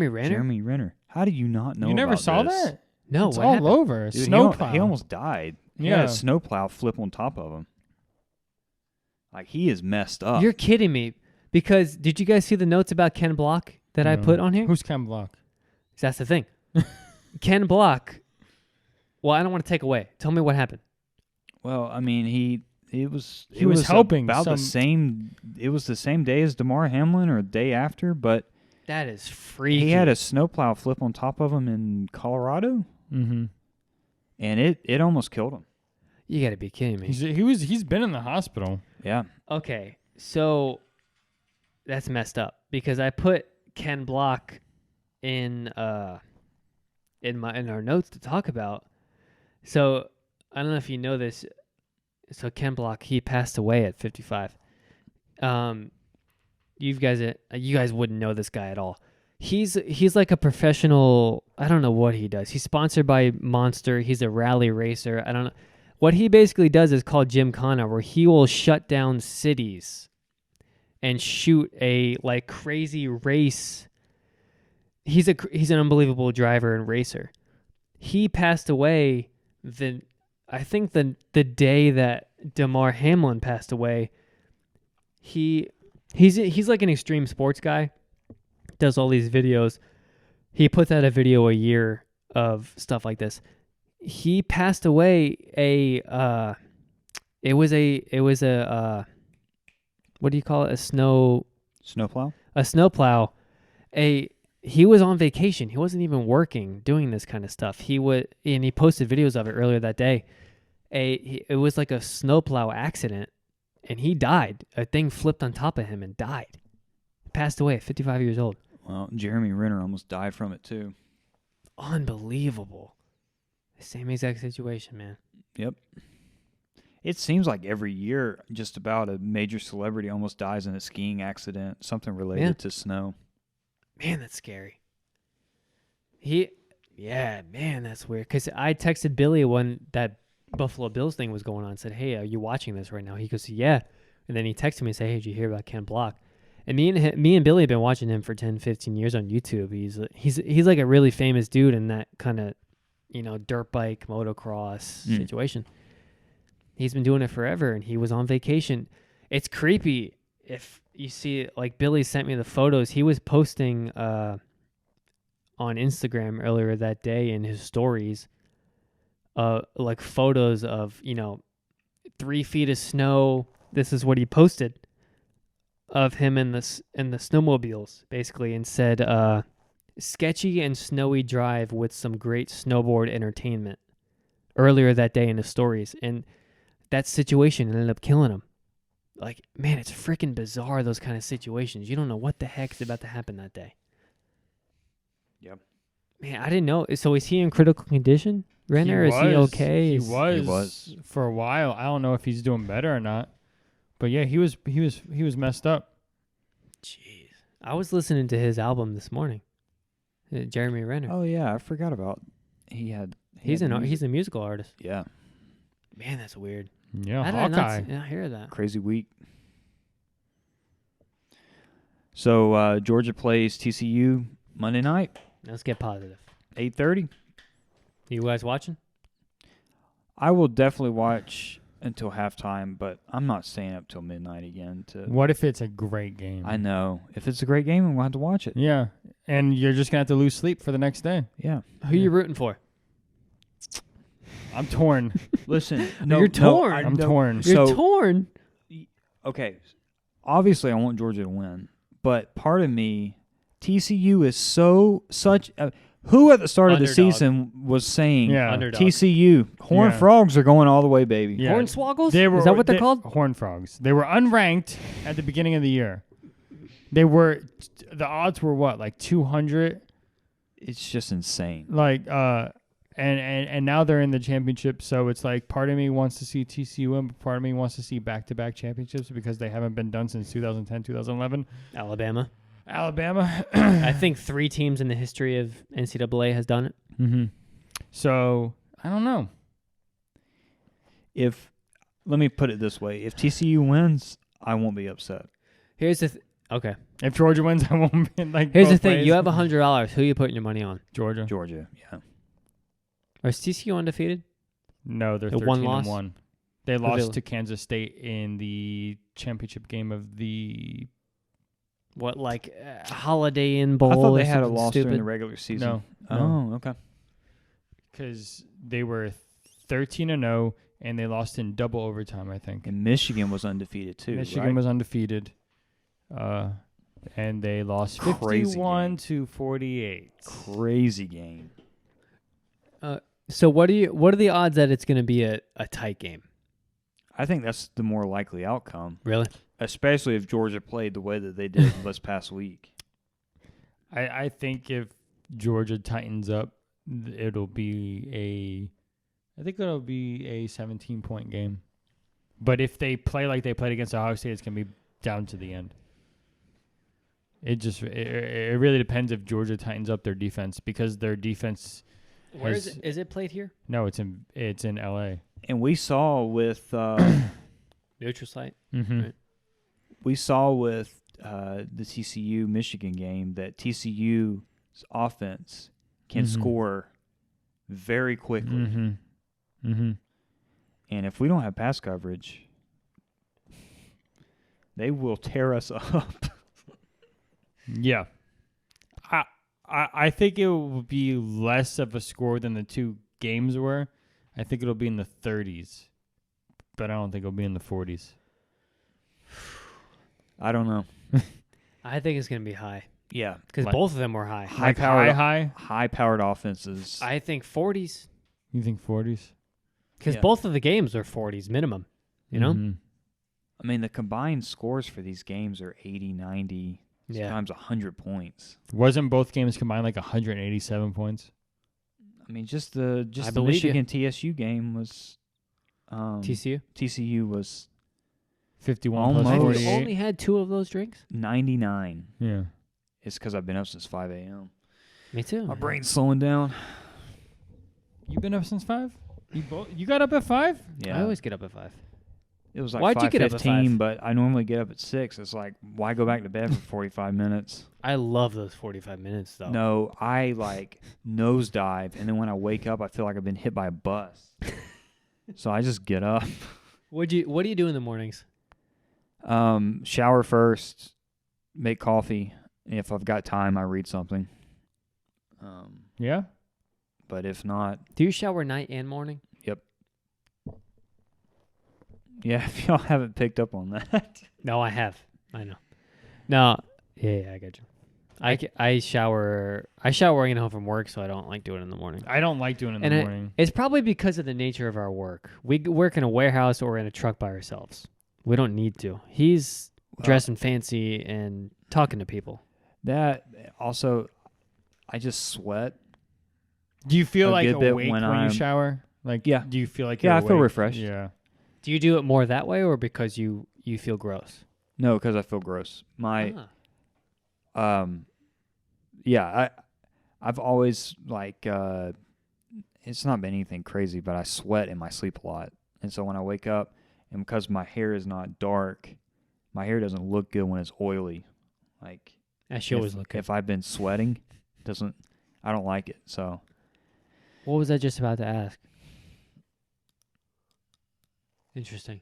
Speaker 3: Renner?
Speaker 2: Jeremy Renner. How did you not know
Speaker 1: You never
Speaker 2: about
Speaker 1: saw
Speaker 2: this?
Speaker 1: that?
Speaker 3: No,
Speaker 1: It's
Speaker 3: what
Speaker 1: all
Speaker 3: happened?
Speaker 1: over.
Speaker 2: Dude,
Speaker 1: Snowplow.
Speaker 2: he almost died. He had a snowplow flip on top of him. Like, he is messed up.
Speaker 3: You're kidding me. Because did you guys see the notes about Ken Block that I put on here?
Speaker 1: Who's Ken Block?
Speaker 3: That's the thing. Ken Block. Well, I don't want to take away. Tell me what happened.
Speaker 2: Well, I mean, he was
Speaker 1: helping
Speaker 2: about the same. It was the same day as DeMar Hamlin or the day after, but
Speaker 3: That is freaky.
Speaker 2: he had a snowplow flip on top of him in Colorado,
Speaker 1: Mm-hmm.
Speaker 2: and it almost killed him.
Speaker 3: You got to be kidding me.
Speaker 1: He's been in the hospital.
Speaker 2: Yeah.
Speaker 3: Okay, so that's messed up because I put Ken Block in our notes to talk about. So I don't know if you know this. So Ken Block, he passed away at 55. You guys wouldn't know this guy at all. He's like a professional. I don't know what he does. He's sponsored by Monster. He's a rally racer. I don't know. What he basically does is called Gymkhana, where he will shut down cities and shoot a like crazy race. He's an unbelievable driver and racer. He passed away I think the day that DeMar Hamlin passed away. He's like an extreme sports guy. Does all these videos. He puts out a video a year of stuff like this. He passed away it was a what do you call it? A
Speaker 2: Snowplow?
Speaker 3: A snowplow. He was on vacation. He wasn't even working doing this kind of stuff. And he posted videos of it earlier that day. It was like a snowplow accident, and he died. A thing flipped on top of him and died. Passed away at 55 years old.
Speaker 2: Well, Jeremy Renner almost died from it too.
Speaker 3: Unbelievable. Same exact situation, man.
Speaker 2: Yep. It seems like every year just about a major celebrity almost dies in a skiing accident, something related to snow.
Speaker 3: Man, that's scary. Man, that's weird. Because I texted Billy when that Buffalo Bills thing was going on. Said, "Hey, are you watching this right now?" He goes, "Yeah." And then he texted me and said, "Hey, did you hear about Ken Block?" And me and Billy have been watching him for 10, 15 years on YouTube. He's like a really famous dude in that kind of, dirt bike, motocross situation. He's been doing it forever, and he was on vacation. It's creepy. If you see, like Billy sent me the photos. He was posting on Instagram earlier that day in his stories, like photos of 3 feet of snow. This is what he posted of him in the snowmobiles, basically, and said, "Sketchy and snowy drive with some great snowboard entertainment." Earlier that day in his stories, and that situation ended up killing him. Like, man, it's freaking bizarre, those kind of situations. You don't know what the heck's about to happen that day.
Speaker 2: Yep.
Speaker 3: Man, I didn't know. So is he in critical condition, Renner? Is he okay?
Speaker 1: He was for a while. I don't know if he's doing better or not. But yeah, he was messed up.
Speaker 3: Jeez. I was listening to his album this morning. Jeremy Renner.
Speaker 2: Oh yeah, I forgot about
Speaker 3: He's a musical artist.
Speaker 2: Yeah.
Speaker 3: Man, that's weird.
Speaker 1: Yeah,
Speaker 3: How did I
Speaker 1: Hawkeye.
Speaker 3: not hear that?
Speaker 2: Crazy week. So Georgia plays TCU Monday night,
Speaker 3: Let's get positive.
Speaker 2: 8:30.
Speaker 3: You guys watching?
Speaker 2: I will definitely watch until halftime, but I'm not staying up till midnight again.
Speaker 1: What if it's a great game?
Speaker 2: I know. If it's a great game, I'm going to have to watch it.
Speaker 1: Yeah, and you're just gonna have to lose sleep for the next day.
Speaker 2: Yeah.
Speaker 3: Who you rooting for?
Speaker 1: I'm torn.
Speaker 2: Listen.
Speaker 3: You're torn.
Speaker 1: I'm torn.
Speaker 3: You're
Speaker 2: So-
Speaker 3: torn.
Speaker 2: Okay. Obviously, I want Georgia to win, but part of me, TCU is such a... Who at the start of the
Speaker 3: Underdog.
Speaker 2: season was saying
Speaker 1: Yeah.
Speaker 3: Underdog.
Speaker 2: TCU, Horned
Speaker 1: Yeah.
Speaker 2: Frogs are going all the way, baby?
Speaker 1: Yeah.
Speaker 3: Hornswoggles?
Speaker 1: They were,
Speaker 3: Is that what they're called?
Speaker 1: Horned Frogs. They were unranked at the beginning of the year. They were, the odds were what, like 200?
Speaker 2: It's just insane.
Speaker 1: Like, and now they're in the championship. So it's like part of me wants to see TCU win, but part of me wants to see back-to-back championships because they haven't been done since 2010, 2011.
Speaker 3: Alabama.
Speaker 1: Alabama.
Speaker 3: I think 3 teams in the history of NCAA has done it.
Speaker 1: Mm-hmm. So I don't know.
Speaker 2: Let me put it this way: if TCU wins, I won't be upset.
Speaker 3: Here's the okay.
Speaker 1: If Georgia wins, I won't be like.
Speaker 3: Here's the
Speaker 1: both
Speaker 3: thing:
Speaker 1: ways.
Speaker 3: you have $100. Who are you putting your money on?
Speaker 1: Georgia.
Speaker 2: Georgia, yeah.
Speaker 3: Or is TCU undefeated?
Speaker 1: No, they're
Speaker 3: The
Speaker 1: 13
Speaker 3: one loss?
Speaker 1: and 1. They
Speaker 3: Who they
Speaker 1: lost
Speaker 3: lo-
Speaker 1: to Kansas State in the championship game of the.
Speaker 3: What, like Holiday Inn Bowl?
Speaker 2: I thought
Speaker 3: or
Speaker 2: they had a
Speaker 3: something
Speaker 2: loss
Speaker 3: stupid?
Speaker 2: during the regular season.
Speaker 1: No.
Speaker 2: Oh, okay.
Speaker 1: Because they were 13 and 0, and they lost in double overtime. I think
Speaker 2: And Michigan was undefeated too.
Speaker 1: Michigan
Speaker 2: right?
Speaker 1: was undefeated, and they lost
Speaker 2: Crazy
Speaker 1: 51
Speaker 2: game.
Speaker 1: to 48.
Speaker 2: Crazy game.
Speaker 3: So what are the odds that it's going to be a tight game?
Speaker 2: I think that's the more likely outcome,
Speaker 3: Really?
Speaker 2: especially if Georgia played the way that they did this past week.
Speaker 1: I think if Georgia tightens up, it'll be a 17-point game. But if they play like they played against Ohio State, it's gonna be down to the end. It really depends if Georgia tightens up their defense because their defense.
Speaker 3: Where is it? Is it played here?
Speaker 1: No, it's in L.A.
Speaker 2: And we saw with
Speaker 3: Neutral site.
Speaker 1: Mm-hmm.
Speaker 3: Right.
Speaker 2: the TCU Michigan game that TCU's offense can
Speaker 1: Mhm.
Speaker 2: score very quickly.
Speaker 1: Mm-hmm. Mm-hmm.
Speaker 2: And if we don't have pass coverage, they will tear us up.
Speaker 1: Yeah. I think it will be less of a score than the two games were. I think it'll be in the 30s, but I don't think it'll be in the 40s.
Speaker 2: I don't know.
Speaker 3: I think it's going to be high
Speaker 2: Yeah.
Speaker 3: because
Speaker 1: Like-
Speaker 3: both of them were high.
Speaker 1: Like high?
Speaker 2: High-powered offenses.
Speaker 3: I think 40s
Speaker 1: You think 40s?
Speaker 3: because
Speaker 2: Yeah.
Speaker 3: both of the games are 40s minimum. You know?
Speaker 1: Mhm.
Speaker 2: I mean, the combined scores for these games are 80, 90,
Speaker 3: Yeah.
Speaker 2: sometimes 100 points.
Speaker 1: Wasn't both games combined like 187 points?
Speaker 2: I mean, just the
Speaker 3: I
Speaker 2: the
Speaker 3: believe you.
Speaker 2: Michigan TSU game was
Speaker 3: TCU.
Speaker 2: TCU was
Speaker 1: 51 plus
Speaker 2: Almost.
Speaker 3: I've
Speaker 1: 48.
Speaker 3: only had 2 of those drinks.
Speaker 2: 99.
Speaker 1: Yeah.
Speaker 2: It's because I've been up since 5 a.m.
Speaker 3: Me too.
Speaker 2: My brain's slowing down.
Speaker 1: You been up since 5? You got up at 5?
Speaker 2: Yeah,
Speaker 3: I always get up at 5.
Speaker 2: it was like
Speaker 3: Why'd you get up at
Speaker 2: 5:15,
Speaker 3: 5?
Speaker 2: but I normally get up at 6. It's like, why go back to bed for 45 minutes?
Speaker 3: I love those 45 minutes though.
Speaker 2: No, I like nosedive, and then when I wake up, I feel like I've been hit by a bus. So I just get up,
Speaker 3: What do you do in the mornings?
Speaker 2: shower first, make coffee. If I've got time, I read something.
Speaker 1: Yeah.
Speaker 2: But if not,
Speaker 3: Do you shower night and morning?
Speaker 2: yeah, if y'all haven't picked up on that.
Speaker 3: No, I have. I know. No, yeah, I got you. I shower when I get home from work, so I don't like doing it in the morning.
Speaker 1: I don't like doing it in
Speaker 3: And
Speaker 1: the morning.
Speaker 3: It's probably because of the nature of our work. We work in a warehouse or in a truck by ourselves. We don't need to. He's dressing fancy and talking to people.
Speaker 2: That also, I just sweat.
Speaker 1: Do you feel
Speaker 2: a
Speaker 1: like
Speaker 2: good bit
Speaker 1: awake
Speaker 2: when
Speaker 1: when you
Speaker 2: I'm-
Speaker 1: shower? Like,
Speaker 2: Yeah.
Speaker 1: do you feel like
Speaker 2: Yeah,
Speaker 1: you're
Speaker 2: I feel
Speaker 1: awake?
Speaker 2: refreshed.
Speaker 1: Yeah.
Speaker 3: Do you do it more that way or because you feel gross?
Speaker 2: No, because I feel gross. My
Speaker 3: Ah.
Speaker 2: yeah, I've always like it's not been anything crazy, but I sweat in my sleep a lot, And so when I wake up, and because my hair is not dark, my hair doesn't look good when it's oily. Like
Speaker 3: That shit was looking.
Speaker 2: if I've been sweating, I don't like it. So
Speaker 3: What was I just about to ask? Interesting.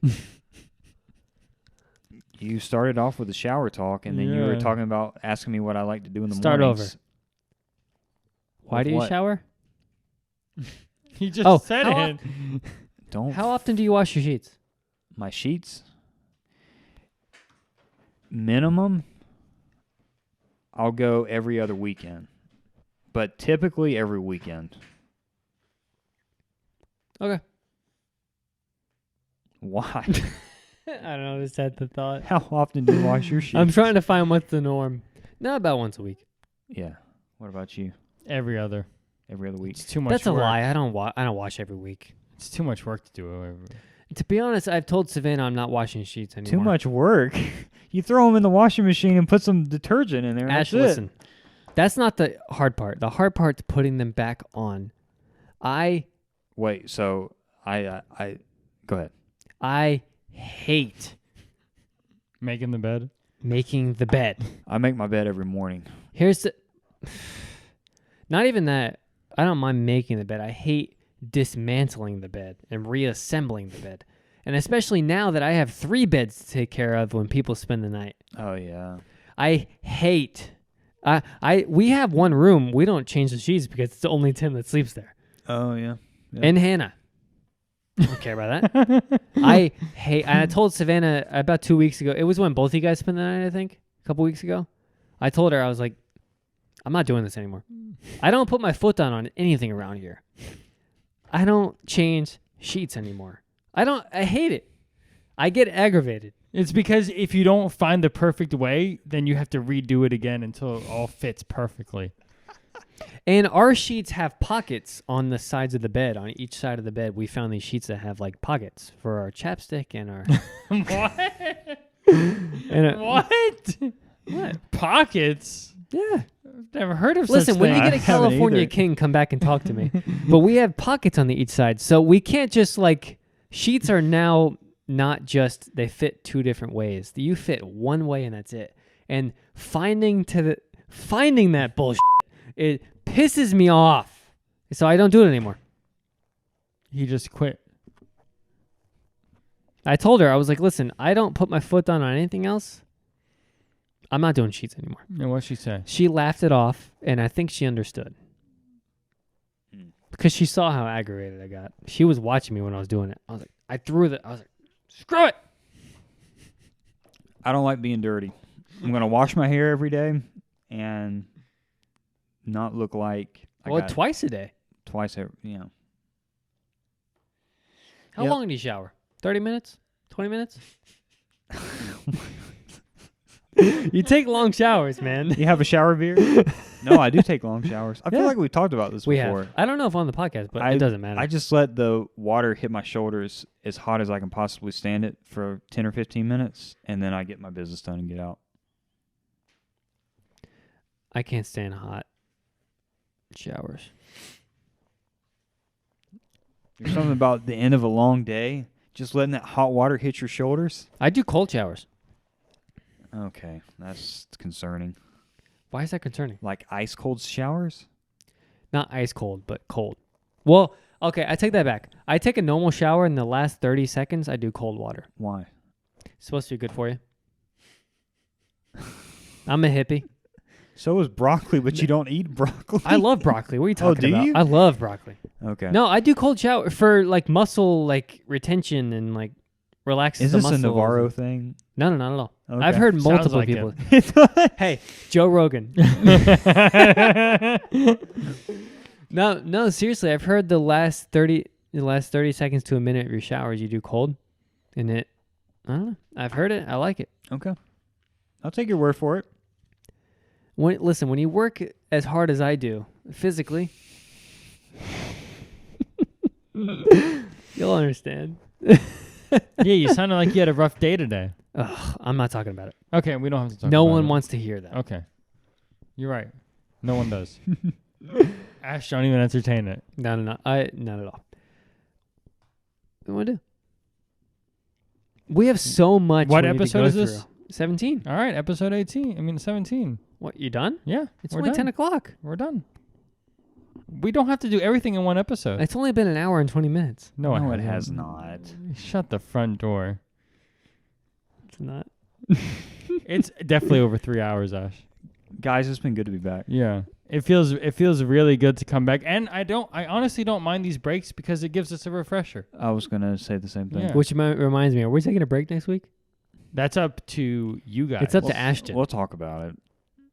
Speaker 2: you started off with a shower talk, and then you were
Speaker 1: Yeah.
Speaker 2: talking about asking me what I like to do in the
Speaker 3: Start
Speaker 2: mornings.
Speaker 3: over. Why
Speaker 2: With
Speaker 3: do you
Speaker 2: what?
Speaker 3: shower?
Speaker 1: He just
Speaker 3: Oh,
Speaker 1: said
Speaker 3: how
Speaker 1: it.
Speaker 2: Don't
Speaker 3: How often do you wash your sheets?
Speaker 2: my sheets minimum I'll go every other weekend, but typically every weekend.
Speaker 3: Okay.
Speaker 2: Why?
Speaker 3: I don't know. Just had the thought.
Speaker 2: How often do you wash your sheets?
Speaker 3: I'm trying to find what's the norm. No, about once a week.
Speaker 2: Yeah. What about you?
Speaker 1: Every other.
Speaker 2: Every other week.
Speaker 1: It's too much.
Speaker 3: That's a
Speaker 1: work.
Speaker 3: lie. I don't wash every week.
Speaker 1: It's too much work to do.
Speaker 3: To be honest, I've told Savannah I'm not washing sheets anymore.
Speaker 2: Too much work. You throw them in the washing machine and put some detergent in there. And
Speaker 3: Ash,
Speaker 2: that's it.
Speaker 3: listen. That's not the hard part. The hard part's putting them back on.
Speaker 2: Wait. So I go ahead.
Speaker 3: I hate
Speaker 1: Making the bed.
Speaker 3: making the bed.
Speaker 2: I make my bed every morning.
Speaker 3: Here's the. Not even that. I don't mind making the bed. I hate dismantling the bed and reassembling the bed. And especially now that I have 3 beds to take care of when people spend the night.
Speaker 2: Oh yeah.
Speaker 3: I hate. We have one room. We don't change the sheets because it's only Tim that sleeps there.
Speaker 2: Oh yeah. Yeah.
Speaker 3: And Hannah. I don't care about that. I hate. And I told Savannah about 2 weeks ago. It was when both of you guys spent the night, I think, a couple weeks ago. I told her, I was like, I'm not doing this anymore. I don't put my foot down on anything around here. I don't change sheets anymore. I hate it. I get aggravated.
Speaker 1: It's because if you don't find the perfect way, then you have to redo it again until it all fits perfectly.
Speaker 3: And our sheets have pockets on the sides of the bed. On each side of the bed, we found these sheets that have like pockets for our chapstick and our.
Speaker 1: What?
Speaker 3: And
Speaker 1: What? Pockets?
Speaker 3: Yeah.
Speaker 1: I've never heard of
Speaker 3: Listen,
Speaker 1: such
Speaker 3: when you
Speaker 1: thing.
Speaker 3: get a
Speaker 2: I haven't
Speaker 3: California
Speaker 2: either.
Speaker 3: king, come back and talk to me. But we have pockets on the each side, so we can't just like sheets are now not just they fit 2 different ways. You fit one way and that's it. And finding that bullshit, it pisses me off. So I don't do it anymore.
Speaker 1: He just quit.
Speaker 3: I told her, I was like, listen, I don't put my foot down on anything else. I'm not doing sheets anymore.
Speaker 1: And what'd she say?
Speaker 3: She laughed it off, and I think she understood. Because she saw how aggravated I got. She was watching me when I was doing it. I was like, I was like, screw it.
Speaker 2: I don't like being dirty. I'm gonna wash my hair every day and not look like
Speaker 3: Well,
Speaker 2: got
Speaker 3: twice a day.
Speaker 2: twice every. You know.
Speaker 3: How
Speaker 2: Yep.
Speaker 3: long do you shower? 30 minutes? 20 minutes? You take long showers, man.
Speaker 2: You have a shower beard? No, I do take long showers. I feel
Speaker 3: Yeah.
Speaker 2: like we talked about this
Speaker 3: We
Speaker 2: before.
Speaker 3: have. I don't know if on the podcast, but it doesn't matter.
Speaker 2: I just let the water hit my shoulders as hot as I can possibly stand it for 10 or 15 minutes, and then I get my business done and get out.
Speaker 3: I can't stand hot showers.
Speaker 2: There's something about the end of a long day, just letting that hot water hit your shoulders.
Speaker 3: I do cold showers.
Speaker 2: Okay, that's concerning.
Speaker 3: Why is that concerning?
Speaker 2: Like ice cold showers?
Speaker 3: Not ice cold, but cold. Well, okay, I take that back. I take a normal shower in the last 30 seconds. I do cold water.
Speaker 2: Why?
Speaker 3: It's supposed to be good for you. I'm a hippie.
Speaker 2: So is broccoli, but you don't eat broccoli.
Speaker 3: I love broccoli. What are you
Speaker 2: Oh,
Speaker 3: talking
Speaker 2: do
Speaker 3: about?
Speaker 2: you?
Speaker 3: I love broccoli.
Speaker 2: Okay.
Speaker 3: No, I do cold shower for like muscle like retention and like relaxes
Speaker 2: Is
Speaker 3: the
Speaker 2: this a
Speaker 3: muscles.
Speaker 2: Navarro thing?
Speaker 3: No, not at all.
Speaker 2: Okay.
Speaker 3: I've heard
Speaker 1: Sounds
Speaker 3: multiple
Speaker 1: like
Speaker 3: people.
Speaker 1: it.
Speaker 3: Hey, Joe Rogan. No, seriously, I've heard the last 30 seconds to a minute of your showers you do cold, and I don't know. I've heard it. I like it.
Speaker 2: Okay. I'll take your word for it.
Speaker 3: When you work as hard as I do physically, you'll understand.
Speaker 1: Yeah, you sounded like you had a rough day today.
Speaker 3: Ugh, I'm not talking about it.
Speaker 1: Okay, we don't have to talk
Speaker 3: No
Speaker 1: about
Speaker 3: one
Speaker 1: it.
Speaker 3: wants to hear that.
Speaker 1: Okay. You're right. No one does. Ash, don't even entertain it.
Speaker 3: No. Not at all. What do I do? We have so much.
Speaker 1: What
Speaker 3: we need to
Speaker 1: episode
Speaker 3: go
Speaker 1: is this?
Speaker 3: through. 17.
Speaker 1: All right, episode 18. I mean 17.
Speaker 3: What, you done?
Speaker 1: Yeah,
Speaker 3: It's
Speaker 1: we're
Speaker 3: only
Speaker 1: done.
Speaker 3: 10 o'clock.
Speaker 1: We're done. We don't have to do everything in one episode.
Speaker 3: It's only been an hour and 20 minutes.
Speaker 1: No,
Speaker 2: it
Speaker 1: it
Speaker 2: has
Speaker 1: hasn't.
Speaker 2: not.
Speaker 1: Shut the front door.
Speaker 3: It's not.
Speaker 1: It's definitely over 3 hours, Ash.
Speaker 2: Guys, it's been good to be back.
Speaker 1: Yeah. It feels really good to come back. And I honestly don't mind these breaks because it gives us a refresher.
Speaker 2: I was gonna say the same thing.
Speaker 1: Yeah.
Speaker 3: Which reminds me, are we taking a break next week?
Speaker 1: That's up to you guys.
Speaker 3: It's up to Ashton.
Speaker 2: We'll talk about it.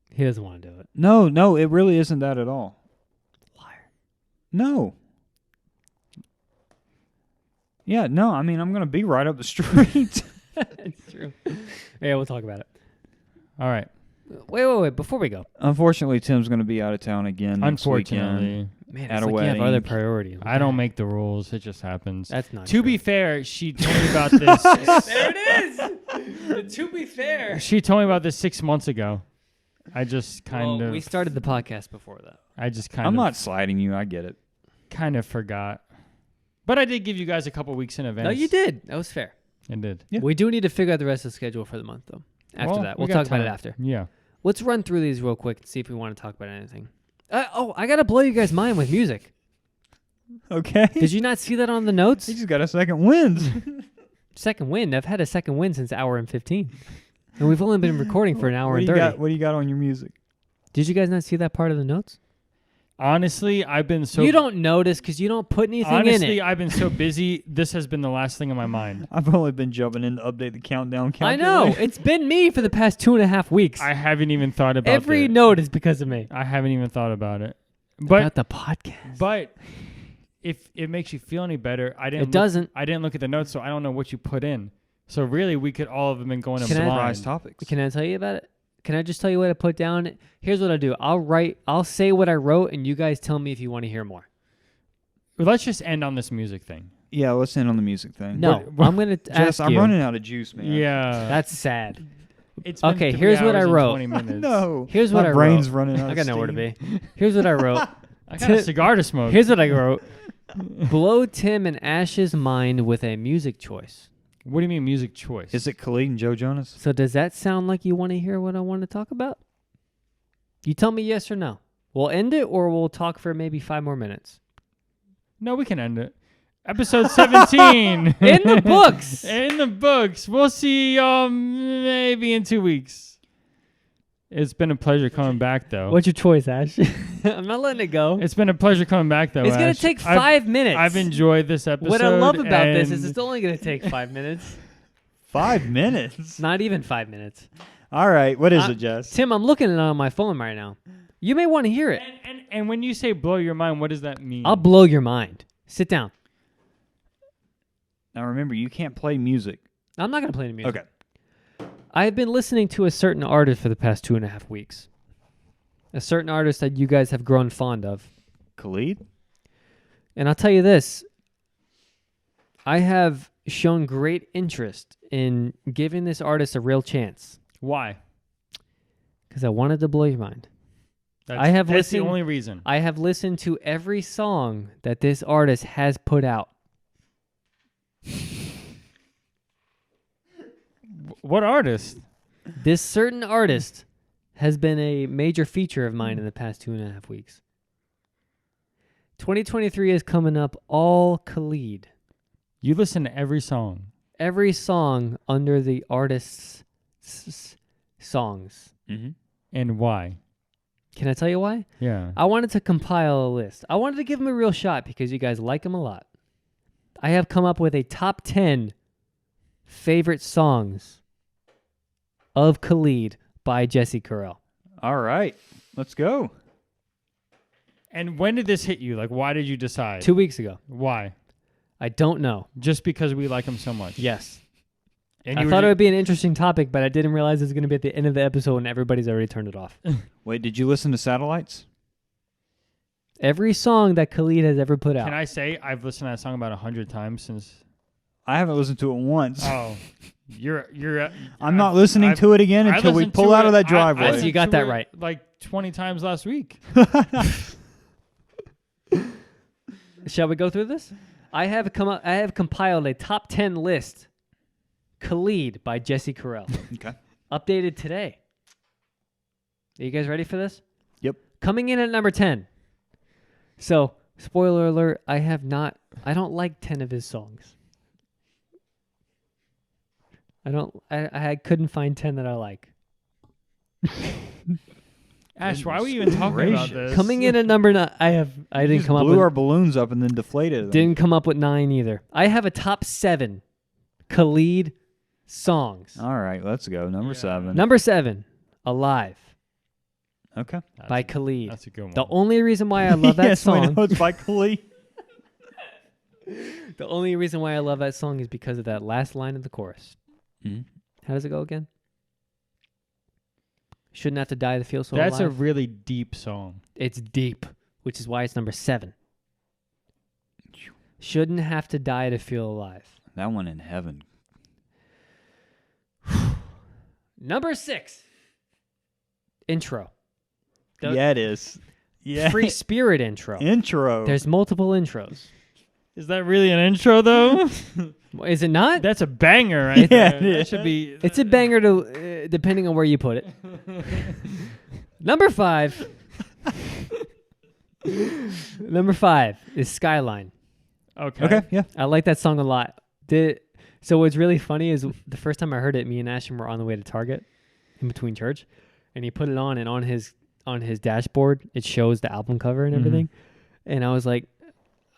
Speaker 3: He doesn't want to do it.
Speaker 2: No, it really isn't that at all.
Speaker 3: Liar.
Speaker 2: No. Yeah, no, I mean, I'm going to be right up the street.
Speaker 3: It's true. Yeah, we'll talk about it.
Speaker 1: All right.
Speaker 3: Wait. Before we go.
Speaker 2: Unfortunately, Tim's going to be out of town again next
Speaker 1: Unfortunately,
Speaker 2: weekend.
Speaker 3: Man,
Speaker 2: At
Speaker 3: it's
Speaker 2: a
Speaker 3: like you have
Speaker 2: wedding.
Speaker 3: other priorities.
Speaker 1: I don't make the rules. It just happens.
Speaker 3: That's not
Speaker 1: To
Speaker 3: true.
Speaker 1: be fair, she told me about this.
Speaker 3: There it is. To be fair.
Speaker 1: She told me about this 6 months ago. I just kind of.
Speaker 3: We started the podcast before that.
Speaker 1: I just
Speaker 2: I'm not sliding you. I get it.
Speaker 1: kind of forgot. But I did give you guys a couple weeks in advance.
Speaker 3: No, you did. That was fair.
Speaker 1: I did.
Speaker 2: Yeah.
Speaker 3: We do need to figure out the rest of the schedule for the month, though. After
Speaker 1: Well,
Speaker 3: that,
Speaker 1: we
Speaker 3: we'll
Speaker 1: got
Speaker 3: talk about it
Speaker 1: time.
Speaker 3: after.
Speaker 1: Yeah.
Speaker 3: Let's run through these real quick and see if we want to talk about anything. I gotta blow you guys' mind with music.
Speaker 2: Okay.
Speaker 3: Did you not see that on the notes?
Speaker 2: He just got a second wind.
Speaker 3: Second wind. I've had a second wind since hour and 15, and we've only been recording for an hour and 30.
Speaker 2: What do you got on your music?
Speaker 3: Did you guys not see that part of the notes?
Speaker 1: Honestly, I've been so.
Speaker 3: You don't notice because you don't put anything in
Speaker 1: Honestly,
Speaker 3: it.
Speaker 1: I've been so busy. This has been the last thing on my mind.
Speaker 2: I've only been jumping in to update the countdown.
Speaker 3: I know. It's been me for the past 2.5 weeks.
Speaker 1: I haven't even thought about
Speaker 3: Every
Speaker 1: it.
Speaker 3: note is because of me.
Speaker 1: I haven't even thought about it. But
Speaker 3: About the podcast.
Speaker 1: but if it makes you feel any better,
Speaker 3: It doesn't.
Speaker 1: I didn't look at the notes, so I don't know what you put in. So really, we could all have been going
Speaker 3: Can I-
Speaker 2: Surprise
Speaker 1: blind.
Speaker 2: topics.
Speaker 3: Can I tell you about it? Can I just tell you what I put down? Here's what I do. I'll say what I wrote, and you guys tell me if you want to hear more.
Speaker 1: Let's just end on this music thing.
Speaker 2: Yeah, let's end on the music thing.
Speaker 3: No,
Speaker 1: What-
Speaker 3: I'm going to
Speaker 2: Jess,
Speaker 3: ask
Speaker 2: I'm
Speaker 3: you.
Speaker 2: running out of juice, man.
Speaker 1: Yeah.
Speaker 3: That's sad.
Speaker 1: It's been
Speaker 3: Okay,
Speaker 1: 3
Speaker 3: here's what
Speaker 1: hours
Speaker 3: I
Speaker 1: and
Speaker 3: wrote.
Speaker 1: 20 minutes.
Speaker 2: No.
Speaker 3: Here's what
Speaker 2: My
Speaker 3: I
Speaker 2: brain's
Speaker 3: wrote.
Speaker 2: running out
Speaker 3: I
Speaker 2: of
Speaker 3: got nowhere to
Speaker 2: steam.
Speaker 3: be. Here's what I wrote.
Speaker 1: I got a cigar to smoke.
Speaker 3: Here's what I wrote. Blow Tim and Ash's mind with a music choice.
Speaker 1: What do you mean music choice?
Speaker 2: Is it Khalid and Joe Jonas?
Speaker 3: So does that sound like you want to hear what I want to talk about? You tell me yes or no. We'll end it or we'll talk for maybe 5 more minutes.
Speaker 1: No, we can end it. Episode 17.
Speaker 3: In the books.
Speaker 1: In the books. We'll see maybe in 2 weeks. It's been a pleasure coming back, though.
Speaker 3: What's your choice, Ash? I'm not letting it go.
Speaker 1: It's been a pleasure coming back, though.
Speaker 3: It's going
Speaker 1: Ash.
Speaker 3: to take 5 minutes.
Speaker 1: I've enjoyed this episode.
Speaker 3: What I love about this is
Speaker 1: and
Speaker 3: it's only going to take 5 minutes.
Speaker 2: 5 minutes.
Speaker 3: Not even 5 minutes.
Speaker 2: All right. What is it, Jess?
Speaker 3: Tim, I'm looking at it on my phone right now. You may want to hear it.
Speaker 1: And when you say blow your mind, what does that mean?
Speaker 3: I'll blow your mind. Sit down.
Speaker 2: Now remember, you can't play music.
Speaker 3: I'm not going to play any music.
Speaker 2: Okay.
Speaker 3: I've been listening to a certain artist for the past 2.5 weeks. A certain artist that you guys have grown fond of.
Speaker 2: Khalid?
Speaker 3: And I'll tell you this. I have shown great interest in giving this artist a real chance.
Speaker 1: Why?
Speaker 3: Because I wanted to blow your mind.
Speaker 1: That's,
Speaker 3: I have
Speaker 1: that's the
Speaker 3: listened-
Speaker 1: only reason.
Speaker 3: I have listened to every song that this artist has put out.
Speaker 1: What artist?
Speaker 3: This certain artist has been a major feature of mine in the past 2.5 weeks. 2023 is coming up all Khalid.
Speaker 1: You listen to every song.
Speaker 3: Every song under the artist's songs.
Speaker 2: Mm-hmm.
Speaker 1: And why?
Speaker 3: Can I tell you why?
Speaker 1: Yeah.
Speaker 3: I wanted to compile a list. I wanted to give him a real shot because you guys like him a lot. I have come up with a top 10 favorite songs of Khalid by Jesse Carell.
Speaker 2: All right. Let's go.
Speaker 1: And when did this hit you? Like, why did you decide?
Speaker 3: 2 weeks ago.
Speaker 1: Why?
Speaker 3: I don't know.
Speaker 1: Just because we like him so much.
Speaker 3: Yes.
Speaker 1: And
Speaker 3: I
Speaker 1: you
Speaker 3: thought it
Speaker 1: were
Speaker 3: would be an interesting topic, but I didn't realize it was going to be at the end of the episode and everybody's already turned it off.
Speaker 2: Wait, did you listen to Satellites?
Speaker 3: Every song that Khalid has ever put out.
Speaker 1: Can I say I've listened to that song about 100 times since?
Speaker 2: I haven't listened to it once.
Speaker 1: Oh, you're.
Speaker 2: I'm not listening to it again
Speaker 1: I
Speaker 2: until we
Speaker 1: listened
Speaker 2: pull
Speaker 1: to
Speaker 2: out of
Speaker 1: it-
Speaker 2: that
Speaker 1: I
Speaker 2: driveway.
Speaker 3: So
Speaker 1: listened
Speaker 3: you got
Speaker 1: to
Speaker 3: that
Speaker 1: it
Speaker 3: right.
Speaker 1: Like 20 times last week.
Speaker 3: Shall we go through this? I have compiled a top 10 list Khalid by Jesse Carell.
Speaker 2: Okay.
Speaker 3: Updated today. Are you guys ready for this?
Speaker 2: Yep.
Speaker 3: Coming in at number 10. So, spoiler alert, I don't like 10 of his songs. I couldn't find 10 that I like.
Speaker 1: Ash, why were you even talking about
Speaker 2: gracious.
Speaker 1: this?
Speaker 3: Coming in at number 9, I
Speaker 2: You
Speaker 3: didn't
Speaker 2: just
Speaker 3: come up
Speaker 2: blew
Speaker 3: with
Speaker 2: our balloons up and then deflated them.
Speaker 3: didn't come up with 9 either. I have a top 7 Khalid songs.
Speaker 2: All right, let's go. Number
Speaker 1: Yeah.
Speaker 2: 7.
Speaker 3: Number 7, Alive
Speaker 2: Okay.
Speaker 3: by Khalid.
Speaker 1: That's a good one.
Speaker 3: The only reason why I love that
Speaker 2: Yes, we
Speaker 3: song,
Speaker 2: know it's by Khalid.
Speaker 3: the only reason why I love that song is because of that last line of the chorus.
Speaker 2: Mhm.
Speaker 3: How does it go again? Shouldn't have to die to feel so
Speaker 1: That's a
Speaker 3: alive.
Speaker 1: really deep song.
Speaker 3: It's deep, which is why it's number 7. Shouldn't have to die to feel alive.
Speaker 2: That one in heaven.
Speaker 3: Number 6. Intro. The
Speaker 2: Yeah, it is. Yeah.
Speaker 3: Free Spirit intro.
Speaker 2: Intro.
Speaker 3: There's multiple intros.
Speaker 1: Is that really an intro though?
Speaker 3: Is it not?
Speaker 1: That's a banger, right
Speaker 2: Yeah,
Speaker 1: there.
Speaker 2: it
Speaker 1: That
Speaker 2: is.
Speaker 1: should be.
Speaker 3: It's a banger to depending on where you put it. Number 5. Number 5 is Skyline.
Speaker 1: Okay.
Speaker 2: Okay, yeah.
Speaker 3: I like that song a lot. So what's really funny is the first time I heard it, me and Ashton were on the way to Target in between church, and he put it on, and on his dashboard it shows the album cover and everything, and I was like,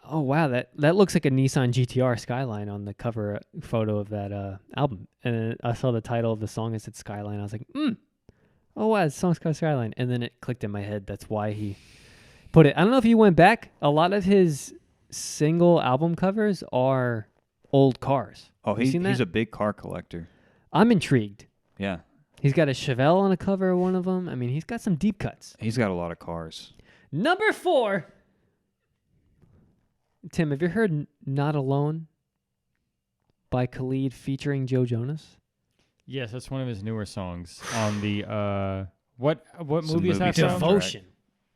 Speaker 3: oh wow, that looks like a Nissan GTR Skyline on the cover photo of that album. And I saw the title of the song, it said Skyline. I was like, oh wow, the song's called Skyline. And then it clicked in my head, that's why he put it. I don't know if you went back, a lot of his single album covers are old cars.
Speaker 2: Oh,
Speaker 3: You seen
Speaker 2: he's
Speaker 3: that?
Speaker 2: a big car collector.
Speaker 3: I'm intrigued.
Speaker 2: Yeah.
Speaker 3: He's got a Chevelle on a cover of one of them. I mean, he's got some deep cuts.
Speaker 2: He's got a lot of cars.
Speaker 3: Number 4. Tim, have you heard Not Alone by Khalid featuring Joe Jonas?
Speaker 1: Yes, that's one of his newer songs on the what
Speaker 2: Some
Speaker 1: movie is that
Speaker 2: movie
Speaker 1: from?
Speaker 3: Devotion.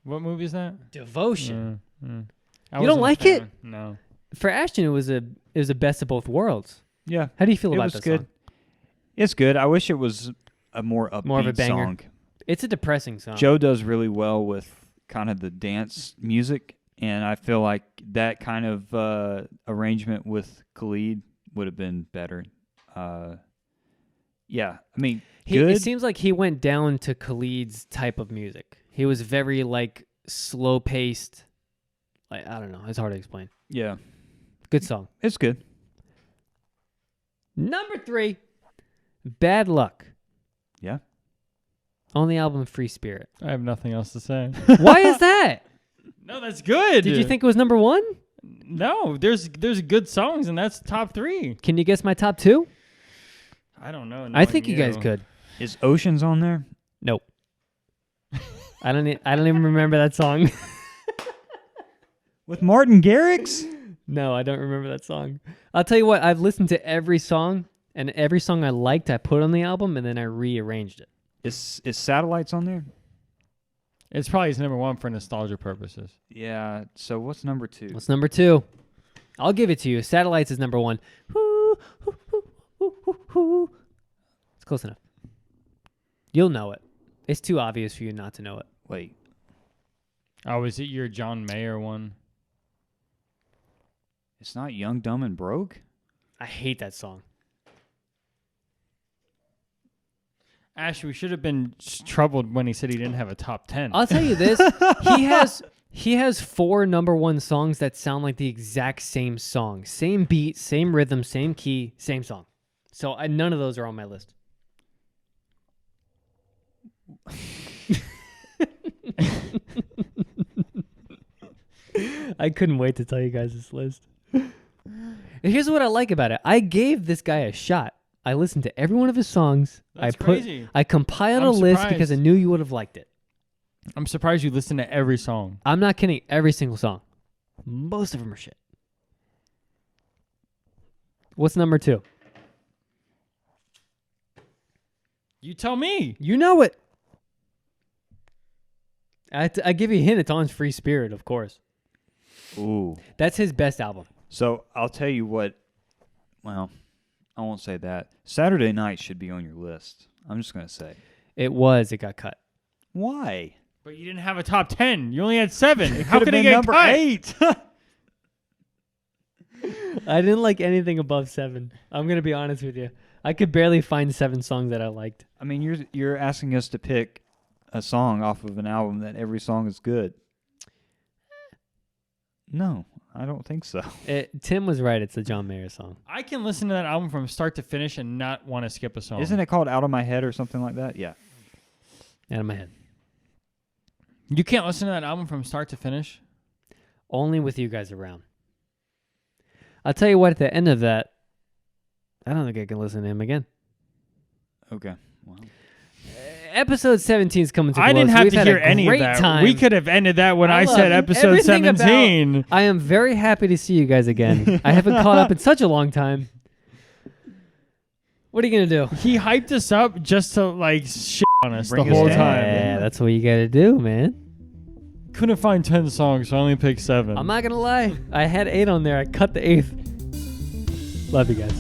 Speaker 1: What movie is that?
Speaker 3: Devotion.
Speaker 1: I
Speaker 3: You don't
Speaker 1: wasn't a
Speaker 3: like it?
Speaker 1: fan. No.
Speaker 3: For Ashton, it was a best of both worlds.
Speaker 2: Yeah.
Speaker 3: How do you feel
Speaker 2: It
Speaker 3: about
Speaker 2: was
Speaker 3: this
Speaker 2: good.
Speaker 3: song?
Speaker 2: It's good. I wish it was a more upbeat
Speaker 3: More of a banger.
Speaker 2: song.
Speaker 3: It's a depressing song.
Speaker 2: Joe does really well with kind of the dance music, and I feel like that kind of arrangement with Khalid would have been better. Yeah, I mean, good.
Speaker 3: It seems like he went down to Khalid's type of music. He was very like slow paced. Like I don't know. It's hard to explain.
Speaker 2: Yeah,
Speaker 3: Good song.
Speaker 2: it's good.
Speaker 3: Number 3, Bad Luck.
Speaker 2: Yeah.
Speaker 3: On the album Free Spirit.
Speaker 1: I have nothing else to say.
Speaker 3: Why is that?
Speaker 1: No, that's good.
Speaker 3: Did you think it was number 1?
Speaker 1: No, there's good songs, and that's top 3.
Speaker 3: Can you guess my top 2?
Speaker 1: I don't know.
Speaker 3: I think you guys could.
Speaker 2: Is Oceans on there?
Speaker 3: Nope. I don't even remember that song.
Speaker 2: With Martin Garrix?
Speaker 3: No, I don't remember that song. I'll tell you what, I've listened to every song, and every song I liked I put on the album, and then I rearranged it.
Speaker 2: Is Satellites on there?
Speaker 1: It's probably his number 1 for nostalgia purposes.
Speaker 2: Yeah. So what's number 2?
Speaker 3: What's number 2? I'll give it to you. Satellites is number 1. It's close enough. You'll know it. It's too obvious for you not to know it.
Speaker 2: Wait.
Speaker 1: Oh, is it your John Mayer one?
Speaker 2: It's not Young, Dumb, and Broke?
Speaker 3: I hate that song.
Speaker 1: Ash, we should have been troubled when he said he didn't have a top 10.
Speaker 3: I'll tell you this. He has 4 number 1 songs that sound like the exact same song. Same beat, same rhythm, same key, same song. So none of those are on my list. I couldn't wait to tell you guys this list. And here's what I like about it. I gave this guy a shot. I listened to every one of his songs.
Speaker 1: That's crazy.
Speaker 3: I compiled
Speaker 1: I'm
Speaker 3: a list because I
Speaker 1: surprised.
Speaker 3: knew you would have liked it.
Speaker 1: I'm surprised you listened to every song.
Speaker 3: I'm not kidding. Every single song. Most of them are shit. What's number 2?
Speaker 1: You tell me.
Speaker 3: You know it. I give you a hint. It's on Free Spirit, of course.
Speaker 2: Ooh.
Speaker 3: That's his best album.
Speaker 2: So I'll tell you what. Well, I won't say that. Saturday Night should be on your list. I'm just gonna say.
Speaker 3: It got cut.
Speaker 2: Why?
Speaker 1: But you didn't have a top 10. You only had 7. How
Speaker 2: Could've
Speaker 1: could it
Speaker 2: been
Speaker 1: get
Speaker 2: number
Speaker 1: cut?
Speaker 2: 8?
Speaker 3: I didn't like anything above 7. I'm gonna be honest with you. I could barely find 7 songs that I liked.
Speaker 2: I mean, you're asking us to pick a song off of an album that every song is good. No, I don't think so.
Speaker 3: Tim was right. It's a John Mayer song.
Speaker 1: I can listen to that album from start to finish and not want to skip a song.
Speaker 2: Isn't it called Out of My Head or something like that? Yeah.
Speaker 3: Out of my head.
Speaker 1: You can't listen to that album from start to finish?
Speaker 3: Only with you guys around. I'll tell you what, at the end of that, I don't think I can listen to him again.
Speaker 2: Okay. Wow.
Speaker 3: Episode 17 is coming to close.
Speaker 1: I didn't have
Speaker 3: We've
Speaker 1: to
Speaker 3: had a
Speaker 1: hear any of
Speaker 3: great
Speaker 1: that.
Speaker 3: time.
Speaker 1: We could have ended that when I
Speaker 3: love
Speaker 1: said episode
Speaker 3: everything
Speaker 1: 17.
Speaker 3: I am very happy to see you guys again. I haven't caught up in such a long time. What are you going to do?
Speaker 1: He hyped us up just to like shit on us
Speaker 2: Bring
Speaker 1: the
Speaker 2: us
Speaker 1: whole
Speaker 2: down.
Speaker 1: time.
Speaker 3: Yeah, that's what you got to do, man.
Speaker 1: Couldn't find 10 songs, so I only picked 7.
Speaker 3: I'm not going to lie. I had 8 on there. I cut the 8th. Love you guys.